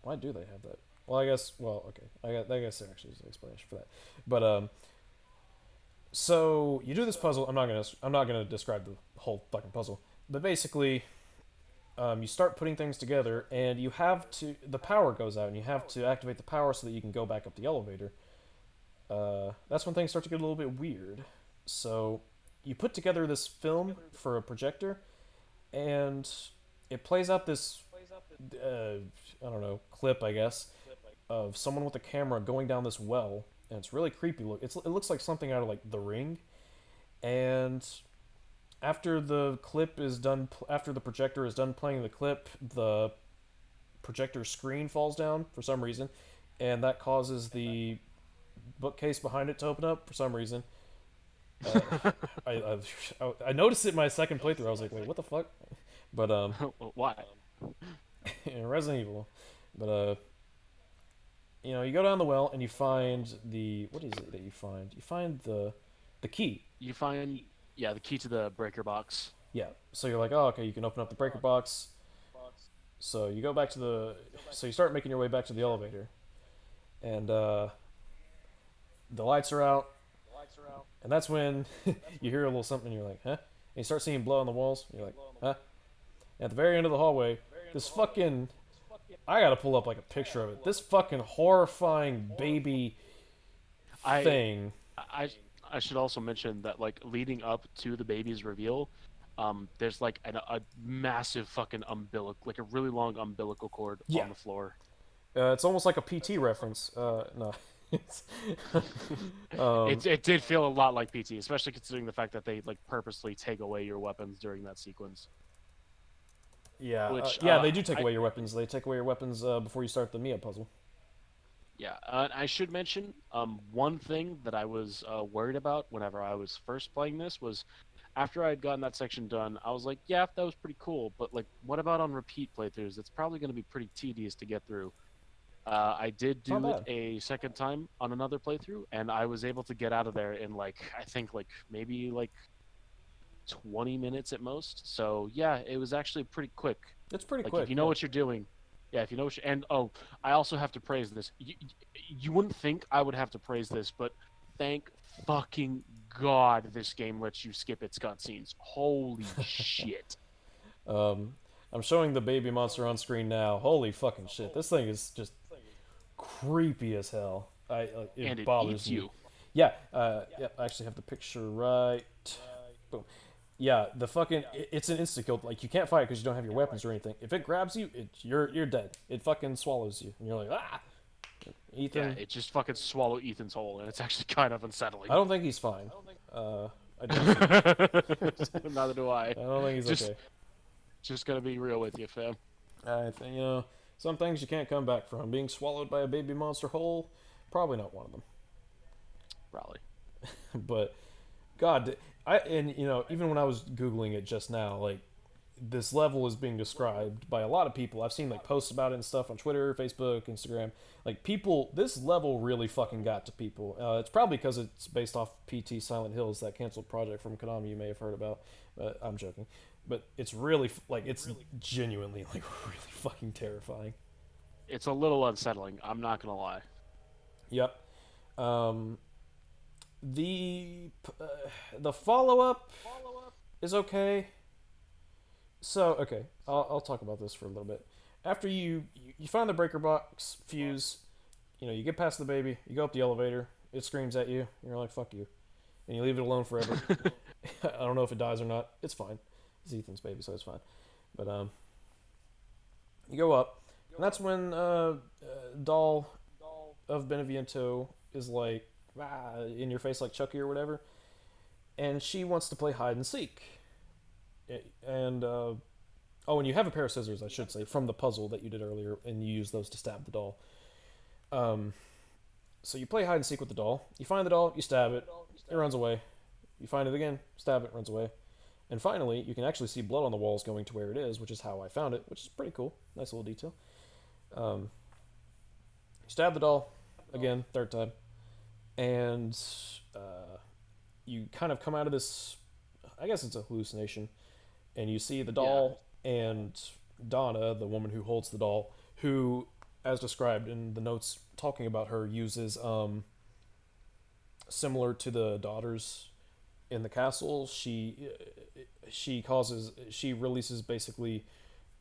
Why do they have that? Well, I guess. Well, okay. I guess there actually is an explanation for that. But so you do this puzzle. I'm not gonna describe the whole fucking puzzle. But basically, you start putting things together, and you have to. The power goes out, and you have to activate the power so that you can go back up the elevator. That's when things start to get a little bit weird. So you put together this film for a projector, and it plays out this I don't know clip, I guess, of someone with a camera going down this well, and it's really creepy. It looks like something out of like The Ring. And after the projector is done playing the clip, the projector screen falls down for some reason, and that causes the bookcase behind it to open up for some reason. Uh, I noticed it in my second playthrough. I was like, wait, what the fuck? But Why? Resident Evil. But you go down the well and you find the what is it that you find? You find the key. You find, yeah, the key to the breaker box. Yeah. So you're like, oh, okay, you can open up the breaker box. So you go back to so you start making your way back to the elevator, and the lights are out, And that's when you hear a little something, and you're like, huh? And you start seeing blood on the walls. And you're like, huh? And at the very end of the hallway, this fucking I gotta pull up like a picture of it. This fucking horrifying baby I thing. I I should also mention that like leading up to the baby's reveal, there's like a massive fucking umbilical, like a really long umbilical cord Yeah, on the floor. it's almost like a PT reference. No, it's, um, It did feel a lot like PT, especially considering the fact that they like purposely take away your weapons during that sequence. yeah, Which yeah. They do take I away your weapons. They take away your weapons before you start the Mia puzzle. Yeah, I should mention one thing that I was worried about whenever I was first playing this was after I had gotten that section done, I was like, yeah, that was pretty cool, but like, what about on repeat playthroughs? It's probably going to be pretty tedious to get through. I did It's not do it bad. a second time on another playthrough, and I was able to get out of there in like I think like maybe like 20 minutes at most. So yeah, it was actually pretty quick. It's pretty Like if quick. you know Yeah. what you're doing, yeah, if you know what and oh, I also have to praise this. You wouldn't think I would have to praise this, but thank fucking God this game lets you skip its cutscenes. Holy shit. Um, I'm showing the baby monster on screen now. Holy fucking shit! This thing is just creepy as hell. And It it bothers eats me. you. Yeah. Yeah. I actually have the picture right. Boom. Yeah, the fucking it's an insta kill. Like you can't fight because you don't have your weapons or anything. If it grabs you, you're dead. It fucking swallows you, and you're like ah. Yeah, Ethan, it just fucking swallow Ethan's whole, and it's actually kind of I unsettling. don't think he's fine. I don't think Neither do I. I don't think he's Just okay. just gonna be real with you, fam. I think some things you can't come back from. Being swallowed by a baby monster whole, probably not one of them. Probably. But God, I and even when I was googling it just now, like this level is being described by a lot of people. I've seen like posts about it and stuff on Twitter, Facebook, Instagram. Like people, this level really fucking got to people. It's probably because it's based off PT Silent Hills, that canceled project from Konami you may have heard about. But I'm joking. But it's really like it's genuinely like really fucking terrifying. It's a little unsettling. I'm not gonna lie. Yep. Um, the uh, the follow up is okay. So okay, I'll talk about this for a little bit. After you find the breaker box fuse, you get past the baby, you go up the elevator, it screams at you, and you're like fuck you, and you leave it alone forever. I don't know if it dies or not. It's fine. It's Ethan's baby, so it's fine. But you go up, and that's when doll of Beneviento is like in your face like Chucky or whatever, and she wants to play hide and seek, and oh, and you have a pair of scissors, I should say, from the puzzle that you did earlier, and you use those to stab the doll. Um, so you play hide and seek with the doll. You find the doll, you stab it, it runs away. You find it again, stab it, runs away. And finally, you can actually see blood on the walls going to where it is, which is how I found it, which is pretty cool. Nice little detail. Um, you stab the doll again, third time, and you kind of come out of this. I guess it's a hallucination, and you see the Yeah. doll and Donna, the woman who holds the doll, who, as described in the notes talking about her, uses similar to the daughters in the castle. She releases basically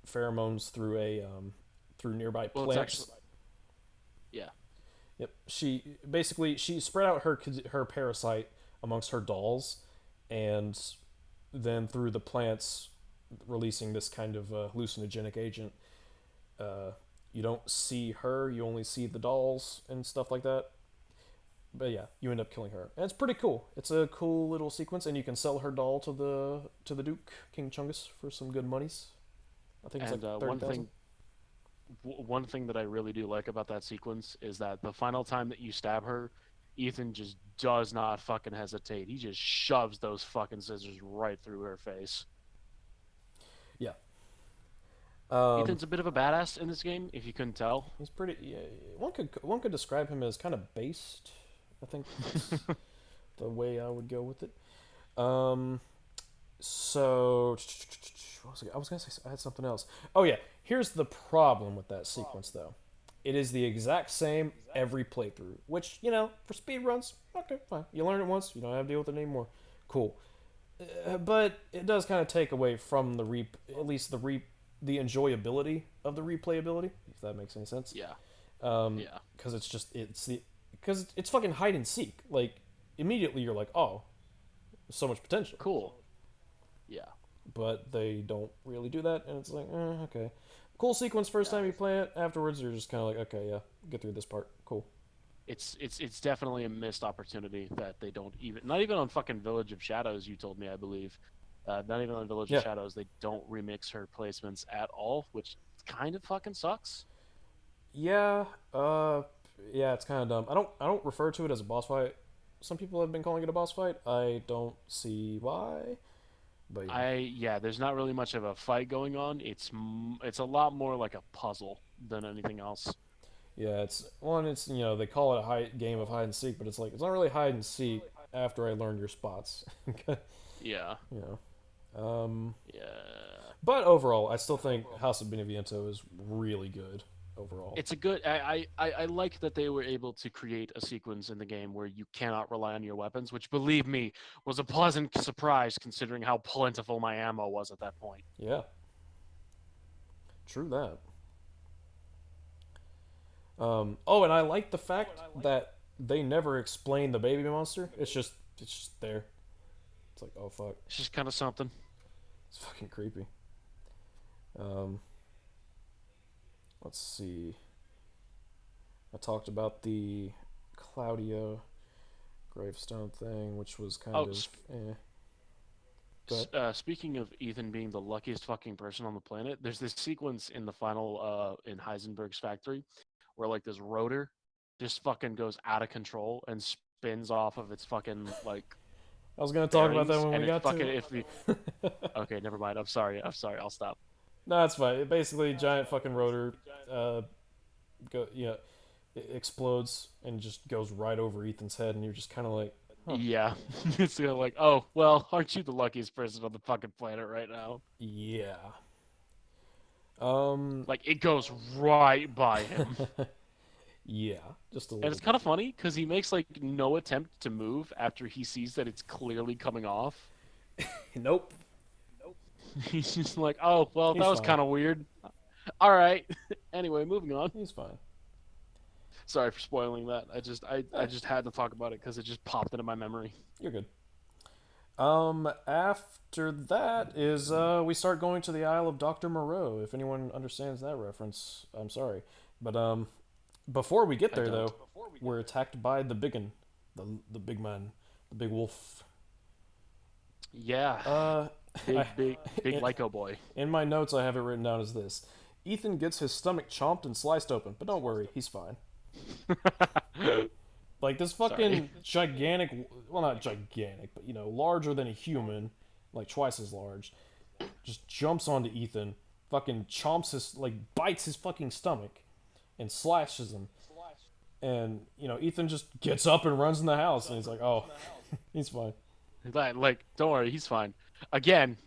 pheromones through a through nearby Well, it's actually plants. yeah. Yep. She spread out her parasite amongst her dolls, and then through the plants releasing this kind of hallucinogenic agent. Uh, you don't see her; you only see the dolls and stuff like that. But yeah, you end up killing her, and it's pretty cool. It's a cool little sequence, and you can sell her doll to the Duke King Chungus for some good monies. I think it's like And 30,000. one thing that I really do like about that sequence is that the final time that you stab her, Ethan just does not fucking hesitate. He just shoves those fucking scissors right through her face. Yeah. Um, Ethan's a bit of a badass in this game, if you couldn't tell. he's pretty. Yeah, one could describe him as kind of based. I think that's the way I would go with it. Um, so what was I was gonna say I had something else. Oh yeah, here's the problem with that sequence though. It is the exact same every playthrough, which, for speed runs, okay, fine. You learn it once, you don't have to deal with it anymore. Cool. But it does kind of take away from at least the enjoyability of the replayability, if that makes any sense. Yeah. Yeah. Because because it's fucking hide and seek. Like immediately you're like, oh, there's so much potential, Cool. Yeah. but they don't really do that, and it's like, okay, cool sequence first Yeah. time you play it. Afterwards, you're just kind of like, okay, yeah, get through this part, cool. It's definitely a missed opportunity that they don't even not even on fucking Village of Shadows. You told me, I believe, not even on Village of Yeah, Shadows they don't remix her placements at all, which kind of fucking sucks. yeah, uh, yeah, it's kind of dumb. I don't refer to it as a boss fight. Some people have been calling it a boss fight. I don't see why, but yeah. Yeah, there's not really much of a fight going on. It's a lot more like a puzzle than anything else. Yeah, it's they call it a game of hide and seek, but it's like it's not really hide and seek after I learned your spots. you Yeah. know. Um, Yeah. but overall, I still think House of Beneviento is really good overall. It's a good. I like that they were able to create a sequence in the game where you cannot rely on your weapons, which, believe me, was a pleasant surprise considering how plentiful my ammo was at that point. Yeah, true that. Oh, and I like the fact that they never explain the baby monster. It's just there. It's like, oh fuck, It's just kind of something. it's fucking creepy. Um, let's see. I talked about the Claudia gravestone thing, which was kind Oh, of but speaking of Ethan being the luckiest fucking person on the planet, there's this sequence in the final in Heisenberg's factory where like this rotor just fucking goes out of control and spins off of its fucking like I was gonna talk about that bearings, when and we it got fucking to if we it. okay, never mind. I'm sorry. I'm sorry. I'll stop. No, it's fine. It basically giant fucking rotor, it explodes and just goes right over Ethan's head, and you're just kind of like, huh, Yeah, it's like, oh well, aren't you the luckiest person on the fucking planet right now? yeah. Um, Like it goes right by him, yeah, just a and little it's kind bit. of funny because he makes like no attempt to move after he sees that it's clearly coming off. Nope, He's just like, oh well, that he's was fine. kind of weird. All right. Anyway, moving on. He's fine. Sorry for spoiling that. I Eh, just had to talk about it because it just popped into my memory. you're good. After that is we start going to the Isle of Doctor Moreau. If anyone understands that reference, I'm sorry, but before we get I there don't. though, we're attacked by the biggin, the big man, the big wolf. Yeah, Uh, I, big in, Lyco boy. in my notes, I have it written down as this: Ethan gets his stomach chomped and sliced open, but don't worry, he's fine. Like this Sorry. fucking gigantic, well, not gigantic, but larger than a human, like twice as large, just jumps onto Ethan, fucking chomps like bites his fucking stomach, and slashes him. And Ethan just gets up and runs in the house, and he's like, "Oh, he's fine. Like, don't worry, he's fine.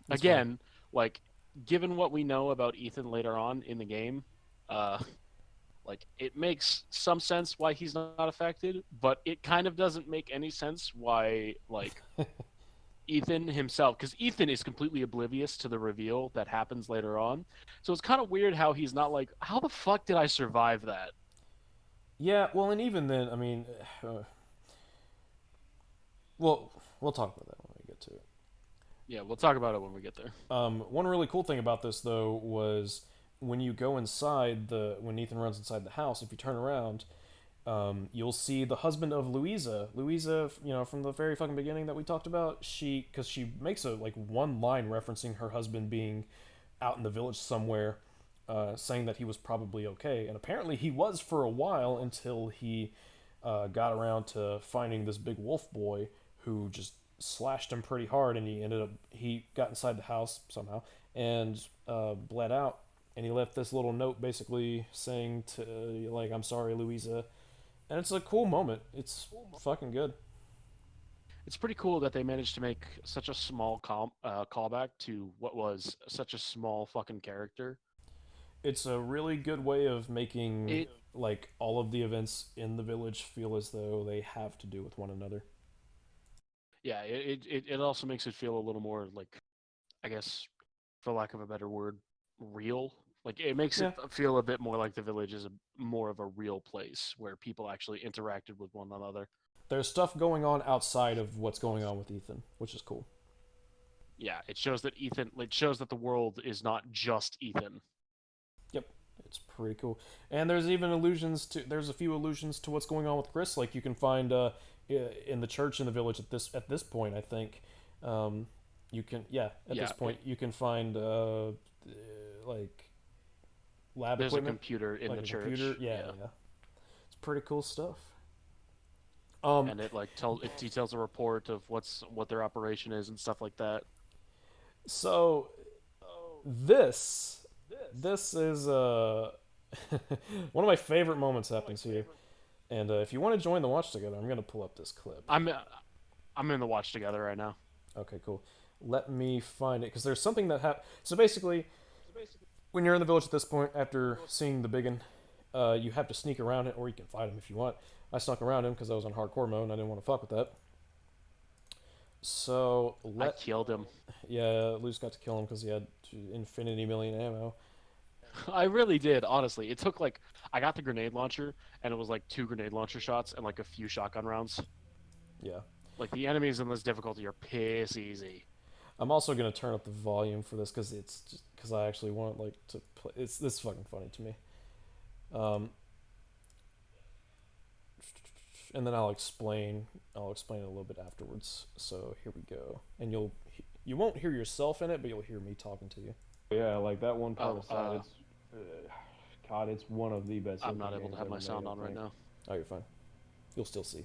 He's fine." Like, given what we know about Ethan later on in the game, uh, like it makes some sense why he's not affected, but it kind of doesn't make any sense why like Ethan himself, because Ethan is completely oblivious to the reveal that happens later on. So it's kind of weird how he's not like, how the fuck did I survive that? Yeah, well, and even then, I mean, uh, well, we'll talk about that when we get to it. Yeah, we'll talk about it when we get there. One really cool thing about this though was when you go inside when Ethan runs inside the house, if you turn around, you'll see the husband of Louisa. Louisa, from the very fucking beginning that we talked about, because she makes a like one line referencing her husband being out in the village somewhere, saying that he was probably okay, and apparently he was for a while until he got around to finding this big wolf boy who just slashed him pretty hard, and he got inside the house somehow and bled out, and he left this little note basically saying to like, "I'm sorry, Louisa," and it's a cool moment. It's fucking good. It's pretty cool that they managed to make such a small callback to what was such a small fucking character. It's a really good way of making It like all of the events in the village feel as though they have to do with one another. yeah, it also makes it feel a little more like, I guess, for lack of a better word, real. Like it makes it Yeah, feel a bit more like the village is more of a real place where people actually interacted with one another. there's stuff going on outside of what's going on with Ethan, which is cool. Yeah, it shows that Ethan. It shows that the world is not just Ethan. Yep, it's pretty cool. And there's even allusions to there's a few allusions to what's going on with Chris. Like you can find in the church in the village at this point, I think. You can at Yeah, this point you can find like lab there's a equipment, computer in like the a computer. church. Yeah, Yeah, yeah. It's pretty cool stuff. Um, and it details a report of what their operation is and stuff like that. so this is one of my favorite moments happens here. And if you want to join the watch together, I'm gonna pull up this clip. I'm in the watch together right now. Okay, cool. Let me find it because there's something that happened. So basically, when you're in the village at this point, after seeing the biggin, you have to sneak around it, or you can fight him if you want. I snuck around him because I was on hardcore mode and I didn't want to fuck with that. So I killed him. Luce got to kill him because he had infinity million ammo. I really did, honestly. It took like I got the grenade launcher, and it was like 2 grenade launcher shots and like a few shotgun rounds. Yeah. Like the enemies in this difficulty are piss easy. I'm also gonna turn up the volume for this because it's just because I actually want like to play. It's this is fucking funny to me. Um, and then I'll explain. I'll explain it a little bit afterwards. So here we go. And you won't hear yourself in it, but you'll hear me talking to you. Yeah, like that one part aside, it's God, it's one of the best. I'm not able to have my sound on right now. Oh, you're fine. You'll still see.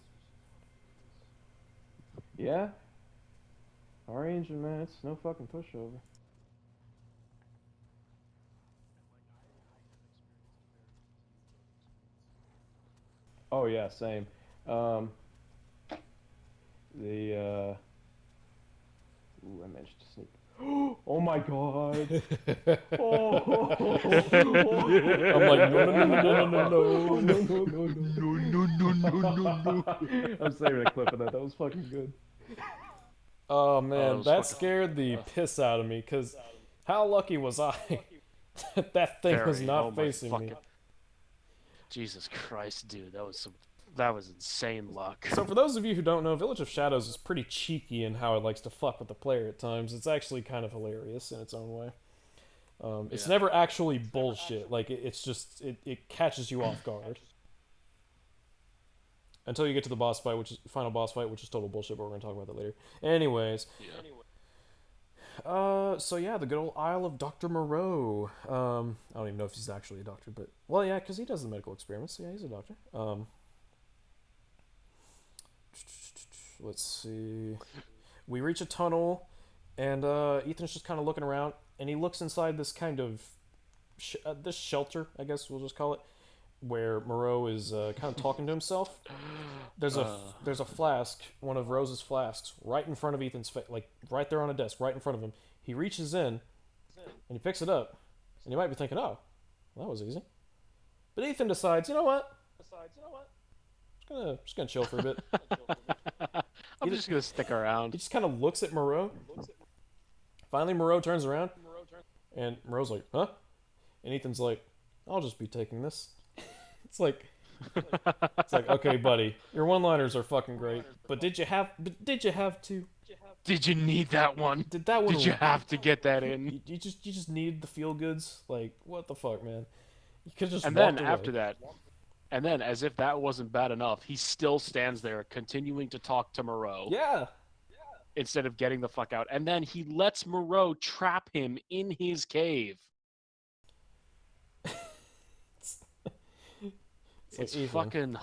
Yeah. Our engine, man, it's no fucking pushover. Oh yeah, same. Um, the ooh, I managed to sneak. Oh my god! Oh, I'm like no no no no no no no no no no. I'm saving a clip of that. That was fucking good. Oh man, that scared the piss out of me. Cause how lucky was I that that thing was not facing me? Jesus Christ, dude, that was insane luck. So for those of you who don't know, Village of Shadows is pretty cheeky in how it likes to fuck with the player at times. It's actually kind of hilarious in its own way. It's never actually bullshit. Like it's just it catches you off guard until you get to the boss fight, which is final boss fight, which is total bullshit. But we're gonna talk about that later. Anyways, so yeah, the good old Isle of Dr. Moreau. I don't even know if he's actually a doctor, but well, yeah, because he does the medical experiments. So yeah, he's a doctor. Let's see. We reach a tunnel, and Ethan's just kind of looking around, and he looks inside this kind of this shelter, I guess we'll just call it, where Moreau is kind of talking to himself. There's a flask, one of Rose's flasks, right in front of Ethan's face, like right there on a desk, right in front of him. He reaches in, and he picks it up, and you might be thinking, "Oh, well, that was easy." But Ethan decides, you know what? Just gonna chill for a bit. I'm just gonna stick around. He just kind of looks at Moreau. Finally, Moreau turns around, and Moreau's like, "Huh?" And Ethan's like, "I'll just be taking this." It's like, okay, buddy, your one-liners are fucking great, but did you have to? Did you need that one? Did that one? Did you have to get that in? You just needed the feel goods. Like, what the fuck, man? You could just. And then after that, and then as if that wasn't bad enough, he still stands there continuing to talk to Moreau. Yeah. Instead of getting the fuck out, and then he lets Moreau trap him in his cave. It's fucking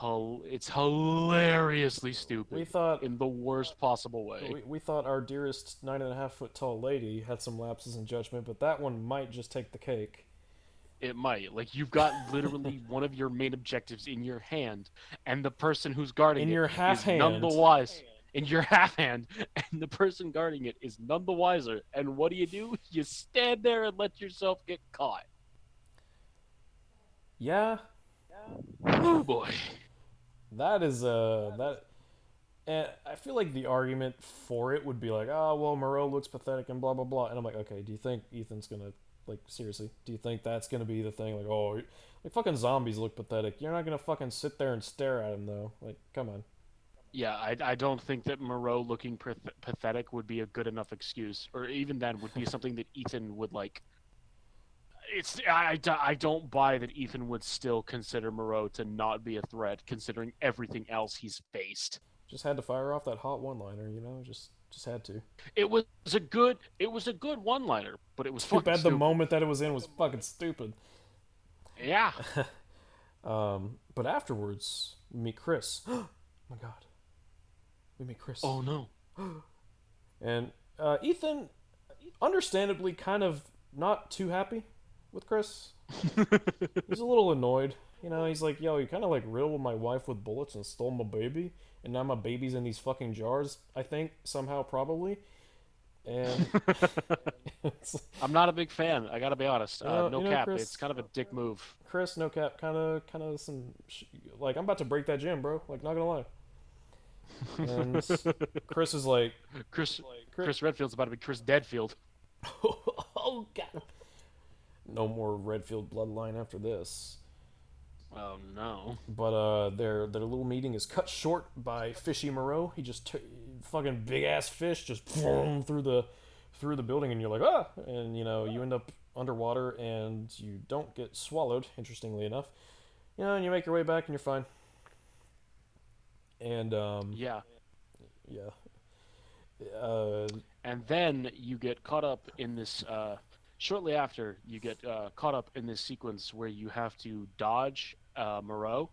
it's hilariously stupid. We thought in the worst possible way. We thought our dearest 9.5 foot tall lady had some lapses in judgment, but that one might just take the cake. It might. Like you've got literally one of your main objectives in your hand, and the person who's guarding it is none the wiser. In your half hand, and the person guarding it is none the wiser. And what do? You stand there and let yourself get caught. Yeah, Oh boy. that is that. And I feel like the argument for it would be like, oh well, Moreau looks pathetic and blah blah blah. And I'm like, okay, do you think Ethan's gonna like seriously? Do you think that's gonna be the thing? Like, oh, like fucking zombies look pathetic. You're not gonna fucking sit there and stare at him though. Like, come on. Yeah, I don't think that Moreau looking pathetic would be a good enough excuse, or even then would be something that Ethan would like. I don't buy that Ethan would still consider Moreau to not be a threat, considering everything else he's faced. Just had to fire off that hot one-liner, you know. Just had to. It was a good one-liner, but it was Too fucking bad the stupid. moment that it was in was fucking stupid. Yeah. But afterwards, we meet Chris. Oh my god, we meet Chris, Oh no. and Ethan, understandably, kind of not too happy with Chris. He's a little annoyed. You know, he's like, "Yo, you kind of like riddled my wife with bullets and stole my baby, and now my baby's in these fucking jars. I think somehow, probably." And it's, I'm not a big fan. I gotta be honest. No you know, cap. It's Chris, kind of a dick move. Chris, no cap, kind of some like I'm about to break that gym, bro. Like, not gonna lie. And Chris is like, Chris Chris, Chris Redfield's about to be Chris Deadfield. oh god, no more Redfield bloodline after this. Oh no. But their little meeting is cut short by Fishy Moreau. He just fucking big ass fish just through the building, and you're like, ah, and you know you end up underwater and you don't get swallowed. Interestingly enough, you know, and you make your way back and you're fine. And Yeah. yeah, uh, And then you get caught up in this. Shortly after, you get caught up in this sequence where you have to dodge Moreau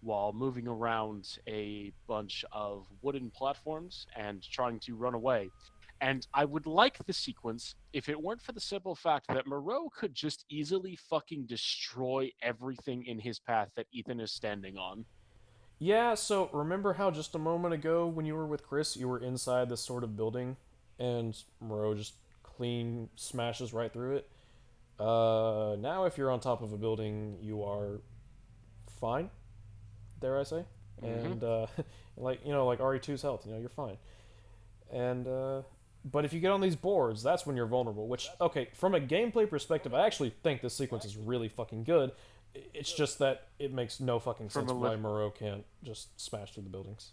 while moving around a bunch of wooden platforms and trying to run away. And I would like the sequence if it weren't for the simple fact that Moreau could just easily fucking destroy everything in his path that Ethan is standing on. yeah. So remember how just a moment ago when you were with Chris, you were inside this sort of building, and Moreau just clean smashes right through it. Now if you're on top of a building, you are fine. Dare I say? Mm-hmm. And like you know, like RE2's health, you know, you're fine. And but if you get on these boards, that's when you're vulnerable. Which okay, from a gameplay perspective, I actually think this sequence is really fucking good. It's just that it makes no fucking From sense a why lift, Moreau can't just smash through the buildings.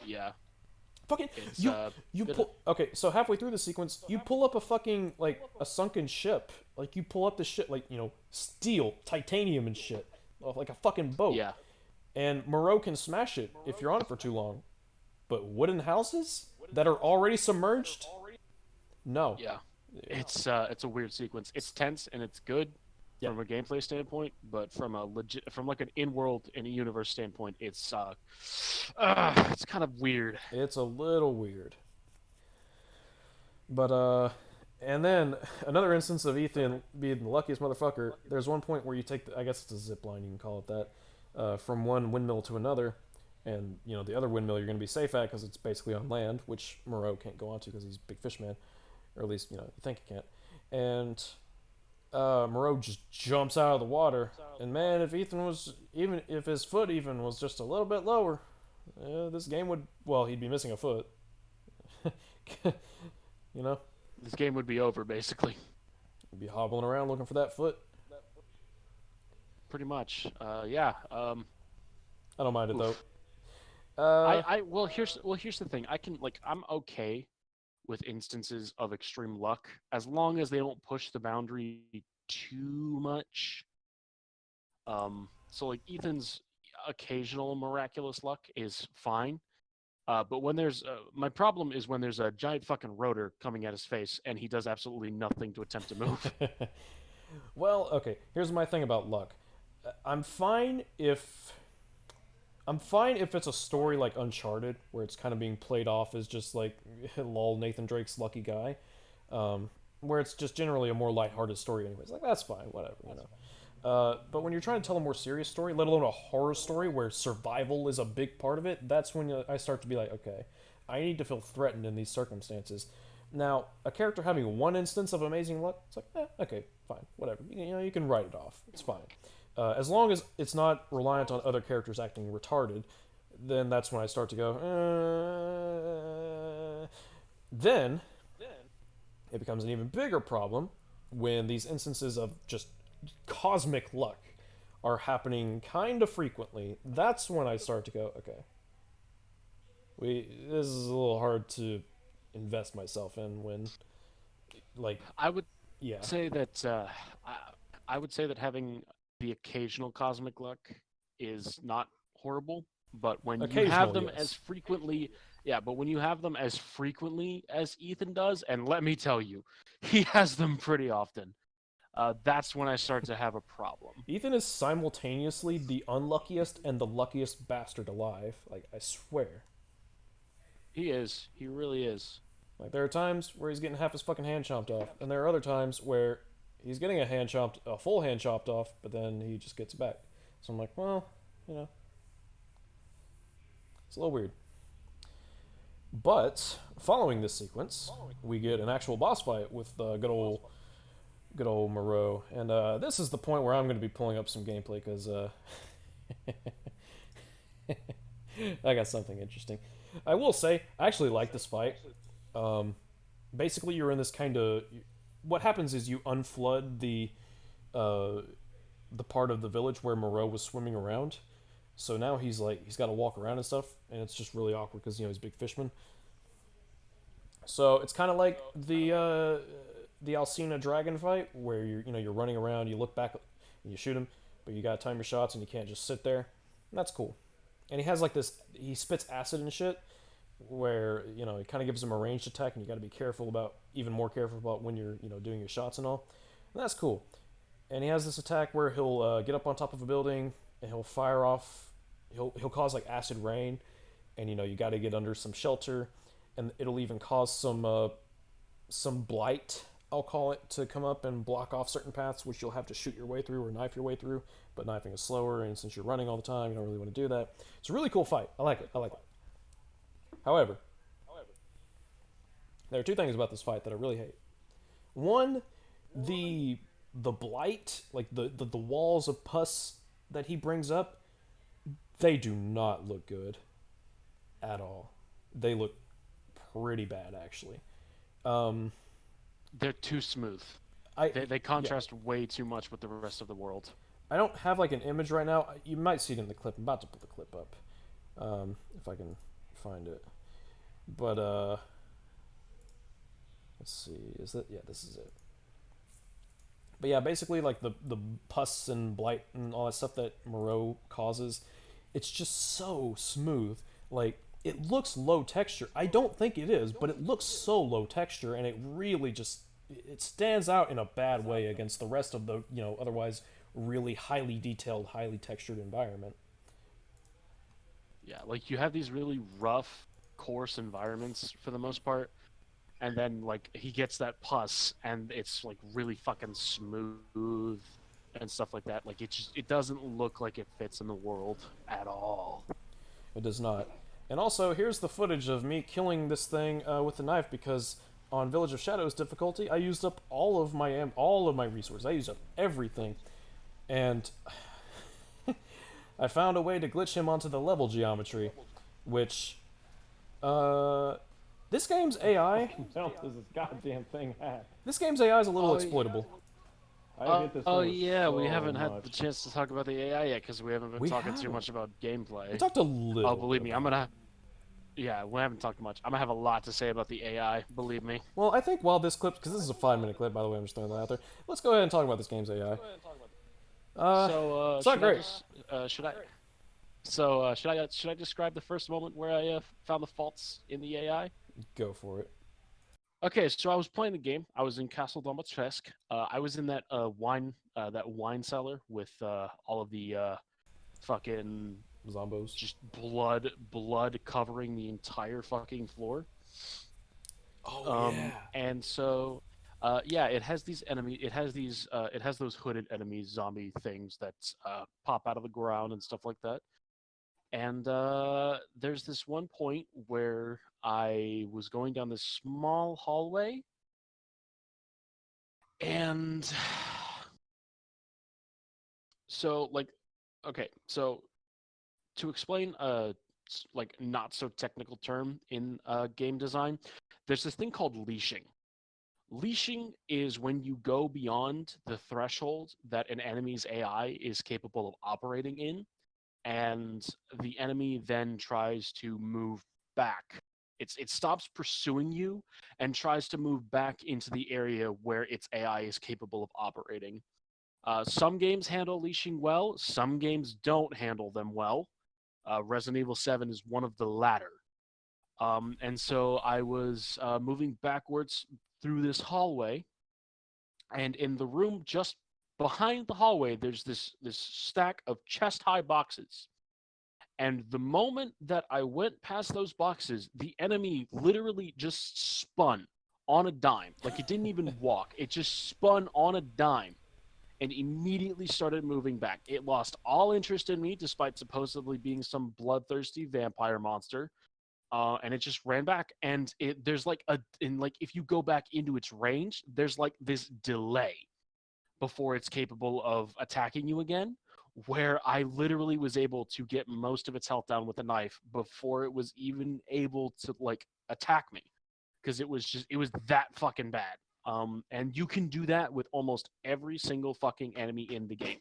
yeah, Fucking it's you bit pull okay, so halfway through the sequence, you pull up a fucking like a sunken ship. Like you pull up the shit like, you know, steel, titanium and shit. Like a fucking boat. yeah, And Moreau can smash it if you're on it for too long. But wooden houses that are already submerged? No. yeah. It's a weird sequence. It's tense and it's good Yeah. from a gameplay standpoint, but from like an in-world and a universe standpoint, it's kind of weird. It's a little weird. But and then another instance of Ethan being the luckiest motherfucker. There's one point where you take, I guess it's a zip line, you can call it that, from one windmill to another, and you know the other windmill you're going to be safe at because it's basically on land, which Moreau can't go onto because he's a big fish man, or at least you know you think he can't. And Moreau just jumps out of the water, and man, if Ethan was even if his foot even was just a little bit lower, this game would well he'd be missing a foot. You know, This game would be over basically, he'd be hobbling around looking for that foot. pretty much. Yeah. I don't mind it though. Oof. Uh, Here's the thing. I'm okay with instances of extreme luck as long as they don't push the boundary too much. So like Ethan's occasional miraculous luck is fine. But when there's my problem is when there's a giant fucking rotor coming at his face and he does absolutely nothing to attempt to move. well, okay. Here's my thing about luck. I'm fine if I'm fine if it's a story like Uncharted, where it's kind of being played off as just like, lol, Nathan Drake's lucky guy, where it's just generally a more lighthearted story. Anyways, like that's fine, whatever, you know. But when you're trying to tell a more serious story, let alone a horror story where survival is a big part of it, that's when I start to be like, okay, I need to feel threatened in these circumstances. Now, a character having one instance of amazing luck, it's like, okay, fine, whatever. You can write it off. It's fine. As long as it's not reliant on other characters acting retarded, then that's when I start to go. Then it becomes an even bigger problem when these instances of just cosmic luck are happening kind of frequently. That's when I start to go, okay, this is a little hard to invest myself in when, like, I would yeah, say that I, I would say that having the occasional cosmic luck is not horrible, but when you have occasional, them as yes. frequently, yeah, but when you have them as frequently as Ethan does, and let me tell you, he has them pretty often. That's when I start to have a problem. Ethan is simultaneously the unluckiest and the luckiest bastard alive. Like, I swear. He is. He really is. Like, there are times where he's getting half his fucking hand chopped off, and there are other times where he's getting a full hand chopped off, but then he just gets it back. So I'm like, well, you know, it's a little weird. But following this sequence, we get an actual boss fight with good old Moreau, and this is the point where I'm going to be pulling up some gameplay because I got something interesting. I will say, I actually like this fight. Um, Basically, you're in this kind of. What happens is you unflood uh, the part of the village where Moreau was swimming around. So now he's got to walk around and stuff, and it's just really awkward because he's a big fishman. So it's kind of like the Alcina dragon fight where you're running around, you look back and you shoot him, but you gotta time your shots and you can't just sit there. And that's cool. And he has like this, he spits acid and shit, where it kind of gives him a ranged attack, and you got to be careful about, even more careful about when you're doing your shots and all. And that's cool. And he has this attack where he'll get up on top of a building and he'll fire off. He'll cause like acid rain, and you got to get under some shelter, and it'll even cause some blight, I'll call it, to come up and block off certain paths, which you'll have to shoot your way through or knife your way through. But knifing is slower, and since you're running all the time, you don't really want to do that. It's a really cool fight. I like it. I like it. However, there are two things about this fight that I really hate. One, the blight, like the walls of pus that he brings up, they do not look good at all. They look pretty bad, actually. Um, They're too smooth. I They Yeah, contrast way too much with the rest of the world. I don't have like an image right now. You might see it in the clip. I'm about to put the clip up, if I can find it. But let's see. Is it? Yeah, this is it. But yeah, basically like the pus and blight and all that stuff that Moreau causes, it's just so smooth. Like, it looks low texture. I don't think it is, but it looks so low texture, and it really just, it stands out in a bad way against the rest of the otherwise really highly detailed, highly textured environment. Yeah, like you have these really rough, coarse environments for the most part, and then like he gets that pus, and it's like really fucking smooth and stuff like that. Like it doesn't look like it fits in the world at all. It does not. And also, here's the footage of me killing this thing with a knife because on Village of Shadows difficulty, I used up all of my resources. I used up everything, and I found a way to glitch him onto the level geometry, which this game's AI. Does this goddamn thing have? This game's AI is a little exploitable. I hate this one Yeah, we so haven't had much. the chance to talk about the AI yet because we haven't been We talking too haven't. much about gameplay. We talked a little. Oh, believe bit me, about yeah, we haven't talked much. I'm gonna have a lot to say about the AI. Believe me. Well, I think while this clip, because this is a 5 minute clip, by the way, I'm just throwing that out there. Let's go ahead and talk about this game's AI. It's not Should I great. just should I describe the first moment where I found the faults in the AI? Go for it. Okay, so I was playing the game. I was in Castle Dombasresk. I was in that wine cellar with all of the fucking Zombos. just blood covering the entire fucking floor. Oh yeah. And so yeah, it has these enemy. It has those hooded enemies, zombie things that pop out of the ground and stuff like that. And there's this one point where I was going down this small hallway, and so like, okay, so to explain like not so technical term in game design, there's this thing called leashing. Leashing is when you go beyond the threshold that an enemy's AI is capable of operating in, and the enemy then tries to move back. It stops pursuing you and tries to move back into the area where its AI is capable of operating. Some games handle leashing well, some games don't handle them well. Resident Evil 7 is one of the latter. And so I was moving backwards through this hallway, and in the room just behind the hallway, there's this stack of chest high boxes. And the moment that I went past those boxes, the enemy literally just spun on a dime. Like it didn't even walk, it just spun on a dime and immediately started moving back. It lost all interest in me, despite supposedly being some bloodthirsty vampire monster. And it just ran back. And there's like if you go back into its range, there's like this delay before it's capable of attacking you again, where I literally was able to get most of its health down with a knife before it was even able to like attack me, because it was that fucking bad. And you can do that with almost every single fucking enemy in the game.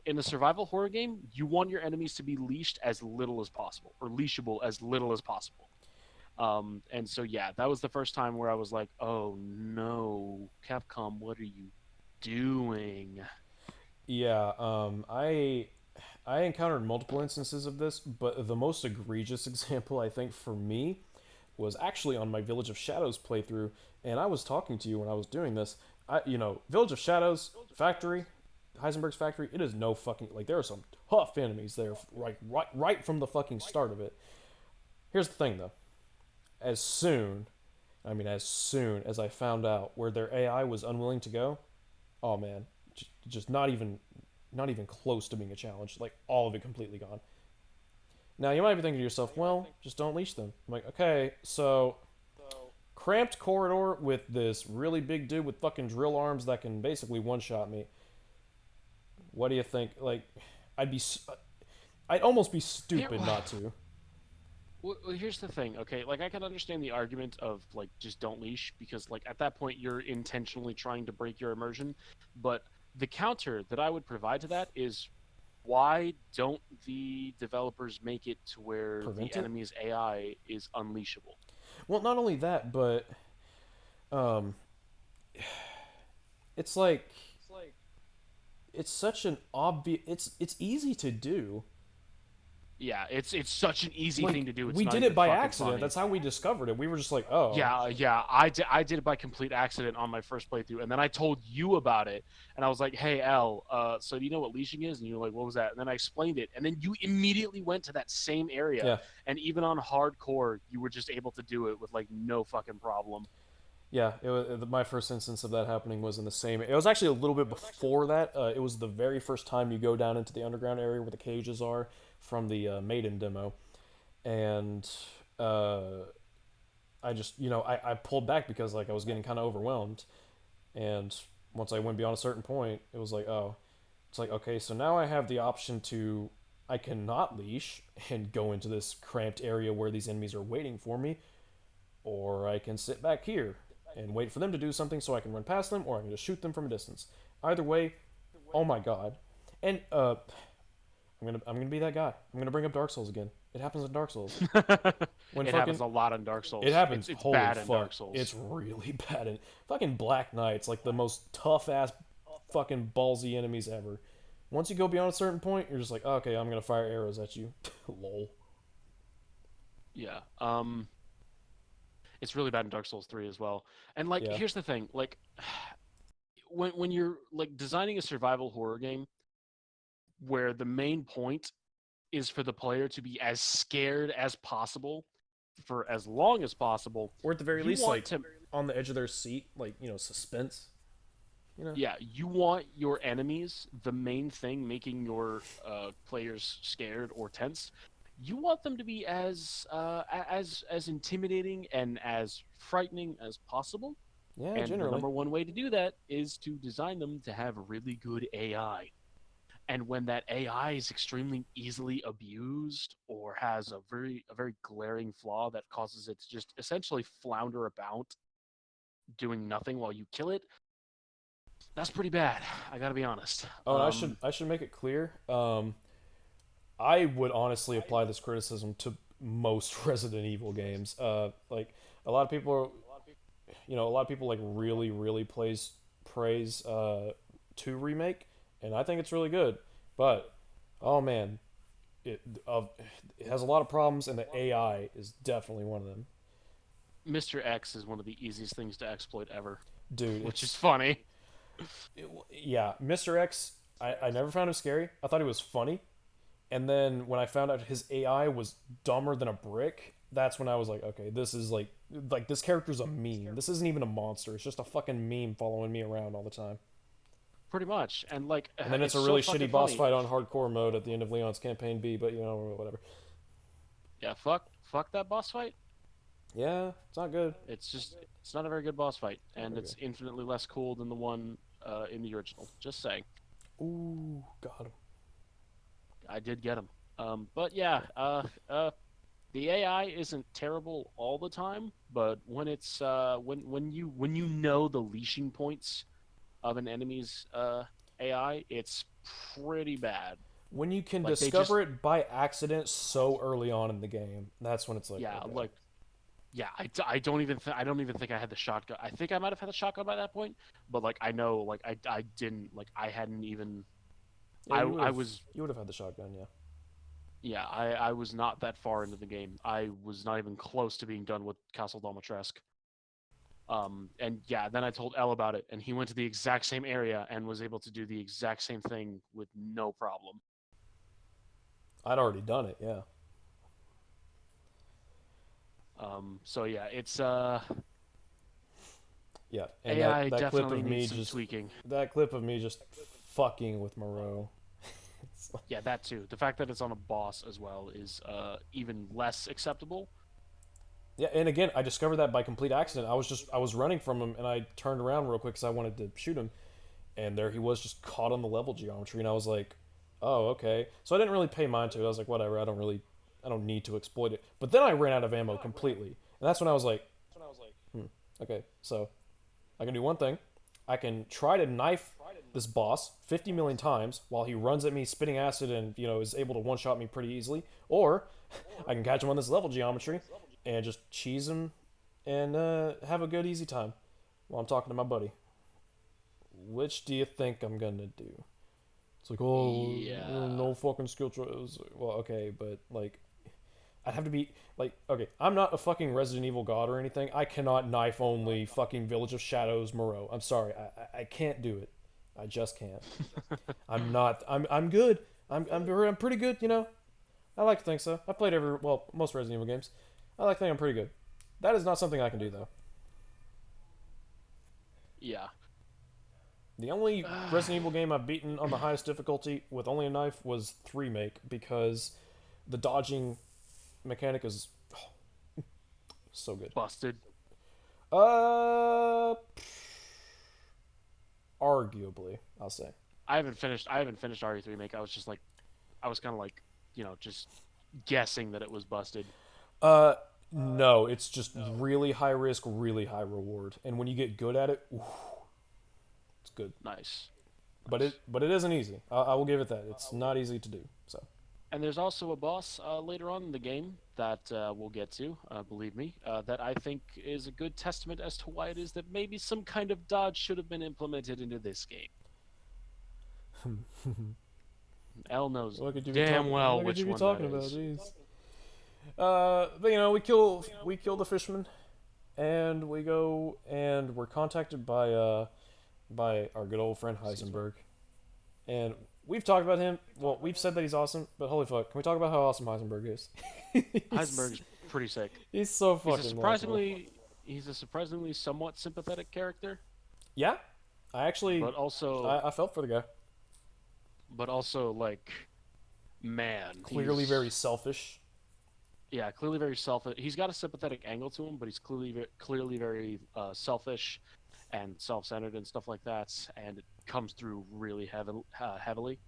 In a survival horror game, you want your enemies to be leashed as little as possible, or leashable as little as possible. And so yeah, that was the first time where I was like, "Oh no, Capcom, what are you doing?" Yeah, I encountered multiple instances of this, but the most egregious example I think for me was actually on my Village of Shadows playthrough, and I was talking to you when I was doing this. Village of Shadows factory, Heisenberg's factory. It is no fucking like there are some tough enemies there, right from the fucking start of it. Here's the thing though, as soon as I found out where their AI was unwilling to go, oh man, just not even close to being a challenge. Like all of it completely gone. Now you might be thinking to yourself, well, just don't leash them. I'm like, okay, so cramped corridor with this really big dude with fucking drill arms that can basically one shot me. What do you think? Like, I'd be, I'd almost be Here, stupid not to. well, here's the thing, okay? Like, I can understand the argument of like just don't leash, because like at that point you're intentionally trying to break your immersion. But the counter that I would provide to that is, why don't the developers make it to where the Prevent it. enemy's AI is unleashable? Well, not only that, but um, it's like it's such an obvious. It's easy to do. Yeah, it's such an easy thing Like to do. It's we not did even it by fucking accident. funny. That's how we discovered it. We were just like, oh, Yeah, I did it by complete accident on my first playthrough, and then I told you about it, and I was like, "Hey, L, so do you know what leashing is?" And you're like, "What was that?" And then I explained it, and then you immediately went to that same area, yeah, and even on hardcore, you were just able to do it with like no fucking problem. yeah. It was my first instance of that happening was in the same. It was actually a little bit before that. It was the very first time you go down into the underground area where the cages are from the Maiden demo, and uh, I just I pulled back because like I was getting kind of overwhelmed, and once I went beyond a certain point, it was like oh, it's like okay, so now I have the option to I cannot leash and go into this cramped area where these enemies are waiting for me, or I can sit back here and wait for them to do something so I can run past them, or I can just shoot them from a distance. Either way, oh my god. And I'm gonna be that guy. I'm gonna bring up Dark Souls again. It happens in Dark Souls. When It happens fucking a lot in Dark it Souls. happens, It's holy bad in fuck. Dark Souls. It's really bad. And fucking Black Knight's like the most tough ass fucking ballsy enemies ever. Once you go beyond a certain point, you're just like, okay, I'm gonna fire arrows at you. Lol. Yeah. It's really bad in Dark Souls 3 as well. And like, Yeah. here's the thing, like, when you're like designing a survival horror game where the main point is for the player to be as scared as possible for as long as possible, Or at the very you least, want like to, on the edge of their seat, like suspense. You know. yeah, you want your enemies, the main thing making your players scared or tense, you want them to be as intimidating and as frightening as possible. Yeah, And the generally. number one way to do that is to design them to have really good AI. And when that AI is extremely easily abused or has a very glaring flaw that causes it to just essentially flounder about doing nothing while you kill it, that's pretty bad. I gotta be honest. Oh, and I should make it clear. I would honestly apply this criticism to most Resident Evil games. Like a lot of people, a lot of people like really praise 2 remake, and I think it's really good. But oh man, it it has a lot of problems, and the AI is definitely one of them. Mr. X is one of the easiest things to exploit ever, Dude, which is it's funny. yeah, Mr. X. I never found him scary. I thought he was funny, and then when I found out his AI was dumber than a brick, that's when I was like, okay, this is like this character's a meme. This isn't even a monster. It's just a fucking meme following me around all the time. Pretty much. And like And then it's it's a so really fucking shitty boss funny. fight on hardcore mode at the end of Leon's campaign B, but whatever. Yeah, fuck that boss fight. Yeah, it's not good. It's not a very good boss fight, Not and very it's good. infinitely less cool than the one in the original. Just saying. Ooh, got him. I did get him. But yeah, the AI isn't terrible all the time, but when it's when you know the leashing points of an enemy's AI, it's pretty bad. When you can Like they just discover it by accident so early on in the game, that's when it's like, yeah, okay. like yeah, I don't even think I had the shotgun. I think I might have had the shotgun by that point, but like I know like I didn't like I hadn't even Yeah, you would I have was you would have had the shotgun, yeah. yeah, I was not that far into the game. I was not even close to being done with Castle Domitresk. And yeah, then I told L about it, and he went to the exact same area and was able to do the exact same thing with no problem. I'd already done it, yeah. So yeah, it's Yeah, and that AI that clip definitely of needs me some just tweaking. that clip of me just fucking with Moreau. It's like, Yeah, that too. The fact that it's on a boss as well is even less acceptable. yeah, and again, I discovered that by complete accident. I was running from him, and I turned around real quick because I wanted to shoot him, and there he was, just caught on the level geometry, and I was like, oh, okay. So I didn't really pay mind to it. I was like, whatever. I don't need to exploit it. But then I ran out of ammo completely, and that's when I was like, hmm, okay. So I can do one thing. I can try to knife this boss 50 million times while he runs at me spitting acid and is able to one shot me pretty easily, or I can catch him on this level geometry and just cheese him and have a good easy time while I'm talking to my buddy. Which do you think I'm gonna do? It's like, oh, Yeah. no fucking skill choice. Well, okay, but like, I'd have to be like, okay, I'm not a fucking Resident Evil god or anything. I cannot knife only fucking Village of Shadows Moreau. I'm sorry, I can't do it. I just can't. I'm not. I'm good. I'm pretty good. I like to think so. I played most Resident Evil games. I like to think I'm pretty good. That is not something I can do though. Yeah. The only Resident Evil game I've beaten on the highest difficulty with only a knife was 3 Make because the dodging mechanic is so good. Busted. Uh, arguably, I'll say. I haven't finished RE3 make. I was just like I was kind of like, just guessing that it was busted. Uh, no, it's just really high risk, really high reward, and when you get good at it, ooh, it's good. Nice. But Nice. it isn't easy. I will give it that. It's not easy to do. So And there's also a boss later on in the game that we'll get to, believe me, that I think is a good testament as to why it is that maybe some kind of dodge should have been implemented into this game. L knows what could you be damn talking? well What could you which be one that talking about? is. Jeez. But we kill the fisherman, and we go and we're contacted by our good old friend Caesar. Heisenberg, and we've talked about him. Well, we've said that he's awesome, but holy fuck, can we talk about how awesome Heisenberg is? he's, Heisenberg's pretty sick. he's so He's a fucking likable. surprisingly he's a surprisingly somewhat sympathetic character, Yeah, I actually but also I felt for the guy. but also like man, Clearly very he's selfish. Yeah, clearly very selfish. He's got a sympathetic angle to him, but he's clearly very selfish and self-centered and stuff like that, and it comes through really heavily.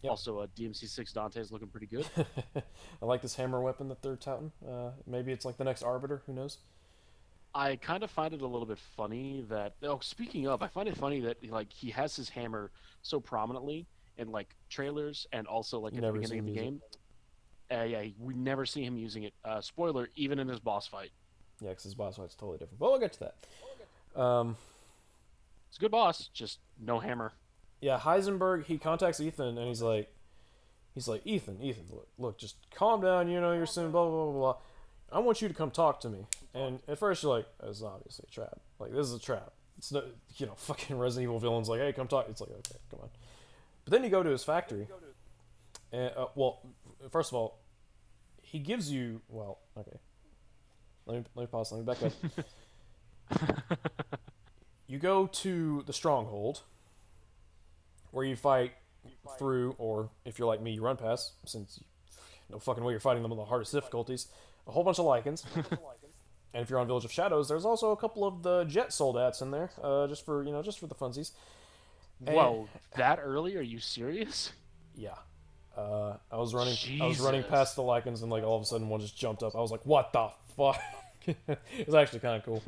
Yep. Also, DMC6 Dante is looking pretty good. I like this hammer weapon that they're touting. Maybe it's like the next Arbiter. Who knows? I kind of find it a little bit funny that. Oh, speaking of, I find it funny that like he has his hammer so prominently in like trailers and also like You at the never see beginning him of the use it. game. Yeah, we never see him using it. Spoiler, even in his boss fight. Yeah, because his boss fight's totally different. But we'll get to that. It's a good boss, just no hammer. Yeah, Heisenberg. He contacts Ethan and he's like, Ethan, look, just calm down. You know, you're saying blah blah blah blah. I want you to come talk to me. And at first you're like, this is obviously a trap. Like this is a trap. It's no, fucking Resident Evil villains like, hey, come talk. It's like, okay, come on. But then you go to his factory, and well, first of all, he gives you okay. Let me pause. Let me back up. You go to the stronghold, where you fight through, or if you're like me, you run past, since no fucking way you're fighting them on the hardest difficulties. A whole bunch of lichens. And if you're on Village of Shadows, there's also a couple of the jet soldats in there, just for the funsies. And, Whoa, that early? Are you serious? yeah. I was running Jesus. past the lichens, and like all of a sudden one just jumped up. I was like, "What the fuck?" It was actually kind of cool.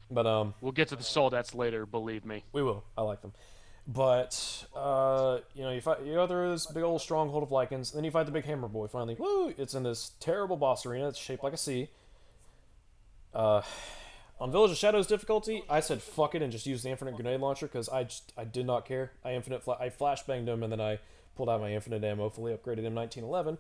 But We'll get to the soldats later, believe me. we will. I like them. But you go through this big old stronghold of lichens, and then you fight the big hammer boy. Finally, woo! It's in this terrible boss arena. It's shaped like a C. On Village of Shadows difficulty, I said fuck it and just used the infinite grenade launcher because I did not care. I flashbanged him, and then I pulled out my infinite ammo, fully upgraded him 1911,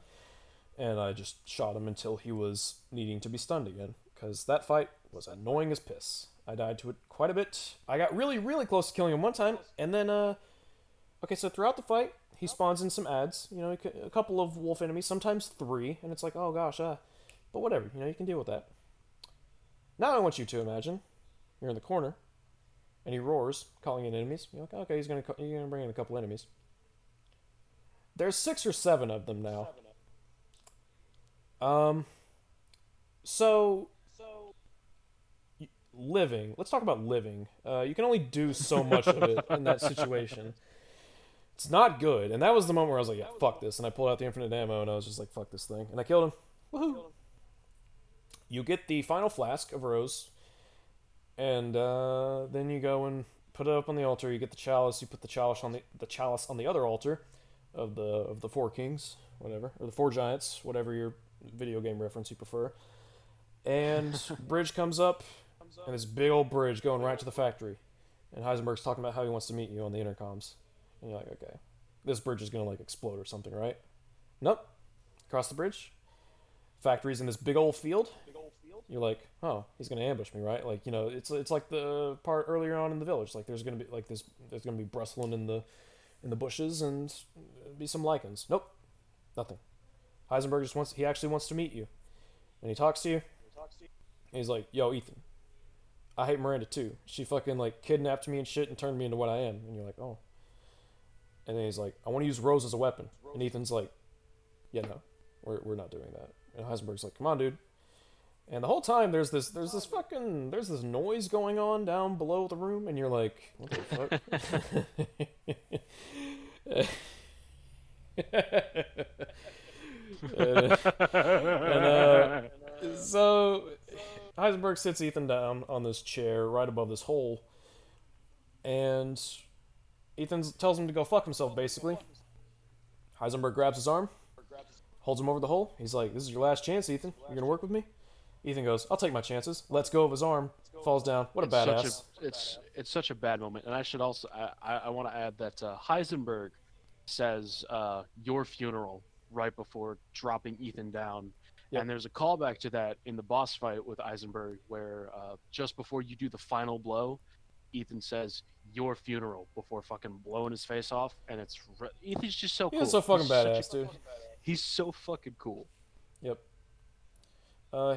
and I just shot him until he was needing to be stunned again, because that fight was annoying as piss. I died to it quite a bit. I got really, really close to killing him one time, and then, okay, so throughout the fight, he spawns in some ads, a couple of wolf enemies, sometimes three, and it's like, oh gosh, but whatever, you can deal with that. Now I want you to imagine you're in the corner, and he roars, calling in enemies. You're like, okay, you're gonna bring in a couple enemies. There's 6 or 7 of them now. So living. Let's talk about living. You can only do so much of it in that situation. It's not good, and that was the moment where I was like, yeah, fuck this, and I pulled out the infinite ammo, and I was just like, fuck this thing, and I killed him. Woohoo! You get the final flask of rose, and then you go and put it up on the altar. You get the chalice. You put the chalice on the other altar of the four kings, whatever, or the four giants, whatever your video game reference you prefer. And bridge comes up, and this big old bridge going right to the factory. And Heisenberg's talking about how he wants to meet you on the intercoms. And you're like, okay, this bridge is gonna like explode or something, right? Nope. Across the bridge. Factory's in this big old field. You're like, oh, he's gonna ambush me, right? Like, it's like the part earlier on in the village. Like, there's gonna be like this. There's gonna be brustling in the bushes and be some lichens. Nope, nothing. Heisenberg he actually wants to meet you, and he talks to you. And he's like, yo, Ethan, I hate Miranda too. She fucking like kidnapped me and shit and turned me into what I am. And you're like, oh. And then he's like, I want to use Rose as a weapon. And Ethan's like, yeah, no, we're not doing that. And Heisenberg's like, come on, dude. And the whole time there's this noise going on down below the room, and you're like, what the fuck? So Heisenberg sits Ethan down on this chair right above this hole, and Ethan tells him to go fuck himself, basically. Heisenberg grabs his arm, holds him over the hole. He's like, this is your last chance, Ethan. You're gonna work with me? Ethan goes, I'll take my chances. Lets go of his arm, falls down. What a badass. It's such a bad moment, and I should also I want to add that Heisenberg says your funeral right before dropping Ethan down, Yep. and there's a callback to that in the boss fight with Eisenberg where just before you do the final blow, Ethan says your funeral before fucking blowing his face off, and Ethan's just so cool. He's so fucking badass, dude. He's so fucking cool. Yep.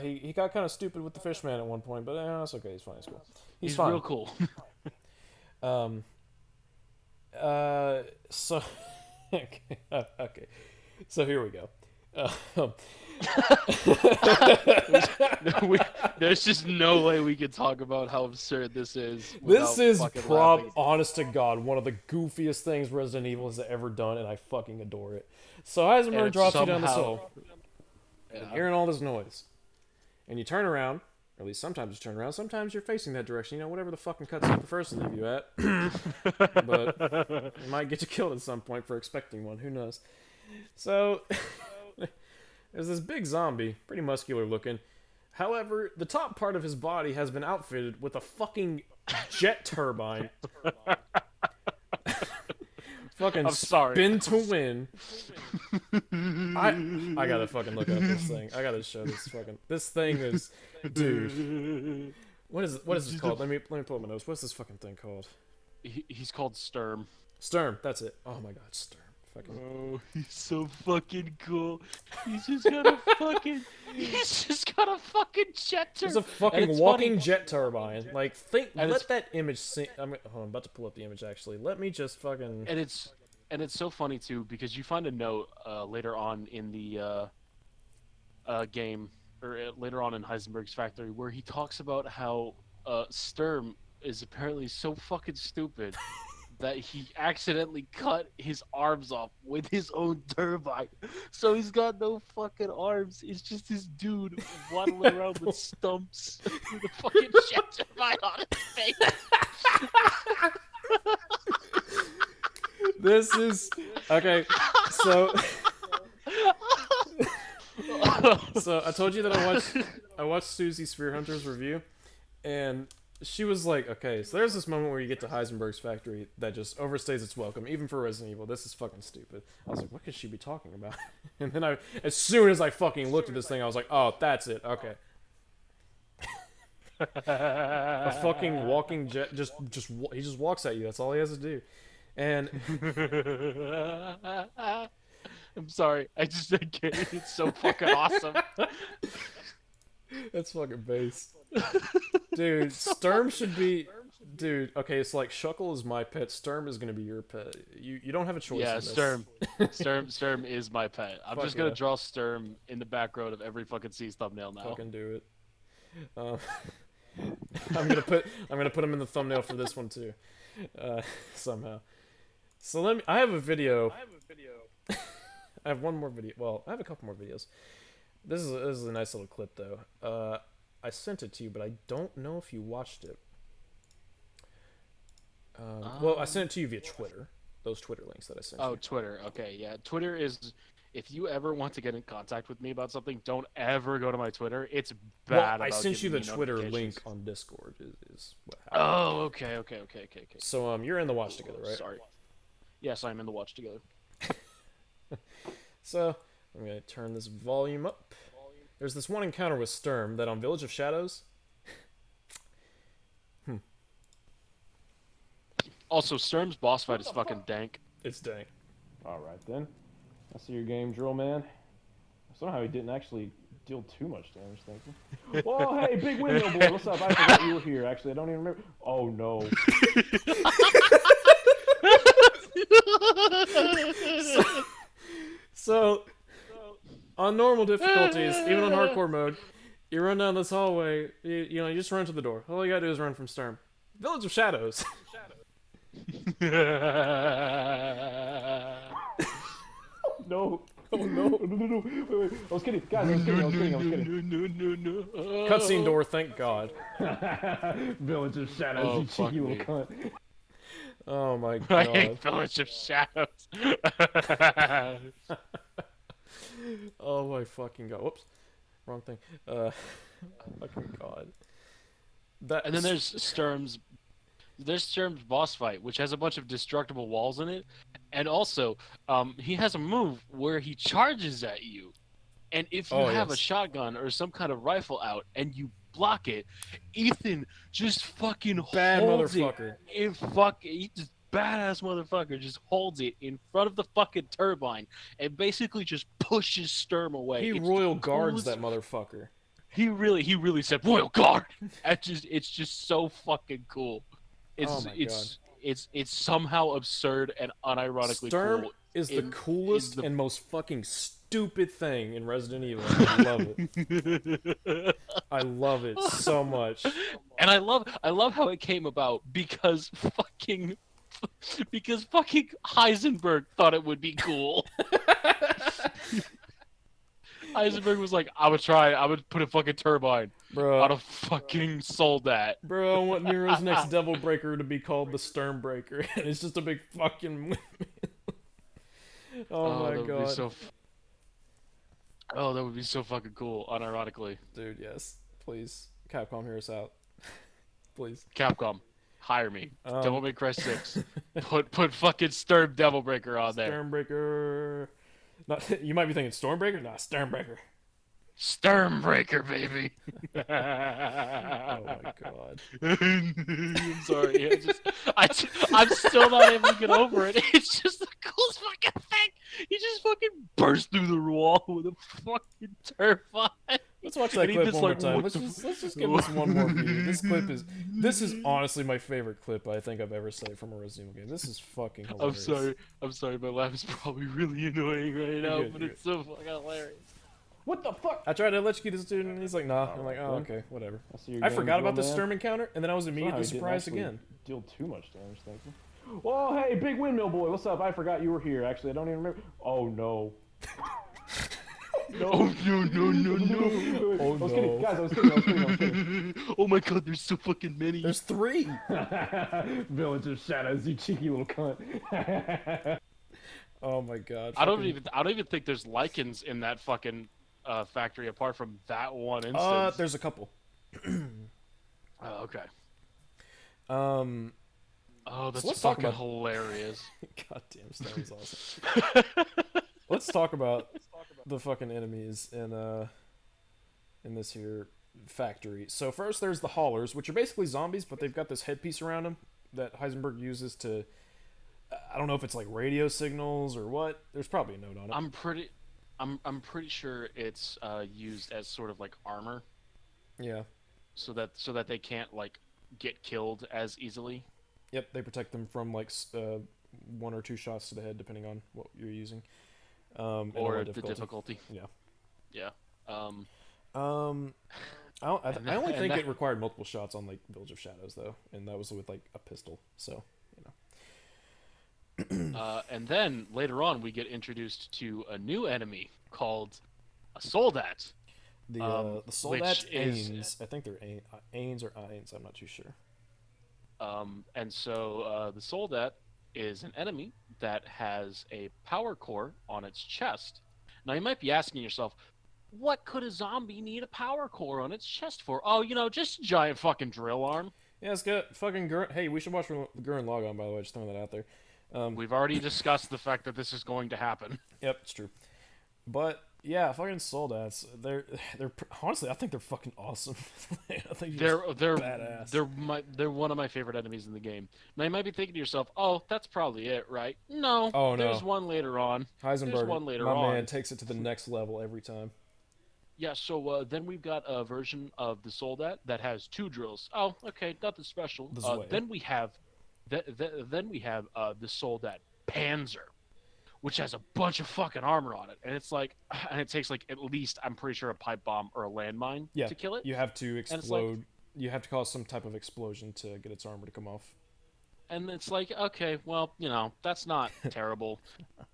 He got kind of stupid with the fish man at one point, but that's okay. He's fine. He's cool. He's fine. real cool. So okay. So here we go. There's just no way we can talk about how absurd this is This without is fucking laughing. honest to God, one of the goofiest things Resident Evil has ever done, and I fucking adore it. So Heisenberg And drops you down the somehow- hole, Yeah. hearing all this noise, and you turn around. Or at least sometimes you turn around. Sometimes you're facing that direction. You know, whatever the fucking cutscene prefers to leave you at. But it might get you killed at some point for expecting one. Who knows? So there's this big zombie, pretty muscular looking. However, the top part of his body has been outfitted with a fucking jet turbine. Fucking I'm sorry. spin to win. I gotta fucking look up this thing. I gotta show this fucking. This thing is, dude. What is this called? Let me pull up my notes. What's this fucking thing called? He's called Sturm. Sturm. That's it. Oh my god, Sturm. Fucking. Oh, he's so fucking cool. He's just got a fucking. He's just got a fucking jet turbine. There's a fucking walking jet turbine. Like, think. And let that image sink. I'm about to pull up the image. Actually, let me just fucking. And it's so funny too because you find a note later on in the game or later on in Heisenberg's factory where he talks about how Sturm is apparently so fucking stupid that he accidentally cut his arms off with his own turbine. So he's got no fucking arms. It's just this dude waddling around with stumps with a fucking jet turbine on his face. This is okay. So I told you that I watched Susie Sphere Hunter's review, and she was like, okay, so there's this moment where you get to Heisenberg's factory that just overstays its welcome, even for Resident Evil. This is fucking stupid. I was like, what could she be talking about? And then as soon as I fucking looked at this thing, I was like, oh, that's it. Okay. A fucking walking jet, he just walks at you. That's all he has to do. And I'm sorry, I can't. It's so fucking awesome. that's fucking base. Dude, Sturm should be... Dude, okay, it's like Shuckle is my pet. Sturm is gonna be your pet. You don't have a choice. Yeah, in this. Sturm is my pet. I'm Fuck just gonna yeah. draw Sturm in the background of every fucking C's thumbnail now. Fucking do it. I'm gonna put him in the thumbnail for this one too, somehow. So I have a video. I have one more video. Well, I have a couple more videos. This is a nice little clip though. I sent it to you, but I don't know if you watched it. Well, I sent it to you via Twitter. Those Twitter links that I sent. Oh, you. Twitter. Okay, yeah. Twitter is. If you ever want to get in contact with me about something, don't ever go to my Twitter. It's bad. Well, I about sent you the giving me Twitter notifications. link on Discord. Is what happened. Oh, okay. So you're in the watch together, right? Sorry. Yes, I'm in the watch together. So I'm gonna turn this volume up. There's this one encounter with Sturm that on Village of Shadows. Also, Sturm's boss fight is fucking dank. It's dank. All right then. I see your game, Drill Man. Somehow he didn't actually deal too much damage. Thank you. Whoa, hey, big windmill boy, what's up? I forgot you were here. Actually, I don't even remember. Oh no. So, on normal difficulties, even on hardcore mode, you run down this hallway. You just run to the door. All you gotta do is run from Sturm. Village of Shadows. No. Oh no. No. Wait. I was kidding. Guys, I was kidding. No. Cutscene door, thank God. Village of Shadows, Oh, you fuck cheeky little me. cunt. Oh my I God. hate Village of Shadows. Oh my fucking God. Whoops. Wrong thing. Fucking God. That. And then there's Sturm's boss fight, which has a bunch of destructible walls in it, and also he has a move where he charges at you, and if you have a shotgun or some kind of rifle out and you block it, Ethan just fucking Bad holds motherfucker. He just badass motherfucker just holds it in front of the fucking turbine and basically just pushes Sturm away. He It's royal the guards coolest- that motherfucker. He really said royal guard. It's just so fucking cool. Oh my It's somehow absurd and unironically Sturm cool. is the in- coolest in the- and most fucking stupid stupid thing in Resident Evil. And I love it. I love it so much. And I love how it came about because fucking Heisenberg thought it would be cool. Heisenberg was like, I would put a fucking turbine on a Bro, fucking Soldat. bro, I want Nero's next Devil Breaker to be called the Stern Breaker, and it's just a big fucking. Oh my that would god. be so that would be so fucking cool, unironically. Dude, yes. Please. Capcom, hear us out. Please. Capcom, hire me. Devil May Cry 6. Put fucking Sturm Devil Breaker on there. Sternbreaker. Not, you might be thinking Stormbreaker? Nah, Sternbreaker. Sturmbreaker, baby. Oh my god. I'm sorry. I'm still not able to get over it. It's just the coolest fucking thing. He just fucking burst through the wall with a fucking turbine. Let's watch that And he clip just one more like, time. what Let's just give this one more view. This is honestly my favorite clip I think I've ever seen from a Resident Evil game. This is fucking hilarious. I'm sorry. My laugh is probably really annoying right now, good, but you're it's so fucking hilarious. What the fuck? I tried to electrocute this dude and he's like, nah. I'm like, oh, okay, whatever. I see your I game's forgot about real, the man. Sturm encounter, and then I was Somehow immediately he didn't surprised actually again. Deal too much damage, thank you. Oh, hey, big windmill boy, what's up? I forgot you were here. Actually, I don't even remember. Oh no. No. Oh no. Oh, I was kidding, guys. I was kidding. Oh my god, there's so fucking many. There's 3. Village of Shadows, you cheeky little cunt. Oh my god. I don't even think there's lichens in that fucking factory apart from that one instance. There's a couple. Oh, okay. Um. Oh, that's let's talk fucking about- hilarious. God damn, that was awesome. Let's talk about the fucking enemies in this here factory. So first there's the haulers, which are basically zombies, but they've got this headpiece around them that Heisenberg uses to. I don't know if it's like radio signals or what. There's probably a note on it. I'm pretty sure it's used as sort of like armor, Yeah. so that they can't like get killed as easily. Yep. They protect them from like 1 or 2 shots to the head, depending on what you're using. And Or the the difficulty. Yeah. Yeah. I only think that- it required multiple shots on like Village of Shadows though, and that was with like a pistol. So And then later on, we get introduced to a new enemy called a Soldat. the Which Soldat is- Ains. I think they're Ains or Ains. I'm not too sure. And so the Soldat is an enemy that has a power core on its chest. Now you might be asking yourself, what could a zombie need a power core on its chest for? Oh, just a giant fucking drill arm. Yeah, it's got fucking Hey, we should watch the Gurren Lagann, by the way. Just throwing that out there. We've already discussed the fact that this is going to happen. Yep, it's true. But yeah, fucking Soldats. They're honestly, I think they're fucking awesome. I think They're badass. they're one of my favorite enemies in the game. Now you might be thinking to yourself, "Oh, that's probably it, right?" No. Oh, no. There's one later on. Heisenberg, There's one later my on. man, takes it to the next level every time. Yeah. So then we've got a version of the Soldat that has 2 drills. Oh, okay, nothing special. This way. Then we have the Soldat Panzer, which has a bunch of fucking armor on it, and it takes like at least, I'm pretty sure, a pipe bomb or a landmine Yeah, to kill it. you have to it's like- explode. You have to cause some type of explosion to get its armor to come off. And it's like, okay, well, that's not terrible,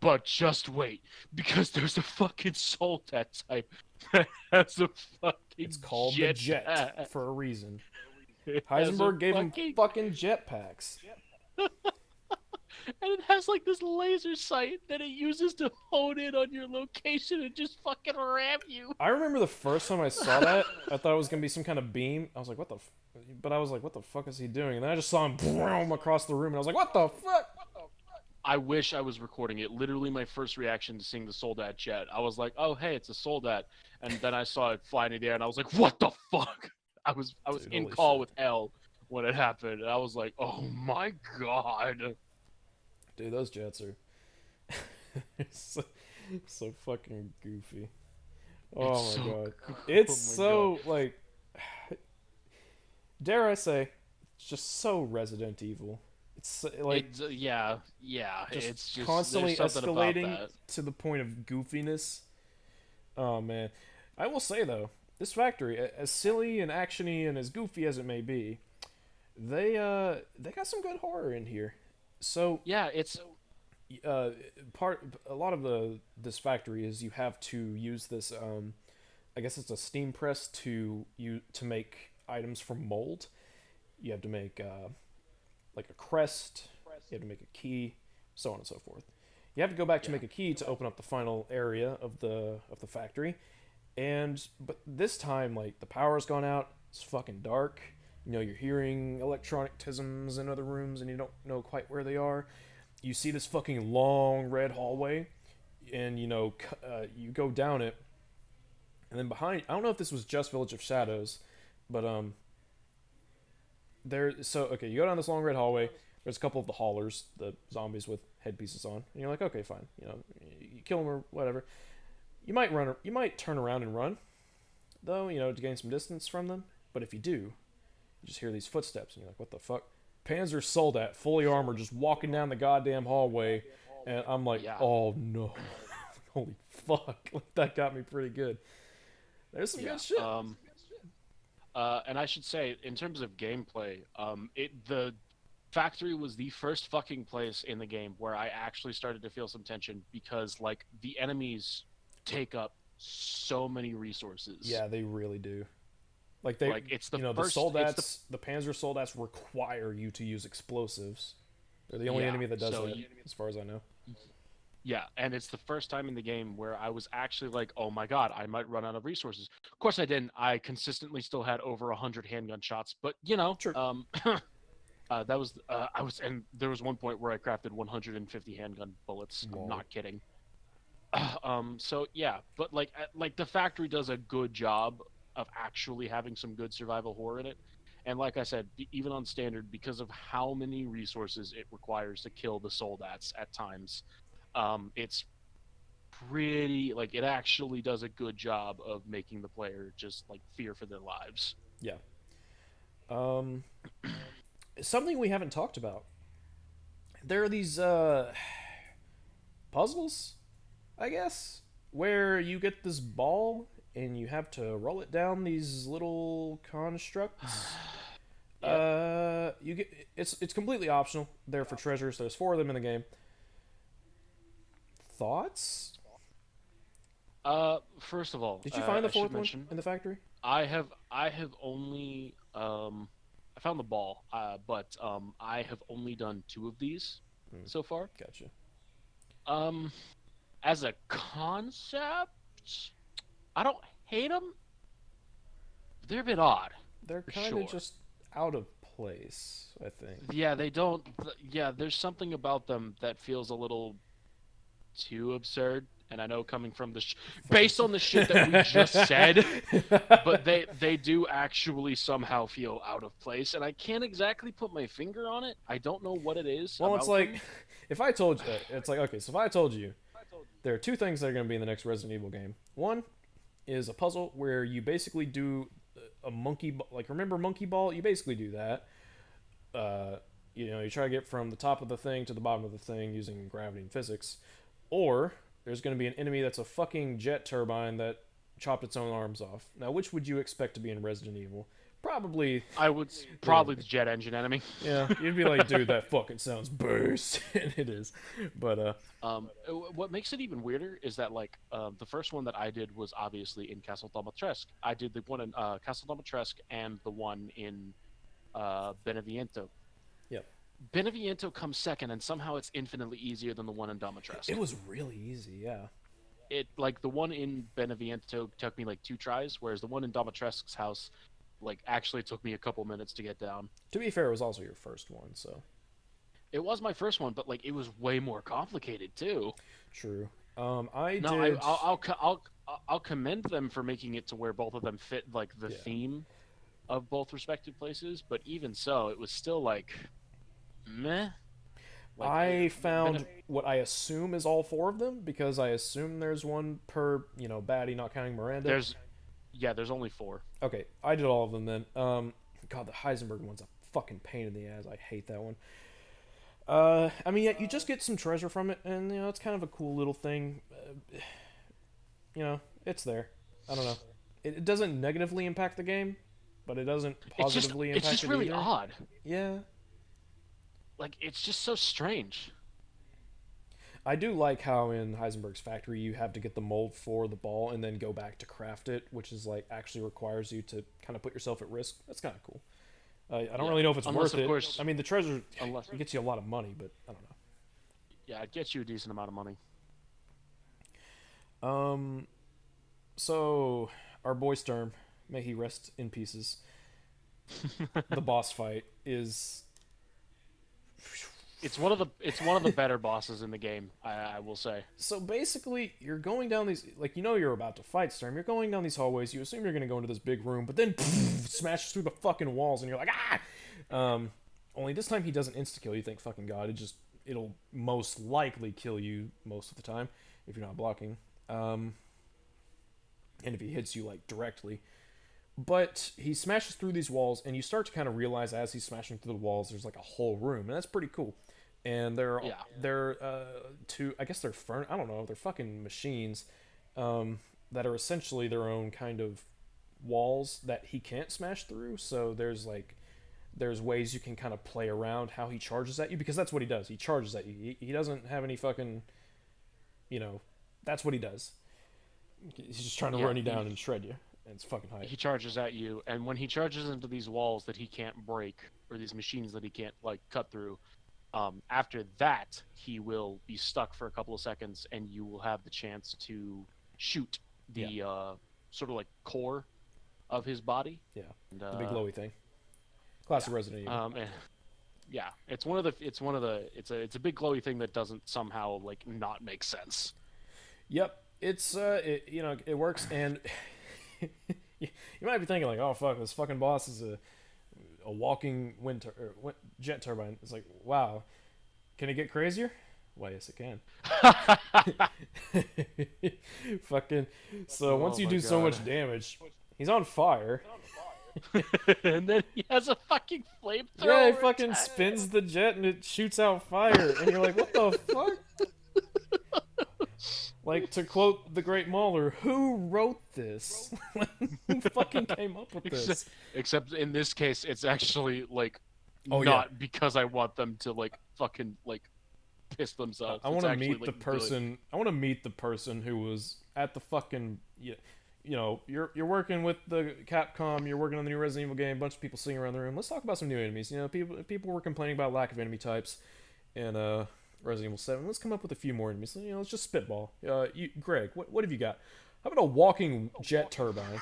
but just wait, because there's a fucking Soldat type that has a fucking It's called the Jet for a reason. It has a Heisenberg gave him fucking jetpacks. And it has like this laser sight that it uses to hone in on your location and just fucking ram you. I remember the first time I saw that, I thought it was gonna be some kind of beam. I was like, what the? But I was like, what the fuck is he doing? And then I just saw him boom across the room, and I was like, what the fuck? I wish I was recording it. Literally, my first reaction to seeing the Soldat jet, I was like, "Oh, hey, it's a Soldat," and then I saw it flying in the air, and I was like, "What the fuck?" I was Dude, in holy call shit. with L when it happened, and I was like, "Oh my god!" Dude, those jets are so fucking goofy. Oh It's my so god, go- it's oh my so like, dare I say, it's just so Resident Evil. It's like yeah, just it's just constantly there's something about escalating that. to the point of goofiness, Oh man, I will say though, this factory, as silly and actiony and as goofy as it may be, they got some good horror in here. So Yeah, it's uh, part a lot of the this factory is you have to use this I guess it's a steam press to make items from mold. You have to make like a crest, you have to make a key, so on and so forth. You have to go back to yeah. make a key to open up the final area of the factory. And but this time like the power's gone out, it's fucking dark. You know, you're hearing electronic tisms in other rooms and you don't know quite where they are. You see this fucking long red hallway and you go down it, and then behind, I don't know if this was just Village of Shadows, but okay, you go down this long red hallway. There's a couple of the haulers, the zombies with headpieces on, and you're like, okay, fine, you kill them or whatever. You might turn around and run, though, to gain some distance from them. But if you do, you just hear these footsteps, and you're like, what the fuck? Panzer Soldat, fully armored, just walking down the goddamn hallway, and I'm like, Yeah. oh no, holy fuck, that got me pretty good. There's some Yeah. good shit. And I should say, in terms of gameplay, the factory was the first fucking place in the game where I actually started to feel some tension because like the enemies take up so many resources. Yeah, they really do. Like It's the the first. soldats, the Panzer soldats require you to use explosives. They're the only Yeah, enemy that does so that, as far as I know. yeah, and it's the first time in the game where I was actually like, "Oh my god, I might run out of resources." Of course, I didn't. I consistently still had over 100 handgun shots, but Sure. that was I was, and there was one point where I crafted 150 handgun bullets. I'm Whoa. not kidding. So yeah, but like the factory does a good job of actually having some good survival horror in it. And like I said, even on standard, because of how many resources it requires to kill the soldats at times, it's pretty like it actually does a good job of making the player just like fear for their lives. Yeah. Um, something we haven't talked about. There are these puzzles, I guess, where you get this ball and you have to roll it down these little constructs. Yep. You get it's completely optional. They're for treasures. There's 4 of them in the game. Thoughts? First of all, Did you find the I should 4th one mention in the factory? I have only I found the ball, but I have only done 2 of these Hmm. so far. Gotcha. Um, as a concept, I don't hate them. They're a bit odd, They're for kind of sure. just out of place, I think. Yeah, they don't. Yeah, there's something about them that feels a little too absurd. And I know coming from based on the shit that we just said, but they do actually somehow feel out of place, and I can't exactly put my finger on it. I don't know what it is Well, it's about like them. if I told you, it's like okay, so if I told you there are 2 things that are going to be in the next Resident Evil game. One is a puzzle where you basically do a like remember monkey ball? You basically do that. Uh, you try to get from the top of the thing to the bottom of the thing using gravity and physics, or there's going to be an enemy that's a fucking jet turbine that chopped its own arms off. Now, which would you expect to be in Resident Evil? Probably, I would probably the jet engine enemy. yeah. You'd be like, dude, that fucking sounds boost, and it is. But What makes it even weirder is that the first one that I did was obviously in Castle Domatresk. I did the one in Castle Domatresk and the one in Beneviento. yep, Beneviento comes second, and somehow it's infinitely easier than the one in Domatresk. it was really easy. Yeah, It like the one in Beneviento took me like 2 tries, whereas the one in Domatresk's house like actually took me a couple minutes to get down. to be fair, it was also your first one, so It was my first one, but like it was way more complicated too. true. I No, did. I'll commend them for making it to where both of them fit like the Yeah. theme of both respective places, but even so, it was still like meh. Like I found what I assume is all 4 of them because I assume there's one per baddie, not counting Miranda. there's only 4. Okay, I did all of them then. God, the Heisenberg one's a fucking pain in the ass. I hate that one. I mean, yeah, you just get some treasure from it, and it's kind of a cool little thing. It's there. I don't know. It doesn't negatively impact the game, but it doesn't positively it's impact just it really either. odd. Yeah. Like it's just so strange. I do like how in Heisenberg's factory you have to get the mold for the ball and then go back to craft it, which is like actually requires you to kind of put yourself at risk. That's kind of cool. I don't really know if it's Unless, worth of it. course, I mean, the treasure unless it gets you a lot of money, but I don't yeah, it gets you a decent amount of money. know. So our boy Sturm, may he rest in pieces. The boss fight is It's one of the better bosses in the game. I will say. so basically you're going down these like you're about to fight Sturm. You're going down these hallways. You assume you're going to go into this big room, but then smashes through the fucking walls, and you're like ah. Only this time he doesn't insta kill. You think fucking god, it'll most likely kill you most of the time if you're not blocking. And if he hits you like directly. But he smashes through these walls, and you start to kind of realize as he's smashing through the walls, there's like a whole room, and that's pretty cool. And they're two, I guess they're I don't know, they're fucking machines that are essentially their own kind of walls that he can't smash through. So there's ways you can kind of play around how he charges at you, because that's what he does. He charges at you. He doesn't have any fucking, that's what he does. He's just trying to run you down and shred you. And it's fucking hype. He charges at you, and when he charges into these walls that he can't break, or these machines that he can't like cut through, after that he will be stuck for a couple of seconds, and you will have the chance to shoot the sort of like core of his body. Yeah, and, the big glowy thing. Classic Resident Evil. And, yeah, it's a big glowy thing that doesn't somehow like not make sense. Yep, it's it works, and you might be thinking like, oh fuck, this fucking boss is a walking jet turbine. It's like, wow, can it get crazier? Why, yes, it can. Fucking. So once you do so much damage, he's on fire. And then he has a fucking flamethrower. Yeah, he fucking spins the jet and it shoots out fire, and you're like, what the fuck? Like, to quote the great Mahler, who wrote this? Who fucking came up with this? Except in this case, it's actually like because I want them to like fucking like piss themselves. I want to meet the person. I want to meet the person who was at the fucking. You're working with the Capcom. You're working on the new Resident Evil game. A bunch of people sitting around the room. Let's talk about some new enemies. People were complaining about lack of enemy types, and Resident Evil 7. Let's come up with a few more enemies. Let's just spitball. Greg, what have you got? How about a walking jet turbine?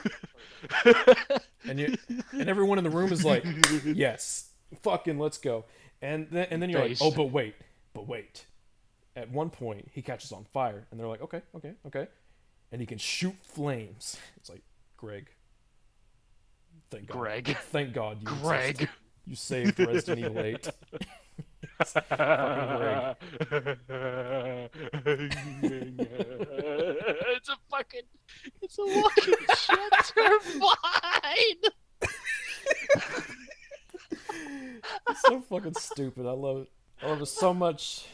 and everyone in the room is like, yes, fucking let's go. And then you're like, oh, but wait. At one point, he catches on fire, and they're like, okay. And he can shoot flames. It's like, Greg. Thank God. Greg. Thank God you Greg. exist. You saved Resident Evil 8. Fucking Greg. It's a walking jet turbine. It's so fucking stupid. I love it. I love it so much.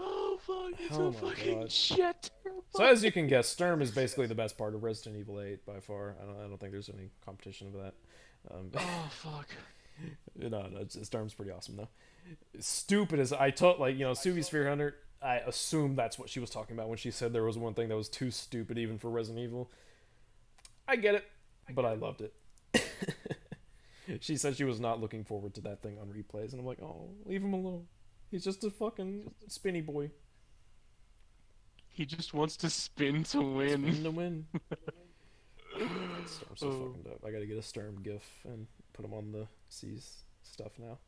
Oh fuck! It's Oh a my fucking God. jet turbine. So as you can guess, Sturm is basically the best part of Resident Evil 8 by far. I don't think there's any competition of that. Oh fuck! No, Sturm's pretty awesome though. Stupid as I told, Suvi Sphere Hunter. I assumed that's what she was talking about when she said there was one thing that was too stupid even for Resident Evil. I get it, but I loved it. She said she was not looking forward to that thing on replays, and I'm like, oh, leave him alone. He's just a fucking spinny boy. He just wants to spin to win. Spin to win. Sturm's so fucking dope. I gotta get a Sturm gif and put him on the S.E.E.S stuff now.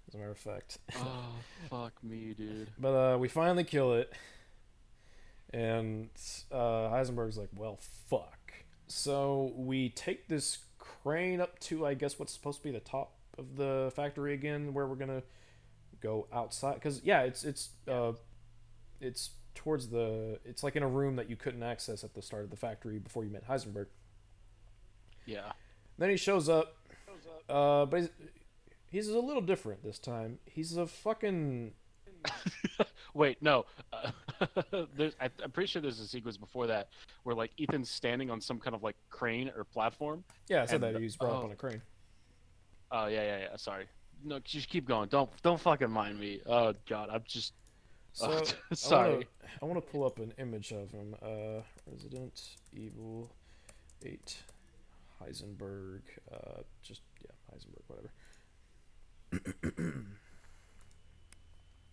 As a matter of fact. Oh, fuck me, dude. But we finally kill it. And Heisenberg's like, well, fuck. So we take this crane up to, I guess, what's supposed to be the top of the factory again, where we're gonna go outside. Because, yeah, it's towards the... It's like in a room that you couldn't access at the start of the factory before you met Heisenberg. Yeah. Then he shows up. But he's a little different this time. He's a fucking... Wait, no. I'm pretty sure there's a sequence before that where like Ethan's standing on some kind of like crane or platform, Yeah, I said that and he was brought up on a crane. oh yeah. Sorry. No, just keep going. Don't fucking mind me. Oh God, I'm just. Oh, So sorry. I wanna pull up an image of him. Resident Evil 8 Heisenberg. Just yeah, Heisenberg, whatever.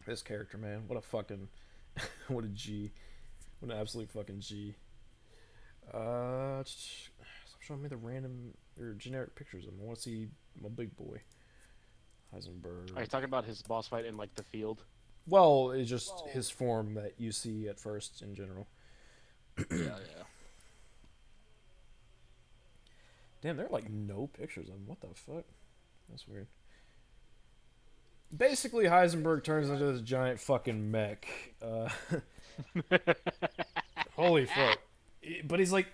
This character, man, what a fucking, what a G, what an absolute fucking G. Stop showing me the random or generic pictures of him. I want to see my big boy, Heisenberg. Are you talking about his boss fight in like the field? Well, it's just his form that you see at first in general. Yeah. Damn, there are like no pictures of him. What the fuck? That's weird. Basically, Heisenberg turns into this giant fucking mech. Holy fuck. But he's like,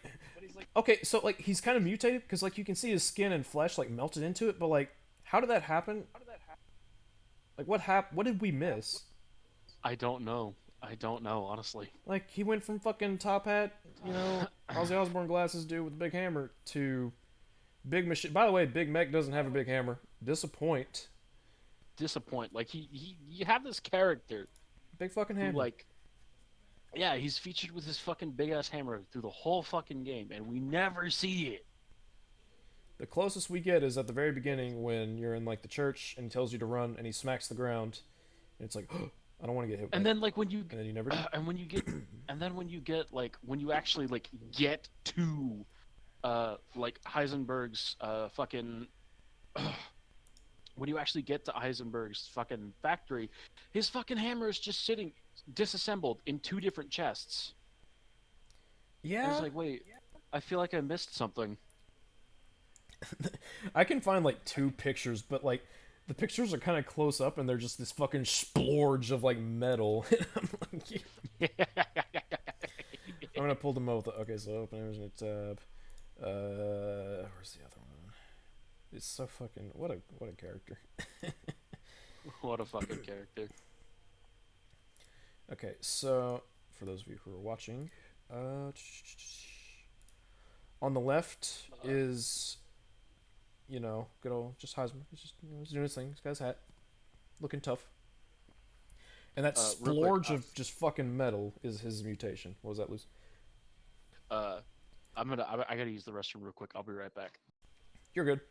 okay, so like he's kind of mutated because like you can see his skin and flesh like melted into it, but like, how did that happen? Like, what did we miss? I don't know, honestly. Like, he went from fucking top hat, Ozzy Osbourne glasses dude with a big hammer to big machine. By the way, Big Mech doesn't have a big hammer. Disappoint. Disappoint. Like you have this character Big fucking who hammer. like, yeah, he's featured with his fucking big ass hammer through the whole fucking game, and we never see it. The closest we get is at the very beginning when you're in like the church and he tells you to run and he smacks the ground and it's like, I don't want to get hit. And then like when you and then you never do. and when you get and then when you get like when you actually like get to like Heisenberg's fucking when you actually get to Heisenberg's fucking factory, his fucking hammer is just sitting disassembled in two different chests. Yeah. I was like, wait, I feel like I missed something. I can find like two pictures, but like the pictures are kind of close up and they're just this fucking splorge of like metal. I'm like, I'm gonna pull them out. Okay, so open image in a tab. Where's the other one? It's so fucking what a character. What a fucking character. Okay, so for those of you who are watching, on the left is, good old just Heisman. He's just he's doing his thing. He's got his hat, looking tough. And that splorge of just fucking metal is his mutation. What was that, Luce? I gotta use the restroom real quick. I'll be right back. You're good.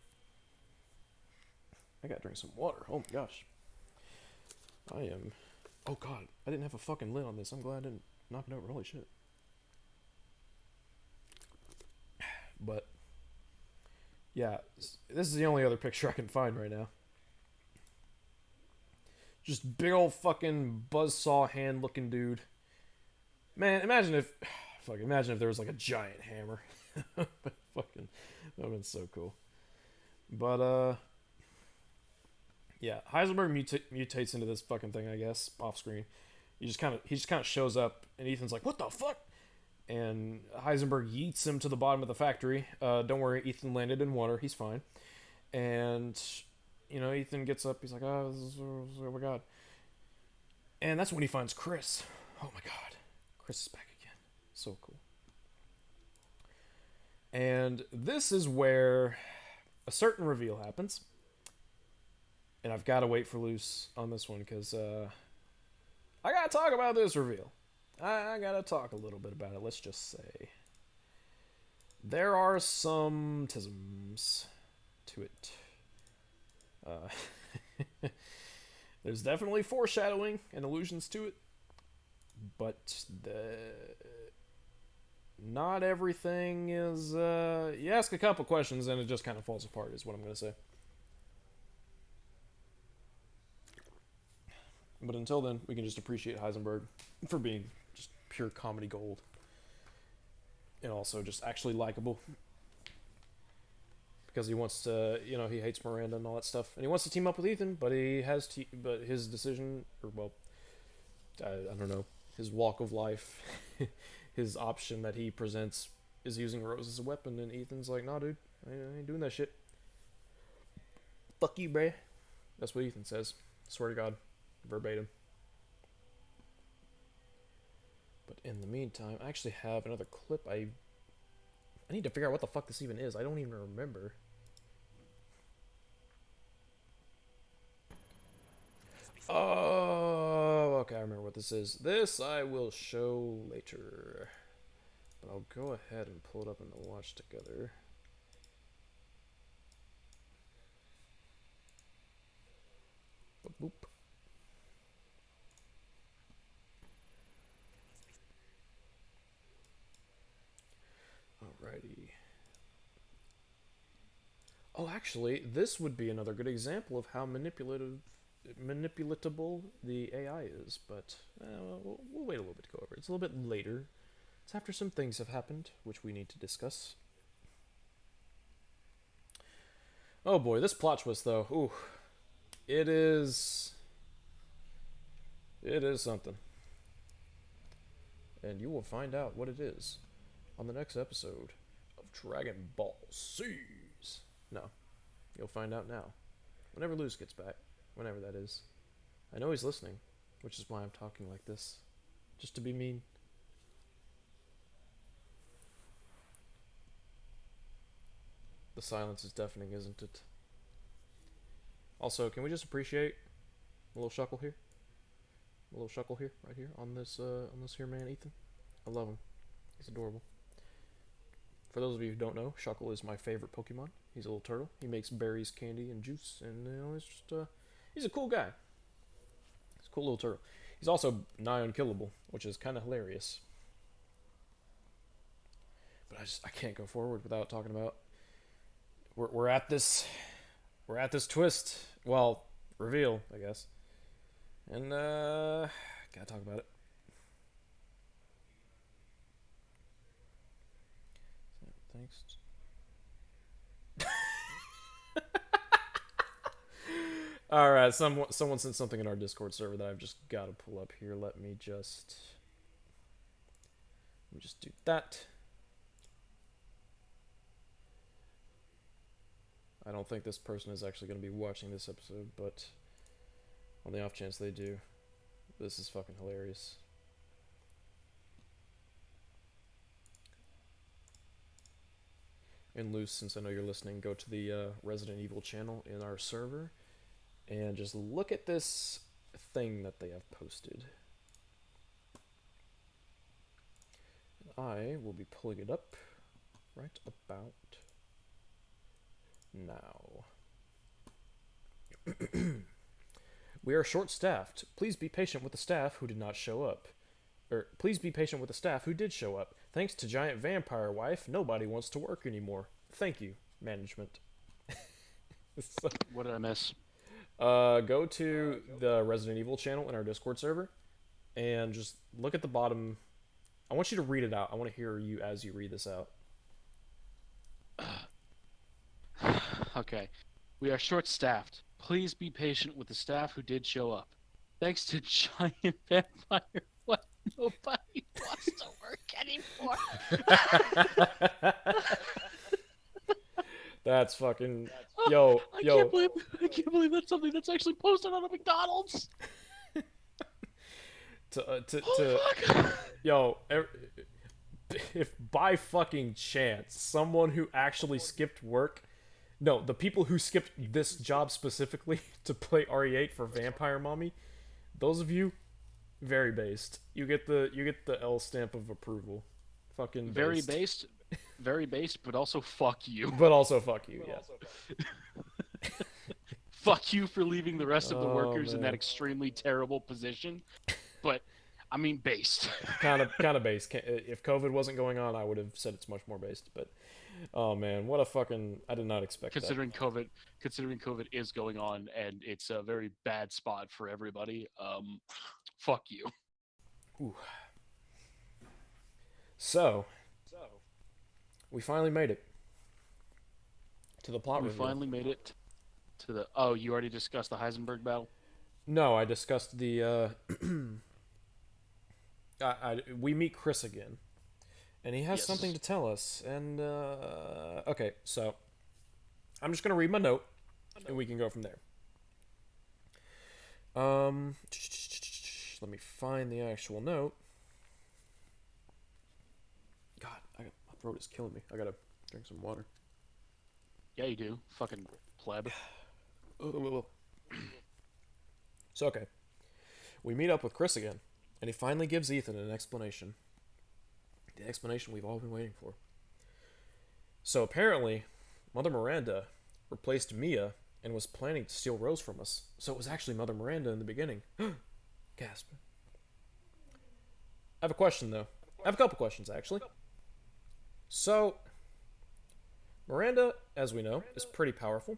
I gotta drink some water. Oh my gosh. I am. Oh god, I didn't have a fucking lid on this. I'm glad I didn't knock it over. Holy shit. But yeah, this is the only other picture I can find right now. Just big old fucking buzzsaw hand looking dude. Man, imagine if there was like a giant hammer. Fucking that would've been so cool. But yeah, Heisenberg mutates into this fucking thing, I guess, off screen. He just kind of shows up, and Ethan's like, "What the fuck?" And Heisenberg yeets him to the bottom of the factory. Don't worry, Ethan landed in water. He's fine. And Ethan gets up. He's like, "Oh, oh my god!" And that's when he finds Chris. Oh my god, Chris is back again. So cool. And this is where a certain reveal happens. And I've got to wait for Luce on this one because I got to talk about this reveal. I got to talk a little bit about it. Let's just say there are some tisms to it. There's definitely foreshadowing and allusions to it, but not everything is. You ask a couple questions and it just kind of falls apart, is what I'm going to say. But until then, we can just appreciate Heisenberg for being just pure comedy gold. And also just actually likable. Because he wants to, he hates Miranda and all that stuff. And he wants to team up with Ethan, but but his decision, or well, I don't know, his walk of life, his option that he presents is using Rose as a weapon. And Ethan's like, nah, dude, I ain't doing that shit. Fuck you, bruh. That's what Ethan says. Swear to God. Verbatim. But in the meantime, I actually have another clip. I need to figure out what the fuck this even is. I don't even remember. Oh, okay, I remember what this is. This I will show later. But I'll go ahead and pull it up in the watch together. Boop. Alrighty. Oh, actually, this would be another good example of how manipulatable the AI is, but we'll wait a little bit to go over it. It's a little bit later. It's after some things have happened, which we need to discuss. Oh boy, this plot twist, though. Ooh. It is something. And you will find out what it is on the next episode of Dragon Ball S.E.E.S. No, you'll find out now. Whenever Luz gets back. Whenever that is. I know he's listening, which is why I'm talking like this. Just to be mean. The silence is deafening, isn't it? Also, can we just appreciate a little shuckle here? A little shuckle here, right here, on this here man, Ethan. I love him. He's adorable. For those of you who don't know, Shuckle is my favorite Pokemon. He's a little turtle. He makes berries, candy, and juice, and it's just he's a cool guy. He's a cool little turtle. He's also nigh unkillable, which is kind of hilarious. But I can't go forward without talking about. We're at this twist. Well, reveal, I guess. And gotta talk about it. Thanks. All right, someone sent something in our Discord server that I've just got to pull up here. Let me just do that. I don't think this person is actually going to be watching this episode, but on the off chance they do, this is fucking hilarious. And Luce, since I know you're listening, go to the Resident Evil channel in our server and just look at this thing that they have posted. I will be pulling it up right about now. We are short-staffed. Please be patient with the staff who did not show up. Please be patient with the staff who did show up. Thanks to Giant Vampire Wife, nobody wants to work anymore. Thank you, management. So, what did I miss? Go to the Resident Evil channel in our Discord server, and just look at the bottom. I want you to read it out. I want to hear you as you read this out. Okay. We are short-staffed. Please be patient with the staff who did show up. Thanks to Giant Vampire, what nobody wants to work anymore. That's fucking yo. I can't believe that's something that's actually posted on a McDonald's. Yo, if by fucking chance someone who actually skipped work, no, the people who skipped this job specifically to play RE8 for Vampire Mommy, those of you, very based. You get the L stamp of approval. Fucking very based, but also fuck you. But also fuck you, yeah. Fuck you for leaving the rest of the workers in that extremely terrible position. But I mean, based. kind of based. If COVID wasn't going on, I would have said it's much more based. But oh man, what a fucking! I did not expect considering that. Considering COVID is going on and it's a very bad spot for everybody. Fuck you. Ooh. So we finally made it to the plot reveal. We finally made it to the. Oh, you already discussed the Heisenberg battle? No, I discussed the. We meet Chris again, and he has something to tell us. And okay, so I'm just gonna read my note, and we can go from there. Let me find the actual note. throat is killing me. I gotta drink some water. Yeah, you do. Fucking pleb. So, okay. We meet up with Chris again, and he finally gives Ethan an explanation. The explanation we've all been waiting for. So, apparently, Mother Miranda replaced Mia and was planning to steal Rose from us. So, it was actually Mother Miranda in the beginning. Gasp. I have a question, though. I have a couple questions, actually. So, Miranda, as we know, is pretty powerful.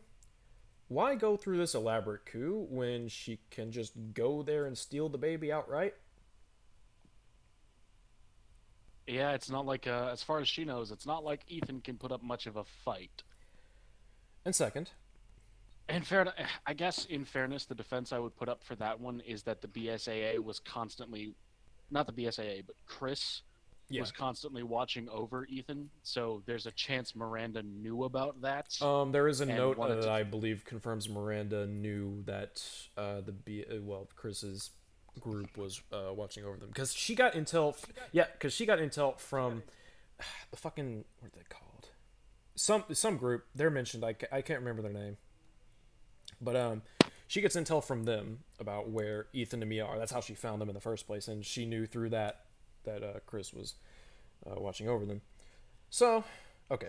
Why go through this elaborate coup when she can just go there and steal the baby outright? Yeah, it's not like, as far as she knows, it's not like Ethan can put up much of a fight. And second, In fair, I guess in fairness, the defense I would put up for that one is that the BSAA was constantly, not the BSAA, but Chris yeah. was constantly watching over Ethan. So there's a chance Miranda knew about that. There is a and note wanted that to- I believe confirms Miranda knew that Chris's group was watching over them because she got intel. Because she got intel from the fucking what are they called? Some group. They're mentioned. I can't remember their name. But she gets intel from them about where Ethan and Mia are. That's how she found them in the first place, and she knew through that Chris was watching over them. So, okay.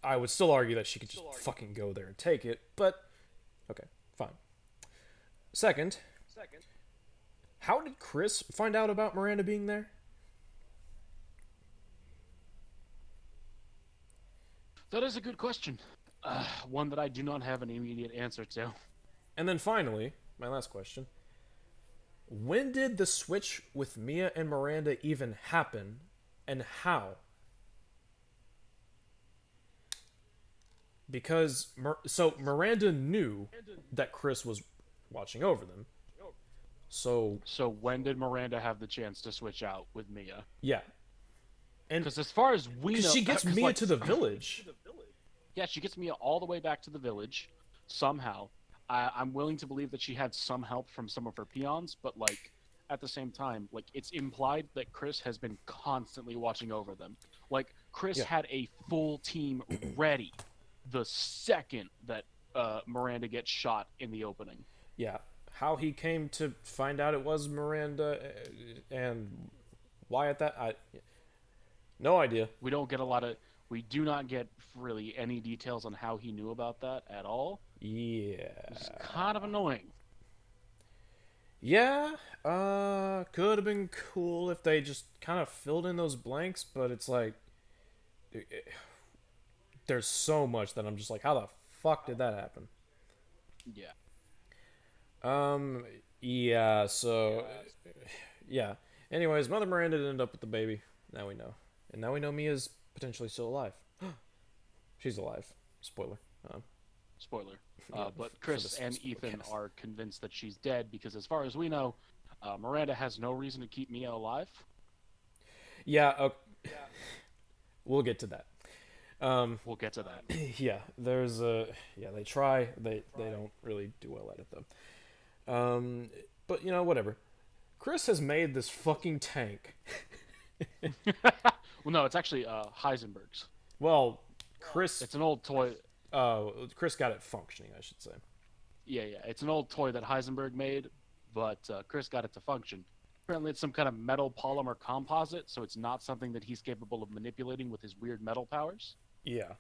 I would still argue that she could just fucking go there and take it, but okay, fine. Second, how did Chris find out about Miranda being there? That is a good question. One that I do not have an immediate answer to. And then finally, my last question. When did the switch with Mia and Miranda even happen, and how? Because Miranda knew that Chris was watching over them. So when did Miranda have the chance to switch out with Mia? yeah, and Because as far as we know, she gets 'cause, Mia like, to the village. Yeah, she gets Mia all the way back to the village somehow. I'm willing to believe that she had some help from some of her peons, but like at the same time, like it's implied that Chris has been constantly watching over them. Like Chris Yeah. had a full team ready the second that Miranda gets shot in the opening. Yeah, how he came to find out it was Miranda and why at that no idea. We do not get really any details on how he knew about that at all. Yeah. It's kind of annoying. Yeah, could have been cool if they just kind of filled in those blanks, but it's like there's so much that I'm just like, how the fuck did that happen? Yeah. Yeah, so yeah. Anyways, Mother Miranda did end up with the baby. Now we know. And now we know Mia's potentially still alive. She's alive. Spoiler. Spoiler. Yeah, But for Chris this and Ethan podcast. are convinced that she's dead because, as far as we know, Miranda has no reason to keep Mia alive. Yeah, we'll get to that. We'll get to that. Yeah, there's they try. They don't really do well at it though. But you know, whatever. Chris has made this fucking tank. Well, no, it's actually Heisenberg's. Well, Chris It's an old toy. Chris got it functioning, I should say. Yeah, it's an old toy that Heisenberg made, but Chris got it to function. Apparently, it's some kind of metal polymer composite, so it's not something that he's capable of manipulating with his weird metal powers. Yeah.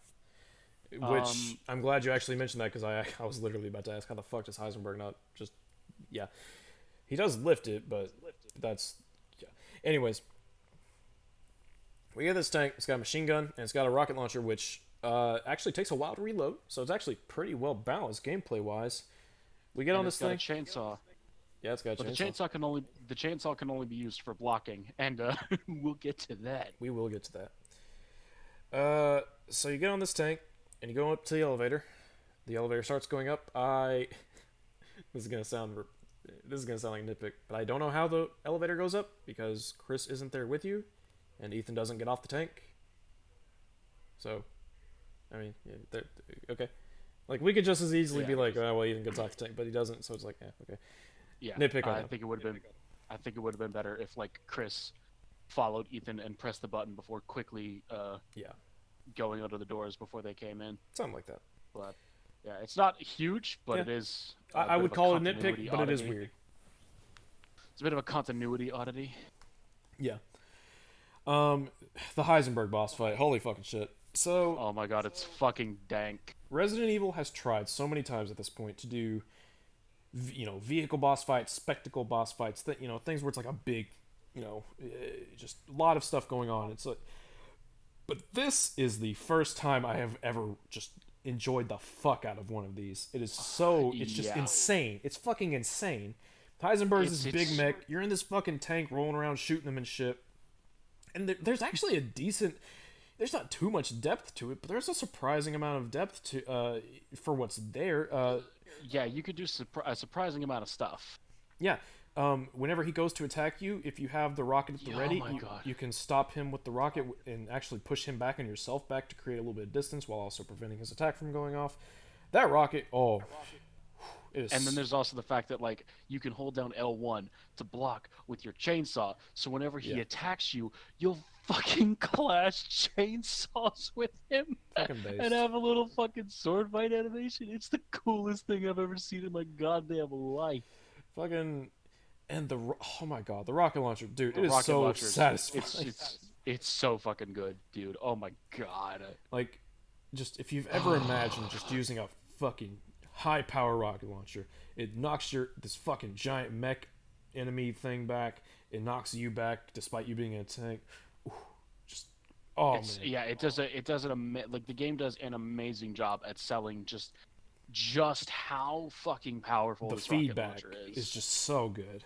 Which I'm glad you actually mentioned that because I was literally about to ask how the fuck does Heisenberg not just yeah. He does lift it, but that's yeah. Anyways, we get this tank. It's got a machine gun and it's got a rocket launcher, which actually takes a while to reload. So it's actually pretty well balanced gameplay wise. We get And on it's this got thing. a chainsaw. Yeah, it's got a But chainsaw. the chainsaw can only be used for blocking, and we'll get to that. We will get to that. So you get on this tank and you go up to the elevator. The elevator starts going up. This is gonna sound like a nitpick, but I don't know how the elevator goes up because Chris isn't there with you, and Ethan doesn't get off the tank. So, I mean, yeah, okay. Like we could just as easily be like, oh well, Ethan gets off the tank, but he doesn't. So it's like, yeah, okay. Yeah, Nitpick on I that. think it would have been better if like Chris followed Ethan and pressed the button before quickly Yeah, going out of the doors before they came in. something like that. But yeah, it's not huge, but Yeah. it is a I bit would of a call it a continuity nitpick, but it is oddity. weird. It's a bit of a continuity oddity. Yeah. The Heisenberg boss fight. Holy fucking shit. So, Oh my god, it's fucking dank. Resident Evil has tried so many times at this point to do, vehicle boss fights, spectacle boss fights, things where it's like a big, just a lot of stuff going on. It's like, but this is the first time I have ever just enjoyed the fuck out of one of these. It is so, it's just Yeah. insane. It's fucking insane. Heisenberg's this big It's- mech. You're in this fucking tank rolling around shooting them and shit. And there's actually a decent. There's not too much depth to it, but there's a surprising amount of depth to for what's there. Yeah, you could do a surprising amount of stuff. Yeah. Whenever he goes to attack you, if you have the rocket at the Yeah, oh ready, my you, God. you can stop him with the rocket and actually push him back and yourself back to create a little bit of distance while also preventing his attack from going off. That rocket, oh, it is. And then there's also the fact that like you can hold down L1 to block with your chainsaw. So whenever he Yeah. attacks you, you'll fucking clash chainsaws with him Fucking based. and have a little fucking sword fight animation. It's the coolest thing I've ever seen in my goddamn life. fucking and oh my god, the rocket launcher, dude, The it is rocket so launcher is- satisfying. It's so fucking good, dude. Oh my god. Like, just if you've ever imagined just using a fucking high power rocket launcher, it knocks this fucking giant mech enemy thing back. It knocks you back despite you being in a tank. Ooh, just man. Yeah, it does like the game does an amazing job at selling just how fucking powerful The this rocket feedback launcher is just so good.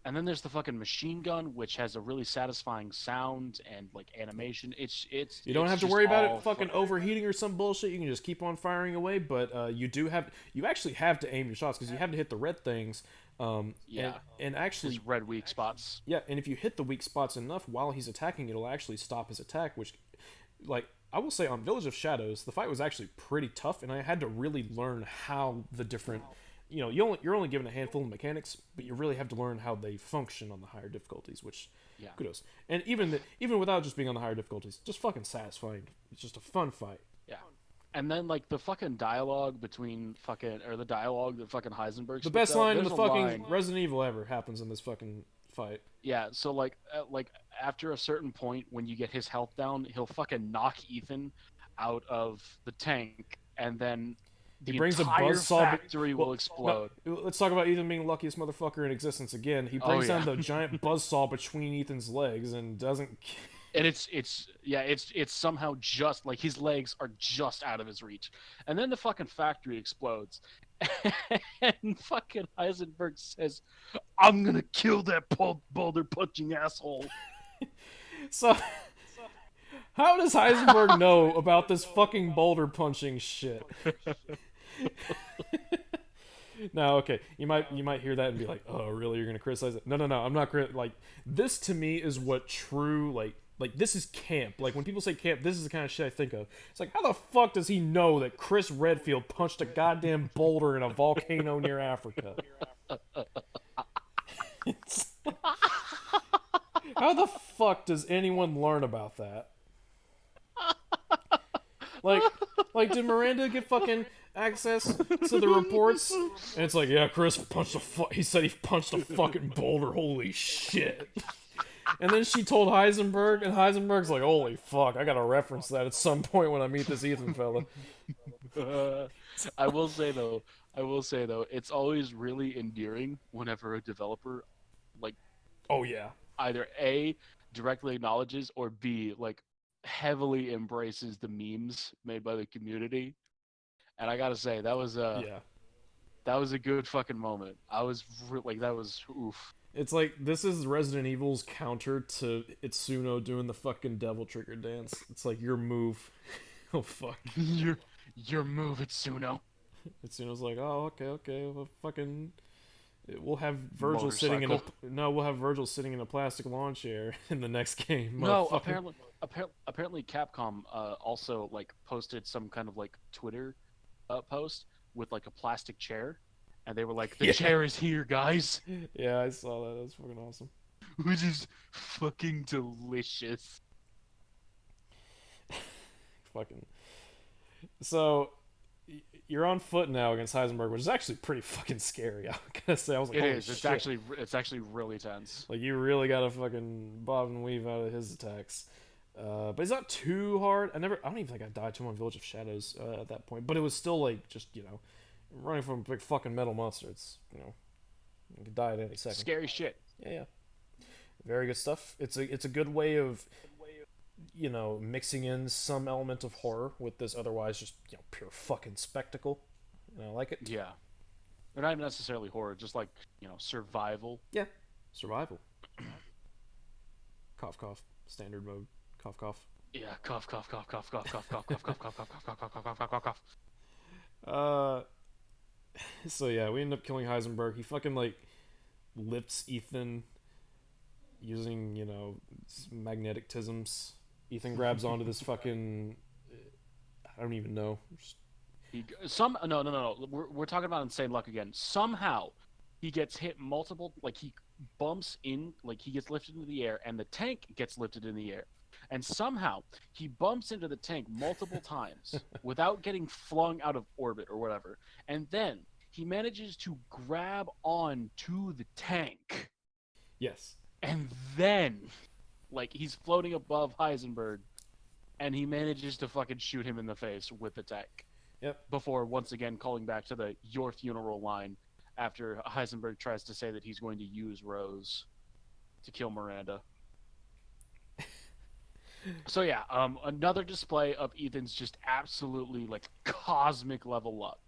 And then there's the fucking machine gun, which has a really satisfying sound and like animation. You don't it's have to just worry about all it fucking overheating or some bullshit. You can just keep on firing away, but you actually have to aim your shots because you have to hit the red things. Yeah. and actually, Just red weak spots. yeah, and if you hit the weak spots enough while he's attacking, it'll actually stop his attack. Which, like, I will say on Village of Shadows, the fight was actually pretty tough, and I had to really learn how the different. You're only given a handful of mechanics, but you really have to learn how they function on the higher difficulties, which Yeah. kudos. And even without just being on the higher difficulties, just fucking satisfying. It's just a fun fight. Yeah. And then like the fucking dialogue between the dialogue that fucking Heisenberg The spits best out, line in the there's a fucking line- Resident Evil ever happens in this fucking fight. Yeah, so like after a certain point when you get his health down, he'll fucking knock Ethan out of the tank and then the He brings a entire buzzsaw. factory will explode. No, let's talk about Ethan being the luckiest motherfucker in existence again. He Oh, brings yeah. down the giant buzzsaw between Ethan's legs and doesn't. And it's somehow just like his legs are just out of his reach. And then the fucking factory explodes. And fucking Heisenberg says, "I'm gonna kill that boulder punching asshole." So, how does Heisenberg know about this fucking boulder punching shit? No, okay. You might hear that and be like, "Oh, really? You're gonna criticize it?" No. I'm not like this. To me, is what true like this is camp. Like when people say camp, this is the kind of shit I think of. It's like, how the fuck does he know that Chris Redfield punched a goddamn boulder in a volcano near Africa? How the fuck does anyone learn about that? Like, did Miranda get fucking access to the reports? And it's like, yeah, Chris punched he said he punched a fucking boulder. Holy shit. And then she told Heisenberg, and Heisenberg's like, holy fuck, I gotta reference that at some point when I meet this Ethan fella. I will say though, it's always really endearing whenever a developer like Oh, yeah. either A directly acknowledges or B like heavily embraces the memes made by the community. And I gotta say that was Yeah. a good fucking moment. I was that was oof. It's like, this is Resident Evil's counter to Itsuno doing the fucking devil trigger dance. It's like, your move. Oh, fuck. Your move, Itsuno. Itsuno's like, oh, okay, well, fucking... We'll have Virgil sitting in a... Motorcycle. No, we'll have Virgil sitting in a plastic lawn chair in the next game. No, motherfucker. apparently Capcom also like posted some kind of like Twitter post with like a plastic chair, and they were like, "The Yeah. chair is here, guys." Yeah, I saw that. That's fucking awesome. which is fucking delicious. Fucking. So you're on foot now against Heisenberg, which is actually pretty fucking scary. I gotta say, I was like, It holy is. shit. It's actually really tense. Like you really gotta fucking bob and weave out of his attacks. But he's not too hard. I don't even think I died to him on Village of Shadows at that point. But it was still like just running from a big fucking metal monster. It's you could die at any second. Scary shit. Yeah. Very good stuff. It's a good way of mixing in some element of horror with this otherwise just pure fucking spectacle. I like it. Yeah. They're not even necessarily horror, just like, survival. Yeah. Survival. Cough cough. Standard mode. Cough cough. Yeah, cough, cough, cough, cough, cough, cough, cough, cough, cough, cough, cough, cough, cough, cough, cough, cough, cough. So yeah, we end up killing Heisenberg. He fucking like lifts Ethan using magnetictisms. Ethan grabs onto this fucking I don't even know. No. We're talking about insane luck again. Somehow, he gets hit multiple. Like he bumps in. Like he gets lifted into the air, and the tank gets lifted in the air. And somehow he bumps into the tank multiple times without getting flung out of orbit or whatever. And then he manages to grab on to the tank. Yes. And then, like, he's floating above Heisenberg, and he manages to fucking shoot him in the face with the tank. Yep. Before once again calling back to the "your funeral" line after Heisenberg tries to say that he's going to use Rose to kill Miranda. So yeah, another display of Ethan's just absolutely like cosmic level luck.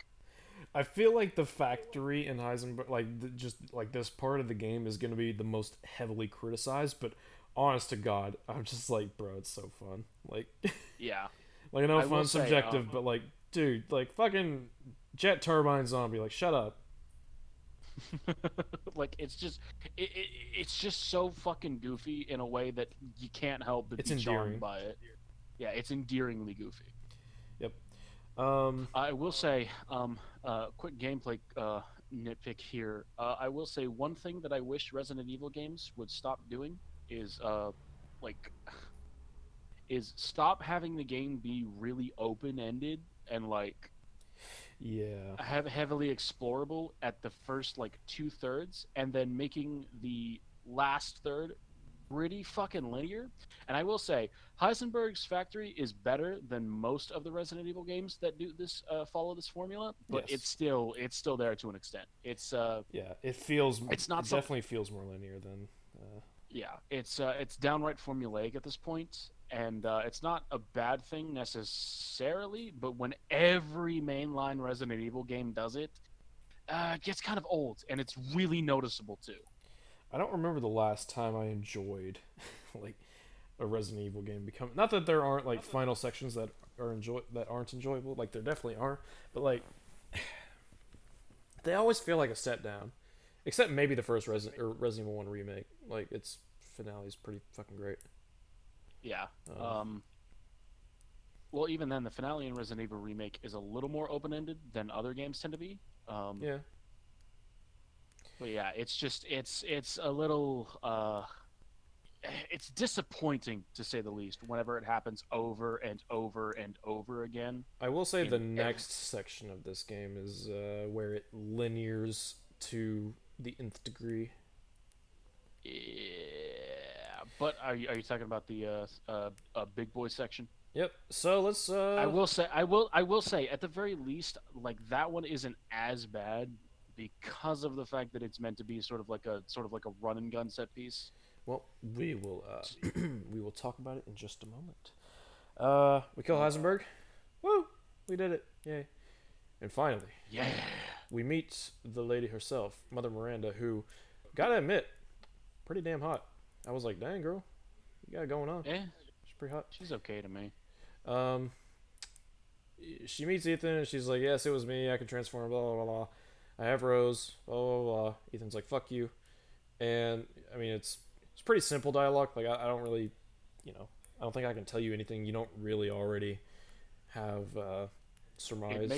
I feel like the factory in Heisenberg, like just like this part of the game, is going to be the most heavily criticized. But honest to God, I'm just like, bro, it's so fun. Like, Yeah, like I know I will fun's say, subjective, but like, dude, like fucking jet turbine zombie, like, shut up. like it's just so fucking goofy in a way that you can't help but It's be endearing. charmed by it. Yeah, it's endearingly goofy. Yep. I will say, quick gameplay nitpick here. I will say one thing that I wish Resident Evil games would stop doing is like is stop having the game be really open ended and like Yeah. heavily explorable at the first like 2/3, and then making the last third pretty fucking linear. And I will say, Heisenberg's Factory is better than most of the Resident Evil games that do this follow this formula, but Yes. it's still there to an extent. It's Yeah. It it's not definitely feels more linear than. yeah, it's downright formulaic at this point, and it's not a bad thing necessarily. But when every mainline Resident Evil game does it, it gets kind of old, and it's really noticeable too. I don't remember the last time I enjoyed like a Resident Evil game become. Not that there aren't like final sections that aren't enjoyable. Like there definitely are, but like they always feel like a set down. Except maybe the first Resident Evil 1 remake. Like its finale is pretty fucking great. Yeah. Well, even then, the finale in Resident Evil remake is a little more open-ended than other games tend to be. Yeah. But yeah, it's a little it's disappointing to say the least whenever it happens over and over and over again. I will say the In next section of this game is where it linears to the nth degree. Yeah, but are you talking about the big boy section? Yep. So let's. I will say at the very least, like that one isn't as bad because of the fact that it's meant to be sort of like a run and gun set piece. Well, we will. We will talk about it in just a moment. We kill Heisenberg. Woo! We did it! Yay! And finally, Yeah. we meet the lady herself, Mother Miranda, who, gotta admit, pretty damn hot. I was like, dang girl, you got it going on. Eh, She's pretty hot. she's okay to me. Um, she meets Ethan and she's like, yes, it was me. I can transform. Blah blah blah. Blah. I have Rose. Blah blah blah. Ethan's like, fuck you. And I mean, it's pretty simple dialogue. Like I don't really, I don't think I can tell you anything you don't really already have surmised.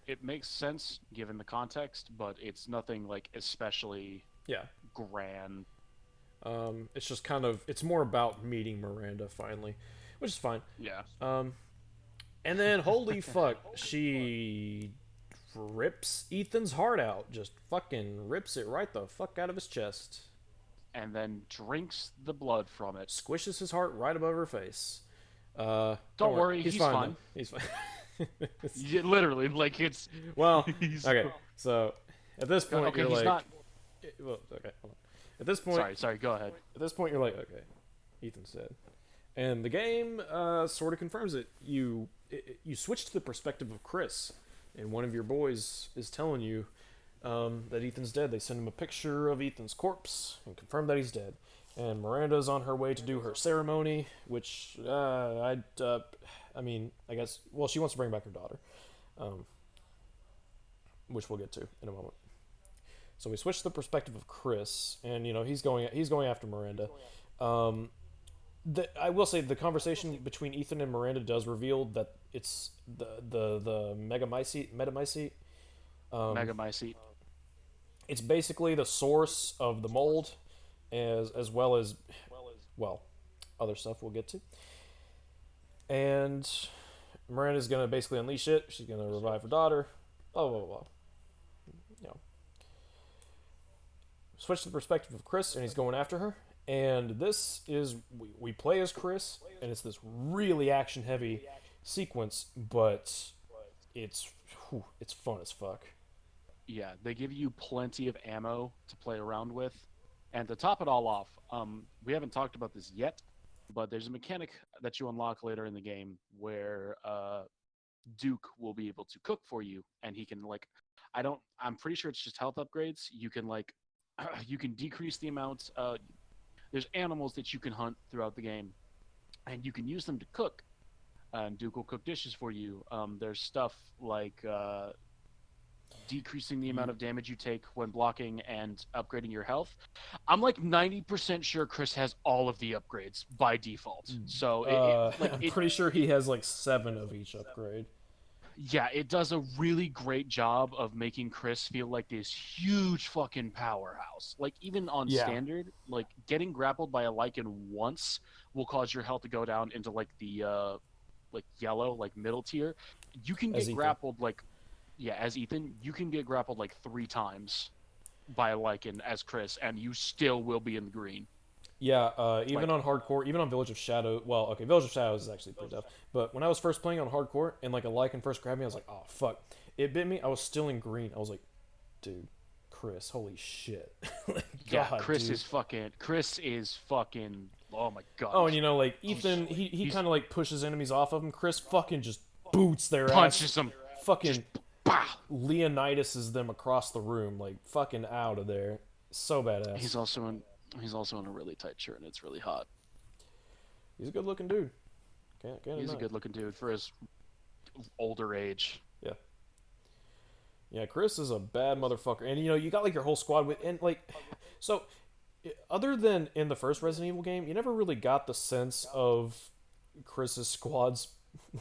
It makes sense given the context, but it's nothing like especially Yeah. grand. It's just kind of it's more about meeting Miranda finally, which is fine. Yeah. And then holy fuck, she rips Ethan's heart out, just fucking rips it right the fuck out of his chest, And then drinks the blood from it. squishes his heart right above her face. Don't worry, he's he's fine. fine. Though. He's fine. Yeah, literally, like it's. Well, He's, okay. So at this point, okay, you're he's like, not. well, okay. Hold on. At this point, Sorry, go ahead. At this point, you're like, okay, Ethan's dead, and the game sort of confirms it. You switch to the perspective of Chris, and one of your boys is telling you that Ethan's dead. They send him a picture of Ethan's corpse and confirm that he's dead. And Miranda's on her way to do her ceremony, which I mean, I guess, well, she wants to bring back her daughter, which we'll get to in a moment. So we switch to the perspective of Chris, and he's going after Miranda. I will say the conversation between Ethan and Miranda does reveal that it's the metamycete. Megamycete. It's basically the source of the mold, as well as other stuff we'll get to. And Miranda's gonna basically unleash it. She's gonna revive her daughter. Blah blah blah. Switch to the perspective of Chris, and he's going after her. And this is we play as Chris, and it's this really action heavy sequence, but it's fun as fuck. Yeah, they give you plenty of ammo to play around with. And to top it all off, we haven't talked about this yet, but there's a mechanic that you unlock later in the game where Duke will be able to cook for you, and he can I'm pretty sure it's just health upgrades. You can you can decrease the amount. There's animals that you can hunt throughout the game, and you can use them to cook. And Duke will cook dishes for you. There's stuff like decreasing the amount of damage you take when blocking and upgrading your health. I'm like 90% sure Chris has all of the upgrades by default. So I'm pretty sure he has like 7 of each upgrade. Yeah, it does a really great job of making Chris feel like this huge fucking powerhouse. Like even on standard, like getting grappled by a Lycan once will cause your health to go down into like the yellow, like middle tier. You can get grappled as Ethan, you can get grappled like 3 times by a Lycan as Chris, and you still will be in the green. Yeah, even on hardcore, even on Village of Shadow. Well, okay, Village of Shadows is actually pretty tough. But when I was first playing on hardcore and like a Lycan first grabbed me, I was like, oh fuck, it bit me. I was still in green. I was like, dude, Chris, holy shit. God, Chris is fucking. Oh my god. Oh, and like Ethan, he kind of like pushes enemies off of him. Chris fucking just boots their punches ass. them. Fucking Leonidas them across the room, like fucking out of there. So badass. He's also in a really tight shirt, and it's really hot. He's a good-looking dude. He's a good-looking dude for his older age. Yeah. Yeah, Chris is a bad motherfucker, and you got like your whole squad with, and like, so, other than in the first Resident Evil game, you never really got the sense of Chris's squads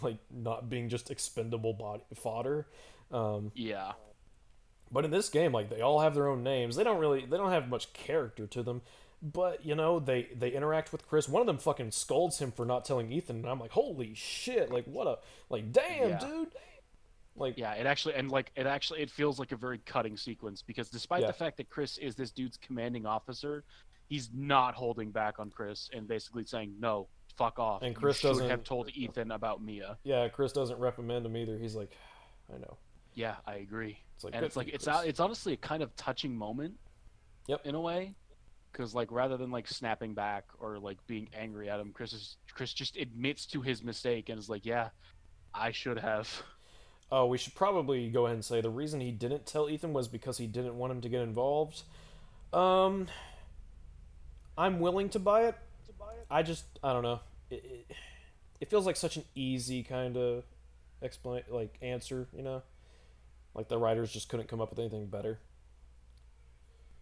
like not being just expendable fodder. Yeah. But in this game, like, they all have their own names. They don't have much character to them. But, they interact with Chris. One of them fucking scolds him for not telling Ethan, and I'm like, holy shit, like, damn, dude. Like, yeah, it feels like a very cutting sequence, because despite the fact that Chris is this dude's commanding officer, he's not holding back on Chris and basically saying, no, fuck off. And Chris you should doesn't have told Ethan about Mia. Yeah, Chris doesn't reprimand him either. He's like, I know. Yeah, I agree. It's It's honestly a kind of touching moment. Yep. In a way, because like rather than like snapping back or like being angry at him, Chris just admits to his mistake and is like, yeah, I should have. Oh, we should probably go ahead and say the reason he didn't tell Ethan was because he didn't want him to get involved. I'm willing to buy it. I don't know. It feels like such an easy kind of answer, Like the writers just couldn't come up with anything better.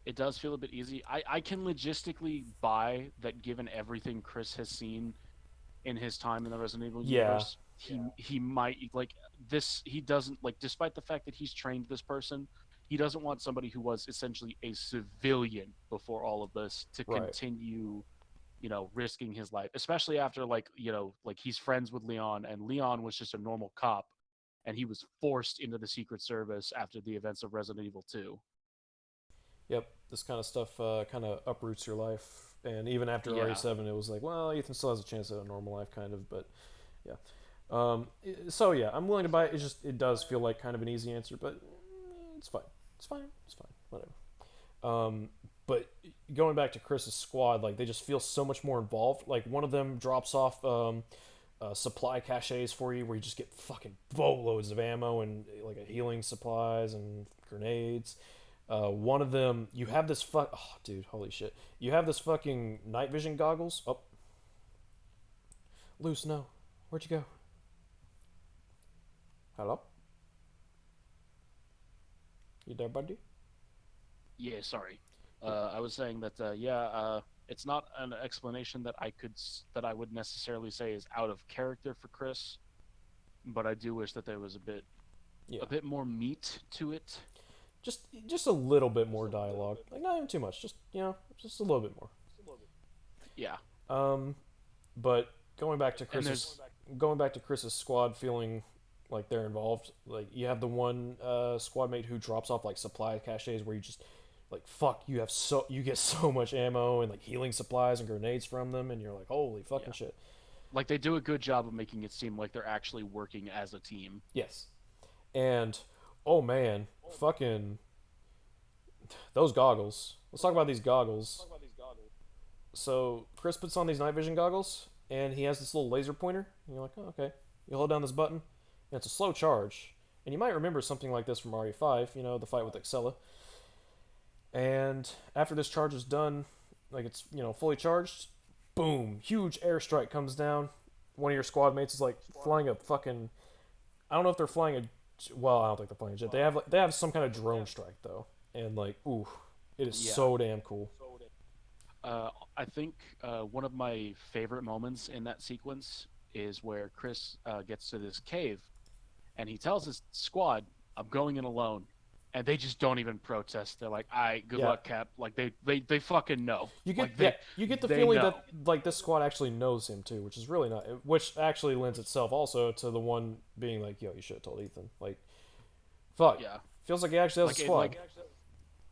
It does feel a bit easy. I can logistically buy that, given everything Chris has seen in his time in the Resident Evil universe, he might like this. He doesn't, like, despite the fact that he's trained this person, he doesn't want somebody who was essentially a civilian before all of this to Right. continue, risking his life, especially after like he's friends with Leon, and Leon was just a normal cop, and he was forced into the Secret Service after the events of Resident Evil 2. Yep, this kind of stuff kind of uproots your life. And even after Yeah, RE7, it was like, well, Ethan still has a chance at a normal life, kind of. But yeah. So yeah, I'm willing to buy it. It does feel like kind of an easy answer, but it's fine. It's fine. It's fine. Whatever. But going back to Chris's squad, like they just feel so much more involved. Like one of them drops off supply caches for you, where you just get fucking boatloads of ammo and like a healing supplies and grenades. One of them, you have this oh, dude, holy shit! You have this fucking night vision goggles. Oh, Luce, no, where'd you go? Hello, you there, buddy? yeah. Sorry, I was saying that. It's not an explanation that that I would necessarily say is out of character for Chris, but I do wish that there was Yeah, a bit more meat to it. just a little bit more dialogue. Like not even too much. Just just a little bit more. Yeah, Um, but and there's going back to Chris's squad feeling like they're involved. Like you have the one squad mate who drops off like supply caches where you just like fuck you get so much ammo and like healing supplies and grenades from them, and you're like holy fucking yeah, shit. like they do a good job of making it seem like they're actually working as a team. Yes, and oh man, fucking those goggles. Let's talk about these goggles. So Chris puts on these night vision goggles, and he has this little laser pointer. And you're like, oh, okay. You hold down this button, and it's a slow charge. And you might remember something like this from RE5, the fight with Excella. And after this charge is done, like it's fully charged, boom, huge airstrike comes down. One of your squad mates is like flying a fucking. I don't know if they're flying a. Well, I don't think they're flying a jet. They have some kind of drone strike though, and like ooh, it is Yeah. so damn cool. I think one of my favorite moments in that sequence is where Chris gets to this cave, and he tells his squad, "I'm going in alone," and they just don't even protest. They're like, "All right, good Yeah, luck, Cap." Like they fucking know. Like you get the they feeling know. that like this squad actually knows him too, which is really not, which actually lends itself also to the one being like, yo, you should have told Ethan. Like, fuck, Yeah, feels like he actually has like a it, squad. like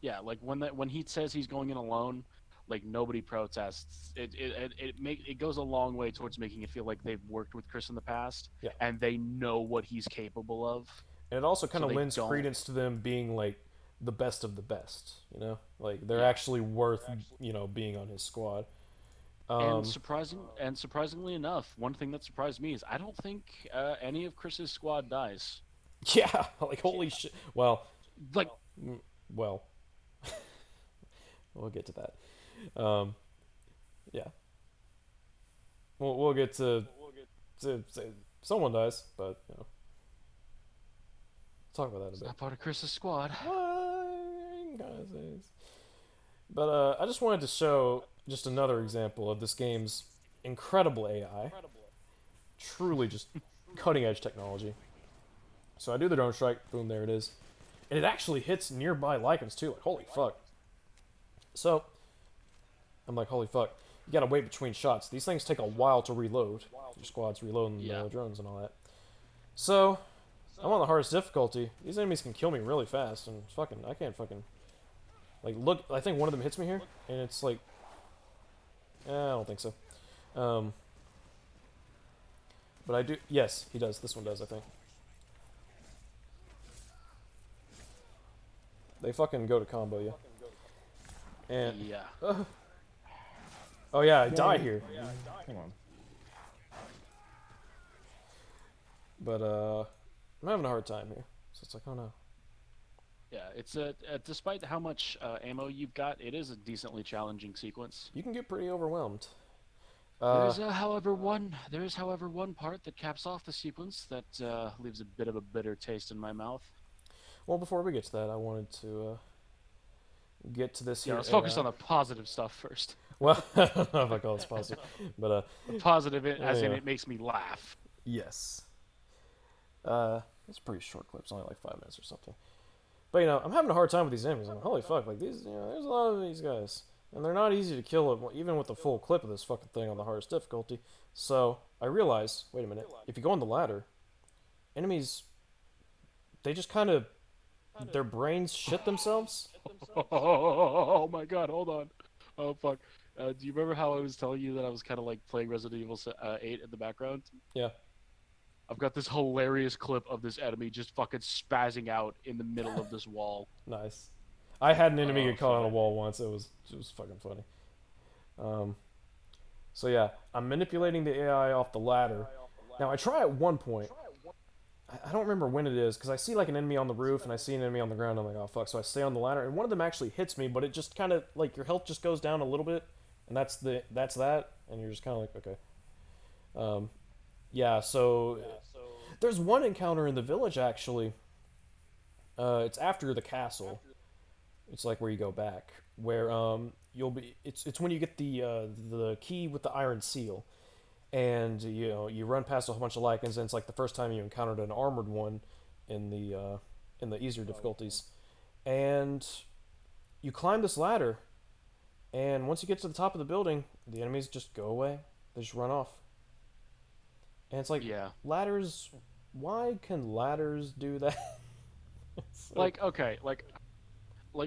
yeah, like when he says he's going in alone, like nobody protests. It goes a long way towards making it feel like they've worked with Chris in the past, Yeah, and they know what he's capable of, and it also kind so of they lends don't. credence to them being like the best of the best. Like they're Yeah. actually worth being on his squad. And Um, surprisingly enough, one thing that surprised me is I don't think any of Chris's squad dies. yeah, like holy shit. Well, Like, well, we'll get to that. Um, yeah, we'll get to someone dies, but talk about that in a it's bit. not part of Chris's squad. What? Guys, but I just wanted to show just another example of this game's incredible AI. Truly just cutting edge technology. So I do the drone strike, boom, there it is. And it actually hits nearby Lycans too, like holy fuck. So I'm like, holy fuck. You gotta wait between shots. These things take a while to reload. Your squad's reloading Yeah. the drones and all that. So I'm on the hardest difficulty. These enemies can kill me really fast, and fucking I can't fucking like look. I think one of them hits me here, and it's like, I don't think so. Um, but I do. Yes, he does. This one does. I think they fucking go to combo you. And Yeah. oh yeah, I die Man, here. come on. But I'm having a hard time here. So it's like, oh no. Yeah, it's despite how much ammo you've got, it is a decently challenging sequence. You can get pretty overwhelmed. There is however one part that caps off the sequence that leaves a bit of a bitter taste in my mouth. Well, before we get to that, I wanted to get to this Yeah, here. let's focus AI. on the positive stuff first. Well, I don't know if I call this positive, but The positive, as in yeah. it makes me laugh. yes. It's a pretty short clip. It's only like 5 minutes or something. But I'm having a hard time with these enemies. I'm like, holy fuck, like these, there's a lot of these guys, and they're not easy to kill, even with the full clip of this fucking thing on the hardest difficulty. So I realize, wait a minute, if you go on the ladder, enemies, they just kind of, their brains shit themselves. Oh my god, hold on. Oh fuck. Do you remember how I was telling you that I was kind of like playing Resident Evil 8 in the background? Yeah, I've got this hilarious clip of this enemy just fucking spazzing out in the middle of this wall. nice. I had an enemy Oh get caught on a fuck. wall once. It was fucking funny. Um, so yeah, I'm manipulating the AI off the ladder. Now I try at one point. I don't remember when it is because I see like an enemy on the roof and I see an enemy on the ground. I'm like, oh fuck! So I stay on the ladder and one of them actually hits me, but it just kind of like your health just goes down a little bit, and that's that, and you're just kind of like, okay. Yeah. So there's one encounter in the village actually. It's after the castle. It's like where you go back, where you'll be. It's when you get the key with the iron seal, and you run past a whole bunch of lycans, and it's like the first time you encountered an armored one in the easier difficulties, and you climb this ladder, and once you get to the top of the building, the enemies just go away. They just run off, and it's like Yeah. ladders. Why can ladders do that? So, Like, okay, like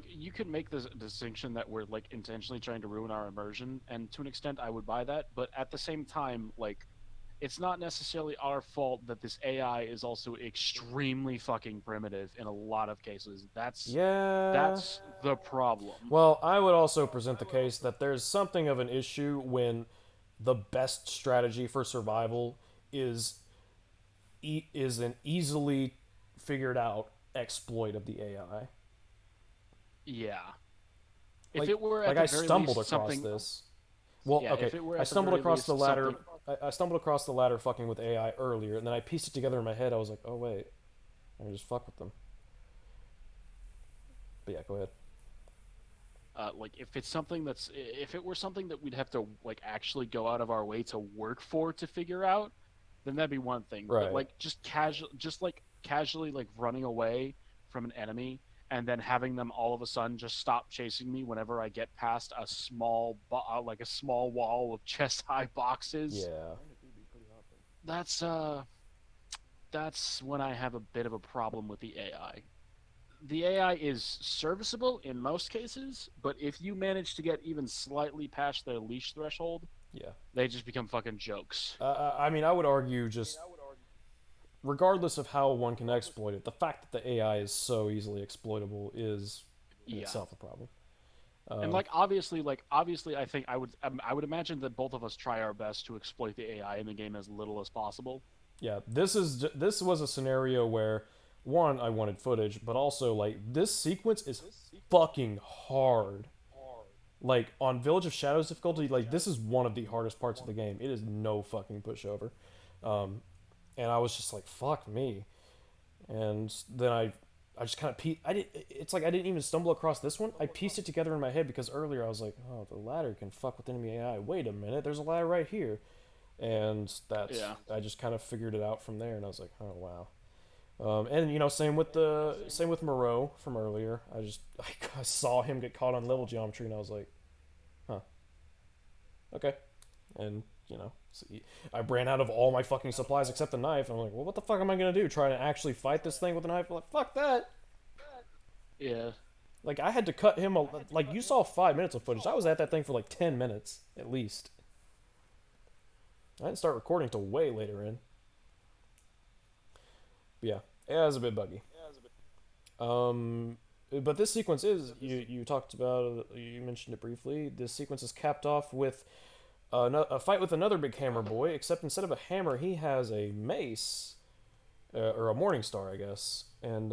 you could make this distinction that we're like intentionally trying to ruin our immersion, and to an extent I would buy that, but at the same time, like it's not necessarily our fault that this AI is also extremely fucking primitive in a lot of cases. yeah. That's the problem. Well, I would also present the case that there's something of an issue when the best strategy for survival is is an easily figured out exploit of the AI. Yeah. If Like it were at like the I very stumbled least across something, this. Well, yeah, okay, if it were I at the stumbled very across the least ladder. something, I stumbled across the ladder fucking with AI earlier, and then I pieced it together in my head. I was like, oh wait, I just fuck with them. But yeah, go ahead. like if it were something that we'd have to like actually go out of our way to work for to figure out, then that'd be one thing. But Right. like just like casually like running away from an enemy and then having them all of a sudden just stop chasing me whenever I get past a like a small wall of chest high boxes. Yeah. That's that's when I have a bit of a problem with the AI. The AI is serviceable in most cases, but if you manage to get even slightly past their leash threshold, Yeah. they just become fucking jokes. I mean, I would argue just regardless of how one can exploit it, the fact that the AI is so easily exploitable is in Yeah. itself a problem. And like obviously I would imagine that both of us try our best to exploit the AI in the game as little as possible. Yeah, this was a scenario where one I wanted footage, but also like this sequence is fucking hard. Like on Village of Shadows difficulty, like this is one of the hardest parts of the game. It is no fucking pushover. Um, and I was just like, fuck me. And then I just kind of I did. It's like I didn't even stumble across this one. I pieced it together in my head because earlier I was like, oh, the ladder can fuck with enemy AI. Wait a minute, there's a ladder right here, and that's Yeah. I just kind of figured it out from there. And I was like, oh wow. And same with Moreau from earlier. I saw him get caught on level geometry, and I was like, huh, okay. And I ran out of all my fucking supplies except the knife. I'm like, well, what the fuck am I gonna do? Try to actually fight this thing with a knife? I'm like, fuck that. Yeah. Like I had to cut him. Like you saw 5 minutes of footage. I was at that thing for like 10 minutes at least. I didn't start recording till way later in. But yeah, it was a bit buggy. But this sequence is you talked about you mentioned it briefly. This sequence is capped off with a fight with another big hammer boy. Except instead of a hammer, he has a mace or a morning star, I guess. And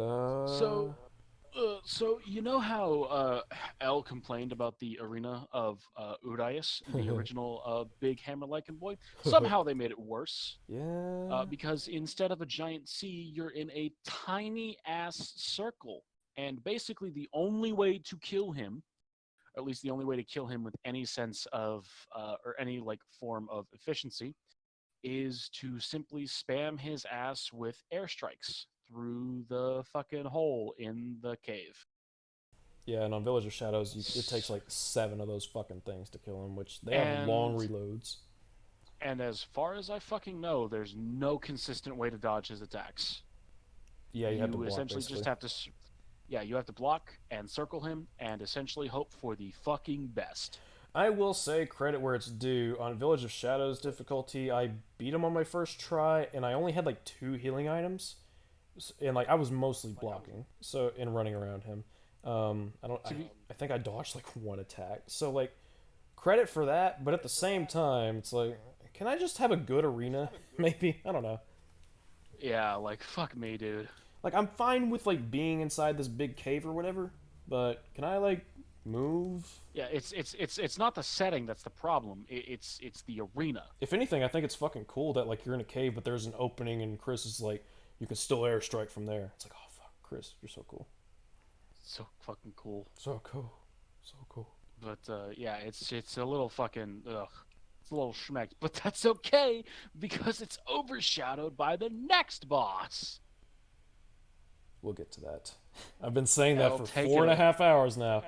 So you know how El complained about the arena of Urias, the original big hammer lichen boy? Somehow they made it worse. Yeah. Because instead of a giant C, you're in a tiny ass circle. And basically, the only way to kill him, or at least the only way to kill him with any sense of, or any like form of efficiency, is to simply spam his ass with airstrikes through the fucking hole in the cave. Yeah, and on Village of Shadows, it takes like 7 of those fucking things to kill him, which they have long And reloads. and as far as I fucking know, there's no consistent way to dodge his attacks. Yeah, you have to You block essentially basically. just have to, yeah, you have to block and circle him, and essentially hope for the fucking best. I will say credit where it's due. On Village of Shadows difficulty, I beat him on my first try, and I only had like 2 healing items, and like I was mostly blocking, so and running around him. I don't. To be I think I dodged like 1 attack. So like credit for that, but at the same time, it's like, can I just have a good arena? Maybe I don't know. Yeah, like fuck me, dude. Like I'm fine with like being inside this big cave or whatever, but can I like move? Yeah, it's not the setting that's the problem. It's the arena. If anything, I think it's fucking cool that like you're in a cave, but there's an opening, and Chris is like, you can still airstrike from there. It's like, oh fuck, Chris, you're so cool, So fucking cool. so cool, so cool. But yeah, it's a little fucking ugh. It's a little schmecked, but that's okay because it's overshadowed by the next boss. We'll get to that. I've been saying that I'll for take four it and a a- half hours now.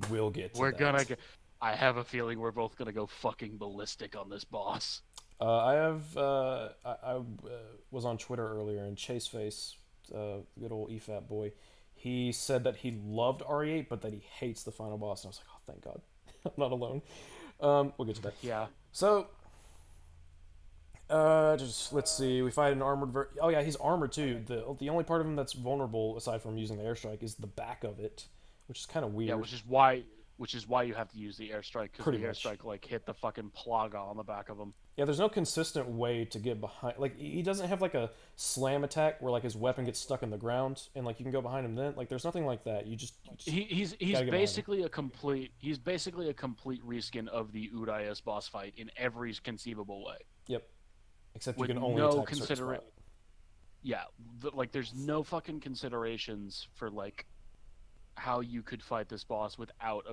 We'll get to We're that. gonna get. I have a feeling we're both gonna go fucking ballistic on this boss. I have. I was on Twitter earlier, and Chaseface, good old EFAT boy, he said that he loved RE8, but that he hates the final boss. And I was like, oh, thank God, I'm not alone. We'll get to that. Yeah. So, just let's see. We fight an armored. Oh yeah, he's armored too. The only part of him that's vulnerable, aside from using the airstrike, is the back of it, which is kind of weird. Yeah, which is why you have to use the airstrike because Pretty the much. airstrike like hit the fucking plaga on the back of him. Yeah, there's no consistent way to get behind. Like he doesn't have like a slam attack where like his weapon gets stuck in the ground and like you can go behind him. Then like there's nothing like that. You just He's gotta get behind him. basically a complete reskin of the Udayas boss fight in every conceivable way. Yep. Except you With can only no attack a certain spot. Yeah, like there's no fucking considerations for like how you could fight this boss without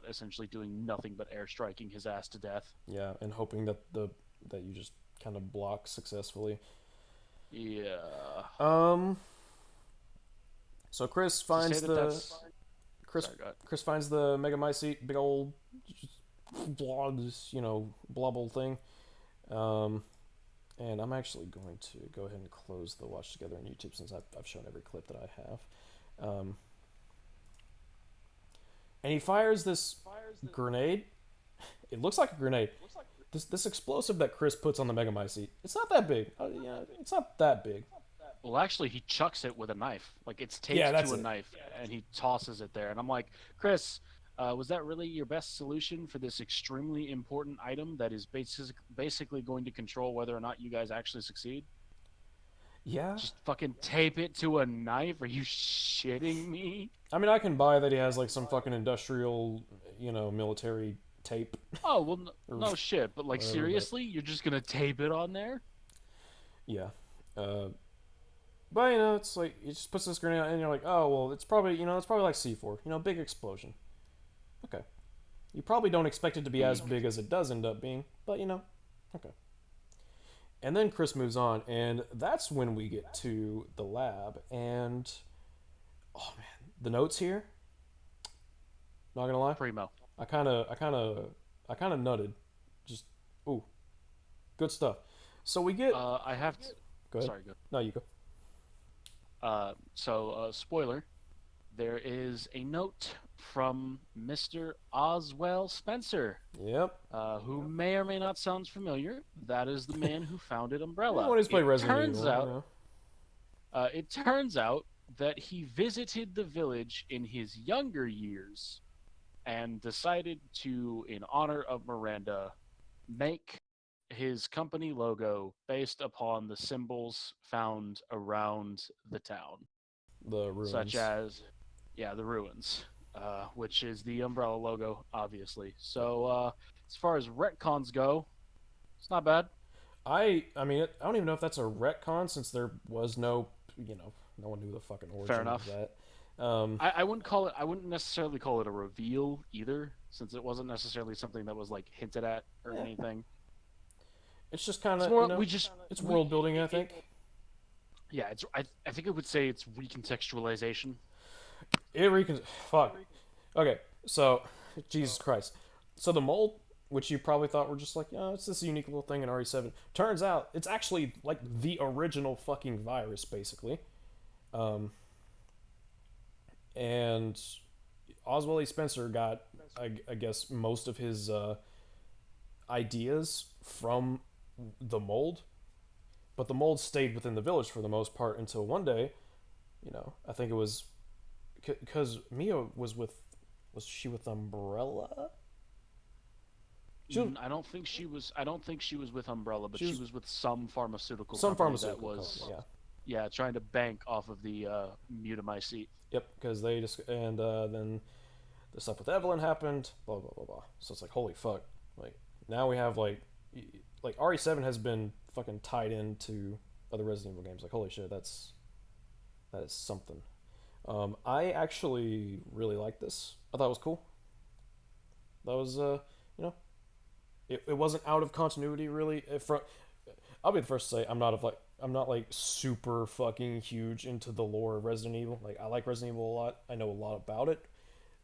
essentially doing nothing but airstriking his ass to death. Yeah, and hoping that that you just kind of block successfully. Yeah. So Chris To finds say that that's Chris sorry, go ahead. Chris finds the Megamycete, big old blobble thing. And I'm actually going to go ahead and close the watch together on YouTube since I've shown every clip that I have. And he fires this grenade. It looks like a grenade. This explosive that Chris puts on the Megamycete, it's not that big. Yeah, it's not that big. Well, actually, he chucks it with a knife. Like it's taped Yeah, that's to a it. knife, and he tosses it there. And I'm like, Chris, was that really your best solution for this extremely important item that is basically going to control whether or not you guys actually succeed? Yeah. Just fucking tape it to a knife? Are you shitting me? I mean, I can buy that he has like some fucking industrial, military tape. Oh well, Or no shit. But like whatever, seriously, you're just gonna tape it on there? Yeah. But it's like he just puts this grenade out and you're like, oh well, it's probably like C4, big explosion. Okay. You probably don't expect it to be as big as it does end up being, but okay. And then Chris moves on, and that's when we get to the lab, and oh man, the notes here. Not gonna lie, Primo. I kind of nutted. Just ooh, good stuff. So we get. I have to. Go ahead. Sorry, go. No, you go. Spoiler. There is a note from Mr. Oswell Spencer, Yep. who may or may not sound familiar. That is the man who founded Umbrella. Everyone who's played Resident turns Evil, out, it turns out that he visited the village in his younger years and decided to, in honor of Miranda, make his company logo based upon the symbols found around the town, The ruins. such as, the ruins, which is the Umbrella logo, obviously. So, as far as retcons go, it's not bad. I mean, I don't even know if that's a retcon since there was no, no one knew the fucking origin enough. of that. I wouldn't call it. I wouldn't necessarily call it a reveal either, since it wasn't necessarily something that was like hinted at or anything. It's just kind It's of, more. it's We world building, I think. Yeah, it's I think I would say it's recontextualization. It recon. Fuck. Okay, so Jesus Christ. So the mold, which you probably thought were just like, yeah, it's this unique little thing in RE7. Turns out it's actually like the original fucking virus, basically. Um, and Oswald E. Spencer got, I guess, most of his ideas from the mold, but the mold stayed within the village for the most part until one day, I think it was because Mia was she with Umbrella? She was, I don't think she was. I don't think she was with Umbrella, but she she was was with some pharmaceutical some company that pharmaceutical company, was, yeah. yeah, trying to bank off of the Mutamycete. Yep, because they just and then the stuff with Evelyn happened, blah blah blah blah. So it's like holy fuck, like now we have like RE7 has been fucking tied into other Resident Evil games. Like holy shit, that is something. I actually really like this. I thought it was cool. That was you know, it wasn't out of continuity really. I'll be the first to say I'm not like super fucking huge into the lore of Resident Evil. Like I like Resident Evil a lot. I know a lot about it,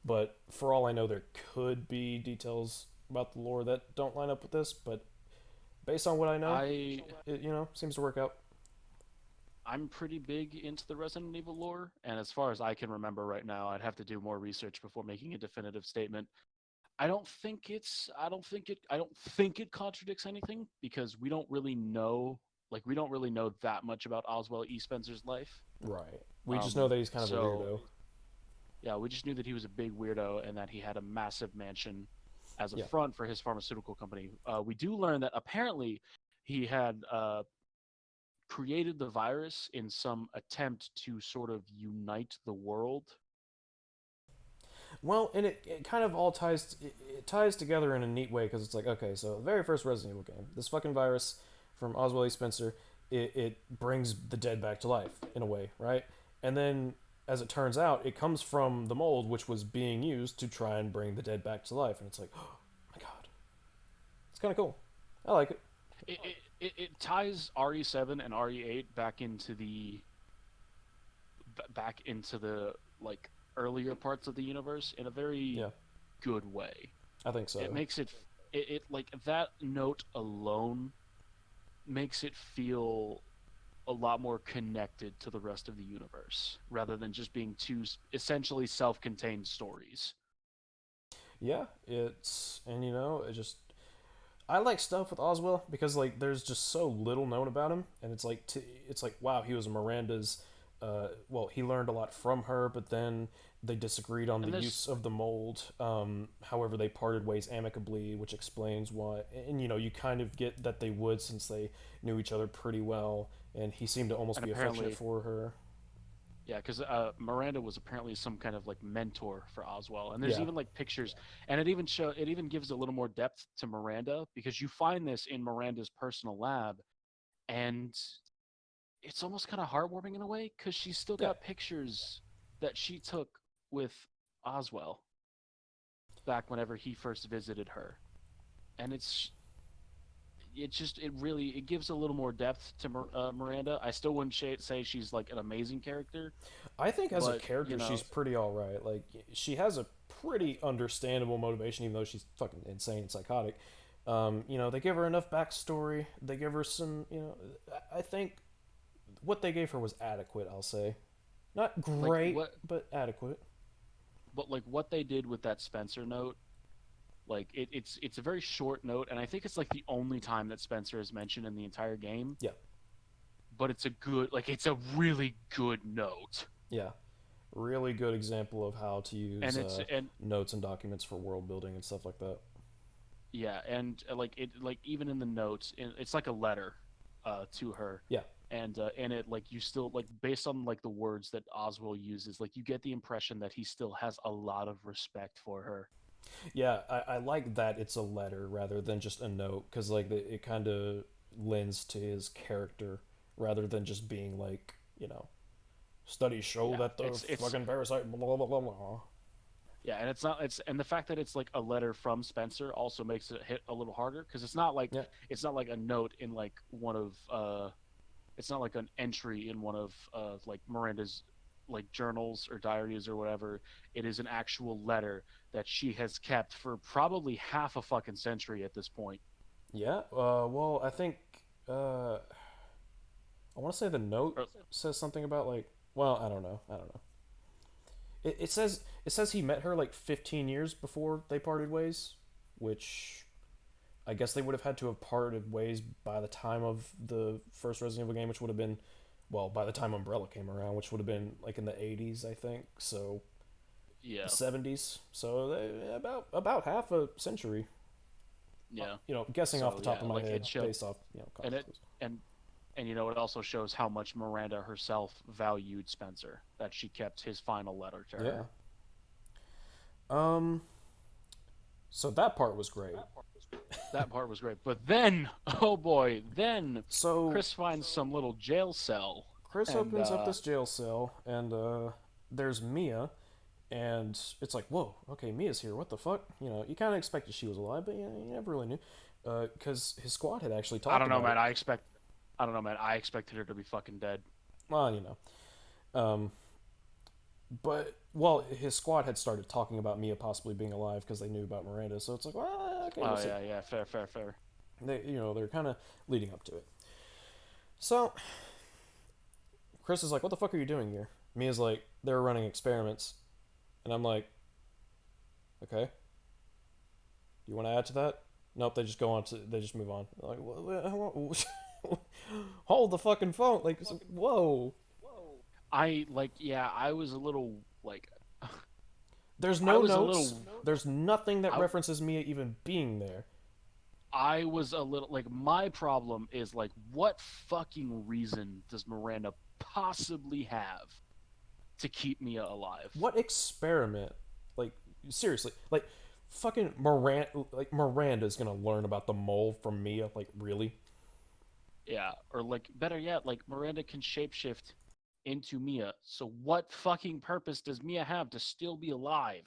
but for all I know, there could be details about the lore that don't line up with this. But based on what I know, I it seems to work out. I'm pretty big into the Resident Evil lore, and as far as I can remember right now, I'd have to do more research before making a definitive statement. I don't think it contradicts anything because we don't really know, like we don't really know that much about Oswald E. Spencer's life. Right. We just know that he's kind of a So weirdo. yeah, we just knew that he was a big weirdo and that he had a massive mansion as a Yeah. front for his pharmaceutical company. We do learn that apparently he had created the virus in some attempt to sort of unite the world. Well, and it kind of all it ties together in a neat way because it's like okay, so the very first Resident Evil game, this fucking virus from Oswald E. Spencer, it brings the dead back to life in a way, right? And then as it turns out, it comes from the mold which was being used to try and bring the dead back to life, and it's like, oh my god, it's kind of cool. I like it. It ties RE7 and RE8 back into the like earlier parts of the universe in a very Yeah, good way. I think It so. makes it like that note alone makes it feel a lot more connected to the rest of the universe rather than just being two essentially self-contained stories. Yeah, it's and it just I like stuff with Oswell because like there's just so little known about him, and it's like wow, he was Miranda's. Well, he learned a lot from her, but then they disagreed on the And use there's of the mold. However, they parted ways amicably, which explains why. And you kind of get that they would since they knew each other pretty well, and he seemed to almost and be affectionate apparently for her. yeah, because Miranda was apparently some kind of like mentor for Oswell, and there's Yeah, even like pictures, and it even gives a little more depth to Miranda because you find this in Miranda's personal lab, and it's almost kind of heartwarming in a way because she's still yeah, got pictures that she took with Oswell back whenever he first visited her, and it really it gives a little more depth to Miranda. I still wouldn't say she's like an amazing character, I think as a but character, she's pretty all right. Like she has a pretty understandable motivation, even though she's fucking insane and psychotic. They give her enough backstory. They give her some. I think what they gave her was adequate. I'll say, not like great, but adequate. what they did with that Spencer note, like it's a very short note, and I think it's like the only time that Spencer is mentioned in the entire game. Yeah, But it's a really good note, yeah. Really good example of how to and use and notes and documents for world building and stuff like that. yeah, and like even in the notes, it's like a letter, to her, Yeah, and it like you still like based on like the words that Oswald uses, like you get the impression that he still has a lot of respect for her. yeah. I like that it's a letter rather than just a note because like it kind of lends to his character rather than just being like studies show Yeah, that the it's fucking parasite blah blah blah blah. yeah, and it's not it's and the fact that it's like a letter from Spencer also makes it hit a little harder because Yeah, it's not like a note in like one of it's not like an entry in one of like Miranda's like journals or diaries or whatever. It is an actual letter that she has kept for probably half a fucking century at this point. Yeah. Well, I think uh, I want to say the note Or, says something about like. Well, I don't know. I don't know. It says he met her like 15 years before they parted ways, which I guess they would have had to have parted ways by the time of the first Resident Evil game, which would have been, well, by the time Umbrella came around, which would have been like in the 80s, I think. So the yeah, 70s. So about half a century. yeah. Guessing off So the top yeah, of my like head it showed, based off and it context. and it also shows how much Miranda herself valued Spencer, that she kept his final letter to Yeah. her. Um. So that part was great. That part was great. But then, oh boy, then So Chris finds some little jail cell, Chris and opens up this jail cell, and there's Mia, and it's like, whoa, okay, Mia's here. What the fuck? You kind of expected she was alive, but you never really knew, because his squad had actually I talked don't know, about man. it. I don't know, man. I expected her to be fucking dead. Well, but well, his squad had started talking about Mia possibly being alive because they knew about Miranda. So it's like, well, okay, we'll Oh see. yeah, yeah. Fair, fair, fair. They're kind of leading up to it. So Chris is like, what the fuck are you doing here? Mia's like, they're running experiments, and I'm like, okay. Do you want to add to that? Nope. They just go on to. They just move on. Like, hold the fucking phone. Like, whoa. I like, yeah. I was a little like, There's I no was a notes. little, There's nothing that I references Mia even being there. I was a little like, my problem is like, what fucking reason does Miranda possibly have to keep Mia alive? What experiment? Like, seriously, like, fucking Miranda's gonna learn about the mole from Mia. Like, really? Yeah, or like better yet, like Miranda can shapeshift into Mia. So what fucking purpose does Mia have to still be alive?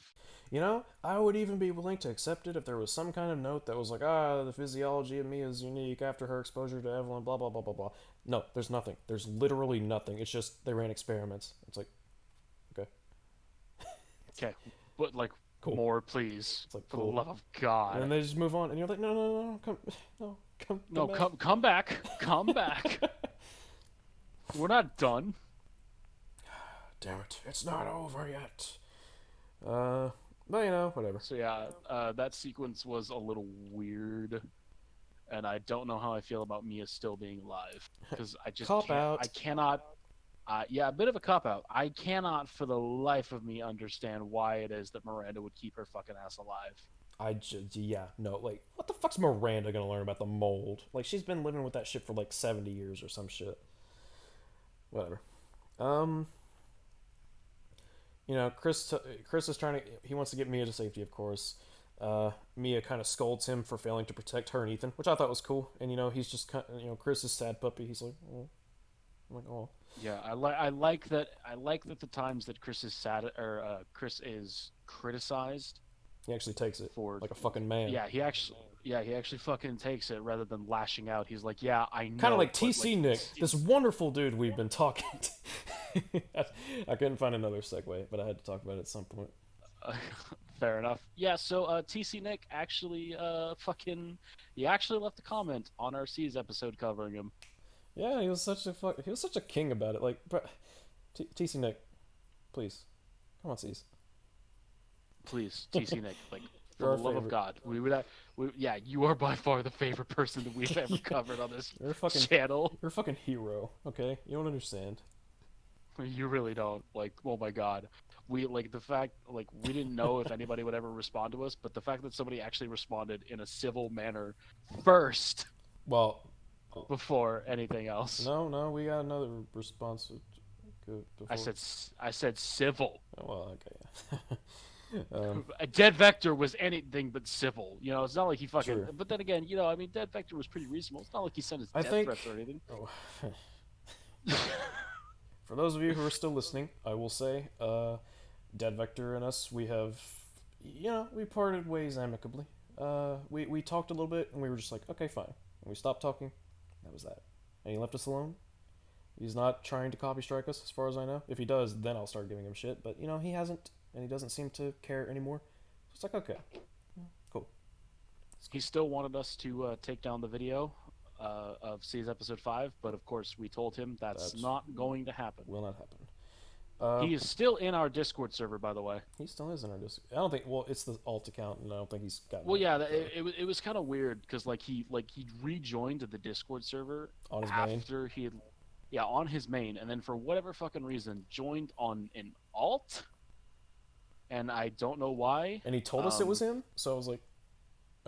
I would even be willing to accept it if there was some kind of note that was like, the physiology of Mia is unique after her exposure to Evelyn, blah, blah, blah, blah, blah. No, there's nothing. There's literally nothing. It's just they ran experiments. It's like, okay, Okay, but like cool. more, please, It's like, for the cool. love of And then God. they just move on, and you're like, no, no, no, no, come, no, come No, back. come back, come back. We're not done. Damn it, it's not over yet. But whatever. So yeah, that sequence was a little weird, and I don't know how I feel about Mia still being alive because I just Cop can't. out. I cannot. Yeah, a bit of a cop out. I cannot, for the life of me, understand why it is that Miranda would keep her fucking ass alive. Yeah, no, like, what the fuck's Miranda gonna learn about the mold? Like, she's been living with that shit for like 70 years or some shit. Whatever. Um, Chris is trying to. He wants to get Mia to safety, of course. Mia kind of scolds him for failing to protect her and Ethan, which I thought was cool. And he's just Chris is sad puppy. He's like, oh, I'm like, oh. Yeah, I like that. I like that the times that Chris is sad or Chris is criticized He actually takes it for, like a fucking man. he actually fucking takes it rather than lashing out. He's like, yeah, I know. Kind of like but, TC Nick, this wonderful dude we've been talking to. I couldn't find another segue, but I had to talk about it at some point. Fair enough. Yeah, so TC Nick actually he actually left a comment on our S.E.E.S episode covering him. Yeah, he was such a king about it. Like, bro, TC Nick, please, come on, C's. Please, TC Nick, like, for You're the our love of favorite. God, yeah, you are by far the favorite person that we've ever covered on this You're a fucking channel. You're a fucking hero. Okay, you don't understand. You really don't. Like, oh my God. We like the fact, like, we didn't know if anybody would ever respond to us, but the fact that somebody actually responded in a civil manner first Well, before anything else. no, we got another response. Before. I said civil. Oh, well, okay. Dead Vector was anything but civil. It's not like he fucking. Sure. But then again, Dead Vector was pretty reasonable. It's not like he sent his I death think. threats or anything. Oh. For those of you who are still listening, I will say, Dead Vector and us, we have, we parted ways amicably. We talked a little bit, and we were just like, okay, fine. And we stopped talking. That was that. And he left us alone. He's not trying to copy strike us, as far as I know. If he does, then I'll start giving him shit. But you know, he hasn't, and he doesn't seem to care anymore. So it's like, okay, cool. He still wanted us to take down the video of S.E.E.S episode 5, but of course we told him that's not going to happen. Will not happen. He is still in our Discord server, by the way. He still is in our Discord. I don't think. Well, it's the alt account, and I don't think he's got. Well, yeah, it was kind of weird because he rejoined the Discord server on his after main. he had, yeah, on his main, and then for whatever fucking reason joined on an alt, and I don't know why. And he told us it was him, so I was like,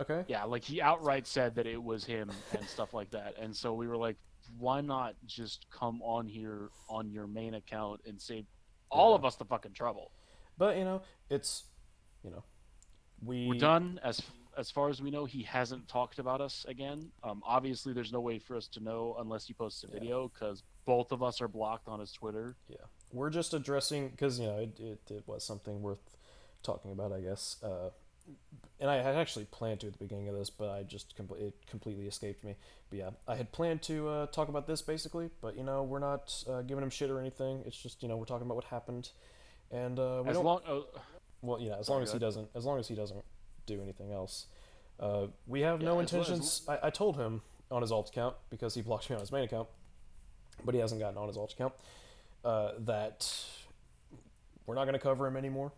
okay. Yeah, like he outright said that it was him and stuff like that, and so we were like, why not just come on here on your main account and save all of us the fucking trouble? But you know, it's, you know, we're done. As far as we know, he hasn't talked about us again. Obviously, there's no way for us to know unless he posts a video, because both of us are blocked on his Twitter. Yeah, we're just addressing, because you know it was something worth talking about, I guess. And I had actually planned to at the beginning of this, but I just it completely escaped me. But yeah, I had planned to talk about this basically, but you know, we're not giving him shit or anything. It's just, you know, we're talking about what happened, and we as don't. Long, well, yeah, as long as he doesn't, do anything else, we have no intentions. I told him on his alt account, because he blocked me on his main account, but he hasn't gotten on his alt account, that we're not going to cover him anymore.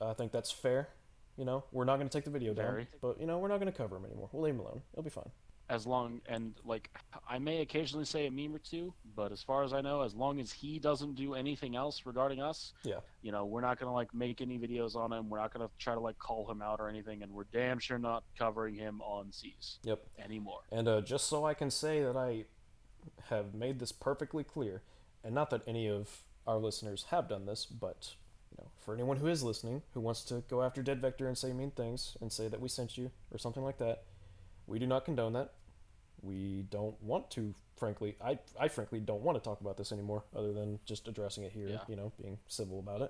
I think that's fair. You know, we're not going to take the video down, but you know, we're not going to cover him anymore. We'll leave him alone. It'll be fine. As long, and like, I may occasionally say a meme or two, but as far as I know, as long as he doesn't do anything else regarding us, yeah, you know, we're not gonna like make any videos on him. We're not gonna try to like call him out or anything, and we're damn sure not covering him on S.E.E.S. Yep. Anymore. And just so I can say that I have made this perfectly clear, and not that any of our listeners have done this, but you know, for anyone who is listening who wants to go after Dead Vector and say mean things and say that we sent you or something like that, we do not condone that. We don't want to, frankly. I frankly don't want to talk about this anymore, other than just addressing it here. You know, being civil about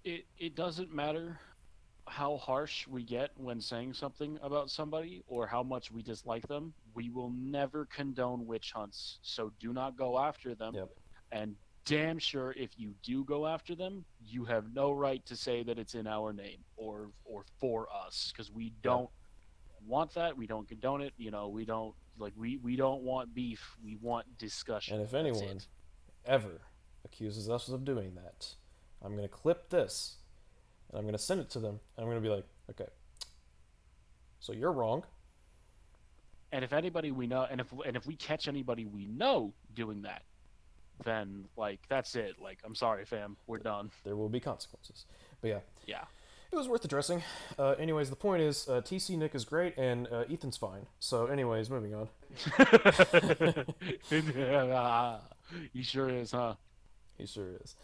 it. It doesn't matter how harsh we get when saying something about somebody or how much we dislike them. We will never condone witch hunts, so do not go after them. Yep. And damn sure, if you do go after them, you have no right to say that it's in our name or for us, because we don't want that. We don't condone it. You know, we don't we don't want beef. We want discussion. And if anyone ever accuses us of doing that, I'm gonna clip this and I'm gonna send it to them, and I'm gonna be like, okay, so you're wrong. And if anybody we know, and if we catch anybody we know doing that, then like that's it. Like, I'm sorry, fam, we're done. There will be consequences. But yeah, it was worth addressing. Anyways, the point is, TC Nick is great, and Ethan's fine. So, anyways, moving on. He sure is, huh? He sure is.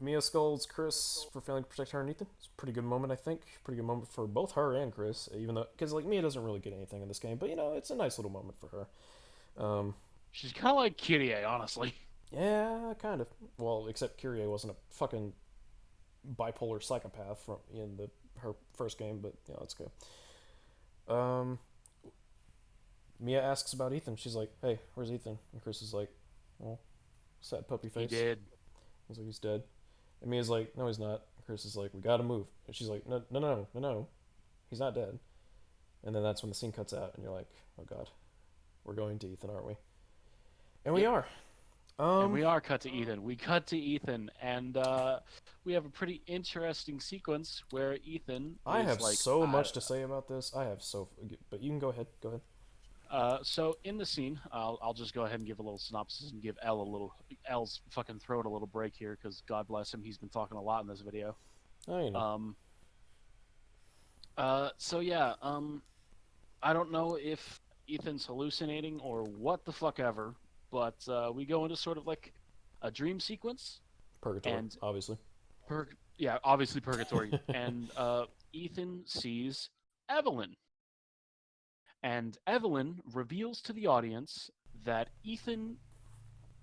Mia scolds Chris for failing to protect her and Ethan. It's a pretty good moment, I think. Pretty good moment for both her and Chris, even though, because like Mia doesn't really get anything in this game, but you know, it's a nice little moment for her. She's kind of like Kyrie, honestly. Yeah, kind of. Well, except Kyrie wasn't a fucking bipolar psychopath from her first game, but yeah, that's good. Mia asks about Ethan. She's like, "Hey, where's Ethan?" And Chris is like, "Well, sad puppy face." He did. He's like, "He's dead." And Mia's like, "No, he's not." Chris is like, "We gotta move." And she's like, No, he's not dead." And then that's when the scene cuts out, and you're like, "Oh God, we're going to Ethan, aren't we?" And we are. And we are cut to Ethan. We cut to Ethan, and we have a pretty interesting sequence where Ethan. I have like, so much to say about this. But you can go ahead. Go ahead. So in the scene, I'll just go ahead and give a little synopsis and give L's fucking throat a little break here, because God bless him, he's been talking a lot in this video. Oh, you know. So yeah, I don't know if Ethan's hallucinating or what the fuck ever, but we go into sort of like a dream sequence. Purgatory, and obviously. Obviously purgatory. And Ethan sees Evelyn. And Evelyn reveals to the audience that Ethan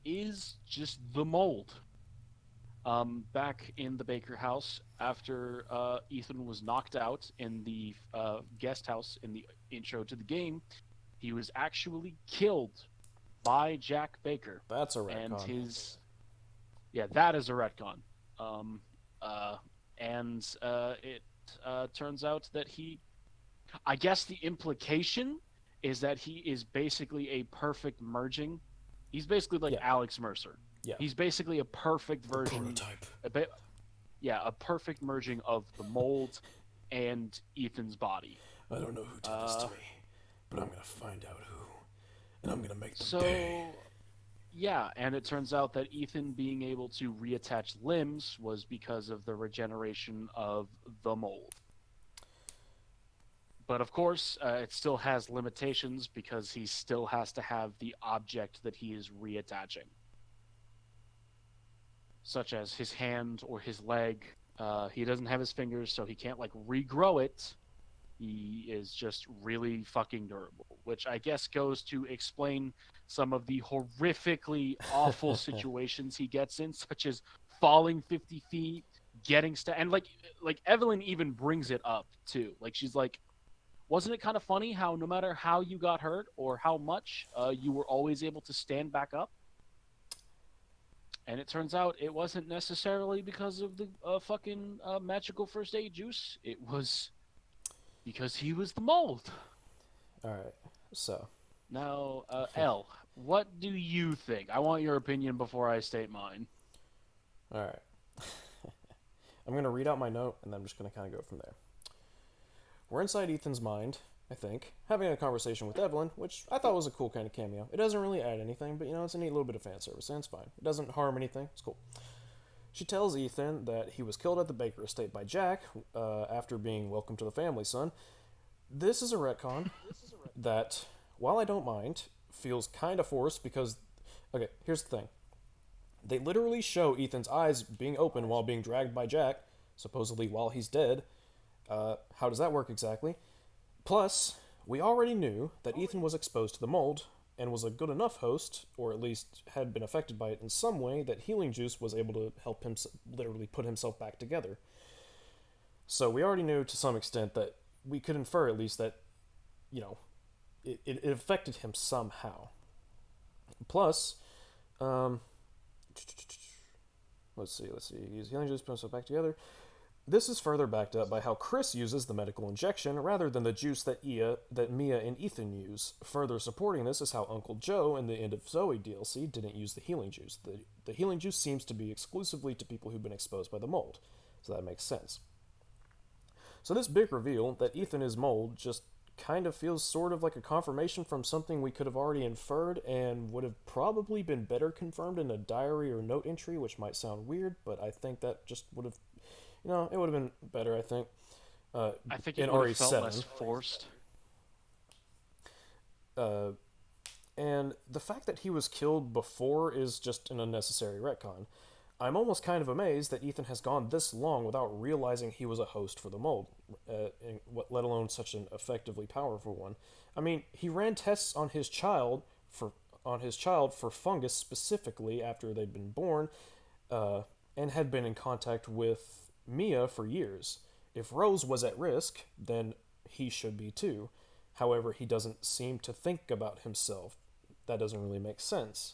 is just the mold. Back in the Baker house, after Ethan was knocked out in the guest house in the intro to the game, he was actually killed by Jack Baker. That's a And retcon. yeah, that is a retcon. Um, uh, and it turns out that I guess the implication is that he is basically a perfect merging. He's basically like Yeah. Alex Mercer. Yeah. He's basically a perfect The version. prototype. A perfect merging of the mold and Ethan's body. I don't know who did this to me, but I'm gonna find out who, and I'm gonna make them pay. So, yeah, and it turns out that Ethan being able to reattach limbs was because of the regeneration of the mold. But of course, it still has limitations because he still has to have the object that he is reattaching, such as his hand or his leg. He doesn't have his fingers, so he can't like regrow it. He is just really fucking durable, which I guess goes to explain some of the horrifically awful situations he gets in, such as falling 50 feet, getting and like Evelyn even brings it up too. Like she's like, wasn't it kind of funny how no matter how you got hurt or how much, you were always able to stand back up? And it turns out it wasn't necessarily because of the fucking magical first aid juice. It was because he was the mold. All right. So Now, L, what do you think? I want your opinion before I state mine. all right. I'm gonna read out my note, and then I'm just gonna kind of go from there. We're inside Ethan's mind, I think, having a conversation with Evelyn, which I thought was a cool kind of cameo. It doesn't really add anything, but it's a neat little bit of fan service, and it's fine. It doesn't harm anything. It's cool. She tells Ethan that he was killed at the Baker estate by Jack after being welcomed to the family, son. This is a retcon that, while I don't mind, feels kind of forced because, okay, here's the thing. They literally show Ethan's eyes being open while being dragged by Jack, supposedly while he's dead. How does that work exactly? Plus, we already knew that Ethan was exposed to the mold and was a good enough host, or at least had been affected by it in some way, that healing juice was able to help him literally put himself back together. So we already knew to some extent that we could infer at least that, it affected him somehow. Plus, let's see. He's healing juice, put himself back together. This is further backed up by how Chris uses the medical injection rather than the juice that Mia and Ethan use. Further supporting this is how Uncle Joe in the End of Zoe DLC didn't use the healing juice. The healing juice seems to be exclusively to people who've been exposed by the mold, so that makes sense. So this big reveal that Ethan is mold just kind of feels sort of like a confirmation from something we could have already inferred and would have probably been better confirmed in a diary or note entry, which might sound weird, but I think that just would have it would have been better, I think. I think it would have felt less forced. And the fact that he was killed before is just an unnecessary retcon. I'm almost kind of amazed that Ethan has gone this long without realizing he was a host for the mold, let alone such an effectively powerful one. I mean, he ran tests on his child for fungus specifically after they'd been born, and had been in contact with Mia for years. If Rose was at risk, then he should be too. However, he doesn't seem to think about himself. That doesn't really make sense.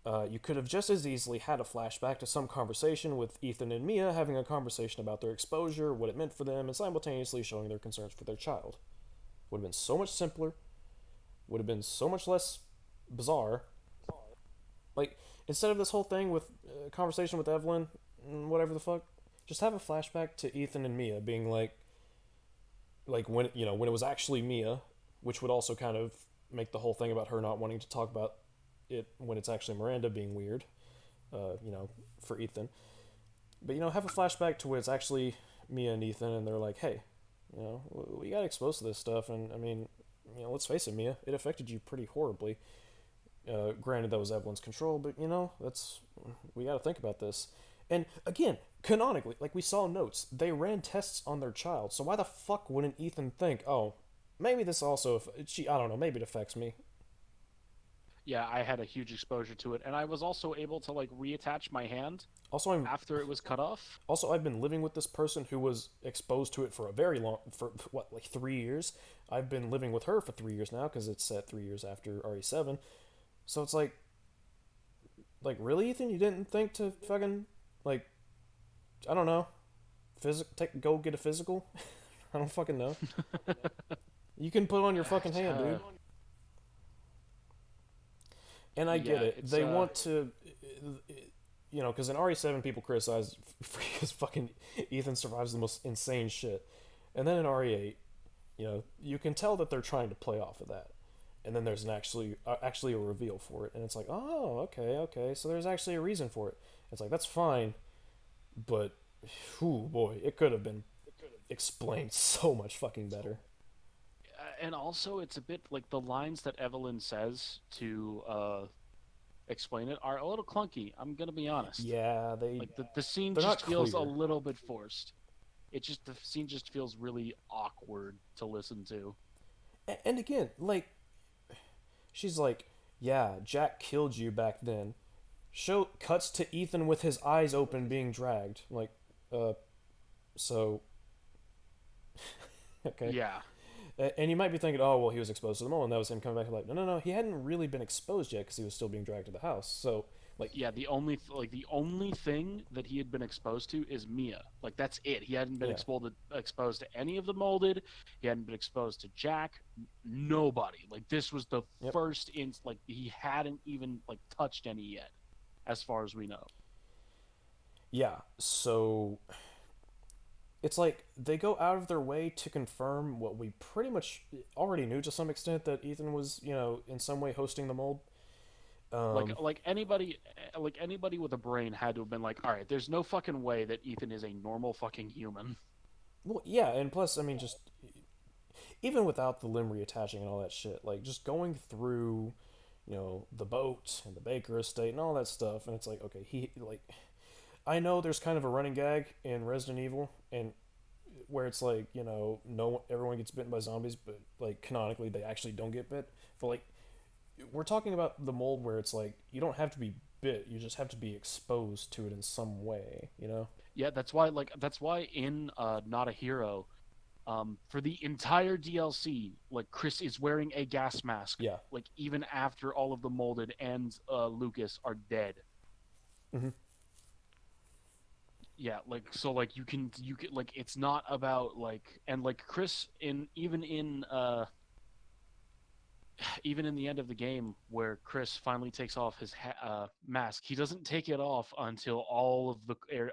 You could have just as easily had a flashback to some conversation with Ethan and Mia having a conversation about their exposure, what it meant for them, and simultaneously showing their concerns for their child. Would have been so much simpler. Would have been so much less bizarre. Like, instead of this whole thing with conversation with Evelyn, whatever the fuck, just have a flashback to Ethan and Mia being like when when it was actually Mia, which would also kind of make the whole thing about her not wanting to talk about it when it's actually Miranda being weird, for Ethan. But have a flashback to where it's actually Mia and Ethan, and they're like, hey, we got exposed to this stuff, and I mean, let's face it, Mia, it affected you pretty horribly. Granted, that was Evelyn's control, but we got to think about this. And again, canonically, like we saw notes, they ran tests on their child. So why the fuck wouldn't Ethan think, oh, maybe this also, I don't know, maybe it affects me. Yeah, I had a huge exposure to it, and I was also able to like reattach my hand. Also, after it was cut off. Also, I've been living with this person who was exposed to it for 3 years. I've been living with her for 3 years now because it's set 3 years after RE7. So it's like really, Ethan, you didn't think to fucking like I don't know, go get a physical. I don't fucking know. You can put on your fucking hand, dude. And I get Yeah, it. it's They want to, because in RE7 people criticize because fucking Ethan survives the most insane shit, and then in RE8, you can tell that they're trying to play off of that, and then there's actually a reveal for it, and it's like, oh, okay, so there's actually a reason for it. It's like that's fine, but, whew, boy, it could have been explained so much fucking better. and also it's a bit like the lines that Evelyn says to explain it are a little clunky. I'm gonna be honest. Yeah, Like the scene they're not just feels a clear. little bit forced. The scene just feels really awkward to listen to. And again, like she's like, yeah, Jack killed you back then. Show cuts to Ethan with his eyes open being dragged. Like, uh, so okay. Yeah, And you might be thinking, oh well, he was exposed to the mole, and that was him coming back. Like, no, he hadn't really been exposed yet because he was still being dragged to the house. So, like, yeah. The only thing that he had been exposed to is Mia. Like that's it. He hadn't been yeah, exposed to any of the molded. He hadn't been exposed to Jack. Nobody. Like this was the yep, first in. Like he hadn't even like touched any yet, as far as we know. yeah. So it's like they go out of their way to confirm what we pretty much already knew to some extent, that Ethan was, in some way hosting the mold. Um, Like anybody with a brain had to have been like, all right, there's no fucking way that Ethan is a normal fucking human. well, yeah, and plus, I mean, just even without the limb reattaching and all that shit, like just going through, the boat and the Baker estate and all that stuff, and it's like, okay, I know there's kind of a running gag in Resident Evil, and where it's like, no everyone gets bitten by zombies, but like canonically they actually don't get bit. But like we're talking about the mold where it's like you don't have to be bit, you just have to be exposed to it in some way. Yeah, that's why in Not a Hero, for the entire DLC, like Chris is wearing a gas mask, Yeah. like even after all of the molded and Lucas are dead. Mm-hmm. Yeah, like so like you can like it's not about like and like Chris in even in the end of the game where Chris finally takes off his mask, he doesn't take it off until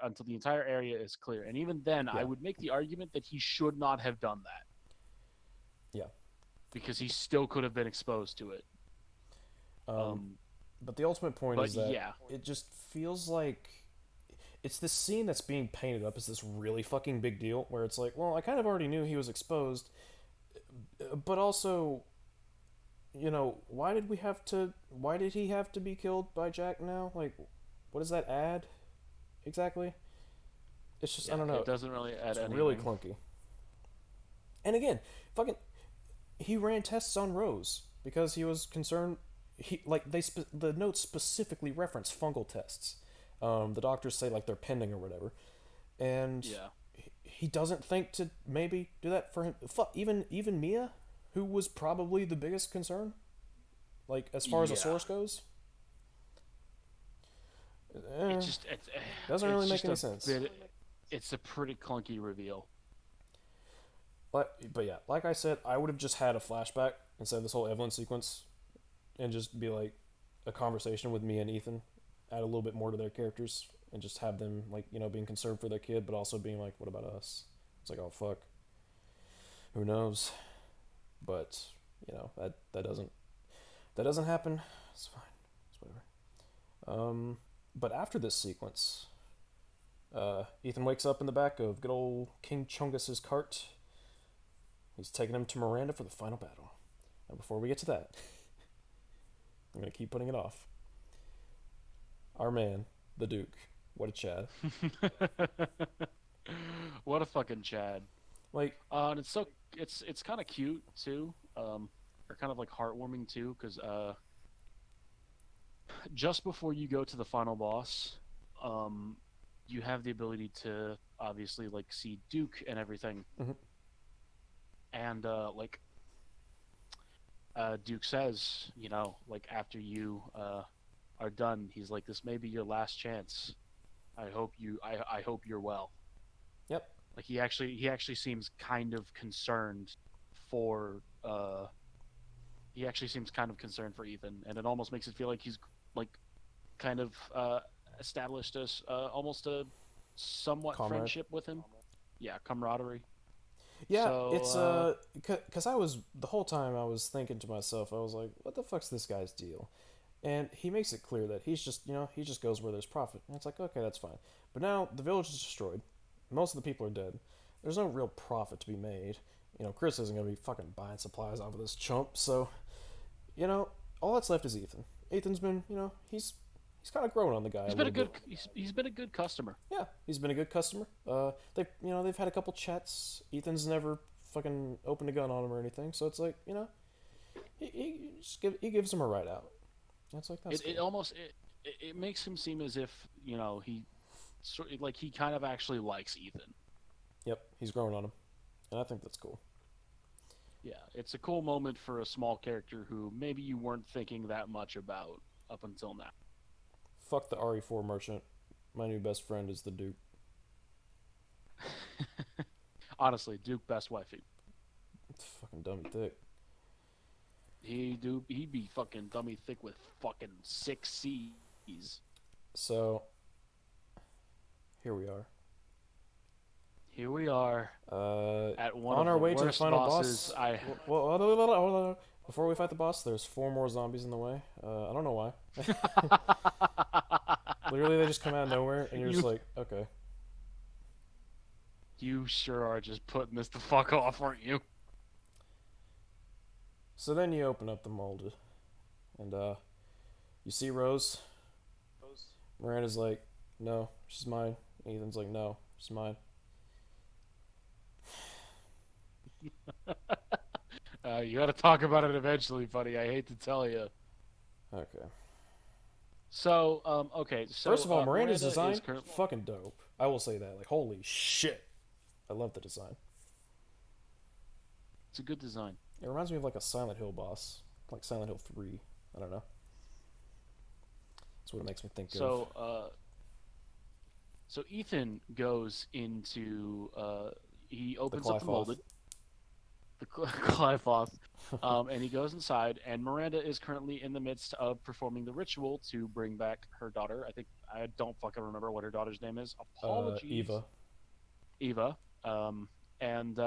until the entire area is clear. And even then, I Yeah. would make the argument that he should not have done that Yeah. because he still could have been exposed to it. Um, But the ultimate point but is that yeah, it just feels like it's this scene that's being painted up as this really fucking big deal, where it's like, well, I kind of already knew he was exposed, but also, why did he have to be killed by Jack now? Like, what does that add exactly? It's just, I yeah, don't know. it doesn't really add It's really anything. clunky. And again, fucking, he ran tests on Rose because he was concerned. The notes specifically reference fungal tests. The doctors say like they're pending or whatever, and Yeah, he doesn't think to maybe do that for him. Even Mia, who was probably the biggest concern, like as far as a yeah. source goes, eh, doesn't It's really make just any a sense. bit. It's a pretty clunky reveal. But yeah, like I said, I would have just had a flashback instead of this whole Evelyn sequence, and just be like a conversation with me and Ethan, add a little bit more to their characters, and just have them like being concerned for their kid, but also being like, what about us? It's like, oh fuck, who knows? But that doesn't happen. It's fine. It's whatever. But after this sequence, Ethan wakes up in the back of good old King Chungus's cart. He's taking him to Miranda for the final battle. And before we get to that, I'm gonna keep putting it off. Our man, the Duke. What a Chad. What a fucking Chad. Like, And it's kind of cute too, or kind of like heartwarming too, because just before you go to the final boss, um, you have the ability to obviously like see Duke and everything, mhm. and like Duke says, like after you are done, he's like, "This may be your last chance. I hope you're well." Yep. Like he actually seems kind of concerned for he actually seems kind of concerned for Ethan, and it almost makes it feel like he's like kind of established us almost a somewhat Comrade. friendship with him. Yeah, camaraderie. Yeah, it's So cause I was the whole time I was thinking to myself, I was like, what the fuck's this guy's deal? And he makes it clear that he's just, he just goes where there's profit. And it's like, okay, that's fine. But now the village is destroyed. Most of the people are dead. There's no real profit to be made. Chris isn't gonna be fucking buying supplies off of this chump. So, you know, all that's left is Ethan. Ethan's been, he's kind of grown on the guy a he's been little a good bit. he's been a good customer. Yeah, he's been a good customer. They've had a couple chats. Ethan's never fucking opened a gun on him or anything. So it's like, he gives him a ride out. That's like that's It cool. almost it makes him seem as if like he kind of actually likes Ethan. Yep, he's grown on him, and I think that's cool. Yeah, it's a cool moment for a small character who maybe you weren't thinking that much about up until now. Fuck the RE4 merchant. My new best friend is the Duke. Honestly, Duke best wifey. It's fucking dummy thick. He'd be fucking dummy thick with fucking 6 C's. So here we are. Here we are at one On of our the way to the worst final bosses boss. I. Well, hold on. Before we fight the boss, there's 4 more zombies in the way. I don't know why. Literally, they just come out of nowhere, and you're just you like, okay. you sure are just putting this the fuck off, aren't you? So then you open up the mold, and you see Rose. Miranda's like, no, she's mine. Ethan's like, no, she's mine. You got to talk about it eventually, buddy. I hate to tell you. Okay. So, okay. First So, of all, Miranda's Miranda design, is currently. fucking dope. I will say that. Like, holy shit. I love the design. It's a good design. It reminds me of like a Silent Hill boss, like Silent Hill 3. I don't know. That's what it makes me think of. So Ethan goes into. He The opens up the Clyfoth. molded, the Clyfoth, and he goes inside. And Miranda is currently in the midst of performing the ritual to bring back her daughter. I don't fucking remember what her daughter's name is. Apologies, Eva. Eva. And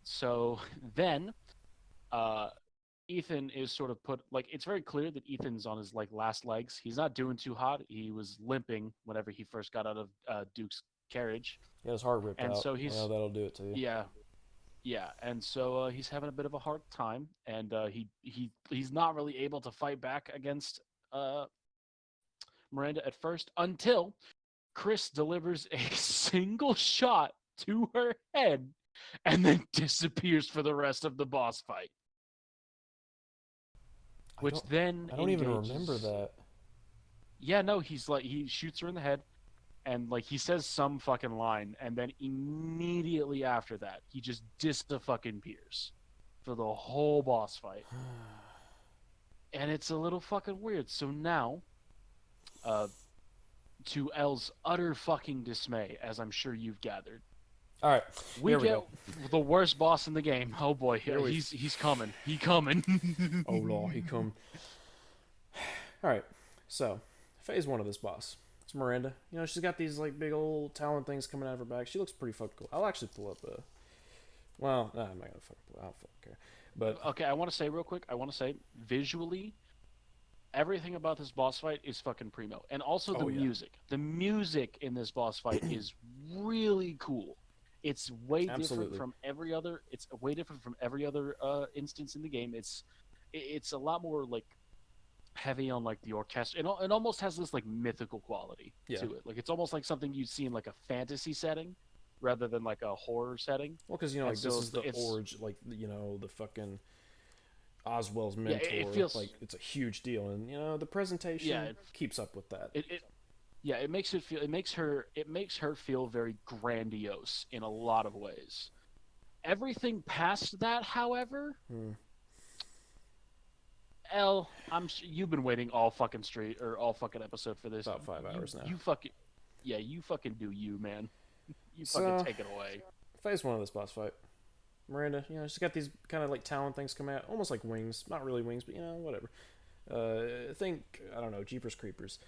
so then uh, Ethan is sort of put like it's very clear that Ethan's on his like last legs. He's not doing too hot. He was limping whenever he first got out of Duke's carriage, He had his heart ripped and out. so I know that'll do it to you. yeah, yeah, and so he's having a bit of a hard time, and he's not really able to fight back against uh, Miranda at first until Chris delivers a single shot to her head, and then disappears for the rest of the boss fight. Which then I don't even engages. remember that. Yeah, no, he shoots her in the head, and like he says some fucking line, and then immediately after that, he just fucking appears for the whole boss fight, and it's a little fucking weird. So now, to L's utter fucking dismay, as I'm sure you've gathered, All right, we here we get go. the worst boss in the game. Oh boy, we- he's coming. He coming. Oh lord, he come. All right, so phase 1 of this boss. It's Miranda. She's got these like big old talon things coming out of her back. She looks pretty fucking cool. I'll actually pull up a. Well, nah, I'm not gonna fucking pull. I don't fucking care. But Okay, I want to say real quick. I want to say visually, everything about this boss fight is fucking primo, and also the Oh, yeah. music. The music in this boss fight is really cool. It's way different Absolutely. from every other. It's way different from every other instance in the game. It's a lot more like heavy on like the orchestra. It almost has this like mythical quality Yeah. to it. Like it's almost like something you'd see in like a fantasy setting rather than like a horror setting. Well, because And like this so is the it's- origin, like the fucking Oswell's Yeah, mentor. it feels- like it's a huge deal, and the presentation Yeah, keeps up with that. It makes her feel very grandiose in a lot of ways. Everything past that, however, L, you've been waiting all fucking straight or all fucking episode for this. About 5 hours now. You fucking, yeah, you fucking do you, man. You fucking So, take it away. phase 1 of this boss fight. Miranda, she's got these kind of like talon things come out, almost like wings. Not really wings, but whatever. I don't know, Jeepers Creepers.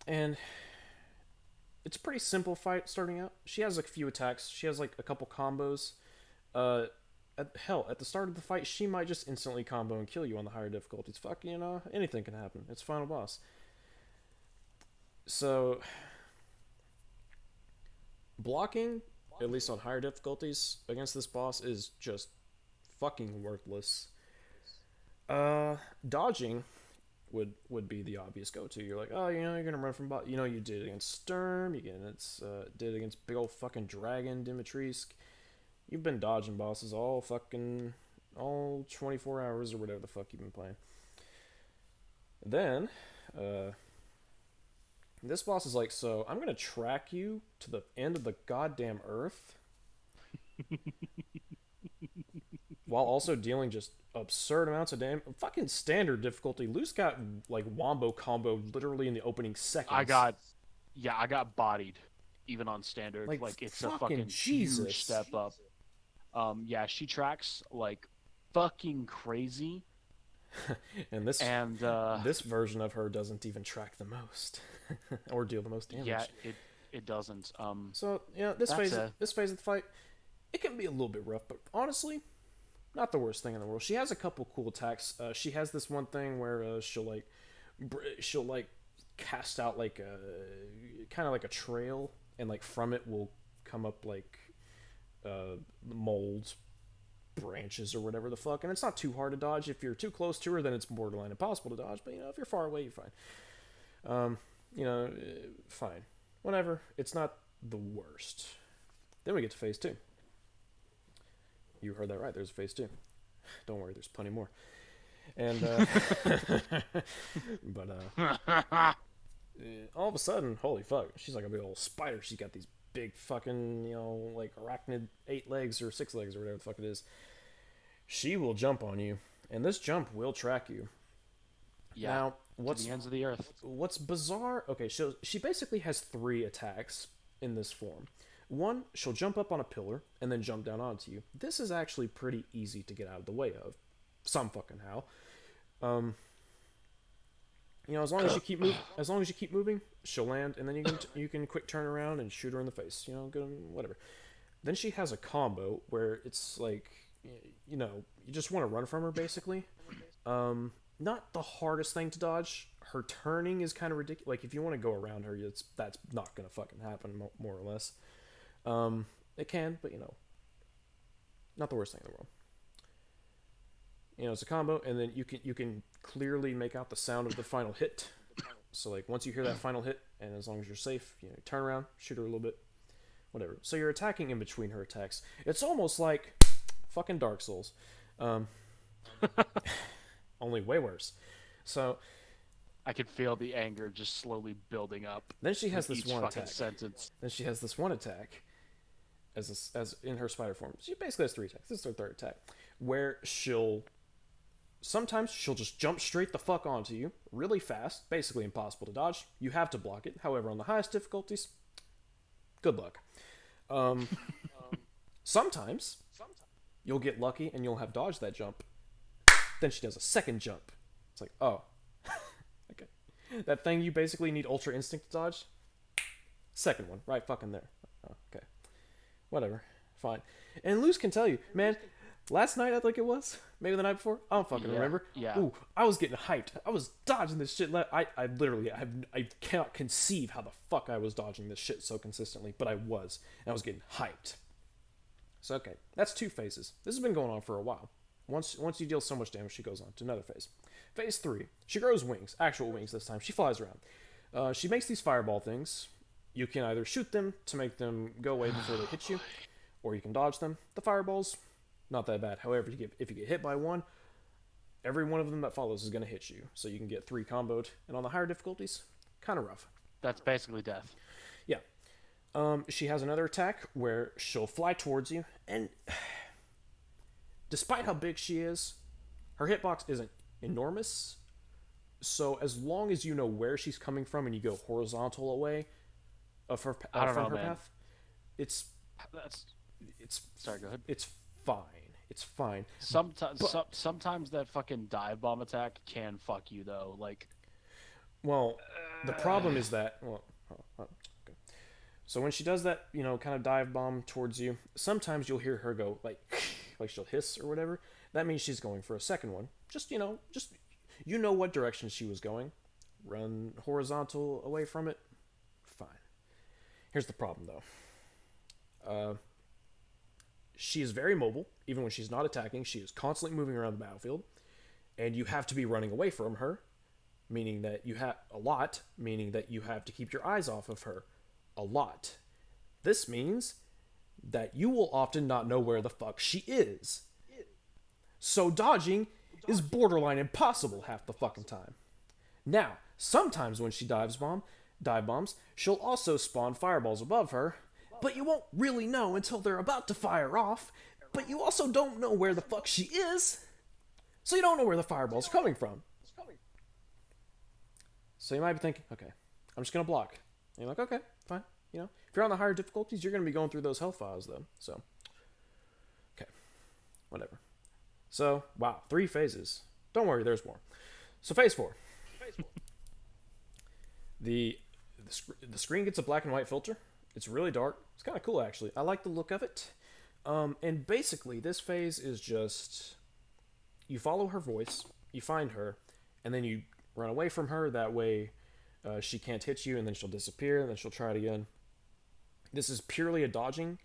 And it's a pretty simple fight starting out. She has a few attacks. She has like a couple combos. At the start of the fight, she might just instantly combo and kill you on the higher difficulties. Fuck, anything can happen. It's final boss. So, blocking, at least on higher difficulties, against this boss is just fucking worthless. Dodging would be the obvious go-to. You're like, oh, you're gonna run from bot. You did it against Sturm. You did it against big old fucking dragon Dimitrescu. You've been dodging bosses all 24 hours or whatever the fuck you've been playing. Then, this boss is like, so I'm gonna track you to the end of the goddamn earth, while also dealing just absurd amounts of damage. Fucking standard difficulty. Luce got like wombo combo literally in the opening seconds. I got bodied, even on standard. Like it's a fucking Jesus. huge step up. Yeah, she tracks like fucking crazy. and this version of her doesn't even track the most, or deal the most damage. Yeah, it doesn't. So this phase of the fight, it can be a little bit rough, but honestly, not the worst thing in the world. She has a couple cool attacks. She has this one thing where she'll cast out like a kind of like a trail, and like from it will come up like molds, branches, or whatever the fuck, and it's not too hard to dodge. If you're too close to her, then it's borderline impossible to dodge, but if you're far away, you're fine. Fine, whatever. It's not the worst. Then we get to phase 2. You heard that right, there's a phase 2. Don't worry, there's plenty more. And all of a sudden, holy fuck, she's like a big old spider. She's got these big fucking, like arachnid 8 legs or 6 legs or whatever the fuck it is. She will jump on you, and this jump will track you. Yeah. Now, what's to the ends of the earth? What's bizarre? Okay, so she basically has 3 attacks in this form. One, she'll jump up on a pillar and then jump down onto you. This is actually pretty easy to get out of the way of, some fucking how. As long as you keep moving, she'll land, and then you can quick turn around and shoot her in the face. Whatever. Then she has a combo where it's like, you just want to run from her basically. Not the hardest thing to dodge. Her turning is kind of ridiculous. Like if you want to go around her, that's not gonna fucking happen, more or less. It can, but not the worst thing in the world. It's a combo, and then you can clearly make out the sound of the final hit. So like once you hear that final hit, and as long as you're safe, turn around, shoot her a little bit, whatever. So you're attacking in between her attacks. It's almost like fucking Dark Souls, only way worse. So I can feel the anger just slowly building up. Then she has this each one fucking attack. Sentence. Then she has this one attack, as in her spider form. She basically has 3 attacks. This is her 3rd attack, where sometimes she'll just jump straight the fuck onto you, really fast, basically impossible to dodge. You have to block it. However, on the highest difficulties, good luck. Sometimes you'll get lucky and you'll have dodged that jump. Then she does a 2nd jump. It's like, oh, okay. That thing you basically need Ultra Instinct to dodge. 2nd one, right fucking there. Oh, okay. Whatever. Fine. And Luce can tell you, man, last night I think it was, maybe the night before, I don't fucking remember. Yeah. Ooh, I was getting hyped. I was dodging this shit. I cannot conceive how the fuck I was dodging this shit so consistently, but I was. And I was getting hyped. So, okay, that's 2 phases. This has been going on for a while. Once you deal so much damage, she goes on to another phase. Phase 3. She grows wings. Actual wings this time. She flies around. She makes these fireball things. You can either shoot them to make them go away before they hit you, or you can dodge them. The fireballs, not that bad. However, if you get hit by one, every one of them that follows is going to hit you. So you can get 3 comboed. And on the higher difficulties, kind of rough. That's basically death. Yeah. She has another attack where she'll fly towards you, and despite how big she is, her hitbox isn't enormous. So as long as you know where she's coming from and you go horizontal away of her I don't from know, her man. path, it's That's it's sorry. Go ahead. it's fine. It's fine. Sometimes, But sometimes that fucking dive bomb attack can fuck you though. Like, well, the problem is that okay. So when she does that, kind of dive bomb towards you, sometimes you'll hear her go like like she'll hiss or whatever. That means she's going for a second one. Just what direction she was going. Run horizontal away from it. Fine. Here's the problem though. She is very mobile, even when she's not attacking. She is constantly moving around the battlefield, and you have to be running away from her, meaning that meaning that you have to keep your eyes off of her a lot. This means that you will often not know where the fuck she is. So dodging is borderline impossible half the fucking time. Now, sometimes when she dive bombs, she'll also spawn fireballs above her, but you won't really know until they're about to fire off, but you also don't know where the fuck she is, so you don't know where the fireballs are coming from. So you might be thinking, okay, I'm just gonna block. And you're like, okay, fine. If you're on the higher difficulties, you're gonna be going through those health files though. So, okay, whatever. So, wow, 3 phases. Don't worry, there's more. So, phase 4. The screen gets a black and white filter. It's really dark. It's kind of cool actually. I like the look of it. And basically, this phase is just you follow her voice, you find her, and then you run away from her. That way, she can't hit you, and then she'll disappear, and then she'll try it again. This is purely a dodging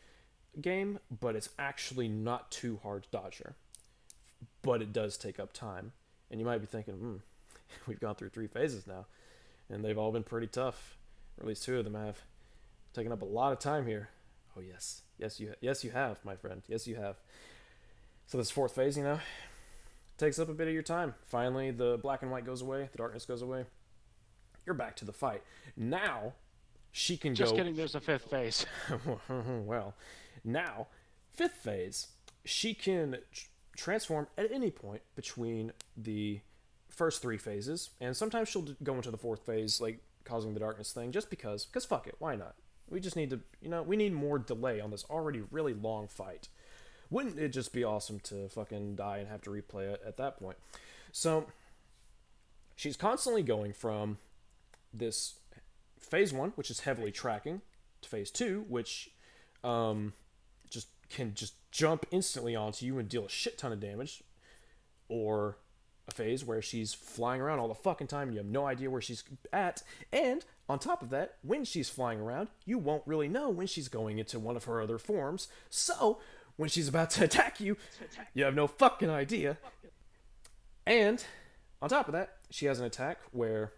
game, but it's actually not too hard to dodge her. But it does take up time. And you might be thinking, we've gone through 3 phases now, and they've all been pretty tough. Or at least 2 of them have taken up a lot of time here. Oh yes, yes you have, my friend. Yes you have. So this 4th phase, takes up a bit of your time. Finally, the black and white goes away, the darkness goes away. You're back to the fight. Now, she can just go. kidding. There's a 5th phase. Well, now, 5th phase, she can transform at any point between the first 3 phases, and sometimes she'll go into the 4th phase, like causing the darkness thing, just because fuck it, why not? We just need to, we need more delay on this already really long fight. Wouldn't it just be awesome to fucking die and have to replay it at that point? So, she's constantly going from this phase 1, which is heavily tracking, to phase 2, which just can just jump instantly onto you and deal a shit ton of damage, or a phase where she's flying around all the fucking time and you have no idea where she's at, and on top of that, when she's flying around, you won't really know when she's going into one of her other forms, so when she's about to attack you, you have no fucking idea. And on top of that, she has an attack where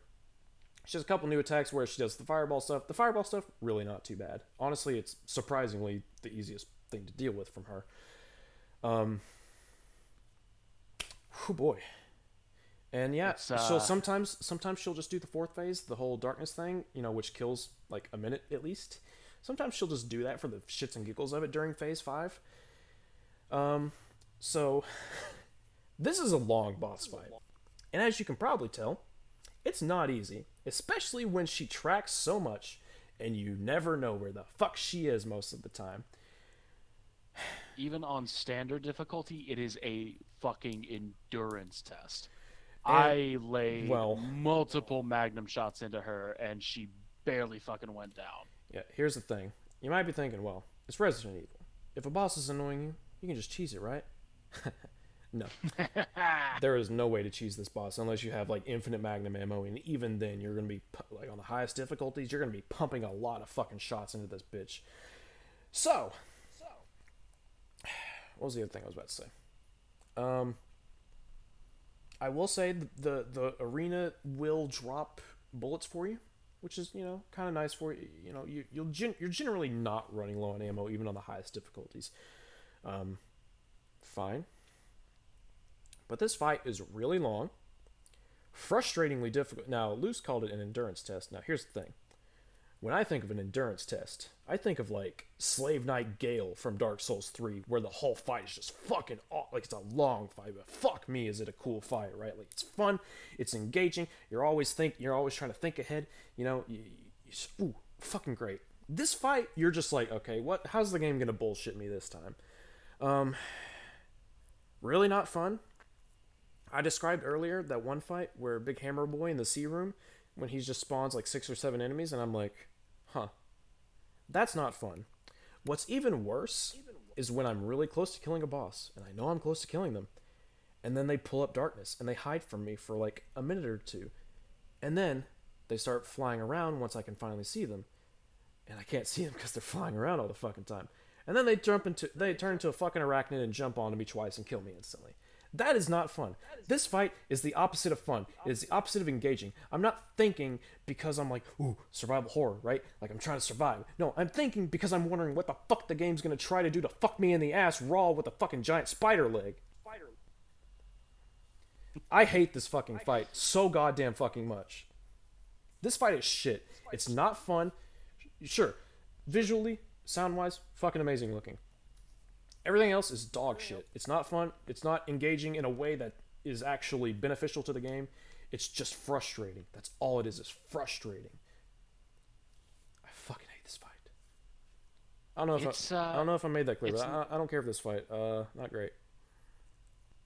she has a couple new attacks where she does the fireball stuff. The fireball stuff, really not too bad. Honestly, it's surprisingly the easiest thing to deal with from her. Oh boy. And yeah, she'll sometimes she'll just do the 4th phase, the whole darkness thing, which kills like a minute at least. Sometimes she'll just do that for the shits and giggles of it during phase 5. So this is a long boss fight. And as you can probably tell, it's not easy, especially when she tracks so much and you never know where the fuck she is most of the time. Even on standard difficulty, it is a fucking endurance test. And, I laid multiple magnum shots into her, and she barely fucking went down. Yeah, here's the thing. You might be thinking, well, it's Resident Evil. If a boss is annoying you, you can just cheese it, right? No. There is no way to cheese this boss unless you have, like, infinite magnum ammo, and even then, you're going to be, like, on the highest difficulties, you're going to be pumping a lot of fucking shots into this bitch. So, what was the other thing I was about to say? I will say the arena will drop bullets for you, which is, kind of nice for you. You're generally not running low on ammo even on the highest difficulties. Fine. But this fight is really long, frustratingly difficult. Now, Luce called it an endurance test. Now, here's the thing. When I think of an endurance test, I think of like Slave Knight Gale from Dark Souls 3, where the whole fight is just fucking like it's a long fight, but fuck me, is it a cool fight, right? Like it's fun, it's engaging. You're always trying to think ahead. Ooh, fucking great. This fight, you're just like, okay, what? How's the game gonna bullshit me this time? Really not fun. I described earlier that one fight where Big Hammer Boy in the sea room, when he just spawns like 6 or 7 enemies, and I'm like, huh, that's not fun. What's even worse is when I'm really close to killing a boss, and I know I'm close to killing them, and then they pull up darkness and they hide from me for like a minute or two, and then they start flying around once I can finally see them, and I can't see them because they're flying around all the fucking time. And then they turn into a fucking arachnid and jump onto me twice and kill me instantly. That is not fun. This fight is the opposite of fun. It is the opposite of engaging. I'm not thinking because I'm like, ooh, survival horror, right? Like I'm trying to survive. No, I'm thinking because I'm wondering what the fuck the game's gonna try to do to fuck me in the ass raw with a fucking giant spider leg. I hate this fucking fight so goddamn fucking much. This fight is shit. It's not fun. Sure, visually, sound-wise, fucking amazing looking. Everything else is dog shit. It's not fun. It's not engaging in a way that is actually beneficial to the game. It's just frustrating. That's all it is frustrating. I fucking hate this fight. I don't know if I made that clear, but I don't care for this fight. Not great.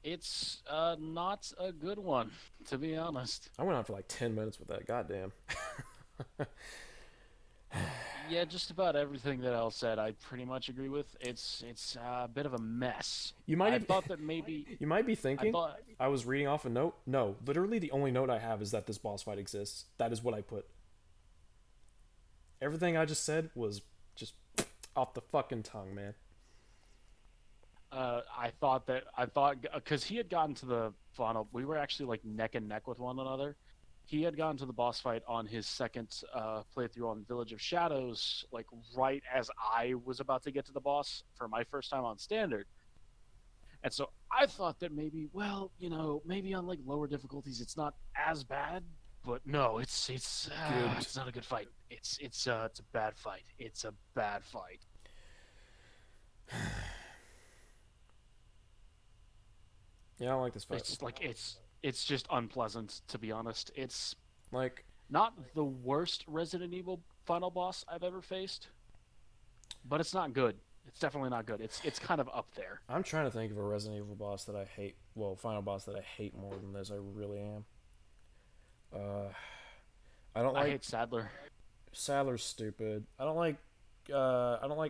It's not a good one, to be honest. I went on for like 10 minutes with that. Goddamn. Yeah, just about everything that Al said, I pretty much agree with. It's a bit of a mess. I thought that maybe You might be thinking thought I was reading off a note. No, literally the only note I have is that this boss fight exists. That is what I put. Everything I just said was just off the fucking tongue, man. I thought because he had gotten to the final, we were actually like neck and neck with one another. He had gotten to the boss fight on his second playthrough on Village of Shadows, like right as I was about to get to the boss for my first time on standard. And so I thought that maybe, well, maybe on like lower difficulties it's not as bad, but no, Good. it's not a good fight. It's a bad fight. It's a bad fight. Yeah, I don't like this fight. It's just unpleasant, to be honest. It's Like, not the worst Resident Evil final boss I've ever faced, but it's not good. It's definitely not good. It's kind of up there. I'm trying to think of a Resident Evil boss that I hate. Well, final boss that I hate more than this. I really am. I don't I like hate Sadler. Sadler's stupid. I don't like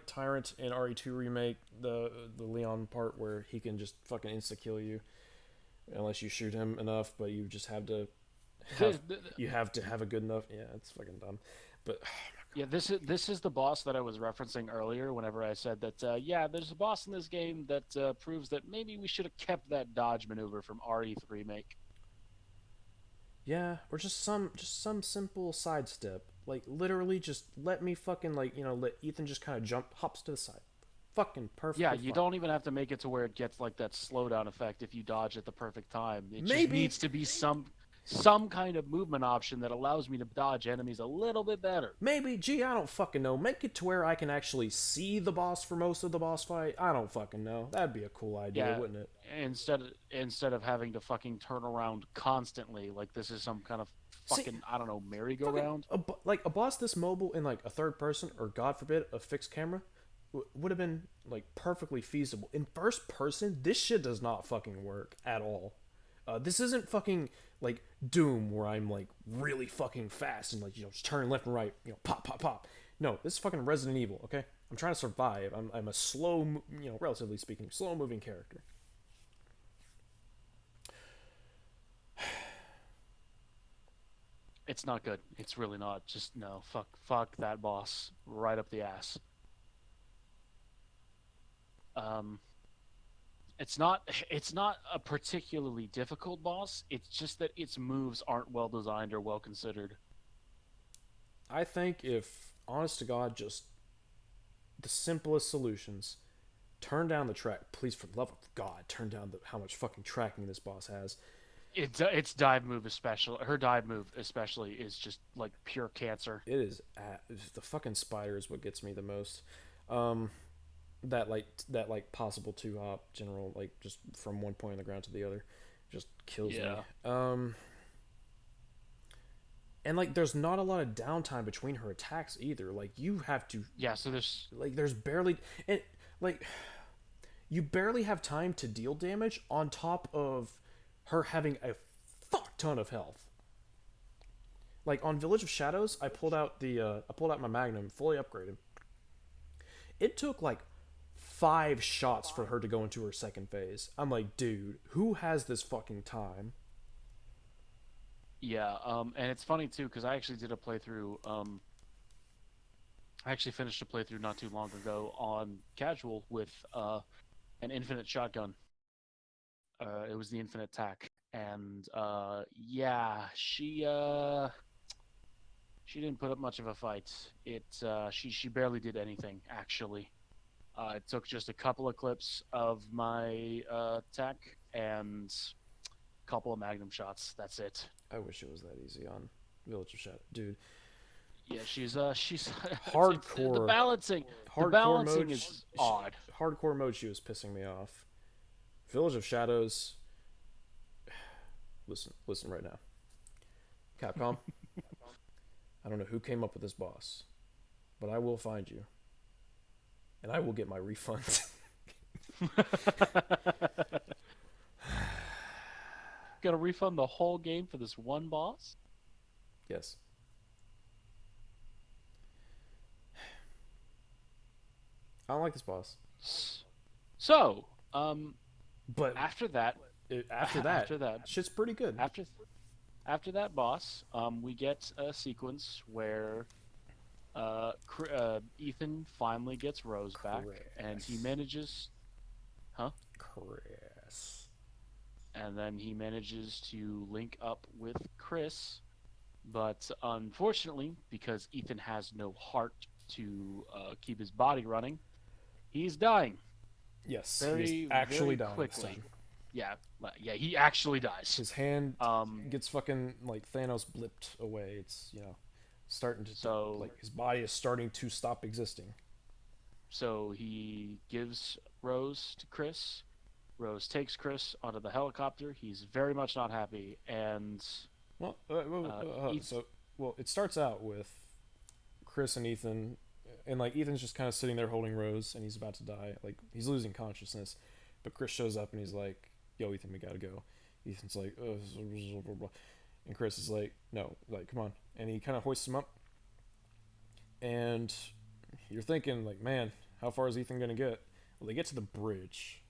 Tyrant in RE2 remake, the Leon part where he can just fucking insta kill you unless you shoot him enough, but you just have to have a good enough. Yeah, it's fucking dumb. But Yeah, this is the boss that I was referencing earlier. Whenever I said that, yeah, there's a boss in this game that proves that maybe we should have kept that dodge maneuver from RE3 remake. yeah, or just some simple sidestep. Like literally, just let me fucking let Ethan just kind of hops to the side. Fucking perfect. Yeah, you don't even have to make it to where it gets like that slowdown effect if you dodge at the perfect time. It just Maybe. needs to be some kind of movement option that allows me to dodge enemies a little bit better. Maybe, gee, I don't fucking know. Make it to where I can actually see the boss for most of the boss fight. I don't fucking know. That'd be a cool idea, Yeah, wouldn't it? instead of having to fucking turn around constantly like this is some kind of See, fucking I don't know merry-go-round. Like a boss this mobile in like a third person or God forbid a fixed camera would have been like perfectly feasible. In first person, this shit does not fucking work at all. This isn't fucking like Doom where I'm like really fucking fast and like just turn left and right, pop pop pop. No, this is fucking Resident Evil. Okay, I'm trying to survive. I'm a slow, relatively speaking, slow moving character. It's not good. It's really not. Just no. Fuck that boss right up the ass. Um, it's not a particularly difficult boss. It's just that its moves aren't well designed or well considered. I think if, honest to God, just the simplest solutions, turn down the track. Please, for the love of God, turn down how much fucking tracking this boss has. It's dive move especially. Her dive move especially is just like pure cancer. It is the fucking spider is what gets me the most. Um, that possible two hop general like just from one point on the ground to the other, just kills me. Yeah. And like there's not a lot of downtime between her attacks either. Like you have to Yeah. So there's like there's barely and like you barely have time to deal damage on top of her having a fuck ton of health. Like on Village of Shadows, I pulled out my Magnum fully upgraded. It took like 5 shots for her to go into her second phase. I'm like, dude, who has this fucking time? yeah. And it's funny too because I actually did a playthrough. I actually finished a playthrough not too long ago on casual with an infinite shotgun. It was the infinite attack, and yeah, she didn't put up much of a fight. She barely did anything actually. It took just a couple of clips of my attack and a couple of magnum shots. That's it. I wish it was that easy on Village of Shadow, dude. Yeah, she's it's Hardcore, the hardcore balancing mode. is odd. Hardcore mode. She was pissing me off. Village of Shadows. Listen right now. Capcom. I don't know who came up with this boss, but I will find you, and I will get my refund. Got to refund the whole game for this one boss? Yes. I don't like this boss. So, But after that, after that, after that, shit's pretty good. after after that boss, we get a sequence where Ethan finally gets Rose back, and he Chris. manages, huh? Chris. And then he manages to link up with Chris, but unfortunately, because Ethan has no heart to keep his body running, he's dying Yes, he is very, actually very dying this quickly. time. Yeah, yeah, he actually dies. His hand Um, gets fucking like Thanos blipped away. It's starting to so like his body is starting to stop existing. so he gives Rose to Chris. Rose takes Chris onto the helicopter. He's very much not happy, and Well, Ethan, so well, it starts out with Chris and Ethan, and like Ethan's just kind of sitting there holding Rose, and he's about to die. Like he's losing consciousness, but Chris shows up and he's like, "Yo, Ethan, we gotta go." Ethan's like, and Chris is like, "No, like, come on," and he kind of hoists him up, and you're thinking like, "Man, how far is Ethan gonna get?" Well, they get to the bridge,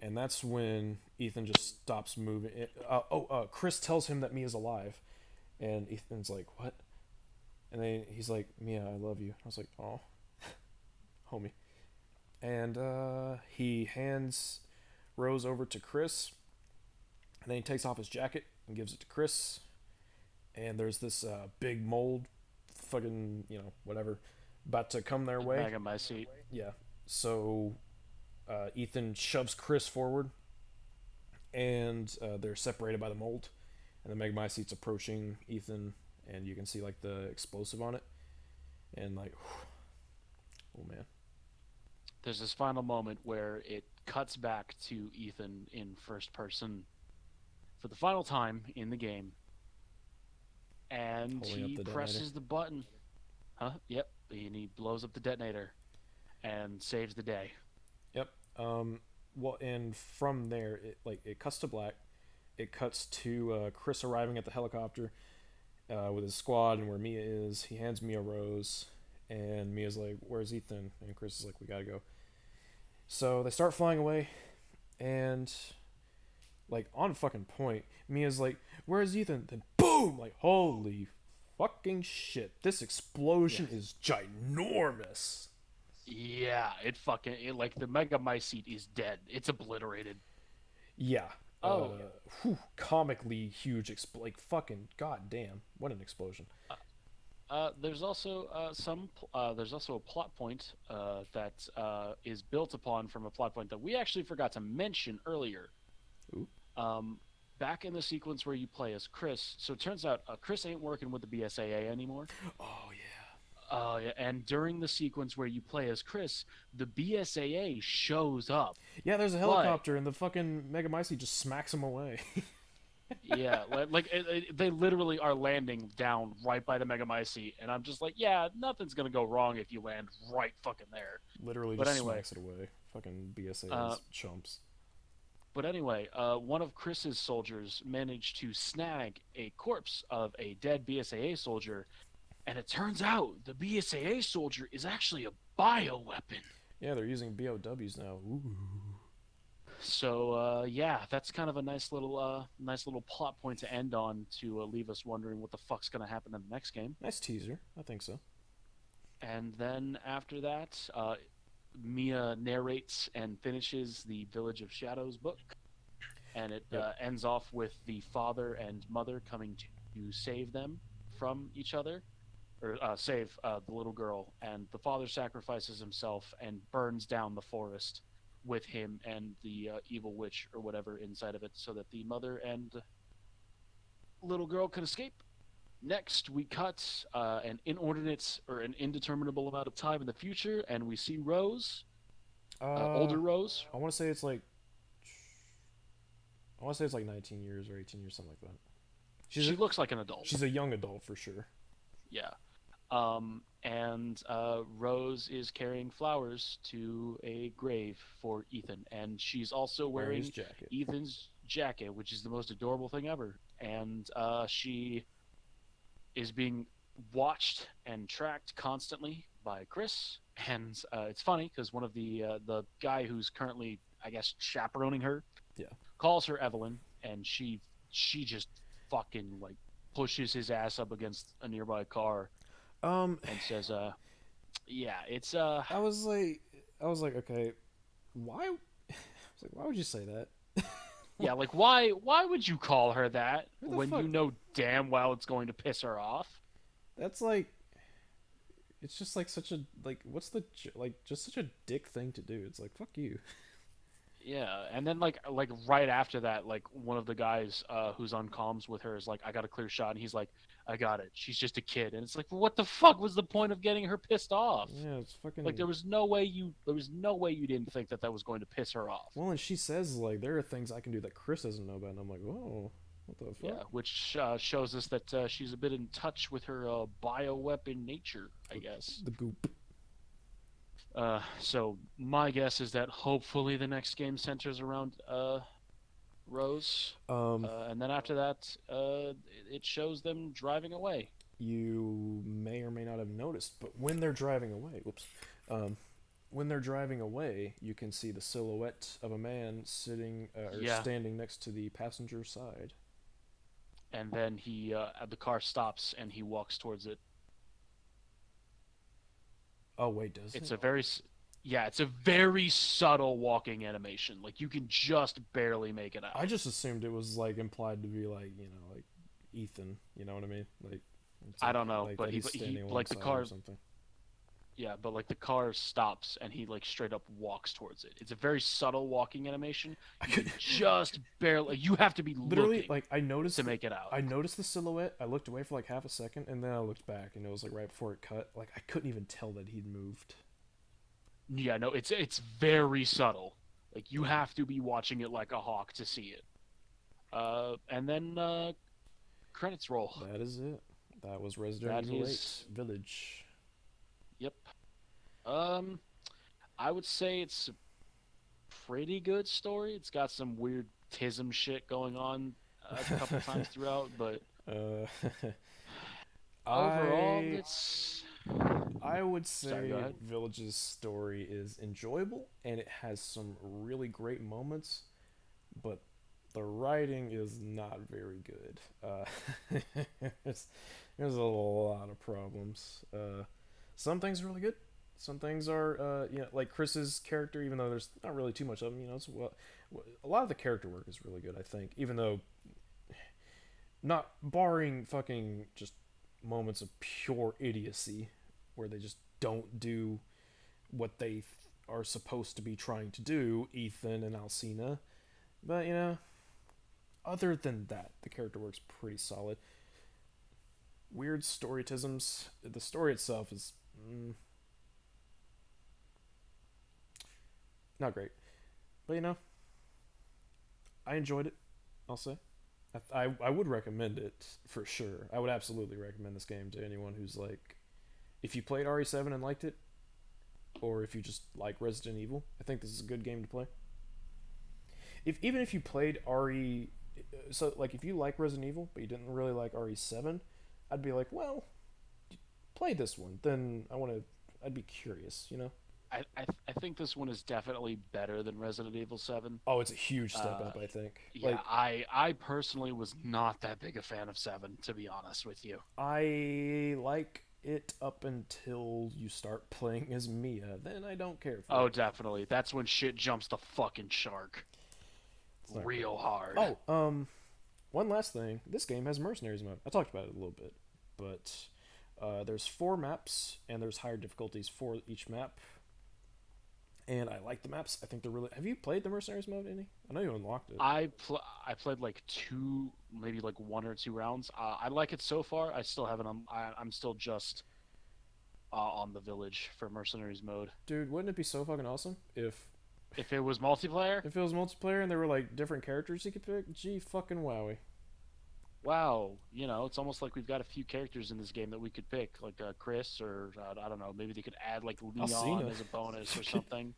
and that's when Ethan just stops moving. Chris tells him that Mia's alive, and Ethan's like, "What?" And then he's like, "Mia, I love you." I was like, "Oh, homie." And he hands Rose over to Chris, and then he takes off his jacket and gives it to Chris. And there's this big mold, fucking whatever, about to come their way. back in my seat. Yeah. So Ethan shoves Chris forward, and they're separated by the mold. And the Megamice's approaching Ethan, and you can see like the explosive on it, and like, oh man. There's this final moment where it cuts back to Ethan in first person for the final time in the game, and Holding up he the detonator. presses the button. Huh? Yep. And he blows up the detonator and saves the day. Yep. Well, and from there, it cuts to black. It cuts to Chris arriving at the helicopter with his squad and where Mia is. He hands Mia a rose, and Mia's like, "Where's Ethan?" And Chris is like, "We gotta go." So they start flying away, and like on fucking point, Mia's like, "Where's Ethan?" Then boom! Like holy fucking shit! This explosion Yeah. is ginormous. Yeah, like the Mega Mycete is dead. It's obliterated. Yeah. Oh, Comically huge. Like fucking goddamn! What an explosion. there's also there's also a plot point that is built upon from a plot point that we actually forgot to mention earlier. Ooh. Um, back in the sequence where you play as Chris. So it turns out Chris ain't working with the BSAA anymore. Oh yeah. Yeah, and during the sequence where you play as Chris, the BSAA shows up. Yeah, there's a But helicopter and the fucking Megamycete just smacks him away. yeah, they literally are landing down right by the Megamycete, and I'm just like, yeah, nothing's gonna go wrong if you land right fucking there. Literally But just anyway, smacks it away. Fucking uh, BSA's chumps. one of Chris's soldiers managed to snag a corpse of a dead BSAA soldier, and it turns out the BSAA soldier is actually a bioweapon. Yeah, they're using BOWs now. Ooh. So yeah, that's kind of a nice little plot point to end on to leave us wondering what the fuck's gonna happen in the next game. Nice teaser. I think so. And then after that, Mia narrates and finishes the Village of Shadows book, and it Yep. ends off with the father and mother coming to save them from each other, or save the little girl. And the father sacrifices himself and burns down the forest with him and the evil witch or whatever inside of it, so that the mother and little girl can escape. Next, we cut an inordinate or an indeterminable amount of time in the future, and we see Rose, Uh, older Rose. I want to say it's like. I want to say it's like 19 years or 18 years, something like that. She looks like an adult. She's a young adult for sure. Yeah. And Rose is carrying flowers to a grave for Ethan, and she's also Wearing his wearing jacket. Ethan's jacket, which is the most adorable thing ever. And she is being watched and tracked constantly by Chris. And it's funny because one of the guy who's currently, I guess, chaperoning her, Yeah. calls her Evelyn, and she just fucking like pushes his ass up against a nearby car Um, and says, yeah, it's I was like, okay, why? I was like, why would you say that? yeah, like why would you call her that Who the when fuck? you know damn well it's going to piss her off? That's like, it's just like such a like, what's the like, just such a dick thing to do. It's like, fuck you. Yeah, and then like right after that, like one of the guys who's on comms with her is like, I got a clear shot, and he's like, I got it. She's just a kid, and it's like, well, what the fuck was the point of getting her pissed off? Yeah, it's Like fucking. there was no way you didn't think that that was going to piss her off. Well, and she says like, there are things I can do that Chris doesn't know about, and I'm like, whoa, what the fuck? Yeah, which shows us that she's a bit in touch with her bioweapon nature, I guess. The goop. So my guess is that hopefully the next game centers around Rose, Um, and then after that, it shows them driving away. you may or may not have noticed, but when they're driving away, whoops, um, when they're driving away, you can see the silhouette of a man sitting or Yeah. standing next to the passenger side. And then the car stops and he walks towards it. Oh wait, does It's it? a very, yeah, it's a very subtle walking animation. Like you can just barely make it out. I just assumed it was like implied to be like like Ethan. You know what I mean? Like it's I like, don't know, like but that he's standing like the alongside car, or something. yeah, but like the car stops and he like straight up walks towards it. It's a very subtle walking animation. I You could can just barely. You have to be literally looking like I noticed to make it out. I noticed the silhouette. I looked away for like half a second, and then I looked back, and it was like right before it cut. Like I couldn't even tell that he'd moved. Yeah, no, it's very subtle. Like you have to be watching it like a hawk to see it. And then credits roll. That is it. That was Resident That Evil is 8 Village. Yep. Um, I would say it's a pretty good story. It's got some weird tism shit going on a couple times throughout, but Uh, overall, I it's I would sorry. Go say ahead. Village's story is enjoyable and it has some really great moments, but the writing is not very good. There's, there's a lot of problems. Some things are really good. Some things are, like Chris's character. Even though there's not really too much of him, it's a lot of the character work is really good. I think, even though not barring fucking just moments of pure idiocy where they just don't do what they are supposed to be trying to do, Ethan and Alcina. But other than that, the character work's pretty solid. Weird storytisms. The story itself is not great, but I enjoyed it. I'll say. I would recommend it for sure. I would absolutely recommend this game to anyone who's like, if you played RE7 and liked it, or if you just like Resident Evil. I think this is a good game to play. Even if you played RE, so like if you like Resident Evil but you didn't really like RE7, I'd be like, well, play this one. Then I'd be curious, I think this one is definitely better than Resident Evil 7. Oh, it's a huge step Uh, up, I think. yeah, Like I personally was not that big a fan of 7, to be honest with you. I like it up until you start playing as Mia. Then I don't care for Oh, it. definitely. That's when shit jumps the fucking shark. It's not Real hard. Oh, one last thing. This game has mercenaries mode. I talked about it a little bit, but there's 4 maps and there's higher difficulties for each map. And I like the maps. I think they're really. Have you played the mercenaries mode, any? I know you unlocked it. I played like 2, maybe like 1 or 2 rounds. I like it so far. I still haven't. I'm still just on the village for mercenaries mode. Dude, wouldn't it be so fucking awesome If it was multiplayer, if it was multiplayer and there were like different characters you could pick? Gee, fucking wowie. wow, it's almost like we've got a few characters in this game that we could pick, like Chris, or I don't know, maybe they could add like Leon Alcina. as a bonus or something.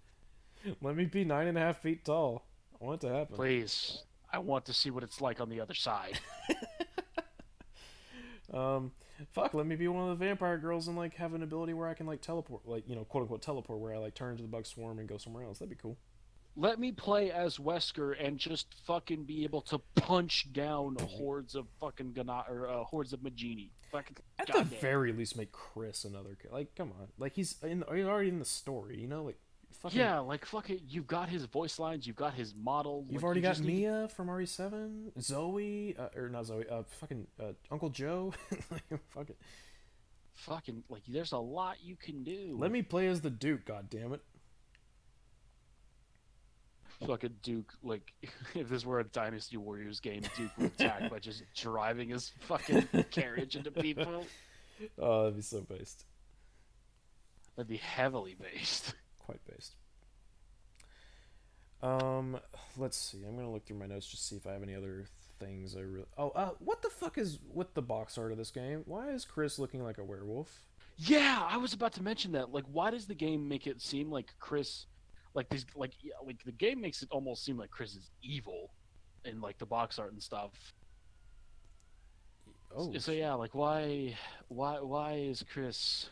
Let me be 9.5 feet tall. I want it to happen. Please, I want to see what it's like on the other side. Fuck, let me be one of the vampire girls and like have an ability where I can like teleport, like quote unquote teleport, where I like turn into the bug swarm and go somewhere else. That'd be cool. Let me play as Wesker and just fucking be able to punch down hordes of fucking hordes of Magini. Fucking At the goddamn. very least, make Chris another. Like, come on, like he's already in the story, like fucking. Yeah, like fuck it. You've got his voice lines. You've got his model. You've like, already you got just need to- Mia from RE7, Zoe, or not Zoe, fucking Uncle Joe. Fuck it. Fucking like, there's a lot you can do. Let me play as the Duke. God damn it. Fucking Duke, like, if this were a Dynasty Warriors game, Duke would attack by just driving his fucking carriage into people. Oh, that'd be so based. That'd be heavily based. Quite based. Let's see. I'm gonna look through my notes just to see if I have any other things I really. Oh, what the fuck is with the box art of this game? Why is Chris looking like a werewolf? Yeah, I was about to mention that. Like, why does the game make it seem like Chris, like this, like the game makes it almost seem like Chris is evil, in like the box art and stuff. Oh, So yeah, like why is Chris,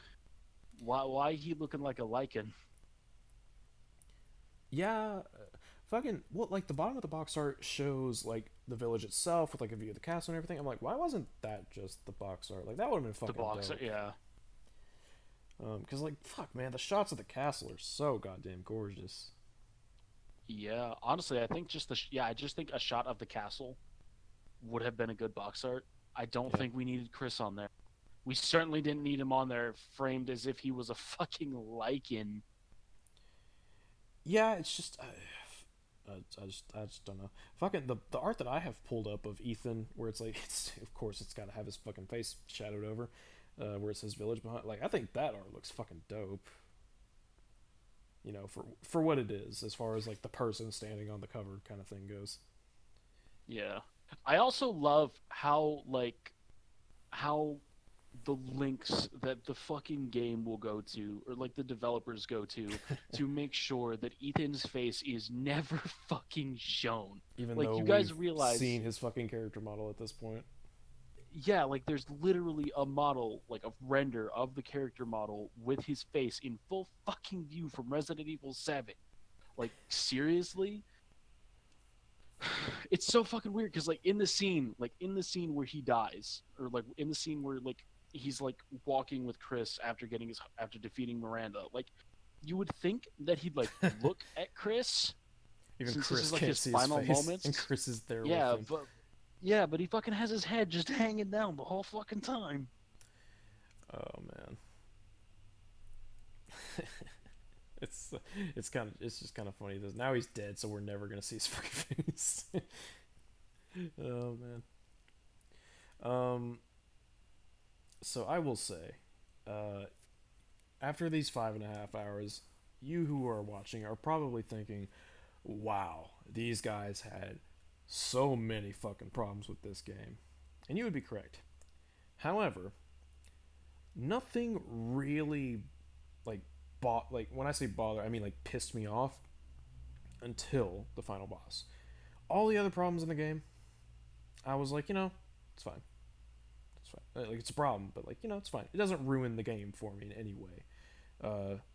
why he looking like a lichen? yeah. Fucking well, like the bottom of the box art shows like the village itself with like a view of the castle and everything. I'm like, why wasn't that just the box art? Like that would have been The fucking box dope. art, yeah. Because like fuck, man, the shots of the castle are so goddamn gorgeous. Yeah, honestly, I think I just think a shot of the castle would have been a good box art. I don't Yeah. think we needed Chris on there. We certainly didn't need him on there framed as if he was a fucking lichen. Yeah, it's just. I just don't know. Fucking the art that I have pulled up of Ethan, where it's like, of course it's got to have his fucking face shadowed over, where it says village behind. Like I think that art looks fucking dope. For what it is, as far as like the person standing on the cover kind of thing goes. Yeah. I also love how the links that the fucking game will go to, or like the developers go to make sure that Ethan's face is never fucking shown. Even Like, though you guys we've realize- seen his fucking character model at this point. Yeah, like there's literally a model, like a render of the character model with his face in full fucking view from Resident Evil 7. Like, seriously? It's so fucking weird because like in the scene where he dies, or like in the scene where like he's like walking with Chris after defeating Miranda, like you would think that he'd like look at Chris. Even Since this Chris is, like, can't his see final his face, moments. and Chris is there Yeah, with him. but he fucking has his head just hanging down the whole fucking time. Oh man. it's just kind of funny. Now he's dead, so we're never gonna see his fucking face. Oh man. Um. So I will say, uh, after these 5.5 hours, you who are watching are probably thinking, "Wow, these guys had so many fucking problems with this game," and you would be correct. However, nothing really like like when I say bother, I mean like pissed me off until the final boss. All the other problems in the game, I was like, it's fine. It's fine. Like it's a problem, but like it's fine. It doesn't ruin the game for me in any way.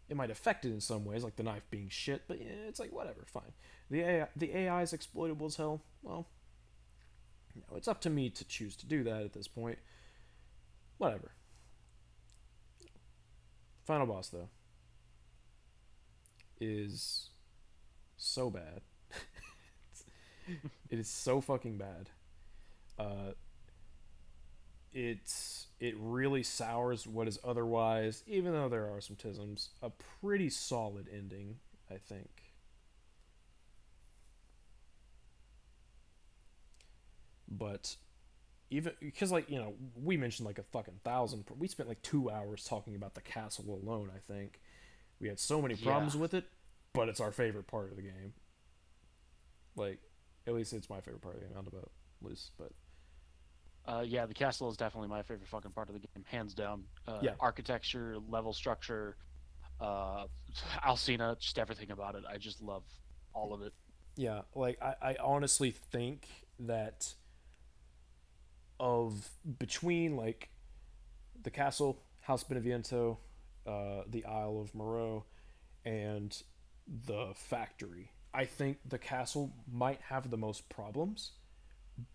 It might affect it in some ways, like the knife being shit, but yeah, it's like whatever, fine. The AI is exploitable as hell. Well, it's up to me to choose to do that at this point. Whatever. Final boss though is so bad. It is so fucking bad. Uh, it really sours what is otherwise, even though there are some tisms, a pretty solid ending, I think. But even because we mentioned like a fucking thousand, we spent like 2 hours talking about the castle alone. I think we had so many Yeah. problems with it, but it's our favorite part of the game. Like, at least it's my favorite part of the game. I don't know about Liz, but Yeah, the castle is definitely my favorite fucking part of the game, hands down. yeah, Architecture, level structure, uh, Alcina, just everything about it. I just love all of it. yeah. Like I honestly think that of between like the castle, House Beneviento, the Isle of Moreau, and the factory. I think the castle might have the most problems,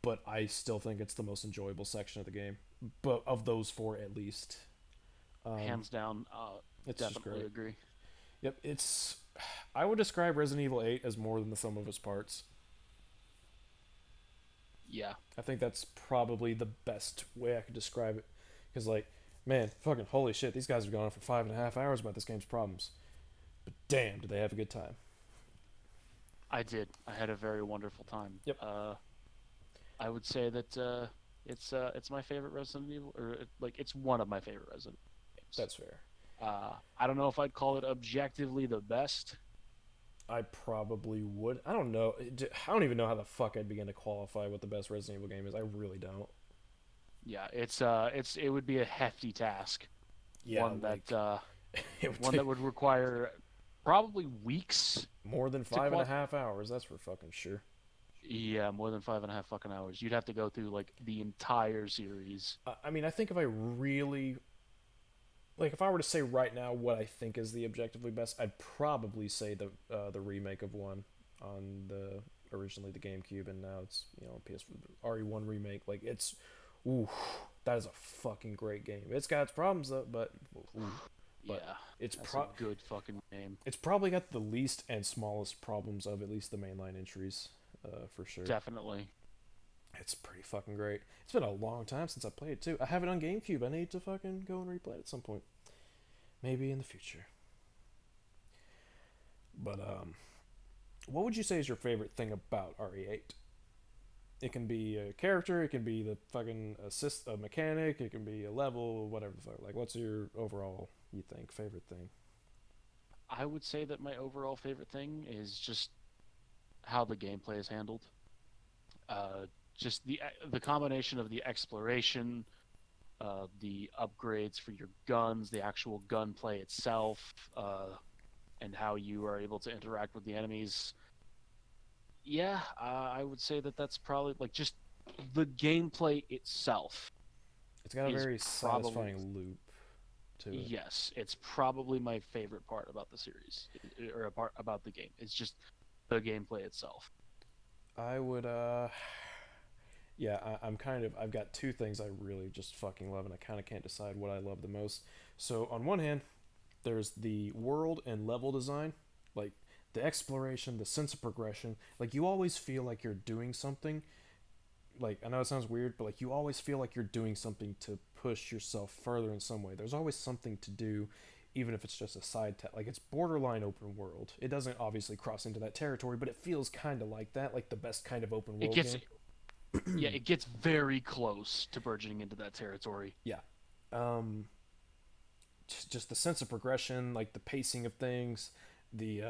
but I still think it's the most enjoyable section of the game. But of those four, at least, Hands down, it's just definitely great. agree. Yep, it's. I would describe Resident Evil 8 as more than the sum of its parts. Yeah, I think that's probably the best way I could describe it. Because, like, man, fucking holy shit, these guys have gone on for 5.5 hours about this game's problems. But damn, did they have a good time. I did. I had a very wonderful time. Yep, I would say that it's my favorite Resident Evil, or like it's one of my favorite Resident Evil games. that's fair. I don't know if I'd call it objectively the best. I probably would. I don't know. I don't even know how the fuck I'd begin to qualify what the best Resident Evil game is. I really don't. Yeah, it would be a hefty task, Yeah, one that like it would one take that would require probably weeks more than to five and a half hours. That's for fucking sure. Yeah, more than 5.5 fucking hours. You'd have to go through like the entire series. I mean, I think if I really like, if I were to say right now what I think is the objectively best, I'd probably say the remake of one on the originally the GameCube, and now it's PS RE1 remake. Like it's, ooh, that is a fucking great game. It's got its problems though, ooh, but Yeah, it's that's a good fucking name. it's probably got the least and smallest problems of at least the mainline entries, for sure. Definitely. It's pretty fucking great. It's been a long time since I played it too. I have it on GameCube. I need to fucking go and replay it at some point. Maybe in the future. But what would you say is your favorite thing about RE8? It can be a character, it can be the fucking assist a mechanic, it can be a level, whatever the fuck. Like, what's your overall, you think, favorite thing? I would say that my overall favorite thing is just how the gameplay is handled. Uh, just the combination of the exploration, the upgrades for your guns, the actual gunplay itself, and how you are able to interact with the enemies. Yeah, I would say that that's probably like just the gameplay itself It's got a is very probably satisfying loop to it. yes, it's probably my favorite part about the series or a part about the game. It's just the gameplay itself. I would, yeah, I'm kind of, I've got two things I really just fucking love, and I kind of can't decide what I love the most. So, on one hand, there's the world and level design, like the exploration, the sense of progression. Like, you always feel like you're doing something. Like, I know it sounds weird, but like, you always feel like you're doing something to push yourself further in some way. There's always something to do, even if it's just a like, it's borderline open world. It doesn't obviously cross into that territory, but it feels kind of like that, like the best kind of open It world gets game. Yeah, it gets very close to burgeoning into that territory. Yeah. Um, just the sense of progression, like the pacing of things, the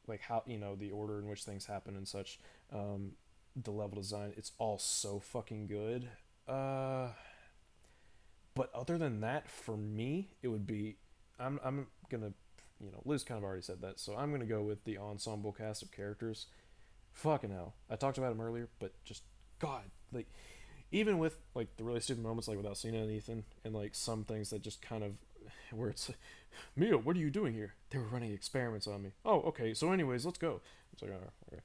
like how the order in which things happen and such, um, the level design. It's all so fucking good. Uh, but other than that, for me, it would be I'm gonna Liz kind of already said that, so I'm gonna go with the ensemble cast of characters. Fucking hell, I talked about him earlier, but just God, like even with like the really stupid moments, like without Cena and Ethan, and like some things that just kind of where it's like, Mia, what are you doing here? They were running experiments on me. Oh, okay. So, anyways, let's go. It's like, oh, okay.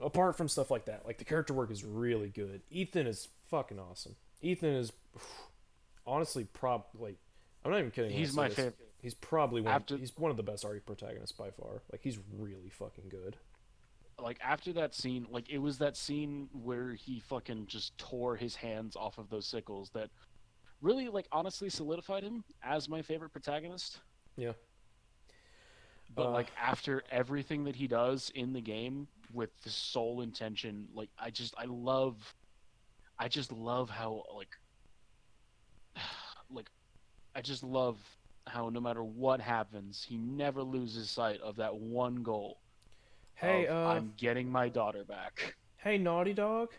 Apart from stuff like that, like the character work is really good. Ethan is fucking awesome. Ethan is honestly like I'm not even kidding when I He's say my this. favorite. He's probably After he's one of the best RE protagonists by far. Like he's really fucking good. after that scene, like it was that scene where he fucking just tore his hands off of those sickles that really like honestly solidified him as my favorite protagonist. Yeah. But like after everything that he does in the game with the sole intention, like I just love how like I just love how no matter what happens, he never loses sight of that one goal Hey, of I'm getting my daughter back. hey, Naughty Dog.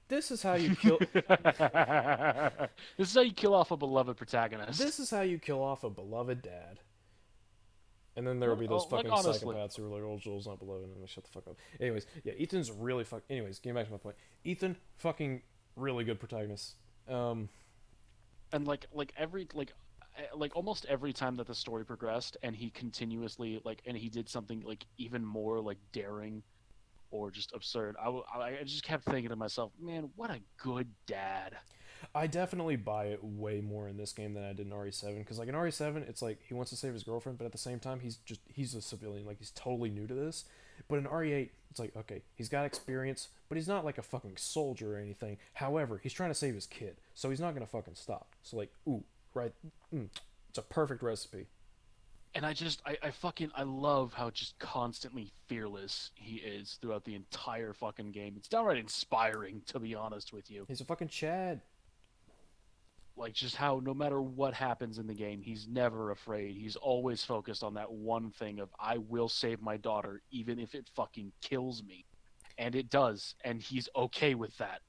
This is how you kill. This is how you kill off a beloved protagonist. This is how you kill off a beloved dad. And then there will No, be those oh, like fucking honestly, psychopaths who are like, "Oh, Joel's not beloved," and they shut the fuck up. Anyways, yeah, Ethan's really fuck. Anyways, getting back to my point, Ethan, fucking really good protagonist. Um, and like almost every time that the story progressed and he continuously and he did something like even more like daring or just absurd, I just kept thinking to myself, man, what a good dad. I definitely buy it way more in this game than I did in RE7 because like in RE7, it's like he wants to save his girlfriend, but at the same time, he's a civilian, like he's totally new to this. But in RE8, it's like okay, he's got experience, but he's not like a fucking soldier or anything. However, he's trying to save his kid, so he's not gonna fucking stop. So like, ooh, right, it's a perfect recipe. And I fucking I love how just constantly fearless he is throughout the entire fucking game. It's downright inspiring, to be honest with you. He's a fucking Chad. Like just how no matter what happens in the game, he's never afraid. He's always focused on that one thing of I will save my daughter even if it fucking kills me. And it does, and he's okay with that.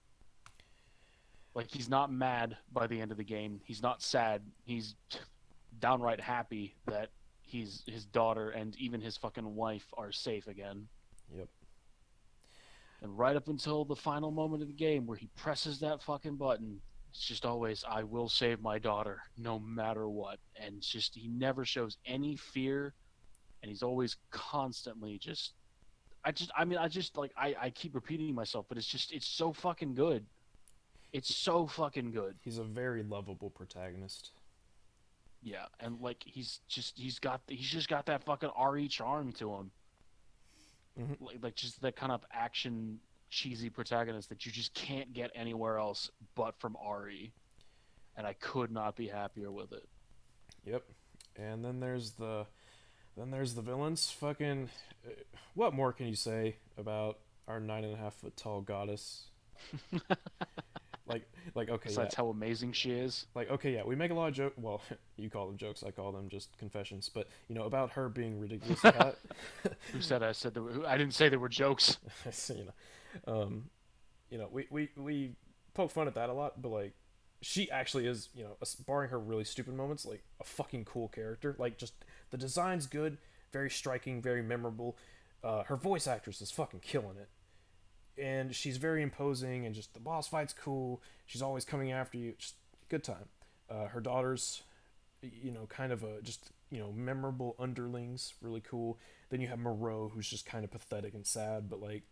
Like he's not mad by the end of the game. He's not sad. He's downright happy that his daughter and even his fucking wife are safe again. Yep. And right up until the final moment of the game where he presses that fucking button, it's just always I will save my daughter no matter what. And it's just he never shows any fear, and he's always constantly just I just like I keep repeating myself, but it's so fucking good. It's so fucking good. He's a very lovable protagonist. Yeah, and like he's just got that fucking RE charm to him. Like just that kind of action cheesy protagonist that you just can't get anywhere else but from RE. And I could not be happier with it. Yep. And then there's the villains. Fucking, what more can you say about our 9.5 foot tall goddess? Like okay, yeah. Besides how amazing she is. Like okay, yeah. We make a lot of jokes. Well, you call them jokes. I call them just confessions. But about her being ridiculously hot. Who said I said I didn't say they were jokes. So, we poke fun at that a lot, but like she actually is, barring her really stupid moments, like a fucking cool character. Like just the design's good, very striking, very memorable. Her voice actress is fucking killing it, and she's very imposing, and just the boss fight's cool. She's always coming after you. Just good time. Her daughters, kind of a just memorable underlings, really cool. Then you have Moreau, who's just kind of pathetic and sad, but like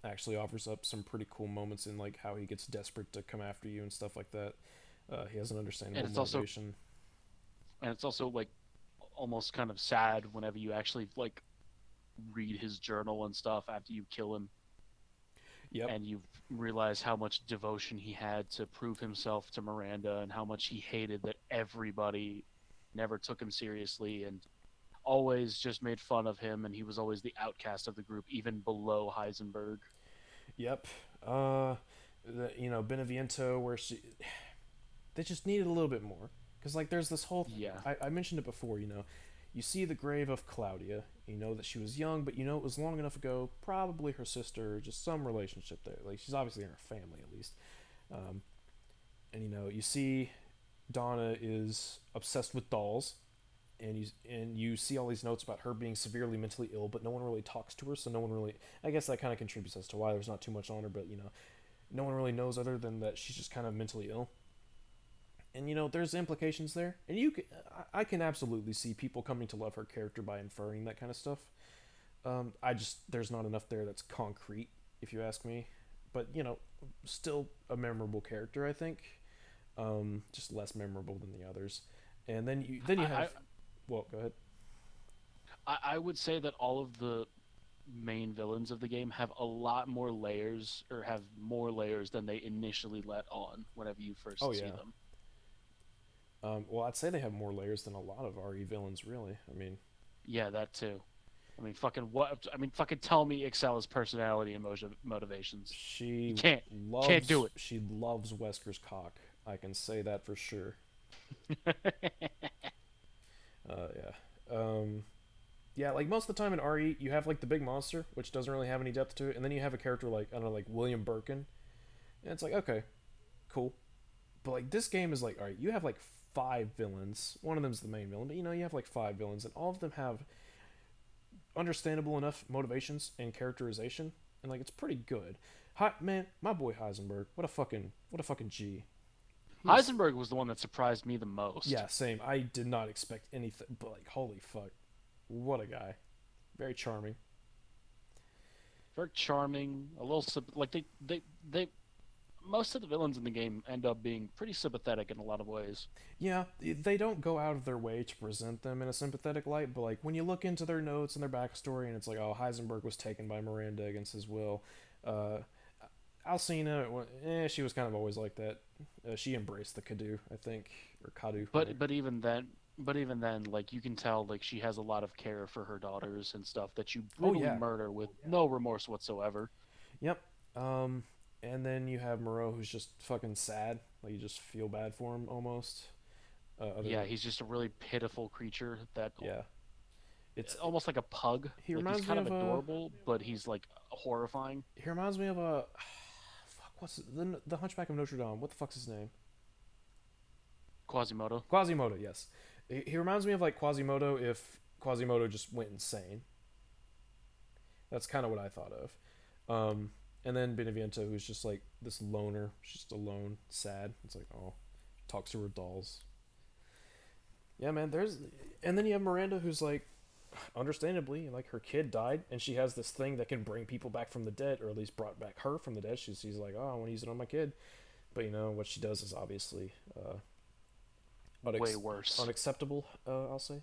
actually offers up some pretty cool moments in like how he gets desperate to come after you and stuff like that. He has an understandable And it's motivation. also like almost kind of sad whenever you actually like read his journal and stuff after you kill him. Yep. And you realize how much devotion he had to prove himself to Miranda and how much he hated that everybody never took him seriously and always just made fun of him, and he was always the outcast of the group, even below Heisenberg. Yep. Beneviento, where they just needed a little bit more, because like there's this whole. Yeah. I mentioned it before. You see the grave of Claudia. You know that she was young, but you know it was long enough ago. Probably her sister, just some relationship there. Like she's obviously in her family at least. Um, and you see Donna is obsessed with dolls, and you see all these notes about her being severely mentally ill, but no one really talks to her, so no one really. I guess that kind of contributes as to why there's not too much on her, but no one really knows other than that she's just kind of mentally ill. And there's implications there, and I can absolutely see people coming to love her character by inferring that kind of stuff. I just there's not enough there that's concrete, if you ask me. But still a memorable character, I think. Just less memorable than the others. And then you I, have, well, go ahead. I would say that all of the main villains of the game have a lot more layers, or have more layers than they initially let on whenever you Oh first see yeah. them. Well, I'd say they have more layers than a lot of RE villains, really. I mean, Yeah, that too. I mean, fucking what? I mean, fucking tell me Excella's personality and motivations. You she can't do she loves Wesker's cock. I can say that for sure. it. Yeah. Yeah, like most of the time in RE, you have like the big monster, which doesn't really have any depth to it, and then you have a character like I don't know, like William Birkin, and it's like okay, cool. But like this game is like, all right, you have like five villains. One of them's the main villain, but you have like five villains, and all of them have understandable enough motivations and characterization, and like it's pretty good. Man, my boy Heisenberg, what a fucking G. He's Heisenberg was the one that surprised me the most. Yeah, same. I did not expect anything, but like holy fuck, what a guy. Very charming. Very charming, a little like they most of the villains in the game end up being pretty sympathetic in a lot of ways. Yeah, they don't go out of their way to present them in a sympathetic light, but like when you look into their notes and their backstory, and it's like, oh, Heisenberg was taken by Miranda against his will. Uh, Alcina, she was kind of always like that. She embraced the Kadu, I think, or Kadu. But but even then, like you can tell, like she has a lot of care for her daughters and stuff that you Oh brutally yeah, murder with no remorse whatsoever. yep. And then you have Moreau, who's just fucking sad. Like you just feel bad for him almost. Other Yeah, he's just a really pitiful creature that Yeah, it's almost like a pug. he Like he's reminds me kind of of a adorable, but he's like horrifying. he reminds me of a fuck. What's the Hunchback of Notre Dame? What the fuck's his name? Quasimodo. Quasimodo. Yes, he reminds me of like Quasimodo if Quasimodo just went insane. That's kind of what I thought of. And then Beneviento, who's just like this loner, she's just alone, sad. It's like, oh, talks to her dolls. Yeah, man. And then you have Miranda, who's like, understandably, like her kid died, and she has this thing that can bring people back from the dead, or at least brought back her from the dead. She's like, oh, I want to use it on my kid, but what she does is obviously Way worse. unacceptable. I'll say.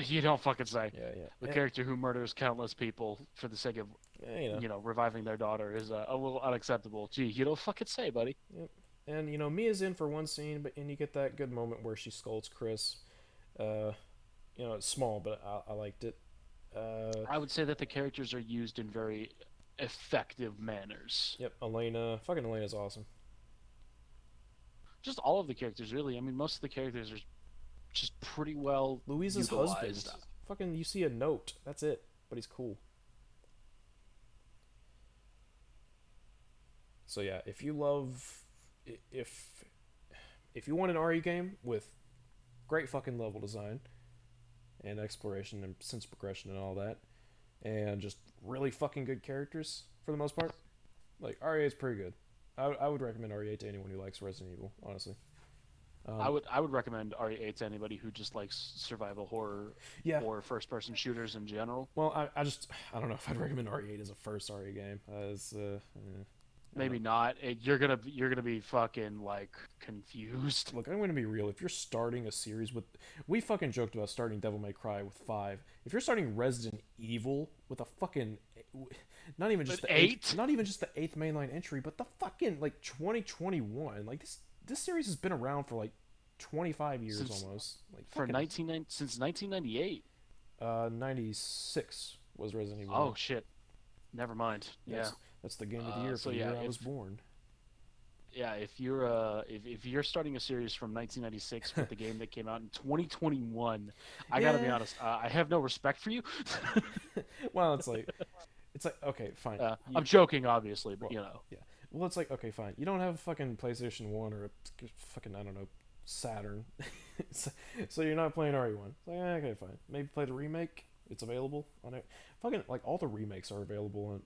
You don't fucking say. Yeah, yeah. The character who murders countless people for the sake of reviving their daughter is a little unacceptable. Gee, you don't fucking say, buddy. Yep. And Mia's in for one scene, and you get that good moment where she scolds Chris. It's small, but I liked it. I would say that the characters are used in very effective manners. Yep, fucking Elena's awesome. Just all of the characters, really. I mean, most of the characters are just pretty well Louisa's utilized. husband. Fucking, you see a note. That's it. But he's cool. So yeah, if if you want an RE game with great fucking level design and exploration and sense progression and all that, and just really fucking good characters for the most part, like RE is pretty good. I would recommend RE8 to anyone who likes Resident Evil, honestly. I would recommend RE8 to anybody who just likes survival horror Yeah. or first person shooters in general. Well, I don't know if I'd recommend RE8 as a first RE game. Maybe not. You're gonna be fucking like confused. Look, I'm going to be real. If you're starting a series we fucking joked about starting Devil May Cry with 5. If you're starting Resident Evil with a fucking, not even just With the 8? not even just the 8th mainline entry, but the fucking like 2021, like this series has been around for like 25 years almost. Like For fucking, since 1998. 96 was Resident Evil. Oh shit. Never mind. Yeah. That's the game of the year So for the yeah, year I was born. if you're if you're starting a series from 1996 with the game that came out in 2021, I gotta be Yeah. honest, I have no respect for you. Well, it's like okay, fine. I'm joking, obviously, but Well, you know. yeah. Well, it's like okay, fine. You don't have a fucking PlayStation 1 or a fucking I don't know Saturn, so, so you're not playing RE1. It's like okay, fine. Maybe play the remake. It's available on it. Fucking like all the remakes are available on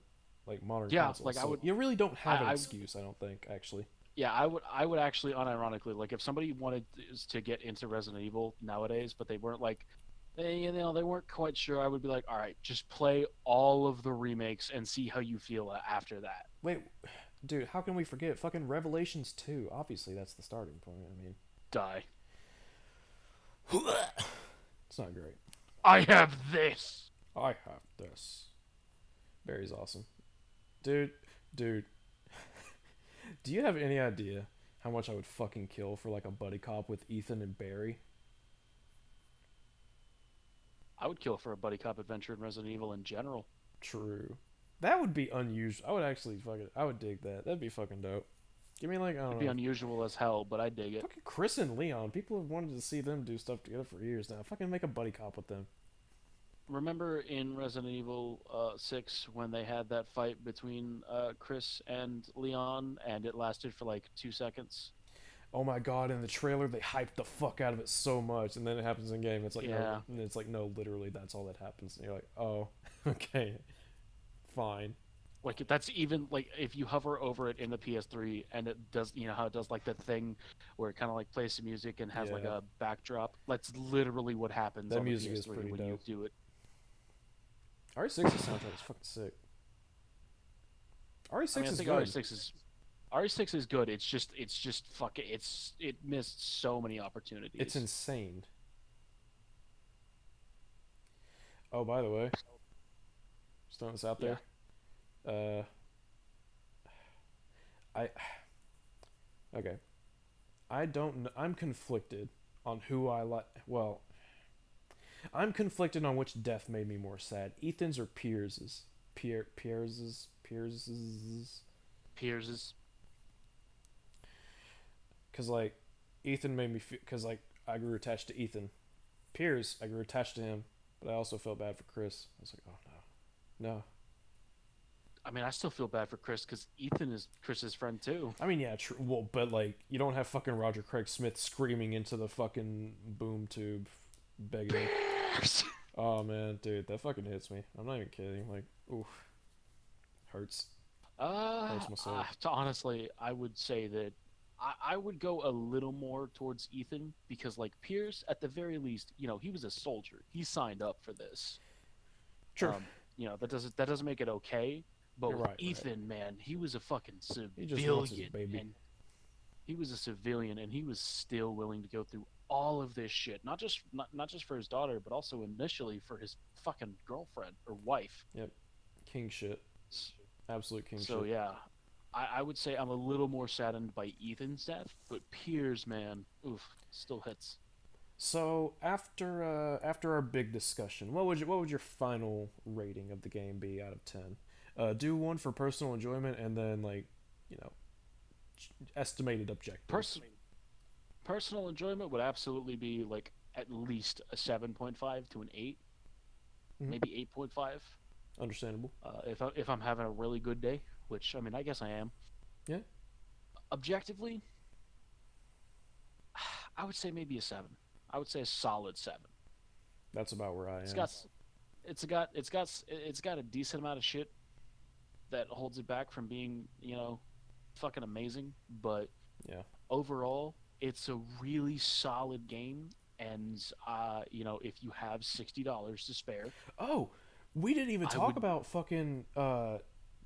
like modern Yeah, consoles. like I So would, you really don't have an I excuse, I don't think, actually. yeah, I would actually, unironically, like if somebody wanted to get into Resident Evil nowadays, but they weren't like, they weren't quite sure. I would be like, all right, just play all of the remakes and see how you feel after that. Wait, dude, how can we forget fucking Revelations 2? Obviously, that's the starting point. I mean, Die. it's not great. I have this. I have this. Barry's awesome. Dude, dude, do you have any idea how much I would fucking kill for like a buddy cop with Ethan and Barry? I would kill for a buddy cop adventure in Resident Evil in general. True. That would be unusual. I would actually fucking. I would dig that. That'd be fucking dope. Give me like I It'd don't be know. unusual as hell, but I dig it. Fucking Chris and Leon. People have wanted to see them do stuff together for years now. Fucking make a buddy cop with them. Remember in Resident Evil 6 when they had that fight between Chris and Leon, and it lasted for like 2 seconds? Oh my god! In the trailer, they hyped the fuck out of it so much, and then it happens in game. It's like Yeah. no, and it's like no, literally, that's all that happens. And you're like, oh, okay, fine. Like that's even like if you hover over it in the PS3 and it does, you know how it does like that thing where it kind of like plays some music and has like Yeah. a backdrop. That's literally what happens That on the music is PS3 pretty when dope. you do it. RE6's soundtrack is fucking sick. RE6 I mean, I is think good. RE6 is good. It's just fucking it missed so many opportunities. It's insane. Oh, by the way, just throwing this out Yeah. there. I okay. I don't. I'm conflicted on who I like. Well, I'm conflicted on which death made me more sad, Ethan's or Piers's. Piers's. Piers' Cause like, Ethan made me feel. Cause like, I grew attached to Ethan. Piers, I grew attached to him, but I also felt bad for Chris. I was like, oh no, no. I mean, I still feel bad for Chris because Ethan is Chris's friend too. I mean, yeah, true. Well, but like, you don't have fucking Roger Craig Smith screaming into the fucking boom tube, begging. him. Oh man, dude, that fucking hits me. I'm not even kidding. Like, oof, hurts. Hurts my soul. Honestly, I would say that I would go a little more towards Ethan because, like, Pierce, at the very least, he was a soldier. He signed up for this. True. That doesn't make it okay. But You're with right, right. Ethan, man, he was a fucking He just wants his civilian, baby. and he was a civilian, and he was still willing to go through all of this shit, not just for his daughter, but also initially for his fucking girlfriend or wife. Yep. King shit. Absolute king So shit. yeah, I would say I'm a little more saddened by Ethan's death, but Piers, man, oof, still hits. So after our big discussion, what would your final rating of the game be out of 10? Do one for personal enjoyment and then like, you know, estimated objectives. Personal enjoyment would absolutely be like at least a 7.5 to an 8, Mhm. maybe 8.5. Understandable. If I'm having a really good day, which I mean I guess I am. Yeah. Objectively, I would say maybe a 7. I would say a solid 7. That's about where I am. It's got a decent amount of shit that holds it back from being, fucking amazing, but Yeah. overall, it's a really solid game. And if you have $60 to spare, Oh, we didn't even I talk would. about fucking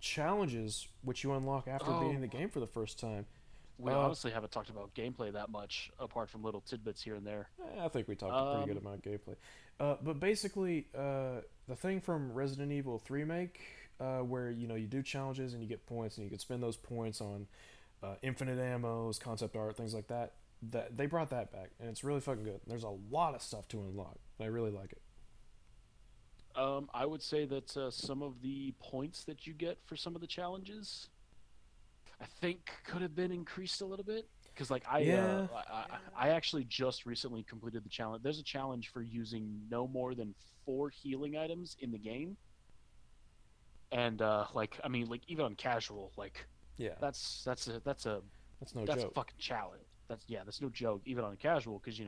challenges which you unlock after beating the Oh, game for the first time. we Uh, honestly haven't talked about gameplay that much, apart from little tidbits here and there. I think we talked a pretty good Um, amount of gameplay. But basically, the thing from Resident Evil 3 make, where you do challenges and you get points and you can spend those points on infinite ammos, concept art, things like that. That they brought that back and it's really fucking good. There's a lot of stuff to unlock. And I really like it. I would say that some of the points that you get for some of the challenges, I think, could have been increased a little bit. Because like Yeah, I actually just recently completed the challenge. There's a challenge for using no more than 4 healing items in the game, and like I mean, like even on casual, like yeah, that's a that's no that's a joke. fucking challenge. That's no joke even on casual because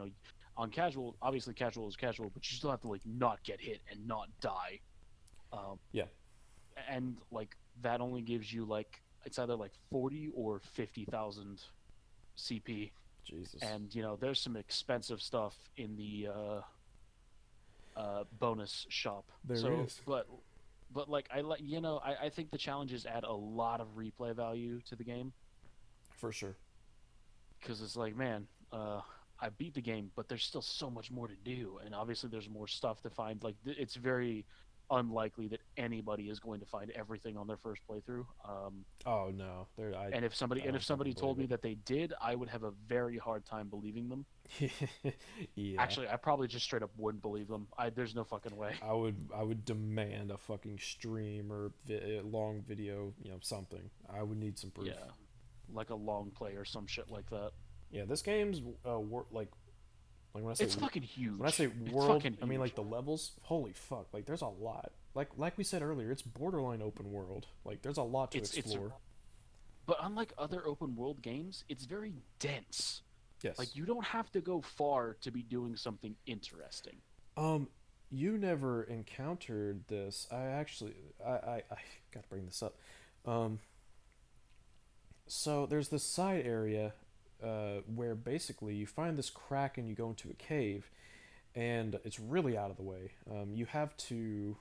on casual obviously casual is casual, but you still have to like not get hit and not die. Um, Yeah, and like that only gives you like it's either like 40 or 50,000 CP, Jesus, and there's some expensive stuff in the bonus shop. there So, is but like I think the challenges add a lot of replay value to the game for sure. because it's like, man, I beat the game, but there's still so much more to do, and obviously there's more stuff to find. Like it's very unlikely that anybody is going to find everything on their first playthrough. Oh no, there And if I don't fucking somebody told believe me that they did, I would have a very hard time believing them. it. Yeah, Actually, I probably just straight up wouldn't believe them. There's no fucking way. I would demand a fucking stream or long video, something. I would need some proof. Yeah, like a long play or some shit like that. Yeah, this game's like It's fucking when I say huge. It's world, fucking I mean like huge. the levels. Holy fuck! Like there's a lot. Like we said earlier, it's borderline open world. Like there's a lot to It's explore. but unlike other open world games, it's very dense. Like Yes. you don't have to go far to be doing something interesting. Um, you never encountered this. I gotta bring this up. Um, so there's this side area, where basically you find this crack and you go into a cave, and it's really out of the way. You have to,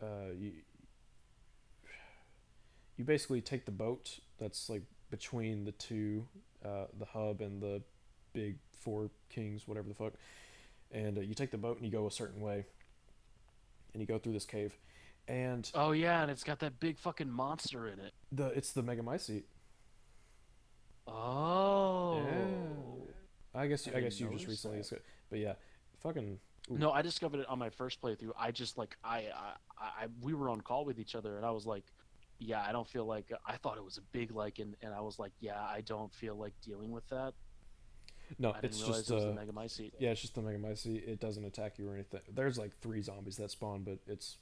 you you basically take the boat that's like between the two, the hub and the big four kings, whatever the fuck, and you take the boat and you go a certain way, and you go through this cave, and Oh yeah, and it's got that big fucking monster in it. it's the Megamycete. Oh, Yeah, I didn't guess you just notice recently, that. but yeah, fucking ooh. No, I discovered it on my first playthrough. I just like we were on call with each other, and I was like, yeah, I don't feel like I thought it was a big like, and I was like, yeah, I don't feel like dealing with that. No, I didn't it's realize just it was the Megamycete. yeah, it's just the Megamycete. It doesn't attack you or anything. There's like three zombies that spawn, but it's,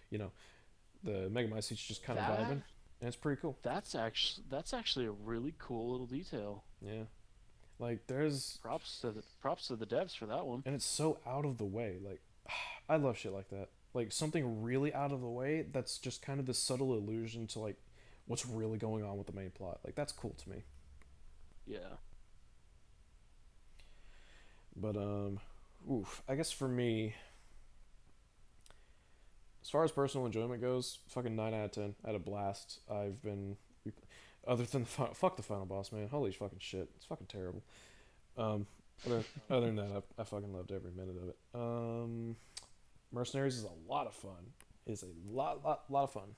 you know, the Megamycete's just kind of vibing, That and it's pretty cool. that's actually a really cool little detail. Yeah, like there's, Props to the devs for that one. and it's so out of the way. Like, I love shit like that. Like something really out of the way that's just kind of this subtle allusion to like what's really going on with the main plot. Like that's cool to me. Yeah. But oof. I guess for me, as far as personal enjoyment goes, fucking 9 out of 10. I had a blast. I've been, other than fuck the final boss, man. Holy fucking shit, it's fucking terrible. Um, other than that, I fucking loved every minute of it. Mercenaries is a lot of fun. It is a lot of fun.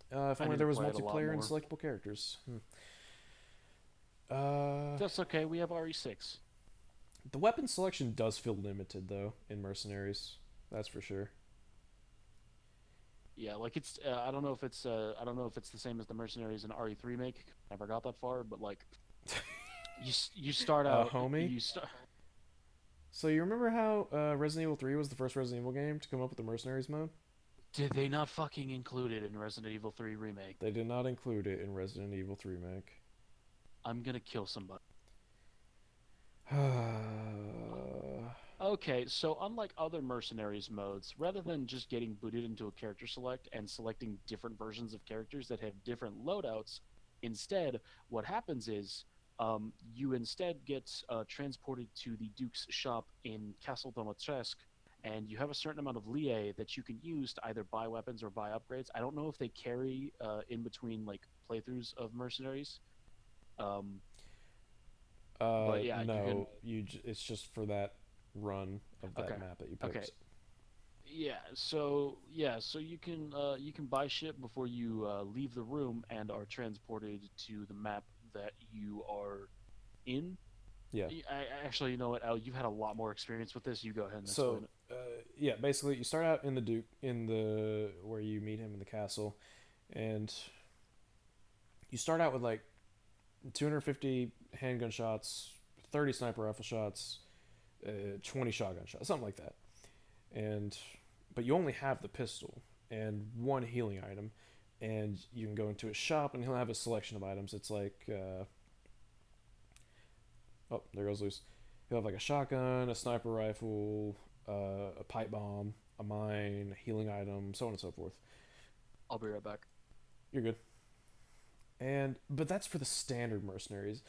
If I only need there to was play it a lot multiplayer and more. selectable characters. Uh, That's okay. We have RE6. the weapon selection does feel limited though in Mercenaries. That's for sure. Yeah, like it's I don't know if it's the same as the Mercenaries in RE3 make. Never got that far, but like you start out Homie. you start So you remember how Resident Evil 3 was the first Resident Evil game to come up with the Mercenaries mode? did they not fucking include it in Resident Evil 3 remake? They did not include it in Resident Evil 3 remake. I'm gonna kill somebody. uh, Okay, so unlike other mercenaries modes, rather than just getting booted into a character select and selecting different versions of characters that have different loadouts, instead, what happens is you instead get transported to the Duke's shop in Castle Domatresk, and you have a certain amount of lié that you can use to either buy weapons or buy upgrades. I don't know if they carry in between like playthroughs of mercenaries, um, but yeah, you can. no, it's just for that run of Okay, that map that you okay. picked. So you can buy shit before you leave the room and are transported to the map that you are in. Yeah. Actually, you know what, Al, you've had a lot more experience with this. You go ahead and explain So, it. yeah, basically you start out in the Duke in the where you meet him in the castle, and you start out with like 250 handgun shots, 30 sniper rifle shots, 20 shotgun shots, something like that. And but you only have the pistol and one healing item, and you can go into a shop and he'll have a selection of items. It's like oh, there goes loose. He'll have like a shotgun, a sniper rifle, a pipe bomb, a mine, a healing item, so on and so forth. I'll be right back. You're good. And but that's for the standard mercenaries.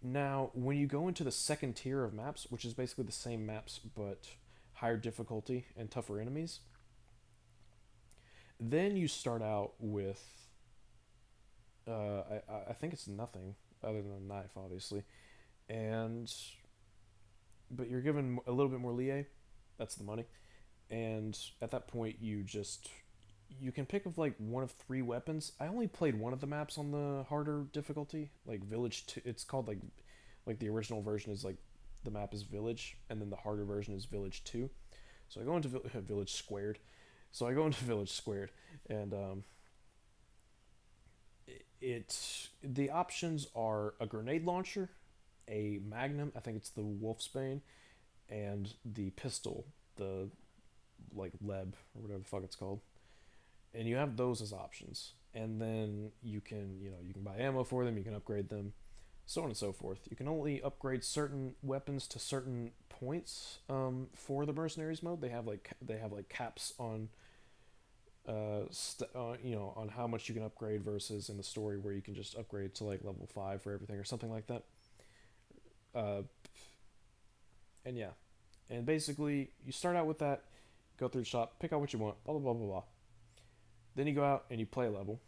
Now, when you go into the second tier of maps, which is basically the same maps but higher difficulty and tougher enemies, then you start out with I think it's nothing other than a knife, obviously, and but you're given a little bit more leeway. That's the money, and at that point you can pick of like one of three weapons. I only played one of the maps on the harder difficulty, like Village 2. It's called like the original version is like the map is Village, and then the harder version is Village 2. So I go into Village Squared. So I go into Village Squared, and the options are a grenade launcher, a Magnum. I think it's the Wolfsbane, and the pistol, the like Leb or whatever the fuck it's called. And you have those as options, and then you can buy ammo for them, you can upgrade them, so on and so forth. You can only upgrade certain weapons to certain points for the mercenaries mode. They have like caps on on how much you can upgrade versus in the story where you can just upgrade to like level 5 for everything or something like that. uh, and yeah, and basically you start out with that, go through the shop, pick out what you want, blah blah blah blah blah. Then you go out and you play a level,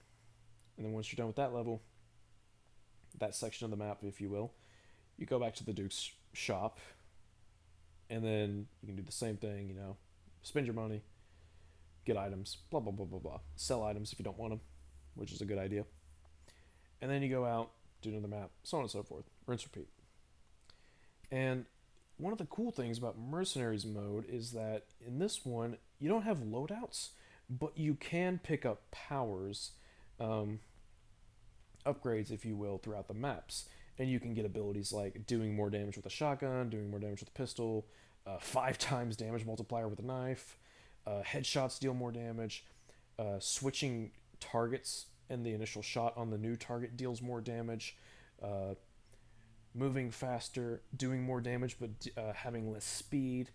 and then once you're done with that level, that section of the map, if you will, you go back to the Duke's shop, and then you can do the same thing. Spend your money, get items, blah blah blah blah blah. Sell items if you don't want them, which is a good idea. And then you go out, do another map, so on and so forth. Rinse, repeat. And one of the cool things about Mercenaries mode is that in this one, you don't have loadouts, but you can pick up powers, um, upgrades, if you will, throughout the maps. And you can get abilities like doing more damage with a shotgun, doing more damage with a pistol, 5 times damage multiplier with a knife, headshots deal more damage, switching targets and the initial shot on the new target deals more damage, uh, moving faster, doing more damage but having less speed,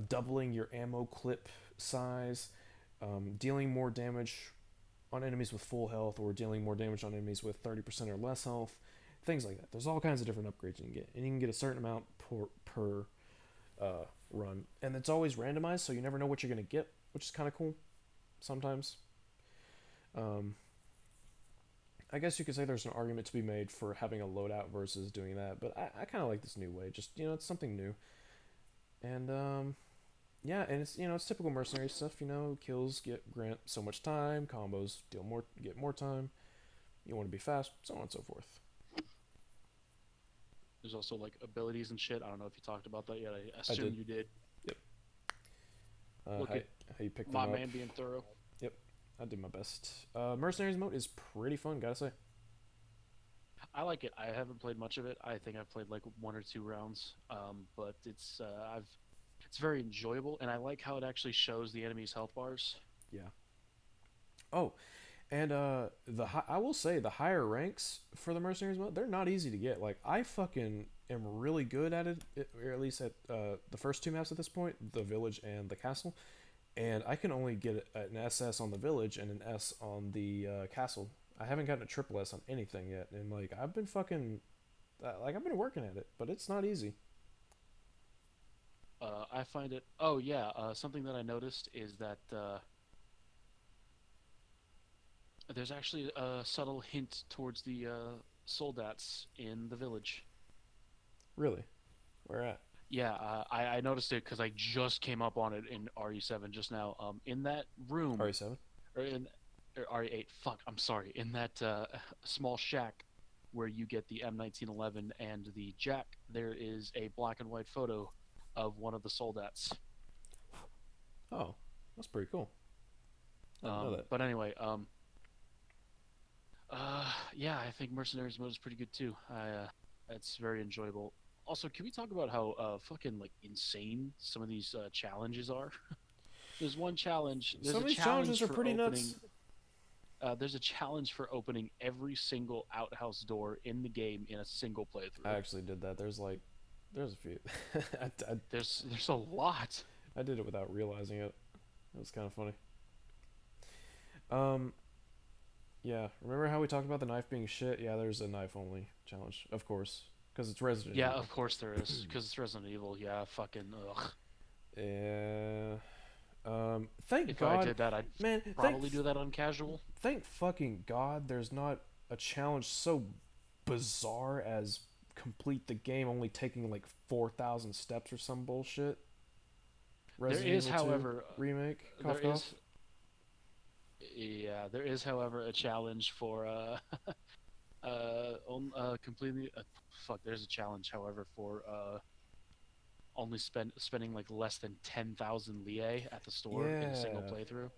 doubling your ammo clip size, dealing more damage on enemies with full health or dealing more damage on enemies with 30% or less health, things like that. There's all kinds of different upgrades you can get, and you can get a certain amount per run, and it's always randomized, so you never know what you're gonna get, which is kind of cool. Sometimes, um, I guess you could say there's an argument to be made for having a loadout versus doing that, but I kind of like this new way. Just it's something new, and yeah, and it's typical mercenary stuff. Kills grant so much time, combos get more time. You want to be fast, so on and so forth. There's also like abilities and shit. I don't know if you talked about that yet. I I assume did. you did. Yep. Look How at you pick them my up? man being thorough. Yep. I did my best. Mercenaries mode is pretty fun, gotta say. I like it. I haven't played much of it. I think I've played like 1 or 2 rounds. But it's very enjoyable, and I like how it actually shows the enemy's health bars. Yeah. Oh, and I will say the higher ranks for the mercenaries mode, they're not easy to get. Like I fucking am really good at it, or at least at the first two maps at this point, the village and the castle. And I can only get an SS on the village and an S on the castle. I haven't gotten a triple S on anything yet, and like I've been working at it, but it's not easy. I find it. Oh yeah. Something that I noticed is that there's actually a subtle hint towards the soldats in the village. Really, where at? Yeah, I noticed it because I just came up on it in RE7 just now. In that room, RE7. or in or RE8. Fuck, I'm sorry. In that small shack where you get the M1911 and the Jack, there is a black and white photo of one of the soldats. That's pretty cool. I didn't know that. But anyway, yeah, I think Mercenaries mode is pretty good too. It's very enjoyable. Also, can we talk about how fucking like insane some of these challenges are? There's one challenge. There's Some a of these challenge challenges are for pretty opening. nuts. There's a challenge for opening every single outhouse door in the game in a single I playthrough. actually did that. There's a few. I, There's a lot. I did it without realizing it. It was kind of funny. Um, yeah. Remember how we talked about the knife being shit? Yeah, there's a knife only challenge, of course, because it's Resident Yeah, Evil. of course there is, because it's Resident Evil. Yeah, fucking ugh. Yeah. Thank If I God, did that, I'd man. probably do that on casual. Thank fucking God, there's not a challenge so bizarre as complete the game only taking like 4,000 steps or some bullshit. There Resident is, Evil 2 however, remake. there Cough cough. is, yeah, there is, however, a challenge for completely fuck. There's a challenge, however, for only spending like less than 10,000 lie at the store in a single Yeah. playthrough,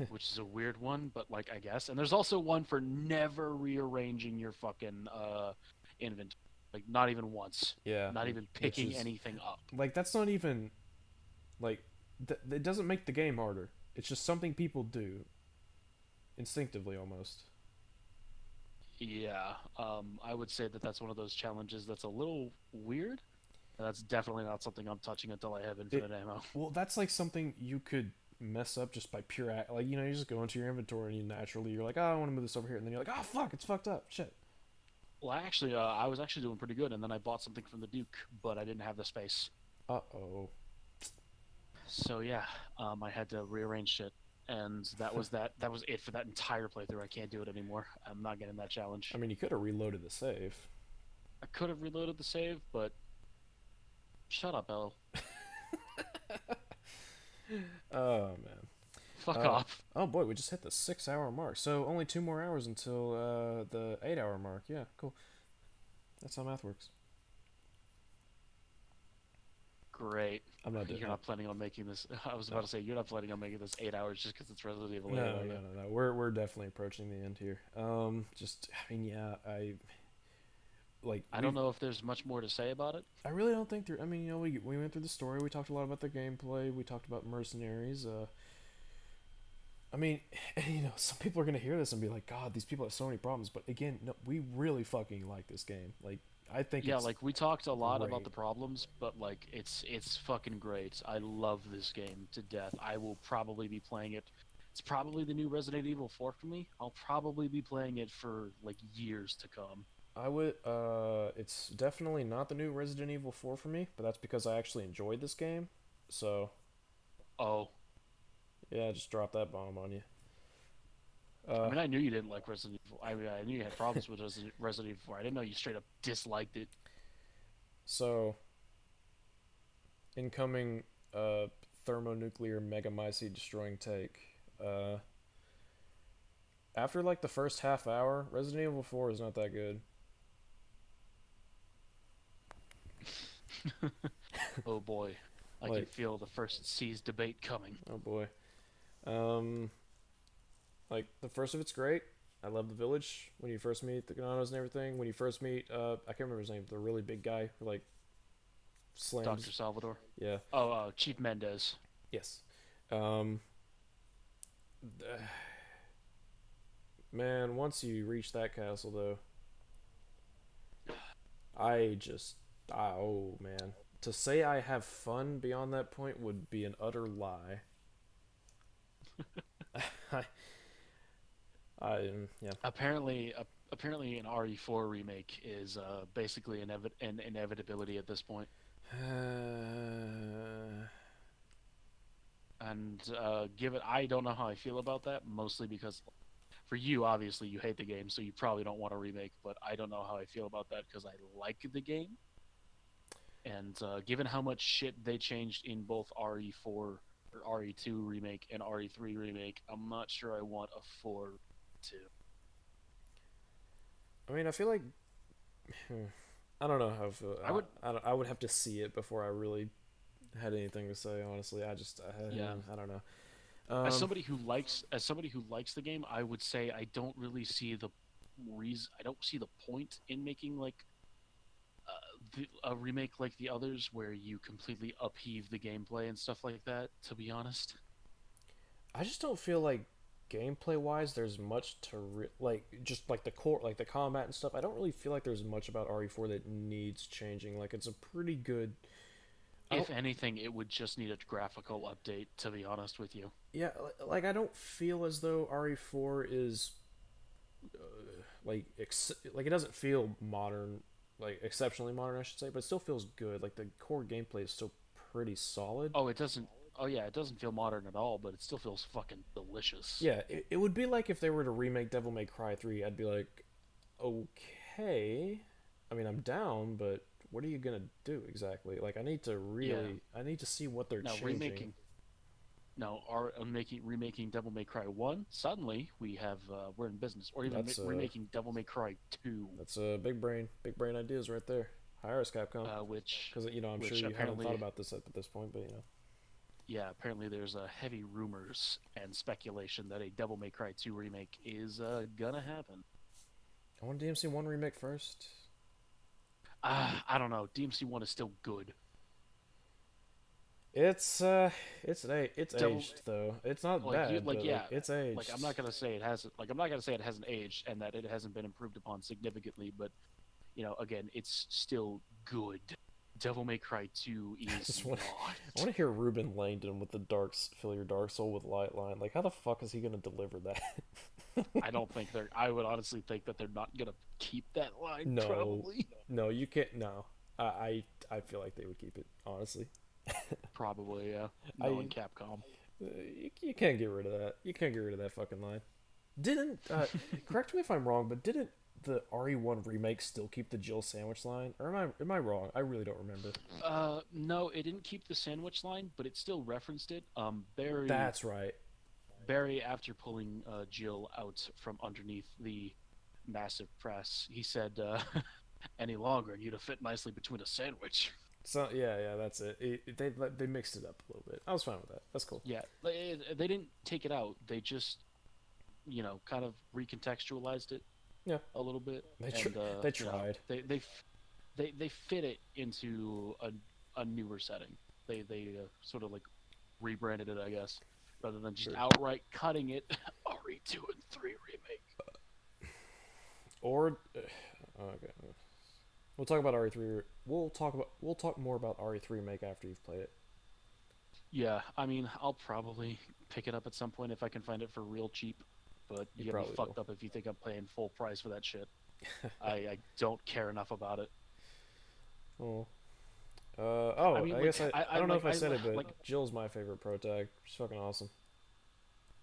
which is a weird one, but like I guess. And there's also one for never rearranging your fucking inventory, like not even once, Yeah. not even Which picking is anything up. like that's not even like it doesn't make the game harder. It's just something people do instinctively almost. Yeah, I would say that that's one of those challenges that's a little weird. And that's definitely not something I'm touching until I have infinite ammo. Well, that's like something you could mess up just by pure act. Like you just go into your inventory and you naturally you're like, oh, I want to move this over here, and then you're like, oh fuck, it's fucked up. Shit. Well, actually, I was actually doing pretty good, and then I bought something from the Duke, but I didn't have the space. Uh oh. So yeah, I had to rearrange shit, and that was that. That was it for that entire playthrough. I can't do it anymore. I'm not getting that challenge. I mean, you could have reloaded the save. I could have reloaded the save, but shut up, Elle. Oh man. Fuck off. Oh boy, we just hit the 6 hour mark. So only 2 more hours until the 8 hour mark. Yeah, cool. That's how math works. Great. I'm not doing You're that. not planning on making this. I was about to say you're not planning on making this 8 hours just because it's Resident Evil 8. No, are no, you? no, no. We're definitely approaching the end here. Just I mean, yeah, I don't know if there's much more to say about it. I really don't think there. I mean, we went through the story. We talked a lot about the gameplay. We talked about mercenaries. I mean, some people are gonna hear this and be like, "God, these people have so many problems." But again, no, we really fucking like this game. Like, I think Yeah, it's like we talked a lot about great. the problems, but like it's fucking great. I love this game to death. I will probably be playing it. It's probably the new Resident Evil 4 for me. I'll probably be playing it for like years to come. I would. It's definitely not the new Resident Evil 4 for me, but that's because I actually enjoyed this game. So Oh, yeah, just drop that bomb on you. I mean, I knew you didn't like Resident Evil. I mean, I knew you had problems with Resident Evil 4. I didn't know you straight up disliked it. So incoming thermonuclear megamycete destroying take. After like the first half hour, Resident Evil 4 is not that good. Oh boy, I can Like, feel the first S.E.E.S debate coming. oh boy. Um, like the first of it's great. I love the village when you first meet the Gananos and everything. When you first meet, I can't remember his name, the really big guy who like slams. Dr. Salvador. Yeah. Oh, Chief Mendez. Yes. Um, man, once you reach that castle though, oh man, to say I have fun beyond that point would be an utter lie. I, yeah. Apparently, an RE4 remake is basically an inevitability at this point. And given, I don't know how I feel about that. Mostly because, for you, obviously, you hate the game, so you probably don't want a remake. But I don't know how I feel about that because I like the game. And given how much shit they changed in both RE4 or RE2 remake and RE3 remake, I'm not sure I want a 4 2. I mean, I feel like I don't know how I feel. I would I would have to see it before I really had anything to say. Honestly, Yeah. I don't know. As somebody who likes the game, I would say I don't really see the reason. I don't see the point in making like a remake like the others, where you completely upheave the gameplay and stuff like that. To be honest. I just don't feel like gameplay wise there's much to like just like the core like the combat and stuff. I don't really feel like there's much about RE4 that needs changing. Like it's a pretty good. I don't. If anything, it would just need a graphical update. To be honest with you. Yeah, like I don't feel as though RE4 is like it doesn't feel modern, like exceptionally modern, I should say, but it still feels good. Like the core gameplay is still pretty solid. Oh, it doesn't. Oh yeah, it doesn't feel modern at all, but it still feels fucking delicious. Yeah, it would be like if they were to remake Devil May Cry 3, I'd be like, okay. I mean, I'm down, but what are you gonna do exactly? Like, Yeah. I need to see what they're Now changing. making remaking Devil May Cry 1. Suddenly we have we're in business, or even That's remaking Devil May Cry 2, big brain ideas right there. Hire us, Capcom, which because I'm sure you haven't thought apparently, about this at this point, but yeah, apparently there's heavy rumors and speculation that a Devil May Cry 2 remake is gonna happen. I want DMC One remake first. I don't know. DMC 1 is still good. It's it's Devil aged though. It's not like you bad, like but yeah like it's like aged. I'm not gonna say it hasn't aged and that it hasn't been improved upon significantly, but again, it's still good. Devil May Cry 2 I is just want I not. want to hear Ruben Langdon with the fill your dark soul with light line. Like how the fuck is he gonna deliver that? I don't think they're. I would honestly think that they're not gonna keep that line. No, Probably. no, you can't. No, I feel like they would keep it. Honestly, Probably, yeah. Knowing I Capcom. you can't get rid of that. You can't get rid of that fucking line. Didn't correct me if I'm wrong, but didn't the RE1 remake still keep the Jill sandwich line? Or am I wrong? I really don't remember. No, it didn't keep the sandwich line, but it still referenced it. That's right. Barry, after pulling Jill out from underneath the massive press, he said, "Any longer, and you'd have fit nicely between a sandwich." So yeah, that's it. They mixed it up a little bit. I was fine with that. That's cool. Yeah, they didn't take it out. They just, kind of recontextualized it Yeah, a little bit, they and they tried. they fit it into a newer setting. They sort of like rebranded it, I guess, rather than just Sure. outright cutting it. RE2 and 3 remake. Or okay, we'll talk about RE3. We'll talk more about RE3 remake after you've played it. Yeah, I mean, I'll probably pick it up at some point if I can find it for real cheap. But You you gotta be probably will. fucked up if you think I'm paying full price for that shit. I don't care enough about it. Oh. I mean, I like guess I I don't know like if I said it, but like Jill's my favorite pro tag. She's fucking awesome.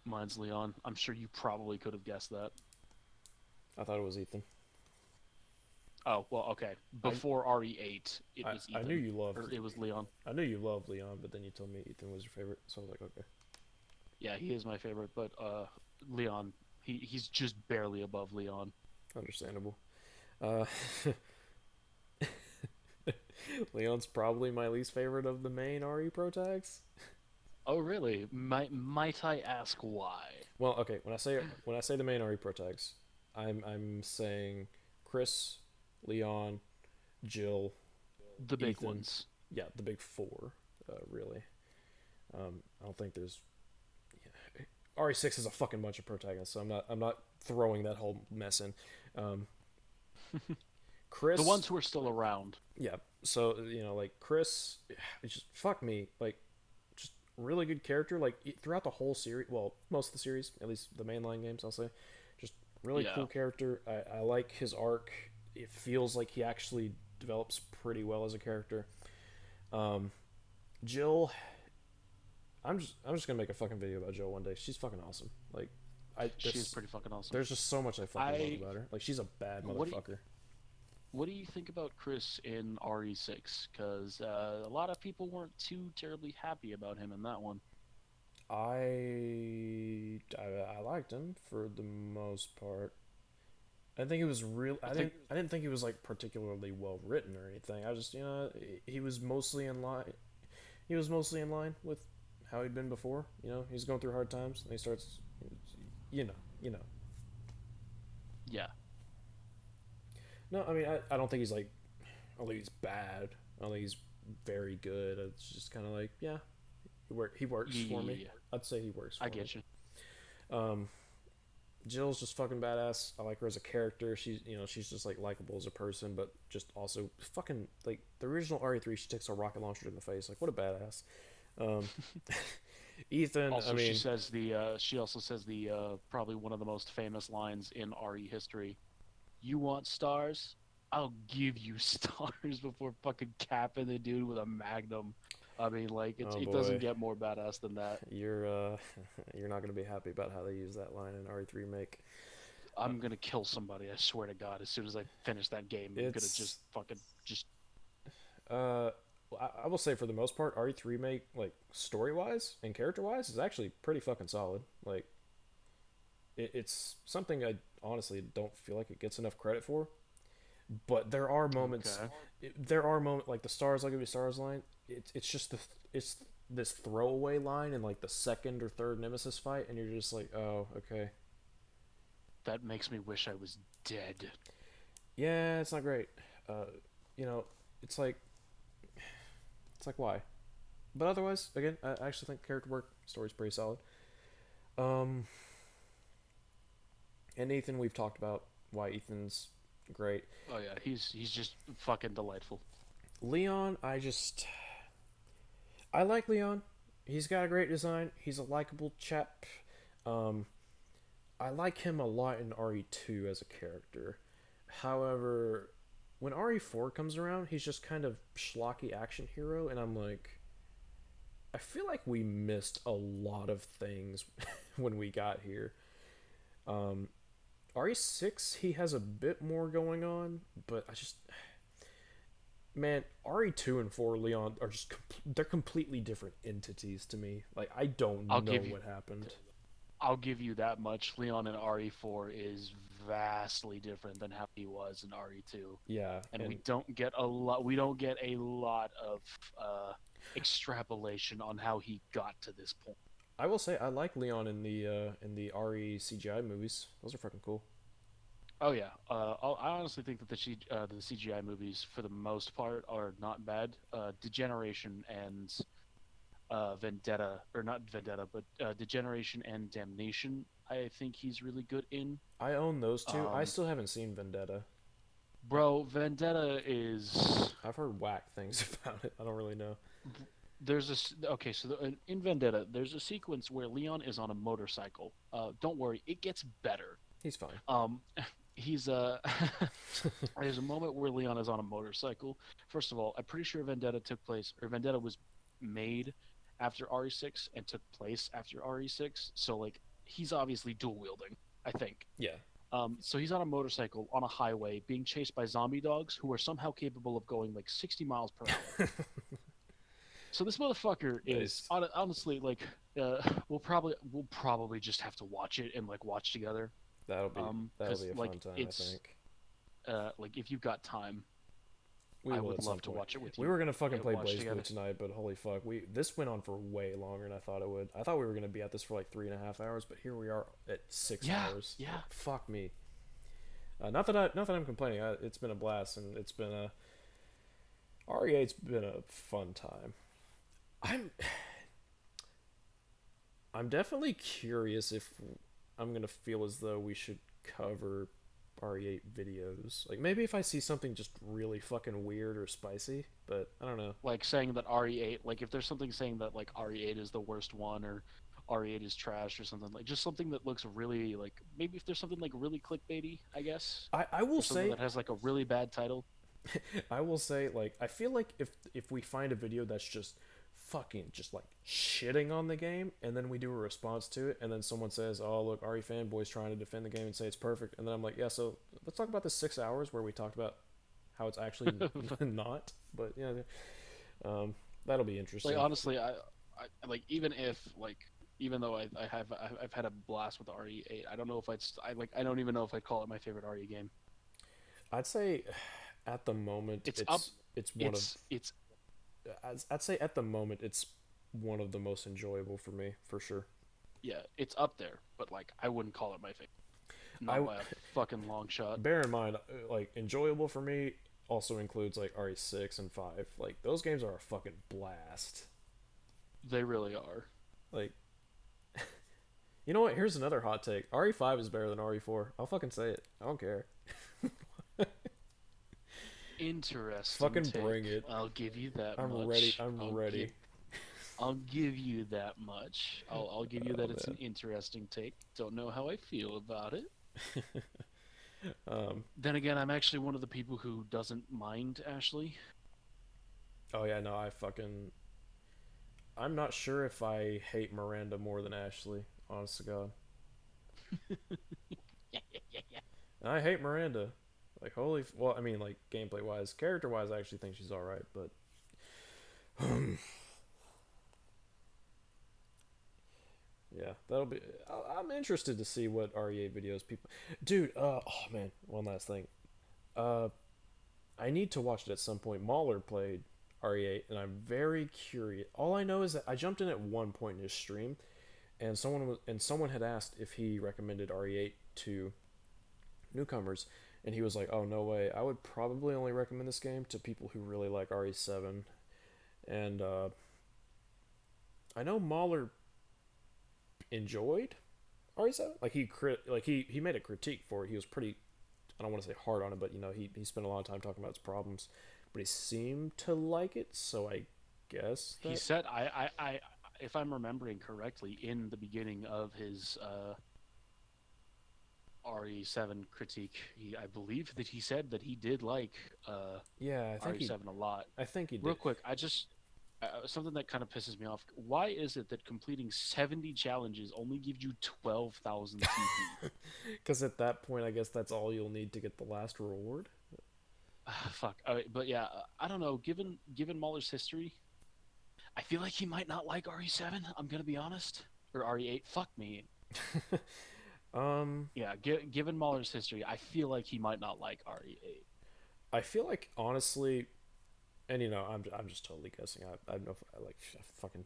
mine's Leon. I'm sure you probably could have guessed that. I thought it was Ethan. Oh well, okay. I Before RE8, it was I knew Ethan, you or loved it was Leon. I knew you loved Leon, but then you told me Ethan was your favorite, so I was like, okay, Yeah, he is my favorite, but Leon, he's just barely above Leon. understandable. Uh, Leon's probably my least favorite of the main RE pro tags. Oh really? Might I ask why? Well, okay, when I say the main RE pro tags, I'm saying Chris, Leon, Jill, The big Ethan. ones. Yeah, the big four, really. I don't think there's RE6 is a fucking bunch of protagonists, so I'm not throwing that whole mess in. Um, The ones Chris, who are still around. yeah. So like Chris, it's just fuck me, like just really good character. Like throughout the whole series, well, most of the series, at least the mainline games, I'll say, just really Yeah, cool character. I like his arc. It feels like he actually develops pretty well as a character. Um, Jill, I'm just gonna make a fucking video about Jill one day. She's fucking awesome. Like she is pretty fucking awesome. there's just so much I fucking love I about her. Like she's a bad what do you, motherfucker. what do you think about Chris in RE6? Because a lot of people weren't too terribly happy about him in that one. I liked him for the most part. I didn't think he was real. I think I didn't think he was like particularly well written or anything. I just he was mostly in line. he was mostly in line with how he'd been before. You know, he's going through hard times, and he starts, you know, you know. Yeah. No, I mean, I don't think he's like, I don't think he's bad. I don't think he's very good. It's just kind of like, yeah, he works for me. Yeah. I'd say he works I for me. get you. Um, Jill's just fucking badass. I like her as a character. She's she's just like likable as a person, but just also fucking like the original RE3. She takes a rocket launcher in the face. Like what a badass. Um, Ethan. I Also, mean, she also says the probably one of the most famous lines in RE history. You want stars? I'll give you stars before fucking capping the dude with a magnum. I mean, like oh it doesn't boy, get more badass than that. you're you're not gonna be happy about how they use that line in RE3 remake. I'm gonna kill somebody. I swear to God. As soon as I finish that game, I'm gonna just It's fucking just. uh. I will say for the most part, RE3 remake, like story wise and character wise, is actually pretty fucking solid. Like it's something I honestly don't feel like it gets enough credit for. But there are moments, Okay. like the stars. I'll give you stars line. It's just it's this throwaway line in like the second or third nemesis fight, and you're just like, oh, okay, That makes me wish I was dead. yeah, it's not great. Uh, you know, it's like why? But otherwise, again, I actually think character work, story's pretty solid. Um, and Ethan, we've talked about why Ethan's great. Oh yeah, he's just fucking delightful. Leon, I like Leon. He's got a great design. He's a likable chap. Um, I like him a lot in RE2 as a character. However, when RE4 comes around, he's just kind of schlocky action hero, and I'm like, I feel like we missed a lot of things when we got here. Um, RE6, he has a bit more going on, but man, RE2 and 4 Leon are just they're completely different entities to me. Like I I'll don't know give you what happened. I'll give you that much. Leon in RE4 is vastly different than how he was in RE2, Yeah, and we and don't get a lot. We don't get a lot of extrapolation on how he got to this point. I will say I like Leon in the RE CGI movies. Those are fucking cool. Oh yeah, I honestly think that the CGI movies, for the most part, are not bad. Degeneration and Vendetta, or not Vendetta, but Degeneration and Damnation, I think he's really good in. I own those two. I Um, still haven't seen Vendetta. I, Bro, Vendetta is I've heard whack things about it. I don't really know. there's this okay. So in Vendetta, there's a sequence where Leon is on a motorcycle. Don't worry, it gets better. He's fine. Um, he's there's a moment where Leon is on a motorcycle. First of all, I'm pretty sure Vendetta took place, or Vendetta was made after RE6 and took place after RE6. So like he's obviously dual wielding, I think. Yeah. So he's on a motorcycle on a highway being chased by zombie dogs who are somehow capable of going like 60 miles per hour. So this motherfucker is Nice. honestly like we'll probably just have to watch it and like watch together. That'll Because be a like fun time. I it's think like if you've got time, we I will would at some love to point. watch it with We you. were gonna fucking Yeah, play watch Blaze Blue together. tonight, but holy fuck, we this went on for way longer than I thought it would. I thought we were gonna be at this for like 3.5 hours, but here we are at 6 hours. Yeah. Fuck me. Not that I'm complaining. It's been a blast, and it's been a RE8's been a fun time. I'm I'm definitely curious if I'm gonna feel as though we should cover RE8 videos. Like maybe if I see something just really fucking weird or spicy, but I don't know. Like saying that RE8, like if there's something saying that like RE8 is the worst one or RE8 is trash or something like just something that looks really like maybe if there's something like really clickbaity, I guess, I will or something say that has like a really bad title. I will say like I feel like if we find a video that's just fucking just like shitting on the game and then we do a response to it and then someone says, "Oh, look, RE fanboys trying to defend the game and say it's perfect." And then I'm like, "Yeah, so let's talk about the 6 hours where we talked about how it's actually not." But yeah, that'll be Like interesting. honestly, I like even if like even though I've had a blast with RE8, I don't know if I don't even know if I'd call it my favorite RE game. I'd say at the moment It's up it's one of it's I'd say at the moment it's one of the most enjoyable for me for sure. Yeah, it's up there, but like I wouldn't call it my favorite. I Not by a fucking long shot. bear in mind, like enjoyable for me also includes like RE6 and 5. Like those games are a fucking blast. They really are. Like, you know what? Here's another hot take. RE5 is better than RE4. I'll fucking say it. I don't care. Interesting Fucking take. bring it. I'll give you that I'm ready. much. I'm ready. I'll give you that much. I'll give you Oh that it's an man. interesting take. Don't know how I feel about it. Um. Then again, I'm actually one of the people who doesn't mind Ashley. Oh yeah. No. I fucking. I'm not sure if I hate Miranda more than Ashley. Honest to God. And I hate Miranda. Like holy. Well, I mean, like gameplay wise, character wise, I actually think she's all right. But yeah, that'll be. I'm interested to see what RE8 videos people. Dude. Oh man. One last thing. Uh. I need to watch it at some point. Mahler played RE8, and I'm very curious. All I know is that I jumped in at one point in his stream, and someone had asked if he recommended RE8 to newcomers, and he was like, "Oh no way! I would probably only recommend this game to people who really like RE7." And I know Mahler enjoyed RE7. Like he made a critique for it. He was pretty, I don't want to say hard on it, but he spent a lot of time talking about its problems, but he seemed to like it. So I guess He that said, if I'm remembering correctly, in the beginning of his RE7 critique, I believe that he said that he did like yeah, RE7 a lot. I think he Real did. quick, I just something that kind of pisses me off. Why is it that completing 70 challenges only gives you 12,000 TP? Because at that point, I guess that's all you'll need to get the last reward. Fuck. But yeah, I don't know. Given Mahler's history, I feel like he might not like RE7. I'm gonna be honest, or RE8. Fuck me. um, Yeah, given Mahler's history, I feel like he might not like RE8. I feel like honestly, and I'm just totally guessing. I don't know if I like I fucking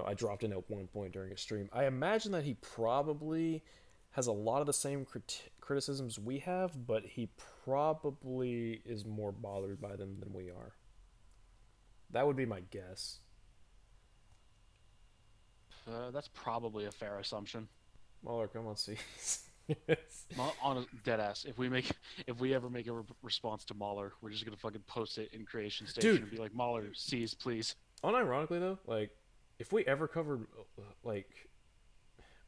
I dropped in at one point during a stream. I imagine that he probably has a lot of the same criticisms we have, but he probably is more bothered by them than we are. That would be my guess. That's probably a fair assumption. Mahler, come on, see. On a dead ass, if we ever make a response to Mahler, we're just gonna fucking post it in Creation Station Dude, and be like, Mahler, seize, please. unironically though, like if we ever covered like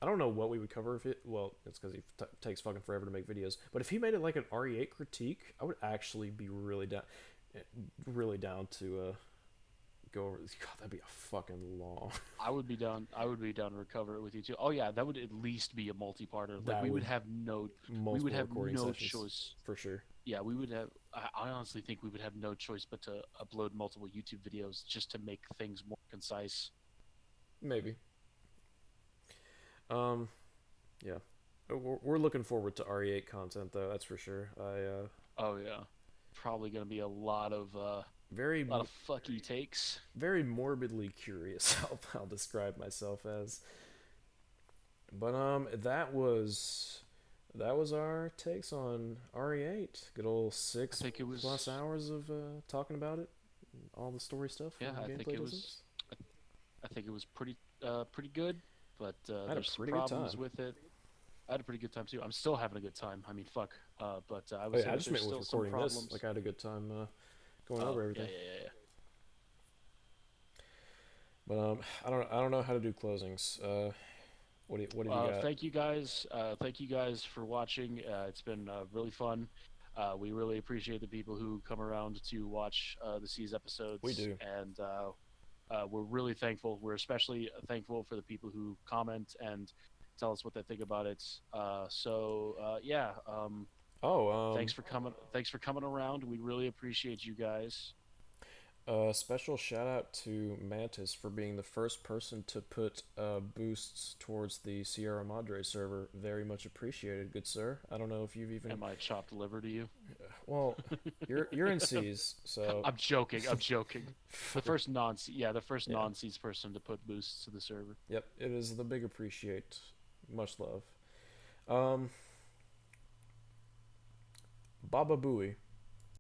I don't know what we would cover if it. Well, it's because he takes fucking forever to make videos. But if he made it like an RE8 critique, I would actually be really down to go over. God, that'd be a fucking long. I would be down. I would be down to recover it with you too. Oh yeah, that would at least be a multi-parter. Like That we would would have no, we would multiple have recording no sessions choice. for sure. Yeah, we would have. I honestly think we would have no choice but to upload multiple YouTube videos just to make things more concise. Maybe. Um, yeah. We're looking forward to RE8 content though. That's for sure. Oh yeah, probably gonna be a Very lot of fucky takes. very morbidly curious. I'll describe myself as. But that was our takes on RE8. Good old I six think it plus was. hours of talking about it, all the story stuff Yeah, and I think gameplay it was. business. I think it was pretty good, but I had a there's some pretty good problems time. with it. I had a pretty good time too. I'm still having a good time. I mean, fuck. But I Oh would say yeah, I that just there's meant with still some recording this. problems. Like I had a good time going Oh over yeah, everything. yeah, yeah, But I don't know how to do closings. What have you got? Thank you guys. Thank you guys for watching. It's been really fun. We really appreciate the people who come around to watch the S.E.E.S We episodes, do. and we're really thankful. We're especially thankful for the people who comment and tell us what they think about it. Yeah. Oh Thanks for coming. Thanks for coming around. We really appreciate you guys. Special shout out to Mantis for being the first person to put boosts towards the Sierra Madre server. Very much appreciated, good sir. I don't know if you've even. Am I chopped liver to you? Well, you're in C's, so I'm joking. I'm joking. The first Yeah. non-C's person to put boosts to the server. Yep, it is the big appreciate. Much love. Um, Baba Booey